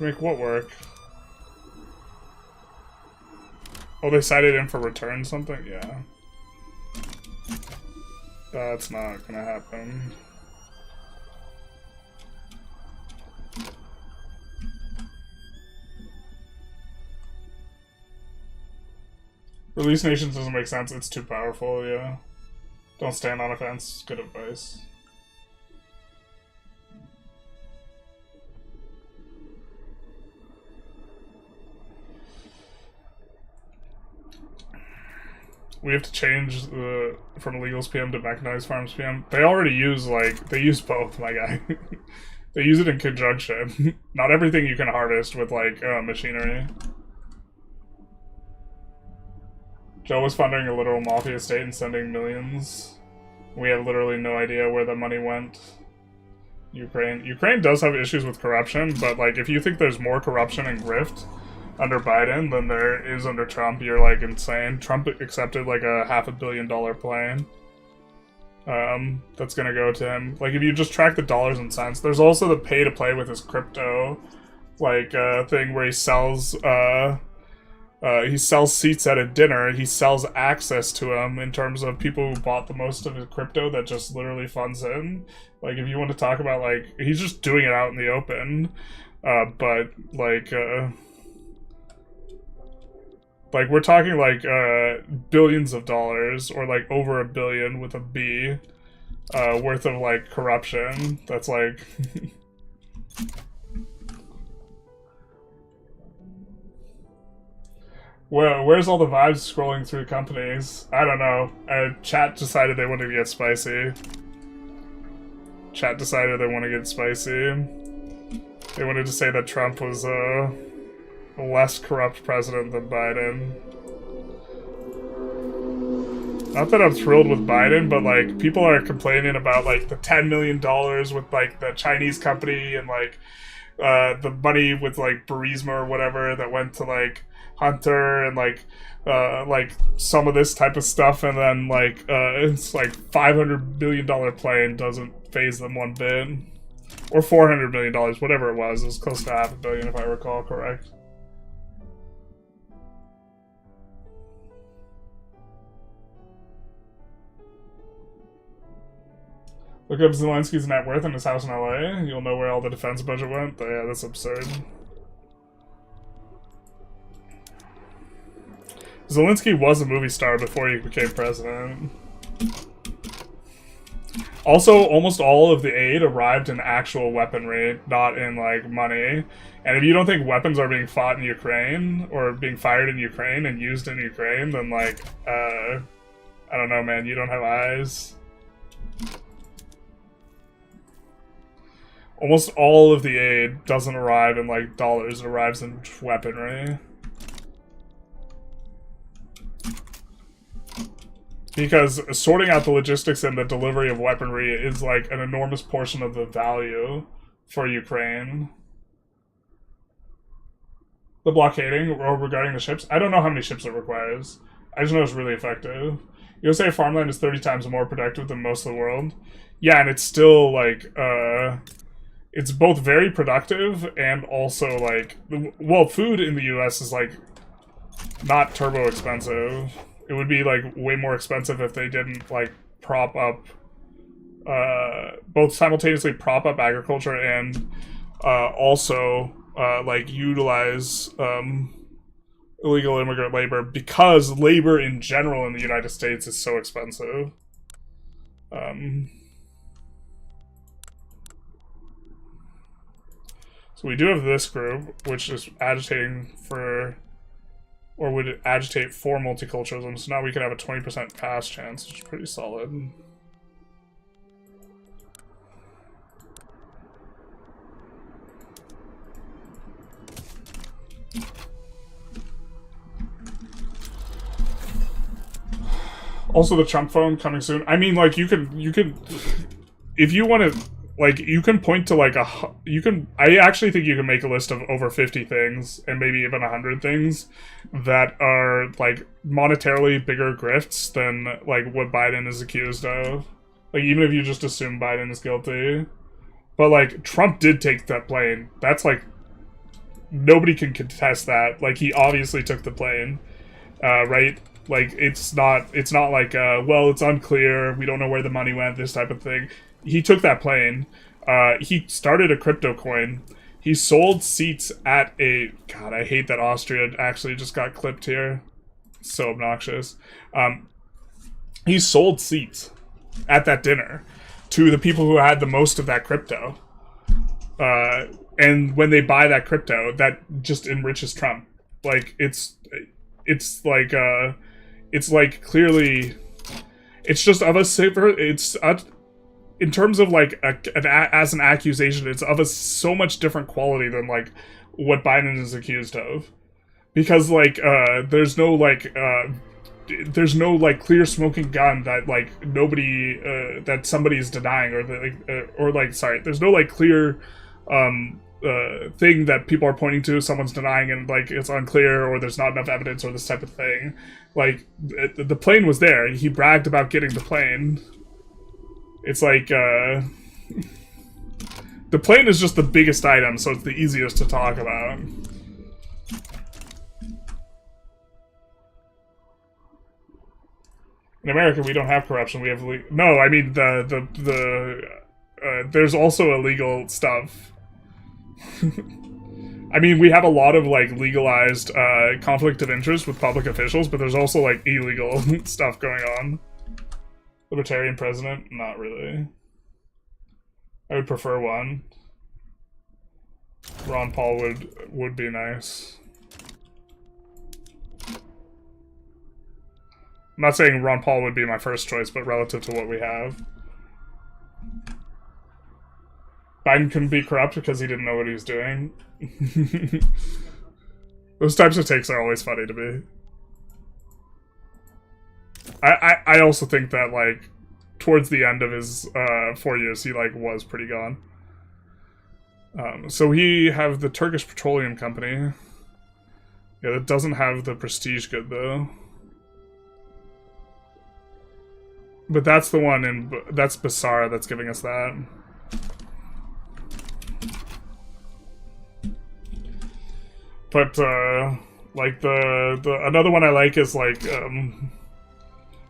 make what work? Oh, they cited in for return something? Yeah. That's not gonna happen. Release nations doesn't make sense. It's too powerful, yeah. Don't stand on offense. Good advice. We have to change from illegals PM to mechanized farms PM. They already use, like, they use both, my guy. They use it in conjunction. Not everything you can harvest with, like, machinery. Joe was funding a literal mafia state and sending millions. We have literally no idea where the money went. Ukraine does have issues with corruption, but, like, if you think there's more corruption and grift under Biden than there is under Trump, you're, like, insane. Trump accepted, like, a $500 million plane. That's gonna go to him. Like, if you just track the dollars and cents, there's also the pay-to-play with his crypto, like, thing where he sells seats at a dinner. He sells access to him in terms of people who bought the most of his crypto that just literally funds him. Like, if you want to talk about, like, he's just doing it out in the open. But, like, we're talking, like, billions of dollars, or, like, over $1 billion with a B, worth of, like, corruption. That's, like... Where's all the vibes scrolling through companies? I don't know. Chat decided they wanted to get spicy. Chat decided they want to get spicy. They wanted to say that Trump was, a less corrupt president than Biden. Not that I'm thrilled with Biden, but, like, people are complaining about, like, the $10 million with, like, the Chinese company and, like, the money with, like, Burisma or whatever that went to, like, Hunter and, like some of this type of stuff, and then, like, it's, like, $500 million plane doesn't phase them one bit. Or $400 million, whatever it was. It was close to $500 million, if I recall correct. Look up Zelensky's net worth and his house in LA. You'll know where all the defense budget went. But yeah, that's absurd. Zelensky was a movie star before he became president. Also, almost all of the aid arrived in actual weaponry, not in, like, money. And if you don't think weapons are being fought in Ukraine, or being fired in Ukraine and used in Ukraine, then, like, I don't know, man, you don't have eyes. Almost all of the aid doesn't arrive in, like, dollars, it arrives in weaponry. Because sorting out the logistics and the delivery of weaponry is, like, an enormous portion of the value for Ukraine. The blockading, regarding the ships, I don't know how many ships it requires. I just know it's really effective. USA farmland is 30 times more productive than most of the world. Yeah, and it's still, like, it's both very productive and also, like, well, food in the US is, like, not turbo expensive. It would be, like, way more expensive if they didn't, like, prop up, both simultaneously prop up agriculture and also, like, utilize illegal immigrant labor, because labor in general in the United States is so expensive. So we do have this group, which is agitating for... or would agitate for multiculturalism, so now we could have a 20% pass chance, which is pretty solid. Also, the Trump phone coming soon. I mean, like, you could, if you want to, like, you can point to, like, I actually think you can make a list of over 50 things, and maybe even 100 things, that are, like, monetarily bigger grifts than, like, what Biden is accused of. Like, even if you just assume Biden is guilty. But, like, Trump did take that plane. That's, like, nobody can contest that. Like, he obviously took the plane, right? Like, it's not like, well, it's unclear, we don't know where the money went, this type of thing. He took that plane. He started a crypto coin. He sold seats at a... God, I hate that Austria actually just got clipped here. So obnoxious. He sold seats at that dinner to the people who had the most of that crypto. And when they buy that crypto, that just enriches Trump. Like it's like clearly, it's just of a safer. In terms of like as an accusation, it's of a so much different quality than like what Biden is accused of, because like there's no like clear smoking gun that like nobody that somebody's denying, or sorry, there's no like clear thing that people are pointing to someone's denying and like it's unclear or there's not enough evidence or this type of thing. Like the plane was there. He bragged about getting the plane. It's like the plane is just the biggest item, so it's the easiest to talk about. In America, we don't have corruption. We have no. I mean there's also illegal stuff. I mean, we have a lot of like legalized conflict of interest with public officials, but there's also like illegal stuff going on. Libertarian president? Not really. I would prefer one. Ron Paul would be nice. I'm not saying Ron Paul would be my first choice, but relative to what we have. Biden couldn't be corrupt because he didn't know what he was doing. Those types of takes are always funny to me. I also think that, like, towards the end of his 4 years, he, like, was pretty gone. So we have the Turkish Petroleum Company. Yeah, that doesn't have the prestige good, though. But that's the one in... That's Basara that's giving us that. But, like, another one I like is, like,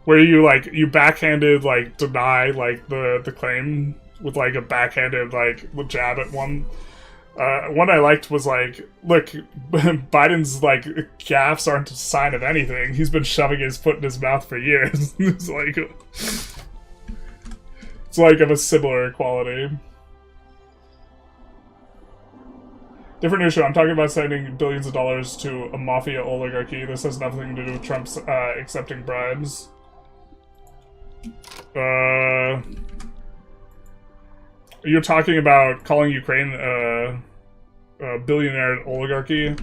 where you, like, you backhanded, like, deny, like, the claim with, like, a backhanded, like, jab at one. One I liked was, like, look, Biden's, like, gaffes aren't a sign of anything. He's been shoving his foot in his mouth for years. It's like of a similar quality. Different issue. I'm talking about sending billions of dollars to a mafia oligarchy. This has nothing to do with Trump's accepting bribes. You're talking about calling Ukraine a billionaire oligarchy.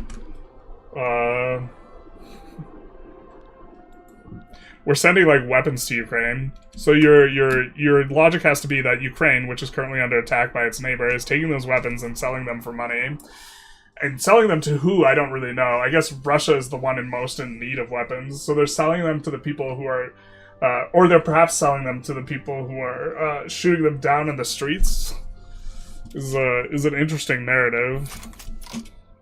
We're sending like weapons to Ukraine. So your logic has to be that Ukraine, which is currently under attack by its neighbor, is taking those weapons and selling them for money. And selling them to who, I don't really know. I guess Russia is the one most in need of weapons. So they're selling them to the people who are... or they're perhaps selling them to the people who are shooting them down in the streets. Is an interesting narrative.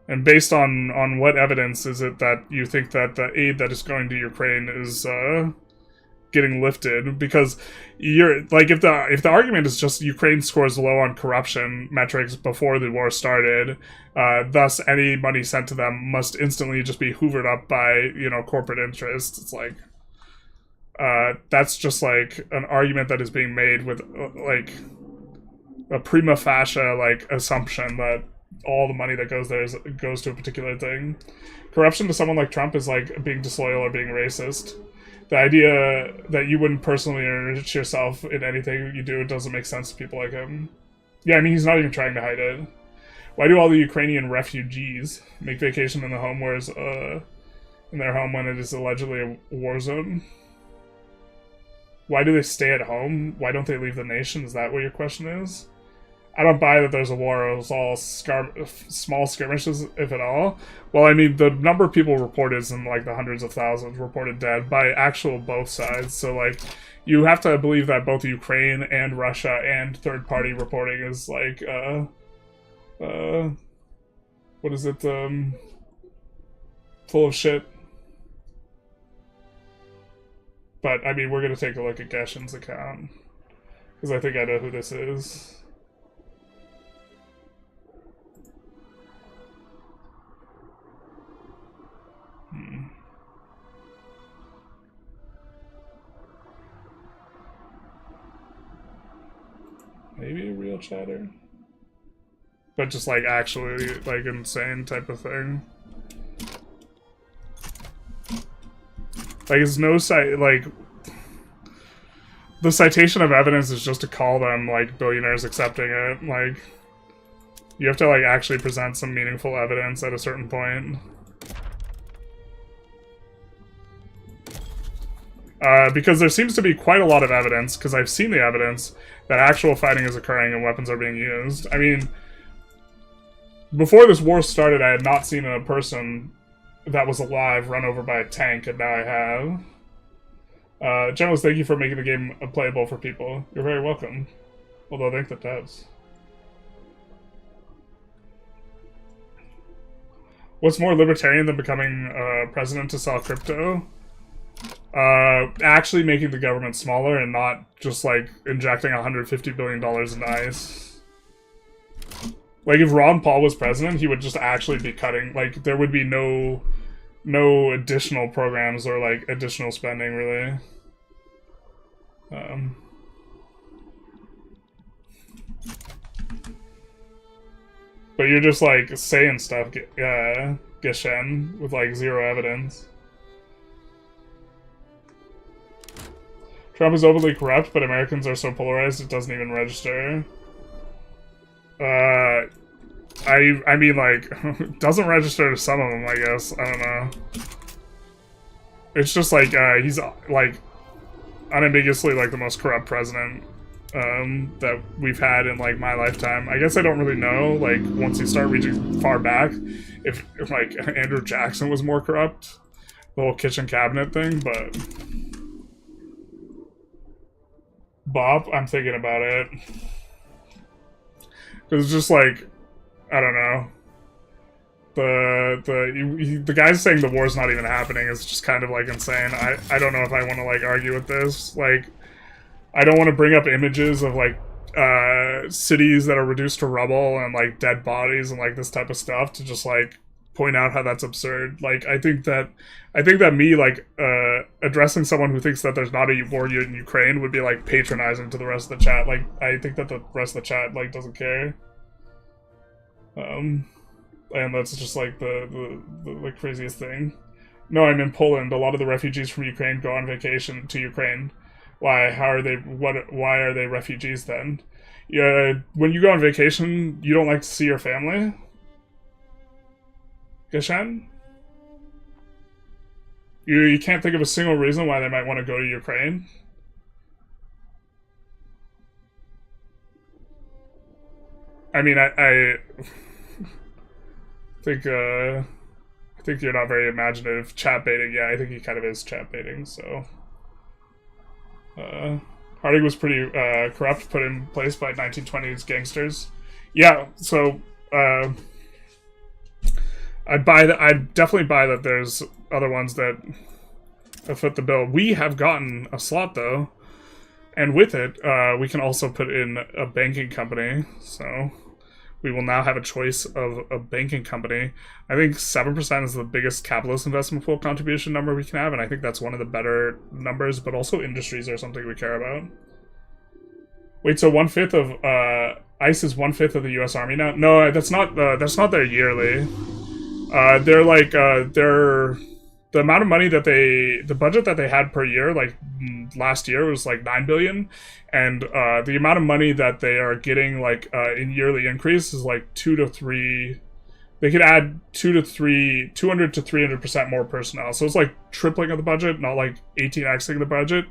And based on what evidence is it that you think that the aid that is going to Ukraine is getting lifted? Because you're like, if the argument is just Ukraine scores low on corruption metrics before the war started, thus any money sent to them must instantly just be hoovered up by, you know, corporate interests. It's like that's just like an argument that is being made with like a prima facie like assumption that all the money that goes there goes to a particular thing. Corruption to someone like Trump is like being disloyal or being racist. The idea that you wouldn't personally enrich yourself in anything you do doesn't make sense to people like him. Yeah, I mean, he's not even trying to hide it. Why do all the Ukrainian refugees make vacation in the home, whereas in their home when it is allegedly a war zone? Why do they stay at home? Why don't they leave the nation? Is that what your question is? I don't buy that there's a war. It was all small skirmishes, if at all. Well, I mean, the number of people reported is in, like, the hundreds of thousands reported dead by actual both sides. So, like, you have to believe that both Ukraine and Russia and third-party reporting is, like, what is it, full of shit. But, I mean, we're gonna take a look at Geshen's account. Because I think I know who this is. territorial chatter. But just, like, actually, like, insane type of thing. Like, it's no like... The citation of evidence is just to call them, like, billionaires accepting it. Like, you have to, like, actually present some meaningful evidence at a certain point. Because there seems to be quite a lot of evidence, because I've seen the evidence, that actual fighting is occurring and weapons are being used. I mean... Before this war started, I had not seen a person that was alive run over by a tank, and now I have. Generals, thank you for making the game playable for people. You're very welcome. Although, thank the devs. What's more libertarian than becoming president to sell crypto? Actually making the government smaller and not just, like, injecting $150 billion into ICE. Like, if Ron Paul was president, he would just actually be cutting, like, there would be no additional programs or, like, additional spending, really. But you're just, like, saying stuff, Geshen, with, like, zero evidence. Trump is openly corrupt, but Americans are so polarized it doesn't even register. I mean, like, doesn't register to some of them, I guess. I don't know. It's just, like, he's, like, unambiguously, like, the most corrupt president, that we've had in, like, my lifetime. I guess I don't really know, like, once you start reaching far back, if like, Andrew Jackson was more corrupt. The whole kitchen cabinet thing, but... Bob, I'm thinking about it. Because it's just like, I don't know. The guys saying the war's not even happening is just kind of like insane. I don't know if I want to like argue with this. Like, I don't want to bring up images of like cities that are reduced to rubble and like dead bodies and like this type of stuff to just like point out how that's absurd. Like, I think that me like addressing someone who thinks that there's not a war in Ukraine would be like patronizing to the rest of the chat. Like, I think that the rest of the chat like doesn't care. And that's just like the like craziest thing. No, I'm in Poland. A lot of the refugees from Ukraine go on vacation to Ukraine. Why? How are they? Why are they refugees then? Yeah, when you go on vacation, you don't like to see your family. Geshen? You can't think of a single reason why they might want to go to Ukraine? I mean, I think you're not very imaginative. Chat baiting, yeah, I think he kind of is chat baiting, so... Harding was pretty corrupt, put in place by 1920s gangsters. Yeah, so I'd definitely buy that there's other ones that fit the bill. We have gotten a slot though, and with it, we can also put in a banking company. So we will now have a choice of a banking company. I think 7% is the biggest capitalist investment pool contribution number we can have, and I think that's one of the better numbers, but also industries are something we care about. Wait, so 1/5 of ICE is 1/5 of the U.S. Army now? No, that's not their yearly. They're like the amount of money that the budget that they had per year, like last year, was like $9 billion, and the amount of money that they are getting like in yearly increase is like 2 to 3. They could add 200 to 300% more personnel, so it's like tripling of the budget, not like 18xing the budget.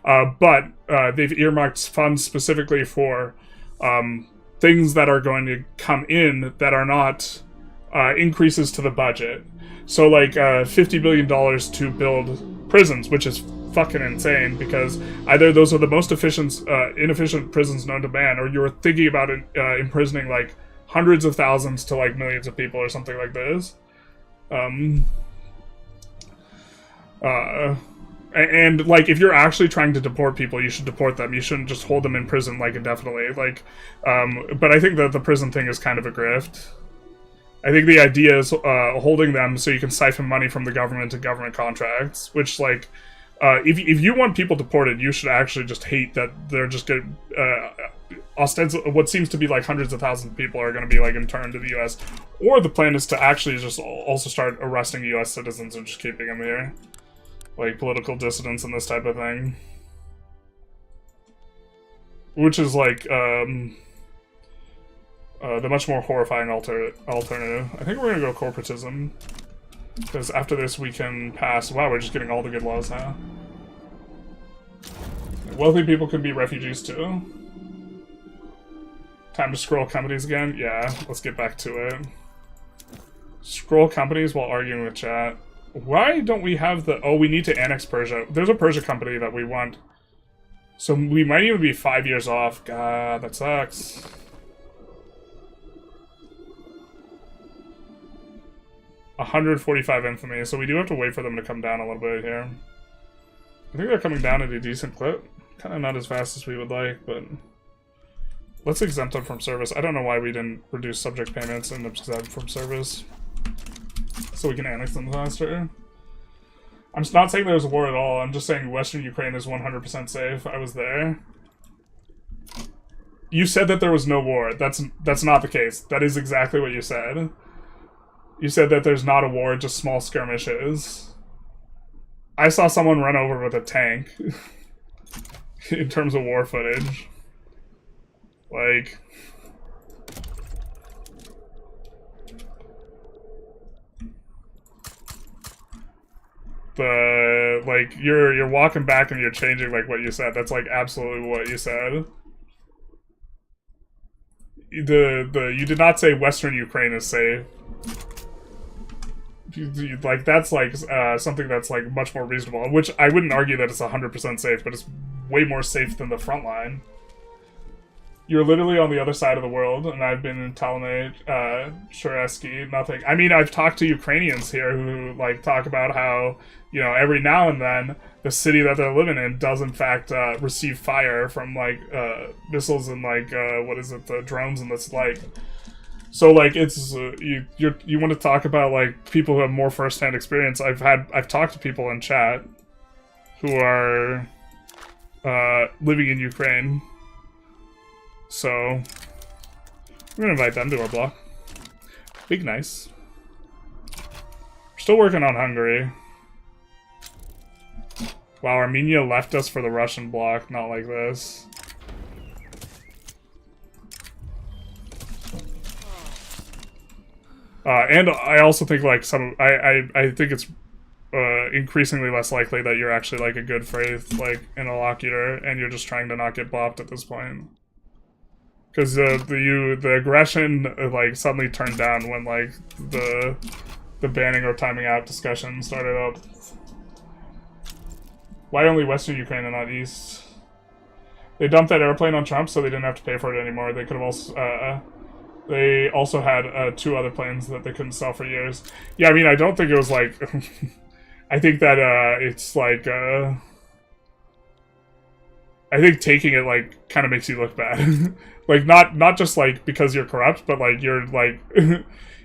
But they've earmarked funds specifically for things that are going to come in that are not increases to the budget. So like $50 billion to build prisons, which is fucking insane, because either those are the most inefficient prisons known to man, or you're thinking about imprisoning like hundreds of thousands to like millions of people or something like this. And like, if you're actually trying to deport people, you should deport them. You shouldn't just hold them in prison like indefinitely. Like, but I think that the prison thing is kind of a grift. I think the idea is holding them so you can siphon money from the government to government contracts, which, like, if you want people deported, you should actually just hate that they're just what seems to be like hundreds of thousands of people are going to be like interned to the U.S. Or the plan is to actually just also start arresting U.S. citizens and just keeping them here, like political dissidents and this type of thing, which is like the much more horrifying alternative. I think we're gonna go corporatism, because after this we can pass. Wow, we're just getting all the good laws now. Wealthy people can be refugees too. Time to scroll companies again? Yeah, let's get back to it. Scroll companies while arguing with chat. Why don't we have the... Oh, we need to annex Persia. There's a Persia company that we want. So we might even be 5 years off. God, that sucks. $145 infamy, so we do have to wait for them to come down a little bit here. I think they're coming down at a decent clip. Kind of not as fast as we would like, but... Let's exempt them from service. I don't know why we didn't reduce subject payments and exempt from service, so we can annex them faster. I'm not saying there's a war at all. I'm just saying Western Ukraine is 100% safe. I was there. You said that there was no war. That's not the case. That is exactly what you said. You said that there's not a war, just small skirmishes. I saw someone run over with a tank in terms of war footage. Like, you're walking back and you're changing like what you said. That's like absolutely what you said. You did not say Western Ukraine is safe. Like that's like something that's like much more reasonable. Which I wouldn't argue that it's 100% safe, but it's way more safe than the front line. You're literally on the other side of the world, and I've been in Talmud, Shuresky, nothing. I mean, I've talked to Ukrainians here who, like, talk about how, you know, every now and then, the city that they're living in does, in fact, receive fire from, like, missiles and, like, what is it, the drones and this, like... So, like, it's, you want to talk about, like, people who have more first-hand experience. I've talked to people in chat who are, living in Ukraine. So, I'm gonna invite them to our block. Big nice. We're still working on Hungary. Wow, Armenia left us for the Russian block, not like this. And I also think, like, I think it's increasingly less likely that you're actually, like, a good faith, like, interlocutor, and you're just trying to not get bopped at this point. Because the aggression like suddenly turned down when like the banning or timing out discussion started up. Why only Western Ukraine and not East? They dumped that airplane on Trump, so they didn't have to pay for it anymore. They could have also they also had 2 other planes that they couldn't sell for years. Yeah, I mean, I don't think it was like. I think that it's like. I think taking it like kind of makes you look bad. Like not just like because you're corrupt, but like you're like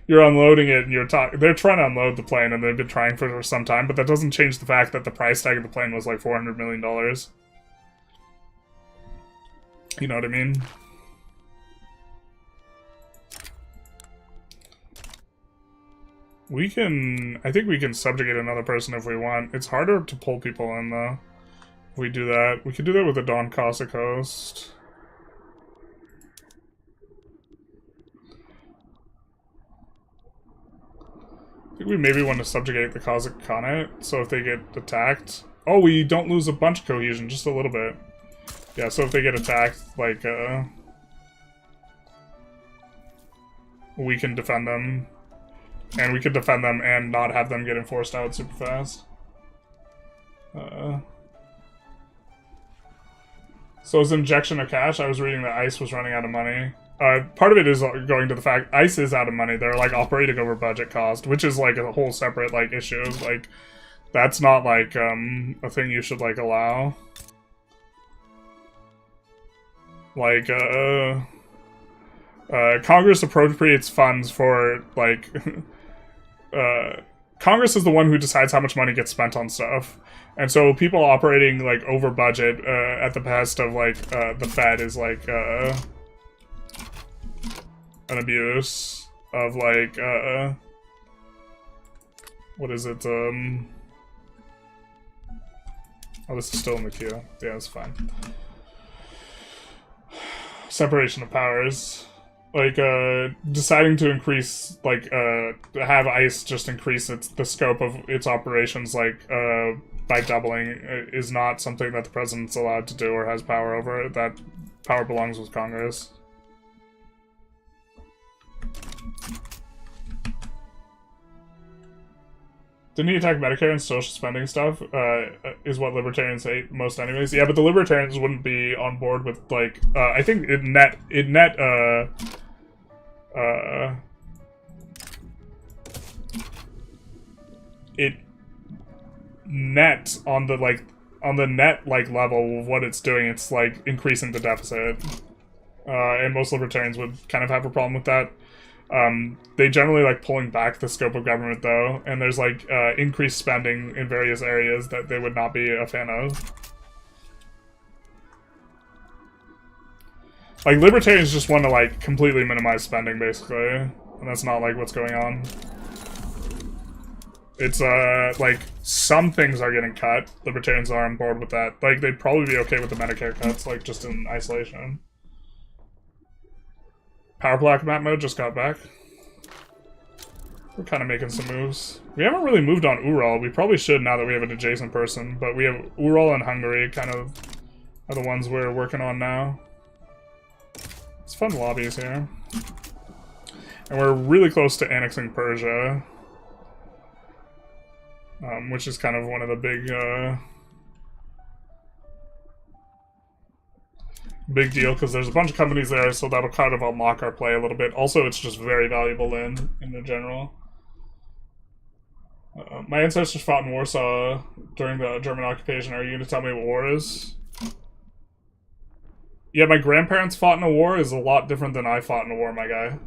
you're unloading it and they're trying to unload the plane and they've been trying for some time, but that doesn't change the fact that the price tag of the plane was like $400 million. You know what I mean? I think we can subjugate another person if we want. It's harder to pull people in though. If we do that. We could do that with the Don Cossack host. I think we maybe want to subjugate the Cossack Khanate, so if they get attacked... Oh, we don't lose a bunch of cohesion, just a little bit. Yeah, so if they get attacked, like, we can defend them. And we could defend them and not have them get enforced out super fast. So is injection of cash? I was reading that ICE was running out of money. Part of it is going to the fact ICE is out of money. They're like operating over budget cost, which is like a whole separate like issue. Like that's not like a thing you should like allow. Like Congress appropriates funds for like Congress is the one who decides how much money gets spent on stuff. And so people operating like over budget at the behest of like the Fed is like an abuse of, like, what is it, oh, this is still in the queue. Yeah, it's fine. Separation of powers. Like, deciding to increase, like, have ICE just increase the scope of its operations, like, by doubling is not something that the president's allowed to do or has power over. That power belongs with Congress. Didn't he attack Medicare and social spending stuff? Is what libertarians hate most anyways. Yeah, but the libertarians wouldn't be on board with, like, I think it net on the net level of what it's doing, it's like increasing the deficit. And most libertarians would kind of have a problem with that. They generally like pulling back the scope of government though, and there's like increased spending in various areas that they would not be a fan of. Like, libertarians just want to, like, completely minimize spending, basically. And that's not, like, what's going on. It's, like, some things are getting cut. Libertarians are on board with that. Like, they'd probably be okay with the Medicare cuts, like, just in isolation. Power Black map mode just got back. We're kind of making some moves. We haven't really moved on Ural. We probably should now that we have an adjacent person. But we have Ural and Hungary kind of are the ones we're working on now. It's fun lobbies here. And we're really close to annexing Persia. Which is kind of one of the big deal, because there's a bunch of companies there, so that'll kind of unlock our play a little bit. Also, it's just very valuable land in the general. My ancestors fought in Warsaw during the German occupation. Are you going to tell me what war is? Yeah, my grandparents fought in a war is a lot different than I fought in a war, my guy.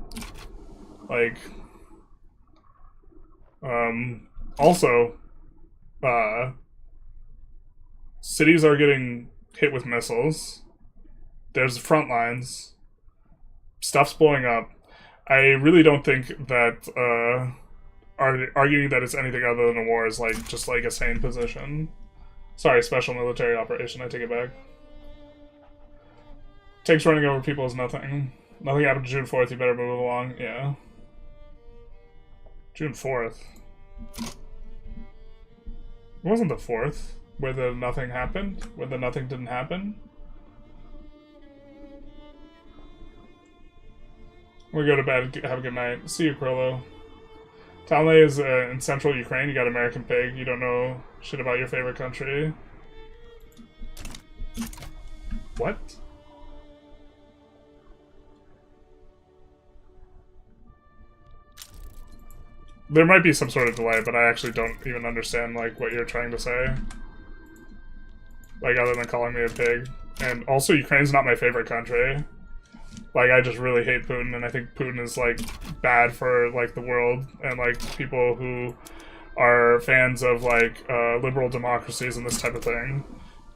Like, also, cities are getting hit with missiles. There's front lines. Stuff's blowing up. I really don't think that, arguing that it's anything other than a war is, like, just, like, a sane position. Sorry, special military operation, I take it back. Tanks running over people is nothing. Nothing happened to June 4th, you better move along. Yeah. June 4th. It wasn't the 4th, where the nothing happened? Where the nothing didn't happen? We go to bed, have a good night. See you, Krillo. Talnay is in central Ukraine, you got American Pig, you don't know shit about your favorite country. What? There might be some sort of delay, but I actually don't even understand, like, what you're trying to say. Like, other than calling me a pig. And also, Ukraine's not my favorite country. Like, I just really hate Putin, and I think Putin is, like, bad for, like, the world, and, like, people who are fans of, like, liberal democracies and this type of thing.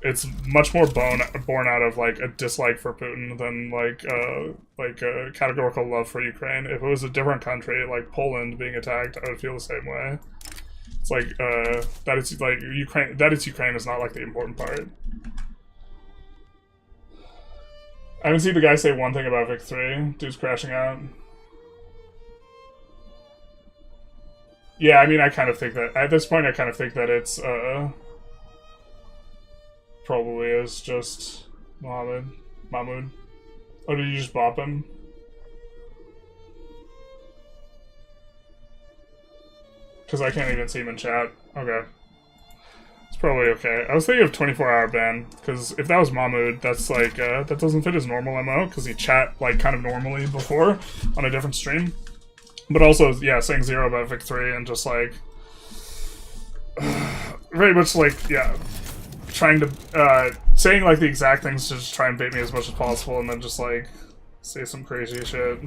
It's much more born out of, like, a dislike for Putin than, like a categorical love for Ukraine. If it was a different country, like Poland being attacked, I would feel the same way. It's like, that it's, like, Ukraine, that it's Ukraine is not, like, the important part. I haven't seen the guy say one thing about Vic 3. Dude's crashing out. Yeah, I mean, I kind of think that, at this point, I kind of think that it's, probably is just Mahmoud. Oh, did you just bop him? Because I can't even see him in chat. Okay. It's probably okay. I was thinking of 24-hour ban, because if that was Mahmoud, that's like, that doesn't fit his normal MO, because he chat, like, kind of normally before on a different stream. But also, yeah, saying 0 about Vic 3 and just, like, very much, like, yeah, trying to, saying, like, the exact things to just try and bait me as much as possible, and then just, like, say some crazy shit.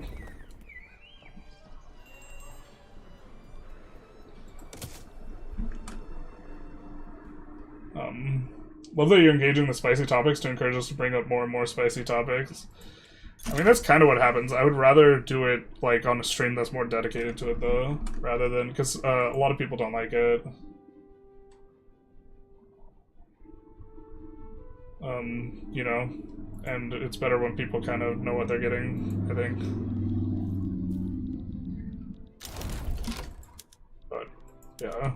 Love that you're engaging the spicy topics to encourage us to bring up more and more spicy topics. I mean, that's kind of what happens. I would rather do it, like, on a stream that's more dedicated to it, though, rather than... Because a lot of people don't like it. You know, and it's better when people kind of know what they're getting, I think. But, yeah.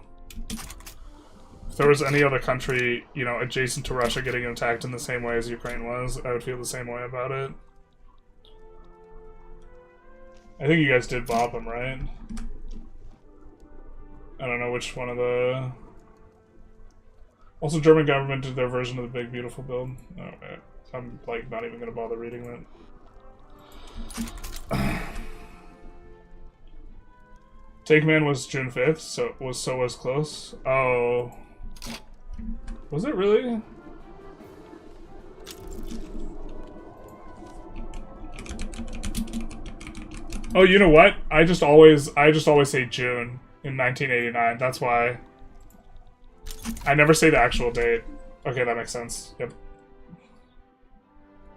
If there was any other country, you know, adjacent to Russia getting attacked in the same way as Ukraine was, I would feel the same way about it. I think you guys did bob them, right? I don't know which one of the... Also, German government did their version of the Big Beautiful Bill. Okay. I'm, like, not even gonna bother reading that. Take Man was June 5th, so was close. Oh. Was it really? Oh, you know what? I just always say June in 1989. That's why. I never say the actual date. Okay, that makes sense. Yep.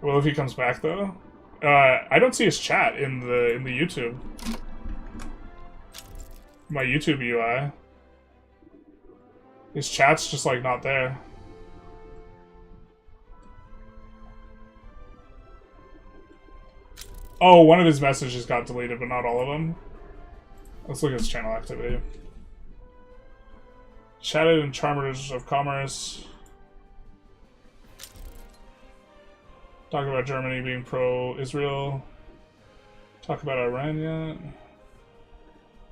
Well, if he comes back though, I don't see his chat in the YouTube. My YouTube UI. His chat's just like not there. Oh, one of his messages got deleted, but not all of them. Let's look at his channel activity. Chatted in Chambers of Commerce. Talk about Germany being pro-Israel. Talk about Iran yet.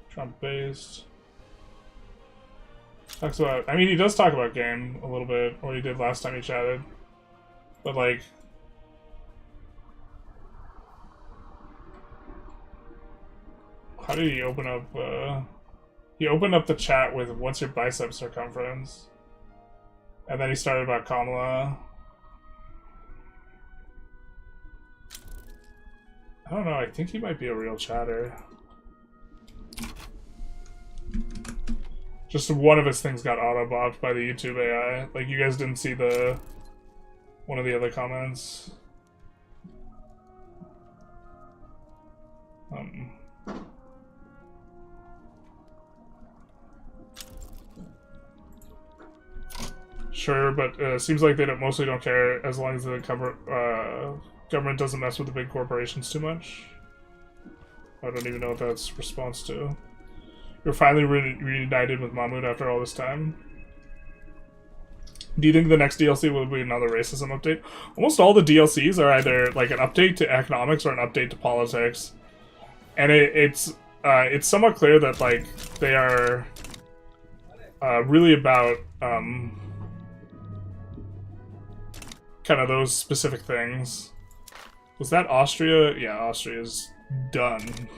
Trump-based. Talks about... I mean, he does talk about game a little bit, or he did last time he chatted. But, like... How did he open up, He opened up the chat with, what's your bicep circumference? And then he started about Kamala. I don't know, I think he might be a real chatter. Just one of his things got auto-bobbed by the YouTube AI. Like, you guys didn't see the... one of the other comments. Sure, but seems like they mostly don't care as long as the government doesn't mess with the big corporations too much. I don't even know what that's response to. You're finally reunited with Mahmoud after all this time. Do you think the next DLC will be another racism update? Almost all the DLCs are either like an update to economics or an update to politics, and it's somewhat clear that like they are really about kind of those specific things. Was that Austria? Yeah, Austria's done.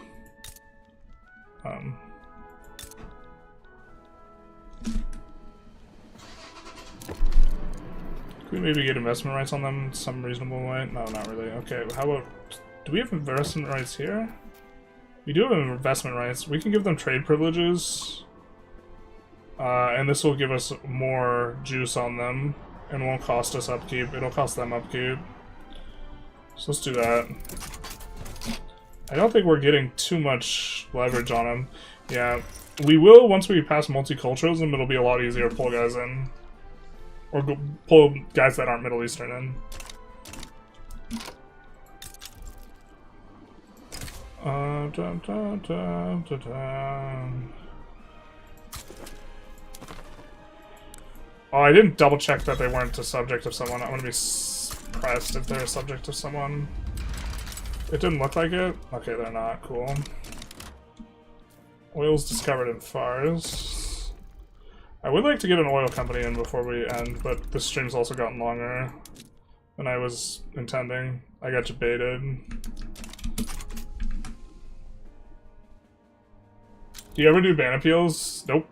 Could we maybe get investment rights on them in some reasonable way? No, not really. Okay, how about... Do we have investment rights here? We do have investment rights. We can give them trade privileges. And this will give us more juice on them. And won't cost us upkeep. It'll cost them upkeep. So let's do that. I don't think we're getting too much leverage on them. Yeah, we will once we pass multiculturalism. It'll be a lot easier to pull guys in. Or pull guys that aren't Middle Eastern in. Oh, I didn't double check that they weren't a subject of someone. I'm gonna be surprised if they're a subject of someone. It didn't look like it. Okay, they're not. Cool. Oil's discovered in Fars. I would like to get an oil company in before we end, but this stream's also gotten longer than I was intending. I got debated. Do you ever do ban appeals? Nope.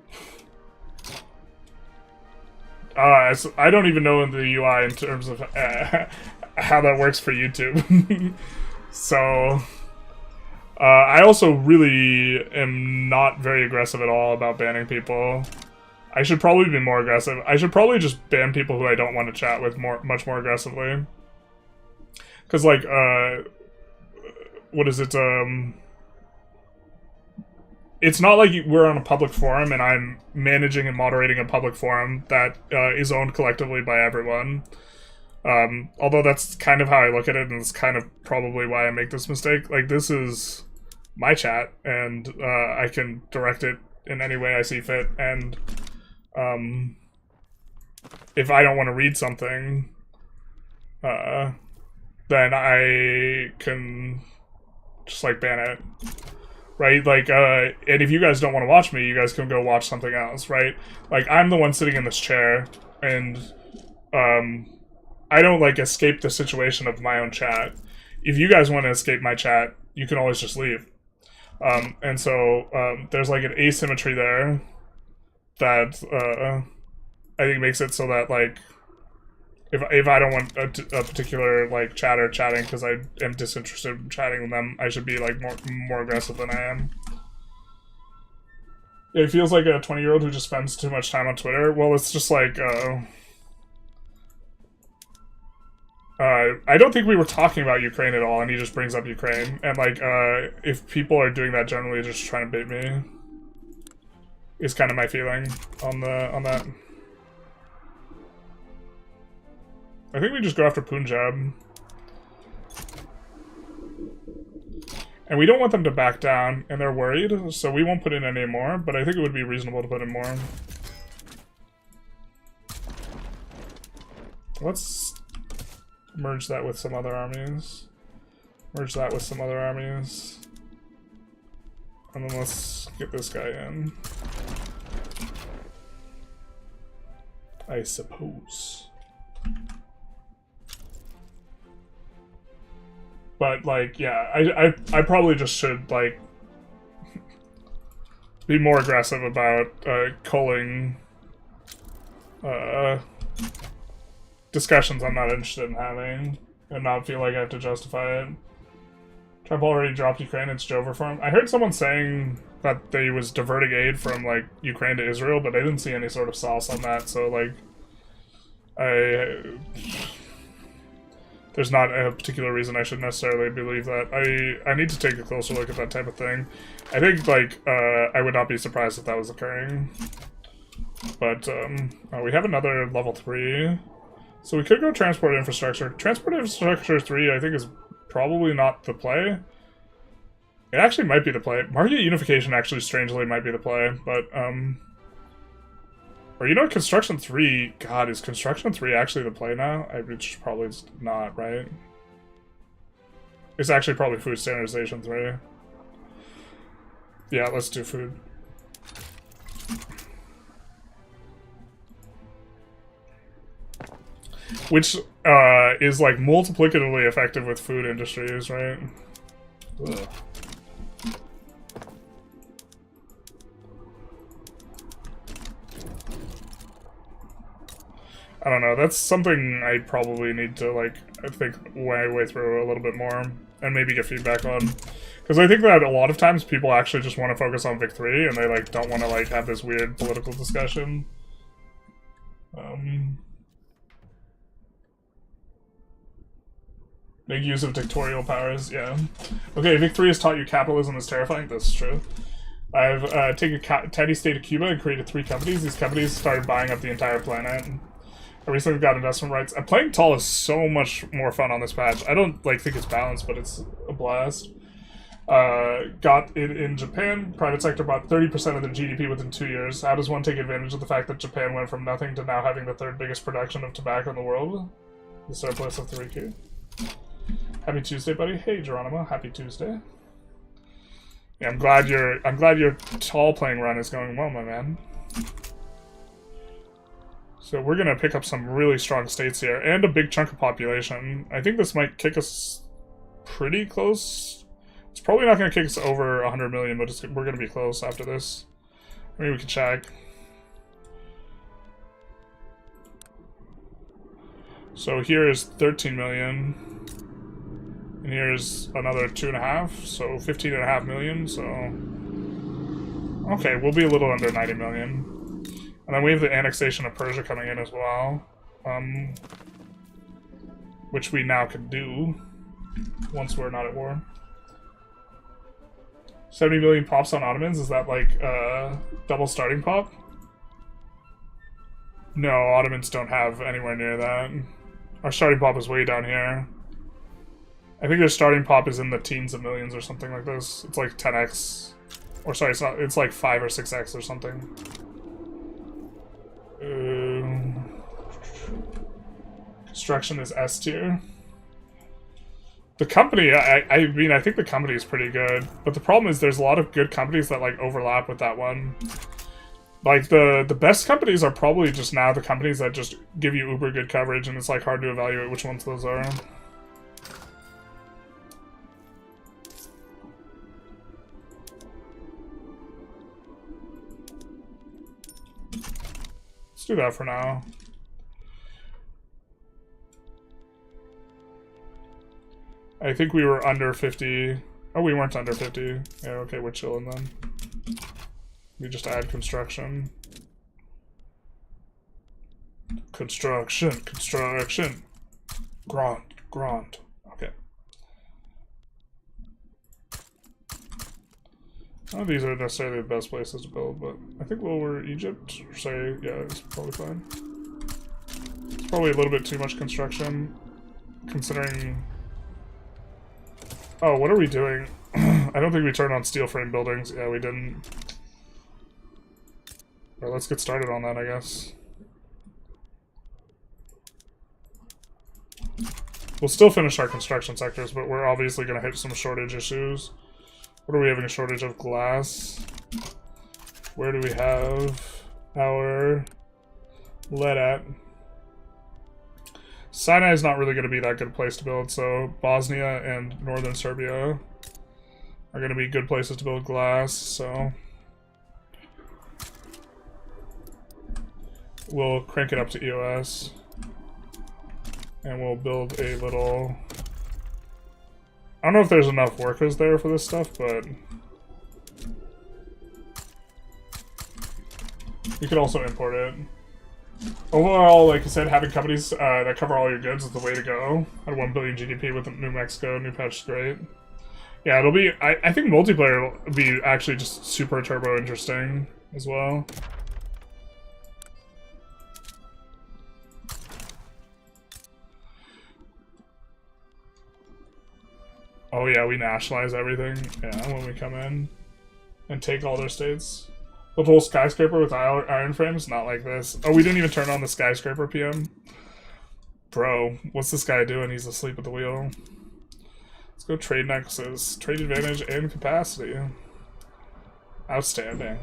I don't even know in the UI in terms of how that works for YouTube. So, I also really am not very aggressive at all about banning people. I should probably be more aggressive. I should probably just ban people who I don't want to chat with much more aggressively. Because, like, what is it, it's not like we're on a public forum and I'm managing and moderating a public forum that is owned collectively by everyone. Although that's kind of how I look at it, and it's kind of probably why I make this mistake. Like, this is my chat, and I can direct it in any way I see fit, and if I don't want to read something, then I can just, like, ban it. Right? Like, and if you guys don't want to watch me, you guys can go watch something else, right? Like, I'm the one sitting in this chair, and, I don't, like, escape the situation of my own chat. If you guys want to escape my chat, you can always just leave. And so, there's, like, an asymmetry there that, I think makes it so that, like, if I don't want a particular, like, chatter chatting because I am disinterested in chatting with them, I should be, like, more aggressive than I am. It feels like a 20-year-old who just spends too much time on Twitter. Well, it's just like, I don't think we were talking about Ukraine at all, and he just brings up Ukraine. And, like, if people are doing that generally, just trying to bait me, is kind of my feeling on that. I think we just go after Punjab. And we don't want them to back down, and they're worried, so we won't put in any more, but I think it would be reasonable to put in more. Let's merge that with some other armies. Merge that with some other armies. And then let's get this guy in. I suppose. But, like, yeah, I probably just should, like, be more aggressive about culling discussions I'm not interested in having, and not feel like I have to justify it. Trump already dropped Ukraine, it's over for him. I heard someone saying that they was diverting aid from, like, Ukraine to Israel, but I didn't see any sort of sauce on that, so, like, there's not a particular reason I should necessarily believe that. I need to take a closer look at that type of thing. I think, like, I would not be surprised if that was occurring. But, we have another level 3. So we could go transport infrastructure. Transport infrastructure 3, I think, is probably not the play. It actually might be the play. Market unification actually, strangely, might be the play, but, or, you know, construction 3, God, is construction 3 actually the play now? It's probably not, right? It's actually probably food standardization 3. Yeah, let's do food. Which, is, like, multiplicatively effective with food industries, right? Ugh. I don't know, that's something I probably need to, like, I think my way through a little bit more, and maybe get feedback on. Because I think that a lot of times people actually just want to focus on Vic 3, and they, like, don't want to, like, have this weird political discussion. Make use of dictatorial powers, yeah. Okay, Vic 3 has taught you capitalism is terrifying, that's true. I've taken a tiny state of Cuba and created 3 companies. These companies started buying up the entire planet. I recently got investment rights. Playing tall is so much more fun on this patch. I don't, like, think it's balanced, but it's a blast. Got it in Japan. Private sector bought 30% of the GDP within 2 years. How does one take advantage of the fact that Japan went from nothing to now having the 3rd biggest production of tobacco in the world? The surplus of 3Q. Happy Tuesday, buddy. Hey, Geronimo. Happy Tuesday. Yeah, I'm glad your tall playing run is going well, my man. So we're gonna pick up some really strong states here, and a big chunk of population. I think this might kick us pretty close. It's probably not gonna kick us over 100 million, but we're gonna be close after this. Maybe we can check. So here is 13 million. And here's another 2.5, so 15.5 million, so... Okay, we'll be a little under 90 million. And then we have the annexation of Persia coming in as well. Which we now can do, once we're not at war. 70 million pops on Ottomans? Is that like double starting pop? No, Ottomans don't have anywhere near that. Our starting pop is way down here. I think their starting pop is in the teens of millions or something like this. It's like 10x. Or sorry, it's not. It's like 5 or 6x or something. Construction is S tier. The company, I mean, I think the company is pretty good. But the problem is there's a lot of good companies that like overlap with that one. Like, the best companies are probably just now the companies that just give you uber good coverage, and it's like hard to evaluate which ones those are. Let's do that for now. I think we were under 50. Oh, we weren't under 50. Yeah, okay, we're chilling then. We just add construction. Construction. Grand. Okay. None of these are necessarily the best places to build, but I think Lower Egypt, say, yeah, it's probably fine. It's probably a little bit too much construction, considering... Oh, what are we doing? I don't think we turned on steel frame buildings. Yeah, we didn't. Alright, let's get started on that, I guess. We'll still finish our construction sectors, but we're obviously going to hit some shortage issues. What are we having a shortage of? Glass. Where do we have our lead at? Sinai is not really going to be that good a place to build, so Bosnia and northern Serbia are going to be good places to build glass, so we'll crank it up to EOS. And we'll build a little... I don't know if there's enough workers there for this stuff, but... you could also import it. Overall, like I said, having companies that cover all your goods is the way to go. At 1 billion GDP with New Mexico, new patch is great. Yeah, it'll be... I think multiplayer will be actually just super turbo interesting as well. Oh yeah, we nationalize everything. Yeah, when we come in and take all their states. The whole skyscraper with iron frames? Not like this. Oh, we didn't even turn on the skyscraper PM. Bro, what's this guy doing? He's asleep at the wheel. Let's go trade nexus. Trade advantage and capacity. Outstanding.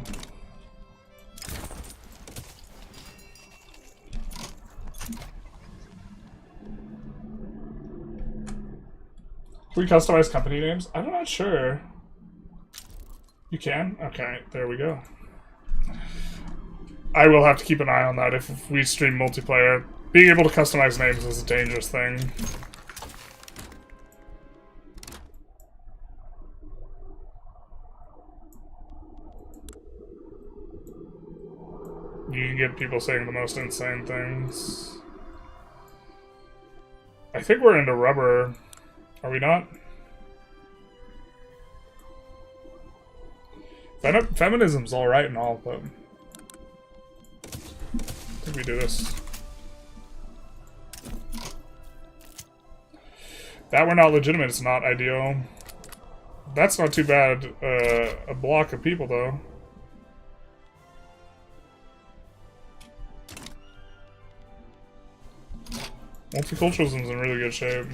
Can we customize company names? I'm not sure. You can? Okay, there we go. I will have to keep an eye on that if we stream multiplayer. Being able to customize names is a dangerous thing. You can get people saying the most insane things. I think we're into rubber. Are we not? Feminism's alright and all, but... I think we do this. That we're not legitimate, it's not ideal. That's not too bad, a block of people, though. Multiculturalism's in really good shape.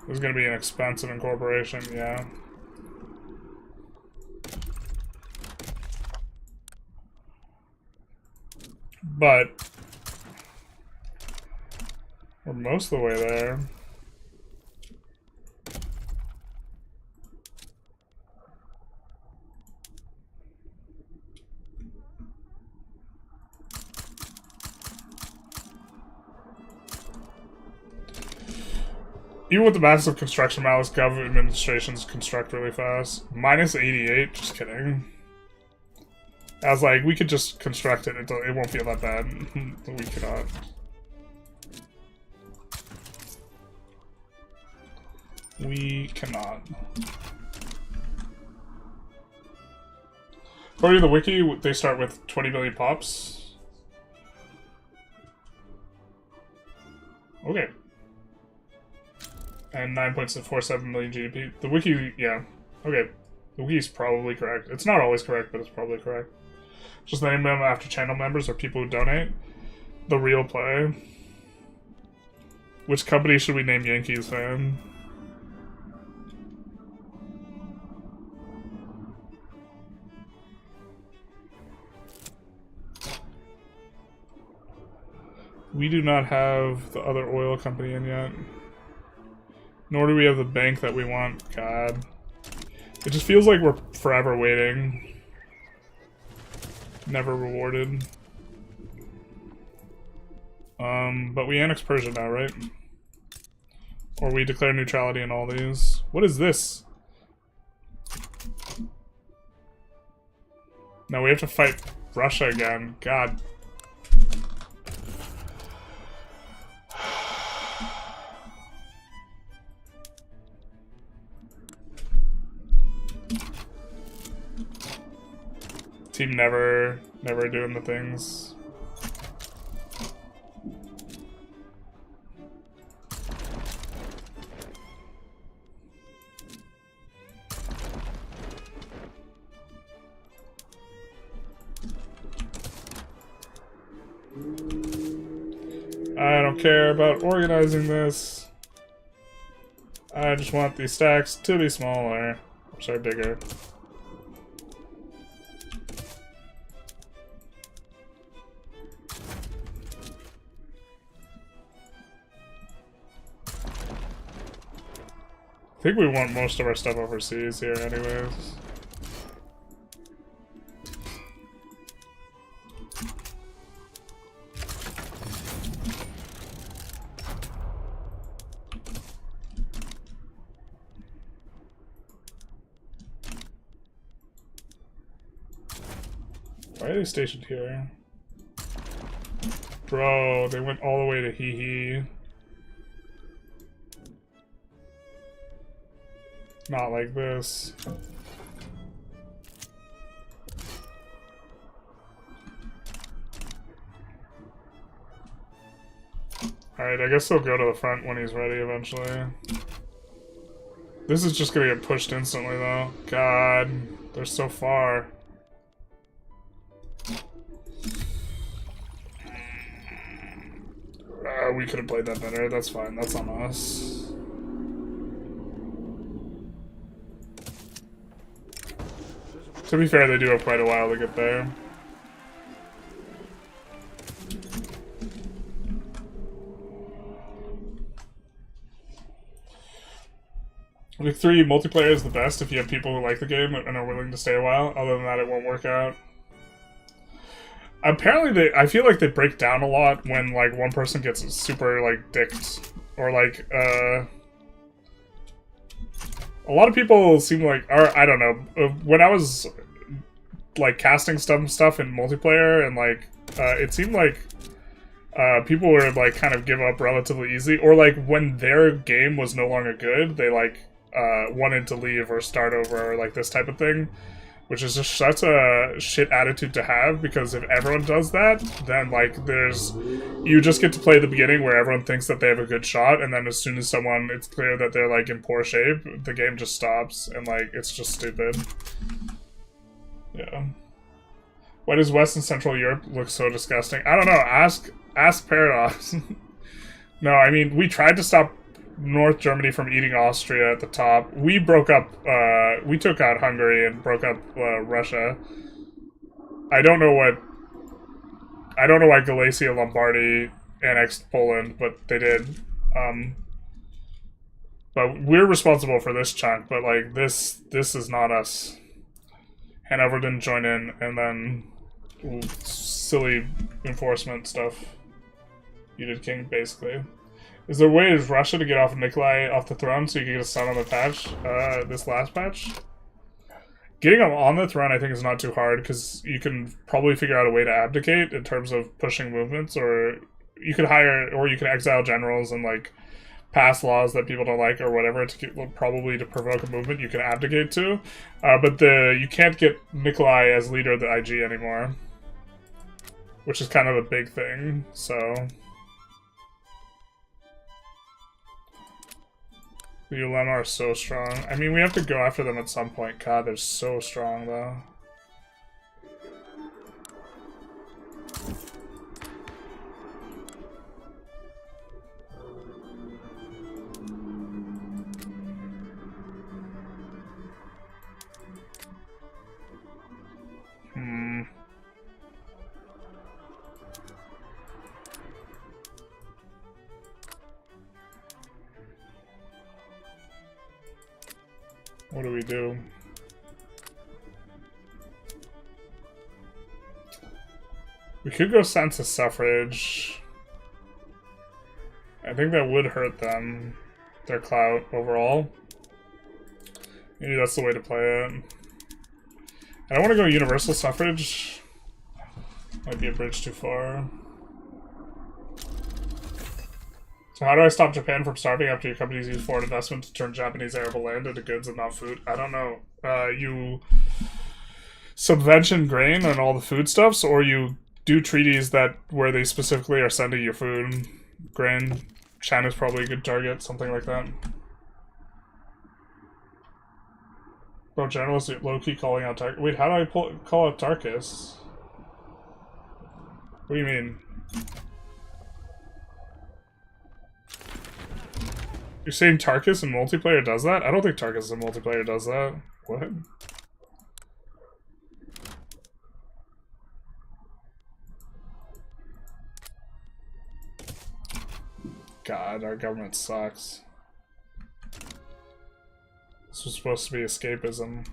This is going to be an expensive incorporation, yeah. But we're most of the way there. Even with the massive construction malice, government administrations construct really fast. Minus 88? Just kidding. I was like, we could just construct it. It won't feel that bad. We cannot. We cannot. According to the wiki, they start with 20 million pops. Okay. And 9.47 million GDP. The wiki, yeah. Okay. The wiki's probably correct. It's not always correct, but it's probably correct. Just name them after channel members or people who donate. The real play. Which company should we name Yankees fan? We do not have the other oil company in yet. Nor do we have the bank that we want. God. It just feels like we're forever waiting. Never rewarded. But we annex Persia now, right? Or we declare neutrality in all these. What is this? No, we have to fight Russia again. God. Team never doing the things. I don't care about organizing this. I just want these stacks to be smaller. Or sorry, bigger. I think we want most of our stuff overseas here anyways. Why are they stationed here? Bro, they went all the way to Hee. Not like this. Alright, I guess he'll go to the front when he's ready eventually. This is just gonna get pushed instantly though. God, they're so far. We could have played that better. That's fine. That's on us. To be fair, they do have quite a while to get there. Week 3, multiplayer is the best if you have people who like the game and are willing to stay a while. Other than that, it won't work out. Apparently, I feel like they break down a lot when, like, one person gets super, like, dicked. Or, like, a lot of people seem like, or, I don't know, when I was, like, casting stuff in multiplayer, and, like, it seemed like people were, like, kind of give up relatively easy. Or, like, when their game was no longer good, they, like, wanted to leave or start over, or, like, this type of thing. Which is just such a shit attitude to have, because if everyone does that, then, like, you just get to play the beginning where everyone thinks that they have a good shot, and then as soon as it's clear that they're, like, in poor shape, the game just stops, and, like, it's just stupid. Yeah. Why does West and Central Europe look so disgusting? I don't know, ask Paradox. No, I mean, we tried to stop North Germany from eating Austria at the top. We broke up, we took out Hungary and broke up Russia. I don't know why Galicia Lombardy annexed Poland, but they did. But we're responsible for this chunk, but like this is not us. Hanover didn't join in, and then silly enforcement stuff. You did king, basically. Is there a way for Russia to get off Nikolai off the throne so you can get a son on the patch? This last patch? Getting them on the throne, I think, is not too hard, because you can probably figure out a way to abdicate in terms of pushing movements, or you could hire, or you can exile generals and, like, pass laws that people don't like or whatever probably to provoke a movement you can abdicate to. But you can't get Nikolai as leader of the IG anymore, which is kind of a big thing, so... The Ulema are so strong. I mean, we have to go after them at some point. God, they're so strong, though. What do we do? We could go census suffrage. I think that would hurt them, their clout overall. Maybe that's the way to play it. I don't want to go universal suffrage. Might be a bridge too far. So how do I stop Japan from starving after your companies use foreign investment to turn Japanese arable land into goods and not food? I don't know. You subvention grain and all the foodstuffs, or you do treaties where they specifically are sending you food, grain. China's probably a good target, something like that. Bro, journalists low-key calling out Tarkus. Wait, how do I call out Tarkus? What do you mean? You're saying Tarkus in multiplayer does that? I don't think Tarkus in multiplayer does that. What? God, our government sucks. This was supposed to be escapism.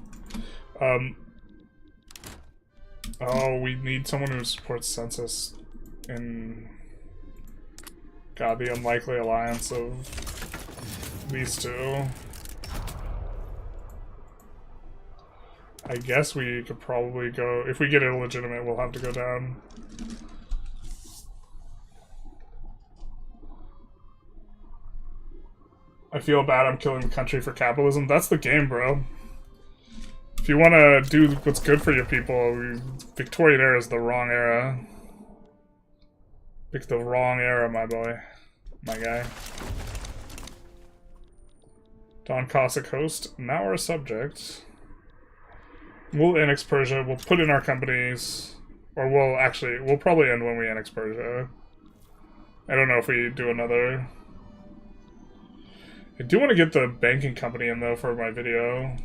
Oh, we need someone who supports census in... God, the unlikely alliance of these two. I guess we could probably go... If we get illegitimate, we'll have to go down. I feel bad I'm killing the country for capitalism. That's the game, bro. If you want to do what's good for your people, Victorian era is the wrong era. Pick the wrong era, my boy. My guy. Don Cossack host. Now our subject. We'll annex Persia. We'll put in our companies. Or we'll probably end when we annex Persia. I don't know if we do another... I do want to get the banking company in, though, for my video.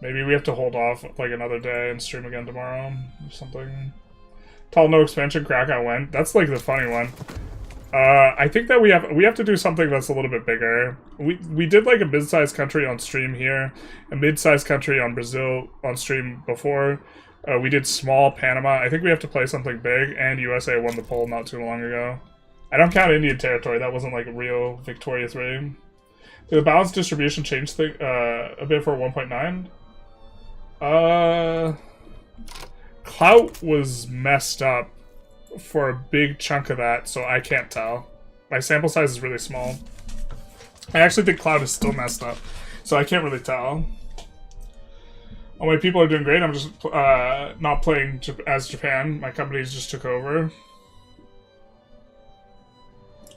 Maybe we have to hold off, like, another day and stream again tomorrow or something. Tall no expansion, Krakow went. That's, like, the funny one. I think that we have to do something that's a little bit bigger. We did, like, a mid-sized country on stream here, a mid-sized country on Brazil on stream before. We did small Panama. I think we have to play something big, and USA won the poll not too long ago. I don't count Indian territory. That wasn't like a real victorious reign. Did the balanced distribution change a bit for 1.9? Clout was messed up for a big chunk of that, so I can't tell. My sample size is really small. I actually think Clout is still messed up, so I can't really tell. All my people are doing great. I'm just not playing as Japan. My companies just took over.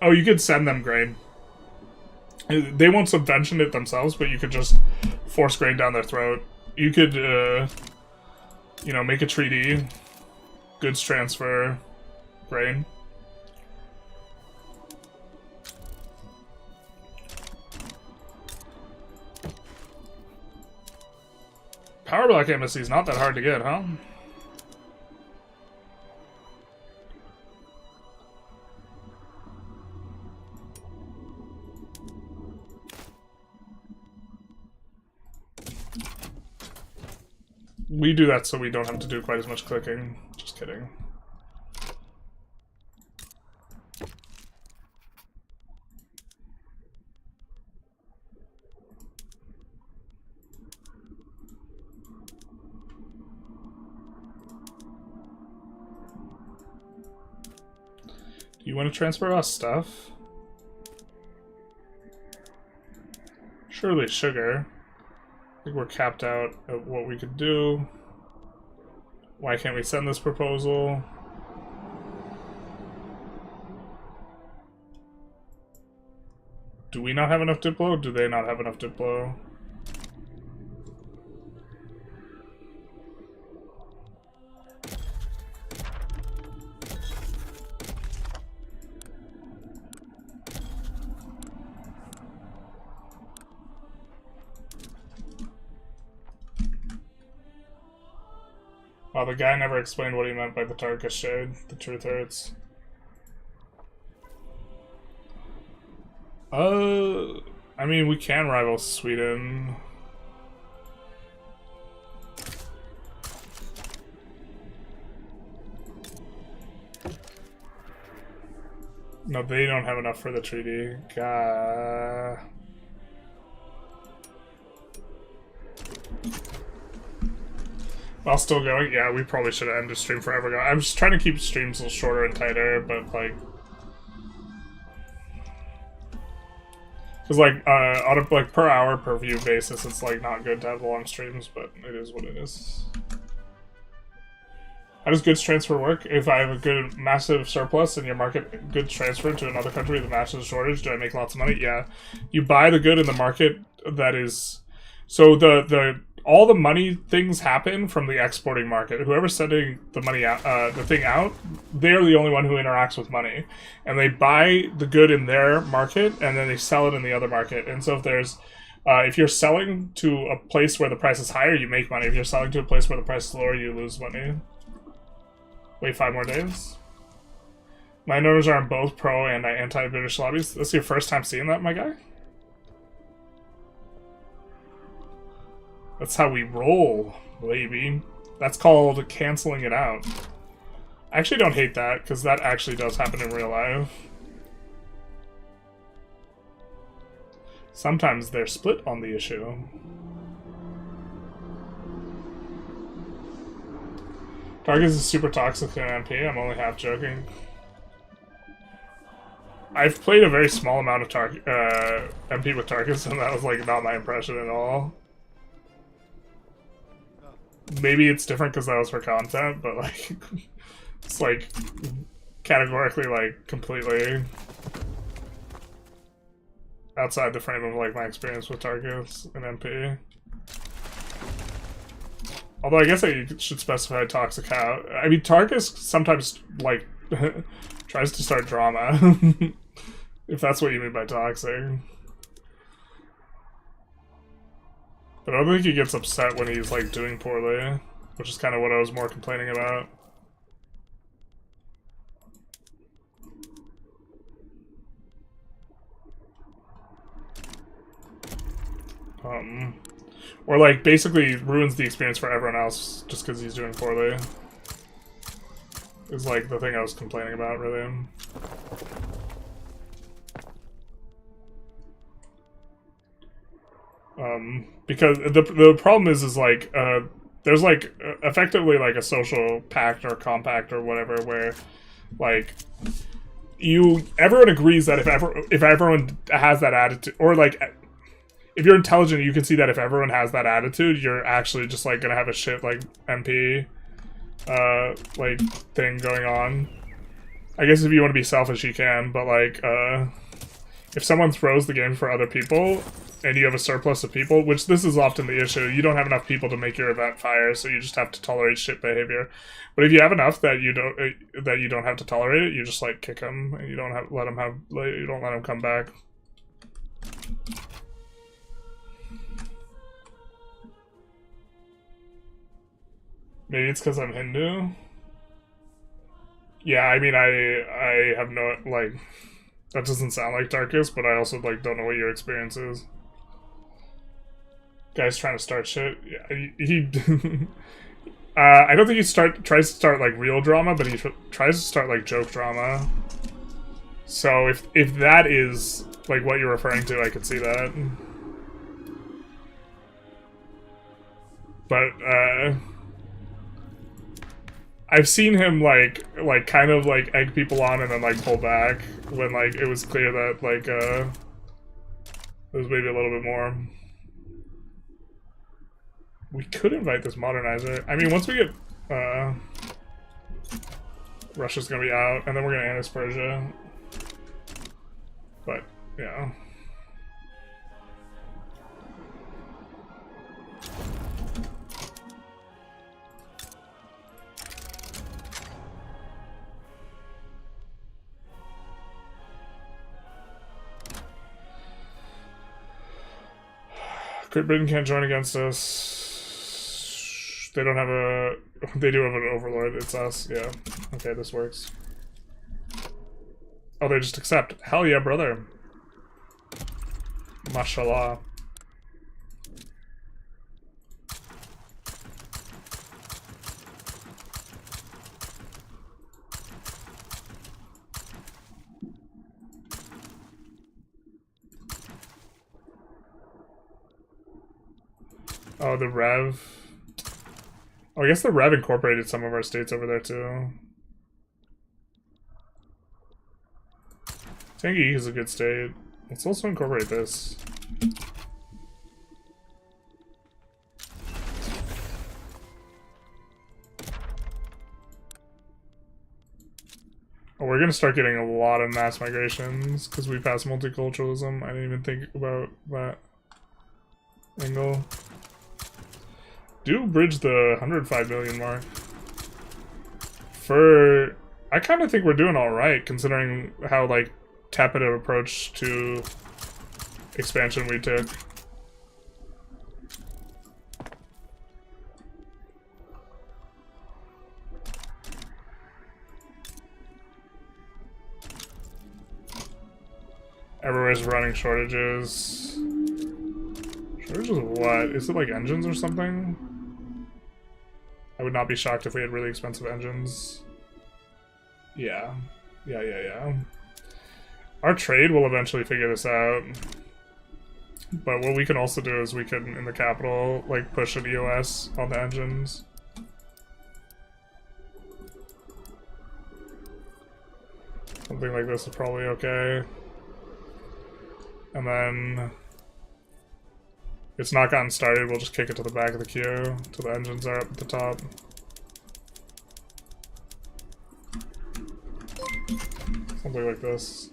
Oh, you could send them grain. They won't subvention it themselves, but you could just force grain down their throat. You could, you know, make a treaty, goods transfer, grain. Power block embassy is not that hard to get, huh? We do that so we don't have to do quite as much clicking. Just kidding. you want to transfer us stuff? Surely sugar. I think we're capped out at what we could do. Why can't we send this proposal? Do we not have enough Diplo? Do they not have enough Diplo? Wow, the guy never explained what he meant by the Turkish shade. The truth hurts. I mean, we can rival Sweden. No, they don't have enough for the treaty. While still going? Yeah, we probably should have ended stream forever ago. I'm just trying to keep streams a little shorter and tighter, but like... Because like, on a like per hour, per view basis, it's like not good to have long streams, but it is what it is. How does goods transfer work? If I have a good massive surplus and your market goods transfer to another country with a massive shortage, do I make lots of money? Yeah. You buy the good in the market that is... So all the money things happen from the exporting market. Whoever's sending the money out, the thing out, they're the only one who interacts with money, and they buy the good in their market and then they sell it in the other market. And so if there's, if you're selling to a place where the price is higher, you make money. If you're selling to a place where the price is lower, you lose money. Wait 5 more days. Landowners are in both pro and anti-British lobbies. This is your first time seeing that, my guy? That's how we roll, baby. That's called canceling it out. I actually don't hate that, because that actually does happen in real life. Sometimes they're split on the issue. Targus is super toxic in MP, I'm only half joking. I've played a very small amount of MP with Targus, and that was like not my impression at all. Maybe it's different because that was for content, but like, it's like categorically like completely outside the frame of like my experience with Targus and MP. Although I guess I should specify toxic how. I mean, Targus sometimes like tries to start drama, if that's what you mean by toxic. But I don't think he gets upset when he's like doing poorly, which is kind of what I was more complaining about. Or like basically ruins the experience for everyone else just because he's doing poorly. Is like the thing I was complaining about, really. Because the problem is like there's like effectively like a social pact or compact or whatever where like everyone agrees that if everyone has that attitude, or like if you're intelligent, you can see that if everyone has that attitude, you're actually just like gonna have a shit like MP like thing going on. I guess if you want to be selfish, you can, but like if someone throws the game for other people and you have a surplus of people, which this is often the issue, you don't have enough people to make your event fire, so you just have to tolerate shit behavior. But if you have enough that you don't have to tolerate it, you just like kick them and you don't let them come back. Maybe it's because I'm Hindu. Yeah, I mean, I have no like. That doesn't sound like Darkest, but I also like don't know what your experience is. Guy's trying to start shit. Yeah, he I don't think he tries to start like real drama, but he tries to start like joke drama. So if that is like what you're referring to, I could see that. But I've seen him like kind of like egg people on and then like pull back when like it was clear that like there was maybe a little bit more. We could invite this modernizer. I mean, once we get Russia's gonna be out, and then we're gonna annex Persia. But yeah. Great Britain can't join against us. They don't have a... They do have an overlord. It's us. Yeah. Okay, this works. Oh, they just accept. Hell yeah, brother. Mashallah. Oh, the Rev. Oh, I guess the Rev incorporated some of our states over there too. Tangi is a good state. Let's also incorporate this. Oh, we're gonna start getting a lot of mass migrations because we passed multiculturalism. I didn't even think about that angle. Do bridge the 105 million mark. I kind of think we're doing alright considering how, like, tepid an approach to expansion we took. Everywhere's running shortages. Shortages of what? Is it like engines or something? I would not be shocked if we had really expensive engines. Yeah. Yeah. Our trade will eventually figure this out. But what we can also do is we can, in the capital, like push an EOS on the engines. Something like this is probably okay. And then... it's not gotten started, we'll just kick it to the back of the queue till the engines are up at the top. Something like this.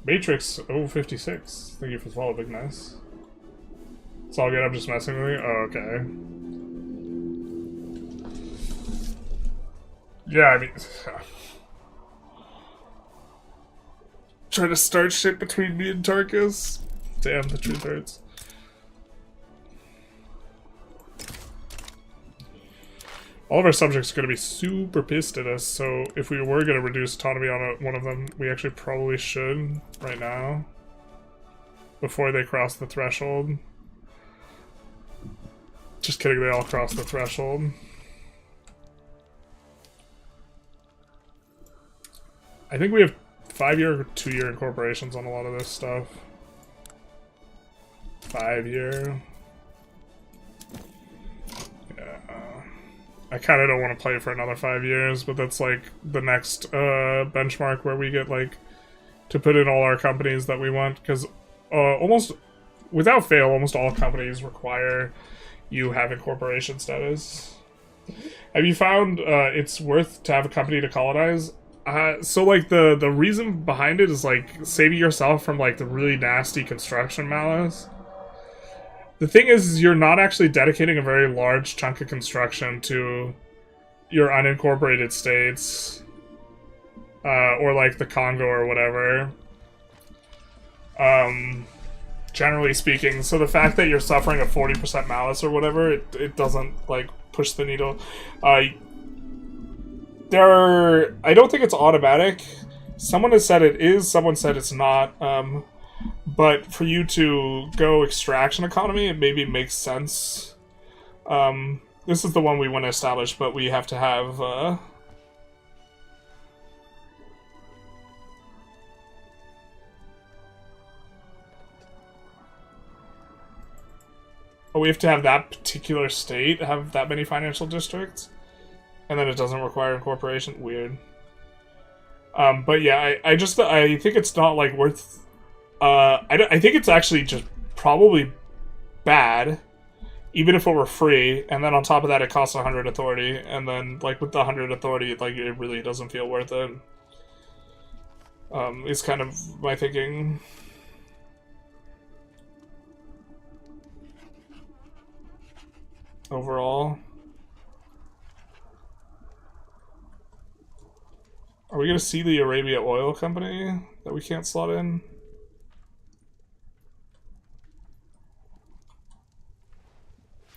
Matrix 056. Thank you for the follow, Big Nice. It's all good, I'm just messing with you? Oh, okay. Yeah, I mean... try to start shit between me and Tarkus. Damn, the truth hurts. All of our subjects are going to be super pissed at us, so if we were going to reduce autonomy on one of them, we actually probably should right now. Before they cross the threshold. Just kidding, they all cross the threshold. I think we have 5-year or 2-year incorporations on a lot of this stuff. 5-year. Yeah. I kind of don't want to play for another 5 years, but that's like the next benchmark where we get like to put in all our companies that we want, because almost without fail, almost all companies require you have incorporation status. Have you found it's worth to have a company to colonize? So like the reason behind it is like saving yourself from like the really nasty construction malice. The thing is, you're not actually dedicating a very large chunk of construction to your unincorporated states. Or like the Congo or whatever. Generally speaking. So the fact that you're suffering a 40% malice or whatever, it doesn't like push the needle. I don't think it's automatic. Someone has said it is, someone said it's not. But for you to go extraction economy, it maybe makes sense. This is the one we want to establish, but we have to have... Oh, we have to have that particular state have that many financial districts? And then it doesn't require incorporation. Weird. But yeah, I think it's not, like, worth... I think it's actually just probably bad, even if it were free, and then on top of that it costs 100 authority, and then, like, with the 100 authority, like, it really doesn't feel worth it. Is kind of my thinking. Overall. Are we gonna see the Arabia Oil Company that we can't slot in?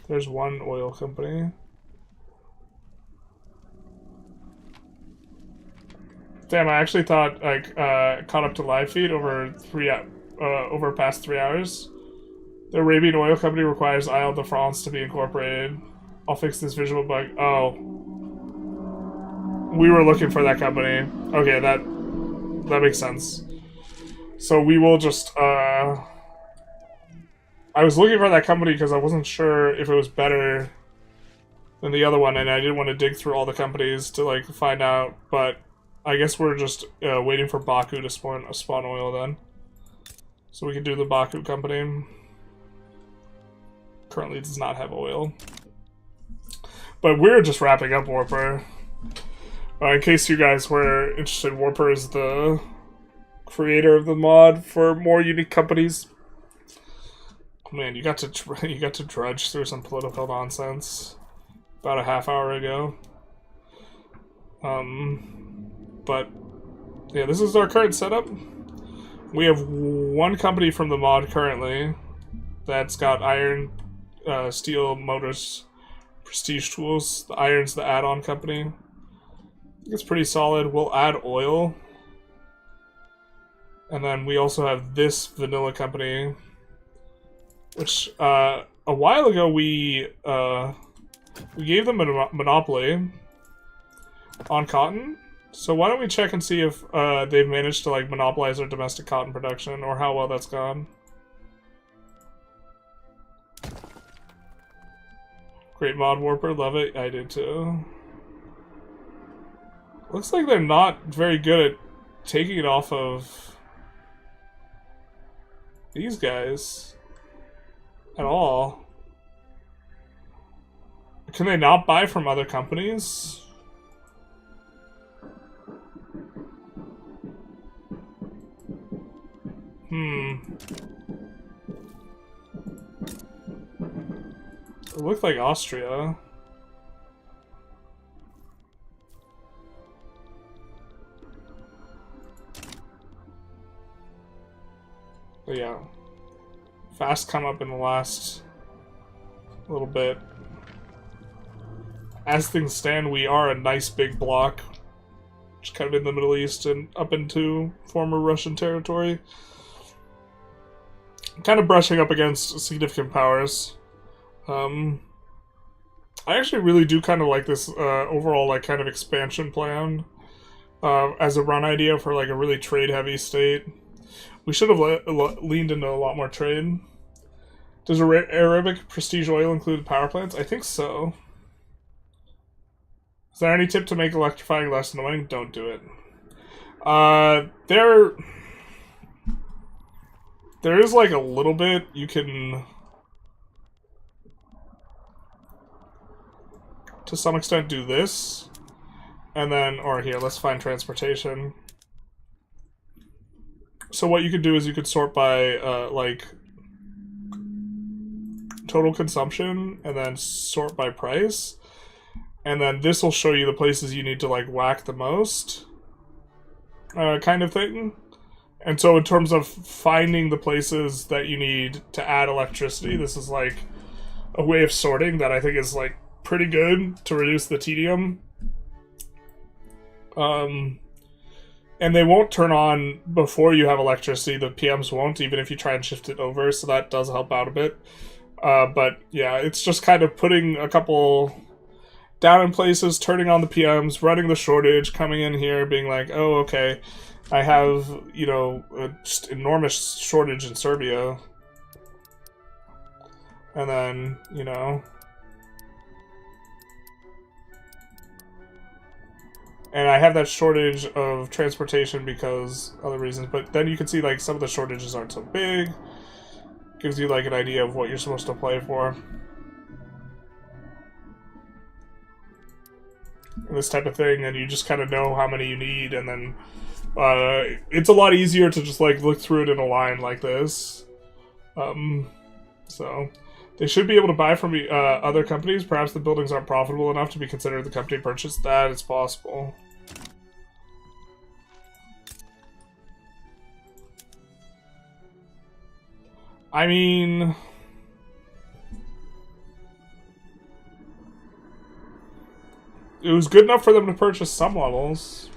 There's one oil company. Damn, I actually thought, like, caught up to live feed over past 3 hours. The Arabian Oil Company requires Isle de France to be incorporated. I'll fix this visual bug. Oh. We were looking for that company. Okay, that makes sense. So we will just, I was looking for that company because I wasn't sure if it was better than the other one, and I didn't want to dig through all the companies to, like, find out, but I guess we're just waiting for Baku to spawn oil then. So we can do the Baku company. Currently does not have oil. But we're just wrapping up Warper. In case you guys were interested, Warper is the creator of the mod for more unique companies. Oh, man, you got to drudge through some political nonsense about a half hour ago. But yeah, this is our current setup. We have one company from the mod currently that's got iron, steel, motors, prestige tools. The iron's the add-on company. It's pretty solid. We'll add oil. And then we also have this vanilla company, which a while ago we gave them a monopoly on cotton. So why don't we check and see if they've managed to, like, monopolize their domestic cotton production, or how well that's gone. Great mod, Warper, love it. I did too. Looks like they're not very good at taking it off of these guys at all. Can they not buy from other companies? It looked like Austria. But yeah. Fast come up in the last little bit. As things stand, we are a nice big block. Just kind of in the Middle East and up into former Russian territory. Kind of brushing up against significant powers. I actually really do kind of like this overall, like, kind of expansion plan as a run idea for, like, a really trade-heavy state. We should have leaned into a lot more trade. Does Arabic prestige oil include power plants? I think so. Is there any tip to make electrifying less annoying? Don't do it. There is, like, a little bit you can, to some extent, do this, and then, or here, let's find transportation. So what you could do is you could sort by, like, total consumption, and then sort by price, and then this will show you the places you need to, like, whack the most, kind of thing. And so in terms of finding the places that you need to add electricity, this is, like, a way of sorting that I think is, like, pretty good to reduce the tedium. And they won't turn on before you have electricity. The PMs won't, even if you try and shift it over, so that does help out a bit. But yeah, it's just kind of putting a couple down in places, turning on the PMs, running the shortage, coming in here, being like, oh, okay, I have, you know, a just enormous shortage in Serbia. And then, you know, And I have that shortage of transportation because other reasons. But then you can see, like, some of the shortages aren't so big. Gives you, like, an idea of what you're supposed to play for. And this type of thing, and you just kind of know how many you need, and then it's a lot easier to just, like, look through it in a line like this. So they should be able to buy from other companies. Perhaps the buildings aren't profitable enough to be considered the company purchase. That is possible. I mean, it was good enough for them to purchase some levels.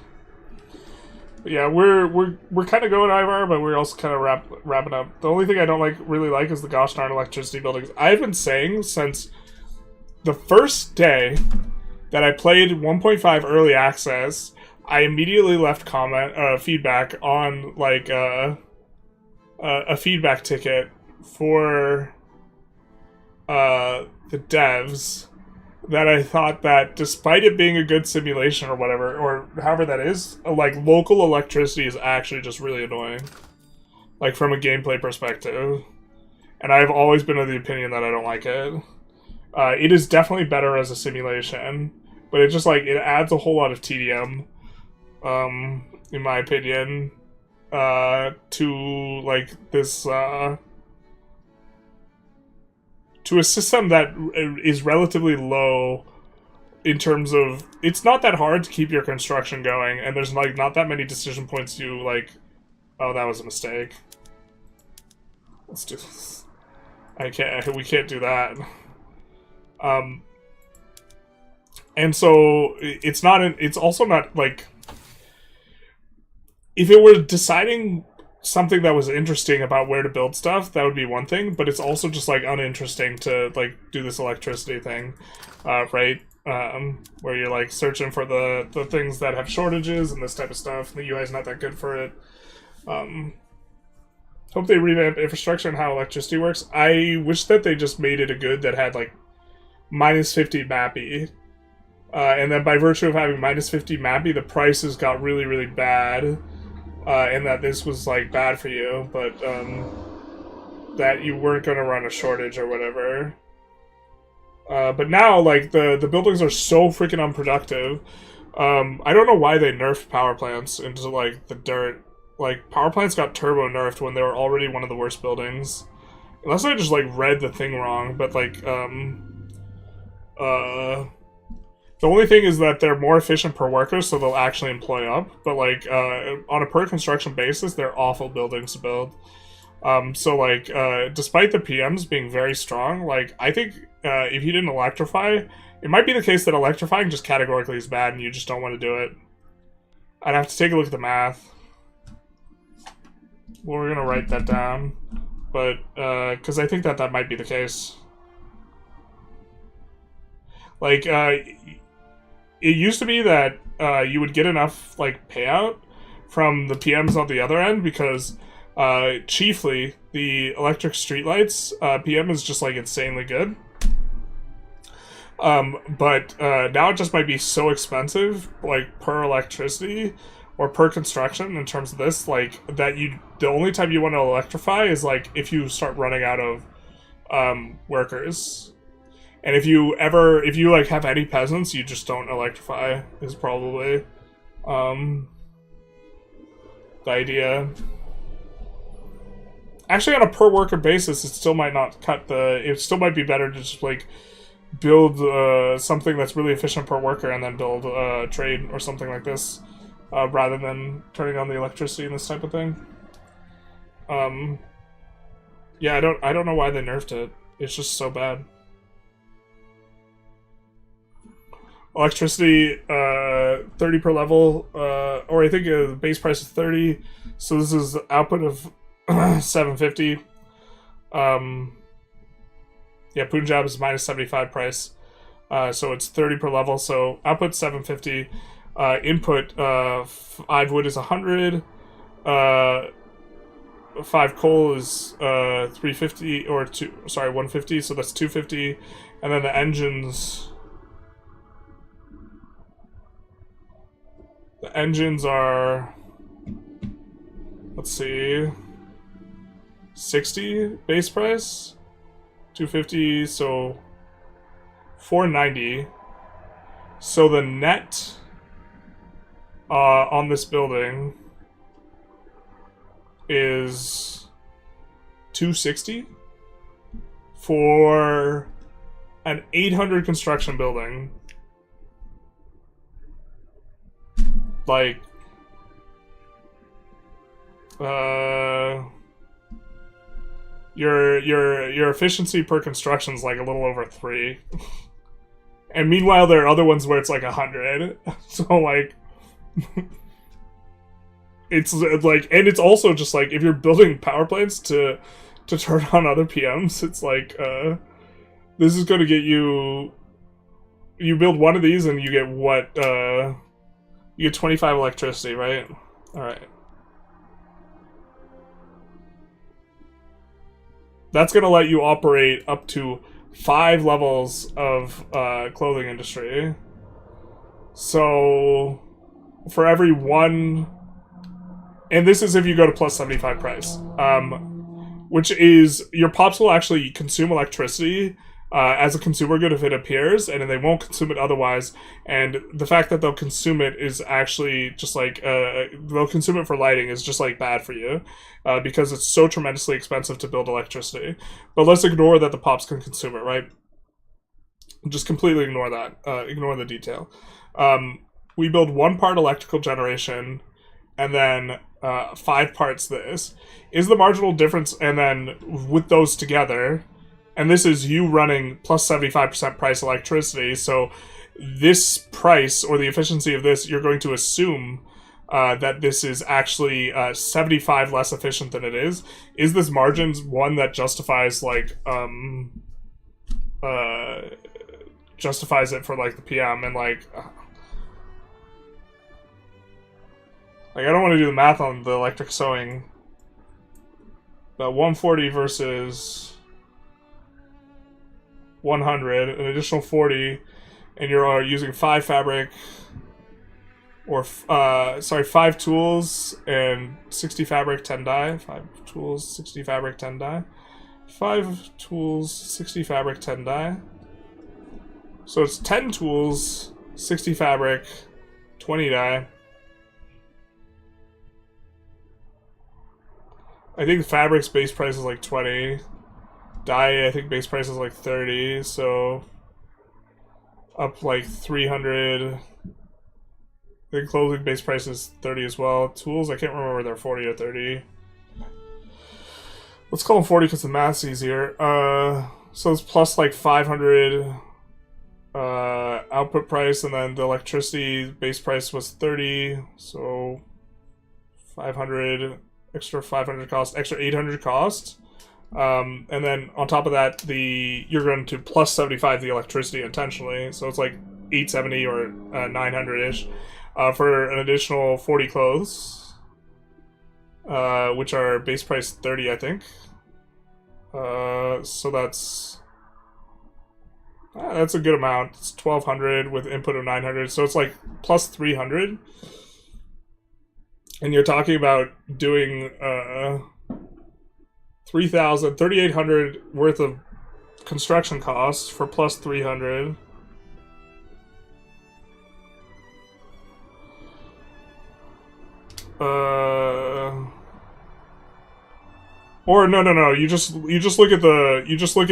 But yeah, we're kind of going Ivar, but we're also kind of wrapping up. The only thing I don't really like is the gosh darn electricity buildings. I've been saying since the first day that I played 1.5 early access, I immediately left feedback on like a feedback ticket for the devs, that I thought that despite it being a good simulation or whatever, or however that is, like, local electricity is actually just really annoying. Like, from a gameplay perspective. And I've always been of the opinion that I don't like it. It is definitely better as a simulation, but it just, like, it adds a whole lot of tedium, in my opinion, to, like, this, to a system that is relatively low in terms of, it's not that hard to keep your construction going, and there's like not that many decision points to like, oh, that was a mistake. Let's do this. We can't do that. And so it's also not like, if it were deciding something that was interesting about where to build stuff, that would be one thing, but it's also just like uninteresting to like do this electricity thing, right? Where you're like searching for the things that have shortages and this type of stuff. The UI is not that good for it. Hope they revamp infrastructure and how electricity works. I wish that they just made it a good that had like -50 MAPI. And then by virtue of having -50 MAPI, the prices got really, really bad. And that this was, like, bad for you, but, that you weren't going to run a shortage or whatever. But now, like, the buildings are so freaking unproductive. I don't know why they nerfed power plants into, like, the dirt. Like, power plants got turbo nerfed when they were already one of the worst buildings. Unless I just, like, read the thing wrong, but, like, the only thing is that they're more efficient per worker, so they'll actually employ up. But, like, on a per-construction basis, they're awful buildings to build. So, like, despite the PMs being very strong, like, I think if you didn't electrify, it might be the case that electrifying just categorically is bad and you just don't want to do it. I'd have to take a look at the math. Well, we're going to write that down. But, because I think that might be the case. Like, it used to be that you would get enough, like, payout from the PMs on the other end because, chiefly, the electric streetlights, PM is just, like, insanely good. But now it just might be so expensive, like, per electricity or per construction in terms of this, like, that the only time you want to electrify is, like, if you start running out of workers. And if you like have any peasants, you just don't electrify, is probably the idea. Actually, on a per worker basis, it still might not it still might be better to just like build something that's really efficient per worker and then build a trade or something like this, rather than turning on the electricity and this type of thing. Yeah, I don't know why they nerfed it. It's just so bad. Electricity, 30 per level, or I think the base price is 30, so this is the output of 750. Yeah, Punjab is -75 price, so it's 30 per level, so output 750, input 5 wood is 100, 5 coal is 350, or 150, so that's 250, and then the engines... The engines are, let's see, 60 base price, 250, so 490. So the net on this building is 260 for an 800 construction building. Like, your efficiency per construction is like a little over 3. And meanwhile, there are other ones where it's like 100. So like, it's like, and it's also just like if you're building power plants to turn on other PMs, it's like this is going to get you. You build one of these and you get what? You get 25 electricity, right? All right. That's going to let you operate up to 5 levels of clothing industry. So for every one, and this is if you go to plus 75 price, which is your pops will actually consume electricity as a consumer good if it appears, and then they won't consume it otherwise. And the fact that they'll consume it is actually just like they'll consume it for lighting is just like bad for you because it's so tremendously expensive to build electricity. But let's ignore that the pops can consume it, right? Just completely ignore that. Ignore the detail. We build 1 part electrical generation and then 5 parts this. Is the marginal difference, and then with those together, and this is you running plus 75% price electricity, so this price, or the efficiency of this, you're going to assume that this is actually 75 less efficient than it is. Is this margins one that justifies, like, justifies it for, like, the PM, and, like, I don't want to do the math on the electric sewing, but 140 versus 100, an additional 40, and you're using 5 fabric, or 5 tools and 60 fabric, 10 dye. 5 tools, 60 fabric, 10 dye. 5 tools, 60 fabric, 10 dye. So it's 10 tools, 60 fabric, 20 dye. I think the fabric's base price is like 20. Dye, I think base price is like 30, so up like 300. I think clothing base price is 30 as well. Tools, I can't remember whether they're 40 or 30. Let's call them 40 because the math's easier. So it's plus like 500 output price, and then the electricity base price was 30, so 500, extra 500 cost, extra 800 cost. And then on top of that, you're going to plus 75 the electricity intentionally, so it's like 870 or 900-ish for an additional 40 clothes, which are base price 30, I think. So that's a good amount. It's 1200 with input of 900, so it's like plus 300. And you're talking about doing 3,800 worth of construction costs for plus 300. Or no. You just look at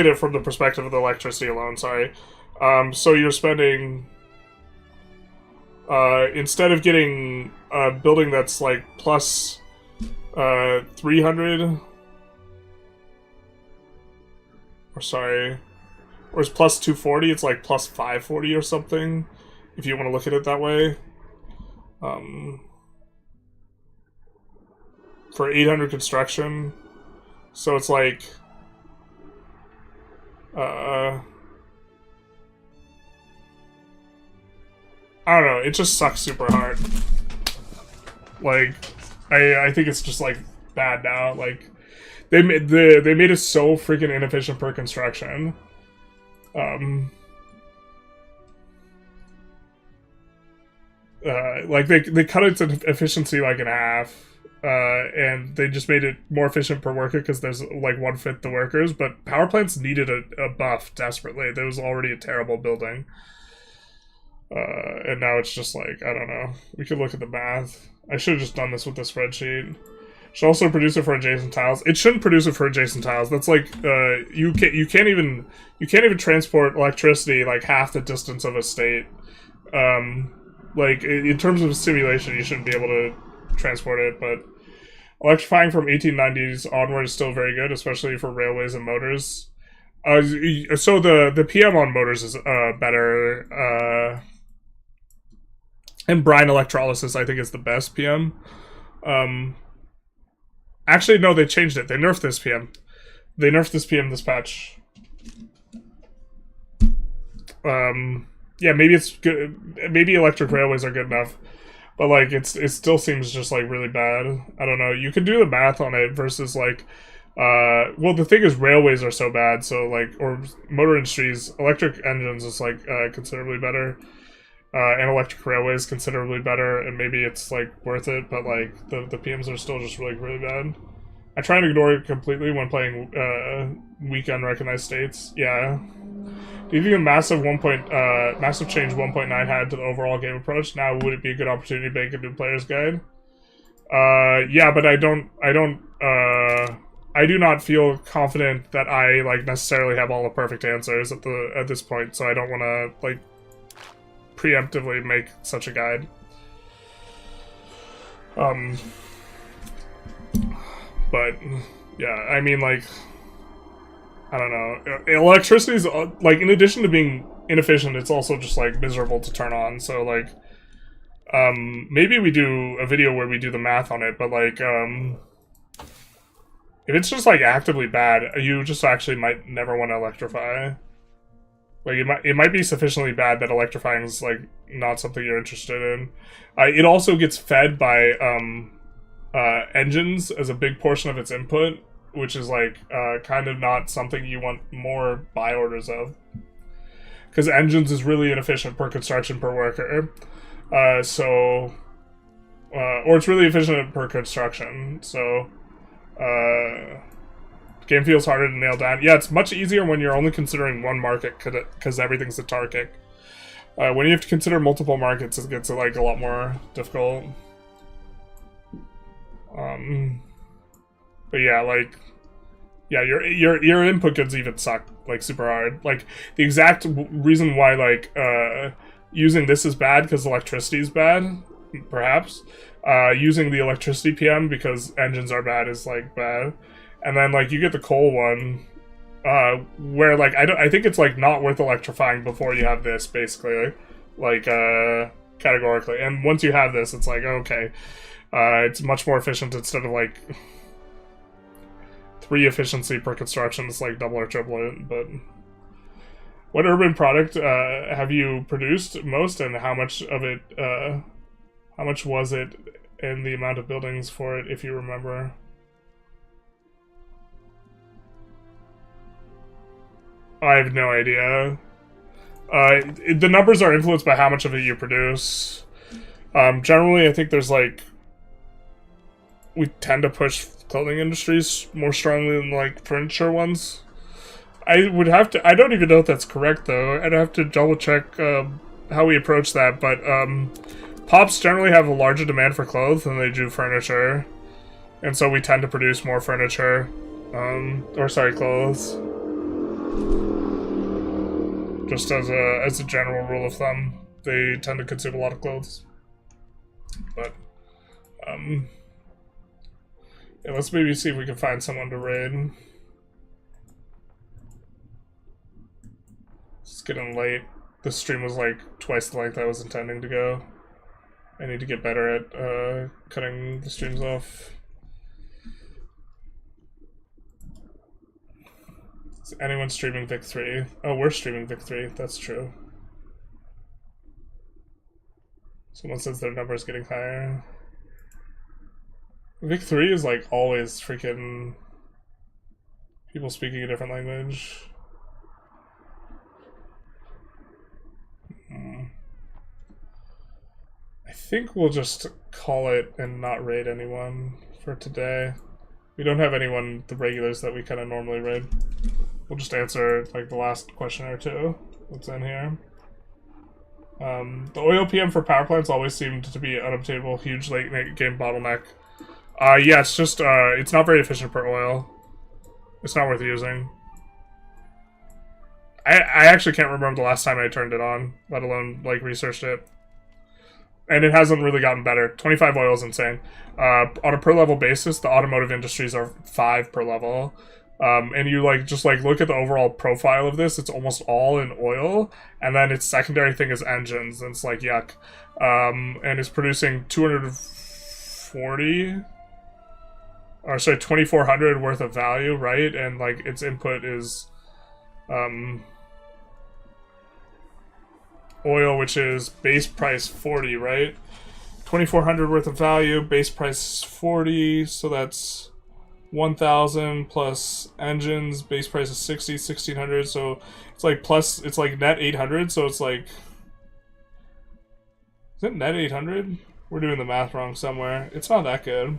it from the perspective of the electricity alone. Sorry. So you're spending instead of getting a building that's like plus 300. Or sorry, or it's plus 240, it's like plus 540 or something, if you want to look at it that way. For 800 construction. So it's like, I don't know, it just sucks super hard. Like, I think it's just like bad now, like, they made it so freaking inefficient per construction. like they cut its efficiency like in half, and they just made it more efficient per worker because there's like 1/5 the workers. But power plants needed a buff desperately. There was already a terrible building, and now it's just like, I don't know. We could look at the math. I should have just done this with the spreadsheet. Should also produce it for adjacent tiles. It shouldn't produce it for adjacent tiles. That's like you can't even transport electricity like half the distance of a state. Like in terms of simulation, you shouldn't be able to transport it. But electrifying from 1890s onward is still very good, especially for railways and motors. So the PM on motors is better. And brine electrolysis, I think, is the best PM. Actually, no, they changed it. They nerfed this PM. They nerfed this PM this patch. Yeah, maybe it's good. Maybe electric railways are good enough, but like it still seems just like really bad. I don't know. You could do the math on it versus like, well, the thing is railways are so bad. So like, or motor industries, electric engines is like considerably better. And electric railways considerably better, and maybe it's like worth it, but like the PMs are still just really bad. I try and ignore it completely when playing weak unrecognized states. Yeah. Do you think a massive change 1.9 had to the overall game approach? Now would it be a good opportunity to make a new player's guide? Yeah, but I do not feel confident that I like necessarily have all the perfect answers at this point, so I don't want to like preemptively make such a guide. But yeah, I mean, like, I don't know. Electricity is like, in addition to being inefficient, it's also just like miserable to turn on. So like, maybe we do a video where we do the math on it. But like, if it's just like actively bad, you just actually might never want to electrify. Like it might be sufficiently bad that electrifying is like not something you're interested in. It also gets fed by engines as a big portion of its input, which is like kind of not something you want more buy orders of. Because engines is really inefficient per construction per worker. Or it's really efficient per construction. So game feels harder to nail down. Yeah, it's much easier when you're only considering one market because everything's autarkic. When you have to consider multiple markets, it gets like a lot more difficult. But yeah, like, yeah, your input goods even suck like super hard. Like the exact reason why like using this is bad because electricity is bad, perhaps. Using the electricity PM because engines are bad is like bad. And then, like, you get the coal one, where, like, I think it's, like, not worth electrifying before you have this, basically. Like, categorically. And once you have this, it's like, okay. It's much more efficient instead of, like, 3 efficiency per construction. It's, like, double or triple it, but... What urban product, have you produced most, and how much of it, how much was it, and the amount of buildings for it, if you remember? I have no idea. The numbers are influenced by how much of it you produce. Generally, I think there's like... We tend to push clothing industries more strongly than like furniture ones. I would have to... I don't even know if that's correct though. I'd have to double check how we approach that, but pops generally have a larger demand for clothes than they do furniture. And so we tend to produce more furniture. Clothes. Just as a general rule of thumb, they tend to consume a lot of clothes. But, yeah, let's maybe see if we can find someone to raid. It's getting late. This stream was like twice the length I was intending to go. I need to get better at cutting the streams off. Is anyone streaming Vic 3? Oh, we're streaming Vic 3. That's true. Someone says their number is getting higher. Vic 3 is like always freaking people speaking a different language. I think we'll just call it and not raid anyone for today. We don't have anyone, the regulars, that we kind of normally raid. We'll just answer, like, the last question or two that's in here. The oil PM for power plants always seemed to be unobtainable, huge late game bottleneck. Yeah, it's just, it's not very efficient per oil. It's not worth using. I actually can't remember the last time I turned it on, let alone, like, researched it. And it hasn't really gotten better. 25 oil is insane. On a per level basis, the automotive industries are 5 per level. And you just look at the overall profile of this, it's almost all in oil, and then its secondary thing is engines, and it's like, yuck. And it's producing 2,400 worth of value, right? And like its input is oil, which is base price 40, right? 2,400 worth of value, base price 40, so that's 1,000 plus engines, base price is 60, 1,600, so it's like plus, it's like net 800, so it's like, is it net 800? We're doing the math wrong somewhere. It's not that good.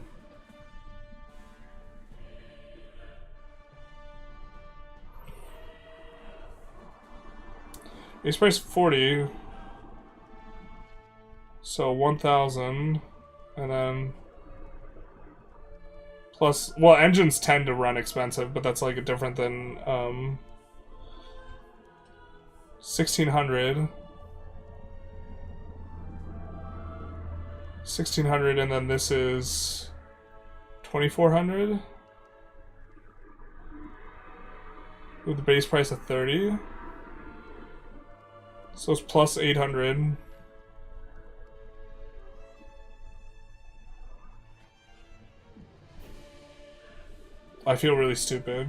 Base price 40, so 1,000, and then plus, well, engines tend to run expensive, but that's like different than 1,600. 1,600, and then this is 2,400 with the base price of 30. So it's plus 800. I feel really stupid.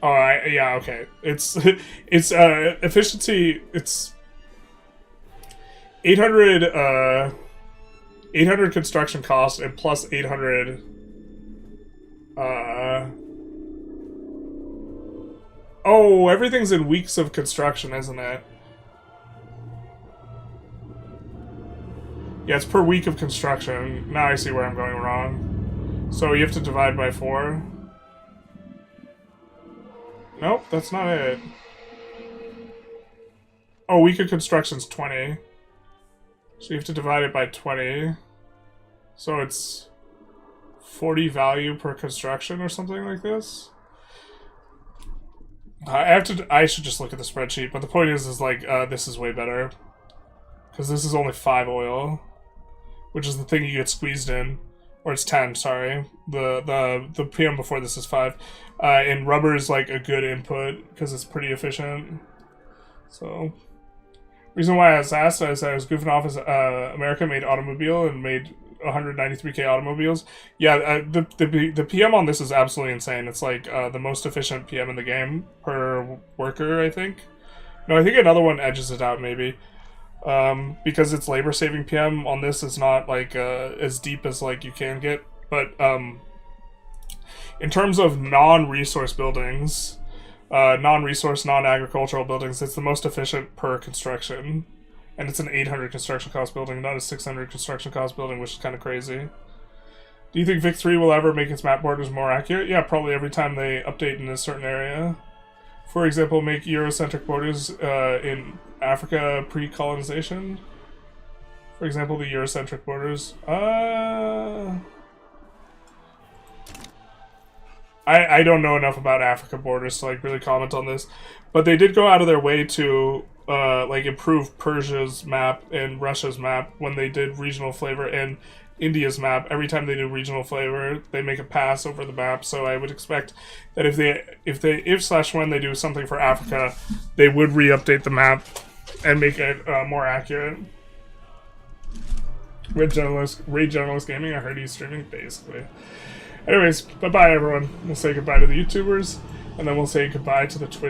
Oh, yeah, okay. It's efficiency. It's 800 construction cost and plus 800 oh, everything's in weeks of construction, isn't it? Yeah, it's per week of construction. Now I see where I'm going wrong. So you have to divide by 4. Nope, that's not it. Oh, week of construction's 20. So you have to divide it by 20. So it's 40 value per construction or something like this. I should just look at the spreadsheet, but the point is like, this is way better. Because this is only 5 oil, which is the thing you get squeezed in. Or it's 10, sorry. The PM before this is 5. And rubber is like a good input, because it's pretty efficient. So, reason why I was asked is I was goofing off is America made automobile and made 193k automobiles. Yeah, the PM on this is absolutely insane. It's like the most efficient PM in the game per worker, I think. No, I think another one edges it out, maybe. Because its labor-saving PM on this is not like as deep as like you can get. But in terms of non-resource buildings, non-agricultural buildings, it's the most efficient per construction. And it's an 800 construction cost building, not a 600 construction cost building, which is kind of crazy. Do you think Vic 3 will ever make its map borders more accurate? Yeah, probably every time they update in a certain area. For example, make Eurocentric borders in Africa pre-colonization. For example, the Eurocentric borders. I don't know enough about Africa borders to like really comment on this, but they did go out of their way to like improve Persia's map and Russia's map when they did regional flavor, and India's map. Every time they do regional flavor, they make a pass over the map. So I would expect that if/when they do something for Africa, they would re-update the map and make it more accurate. Raid Generalist Gaming, I heard he's streaming, basically. Anyways, bye-bye everyone. We'll say goodbye to the YouTubers, and then we'll say goodbye to the Twitch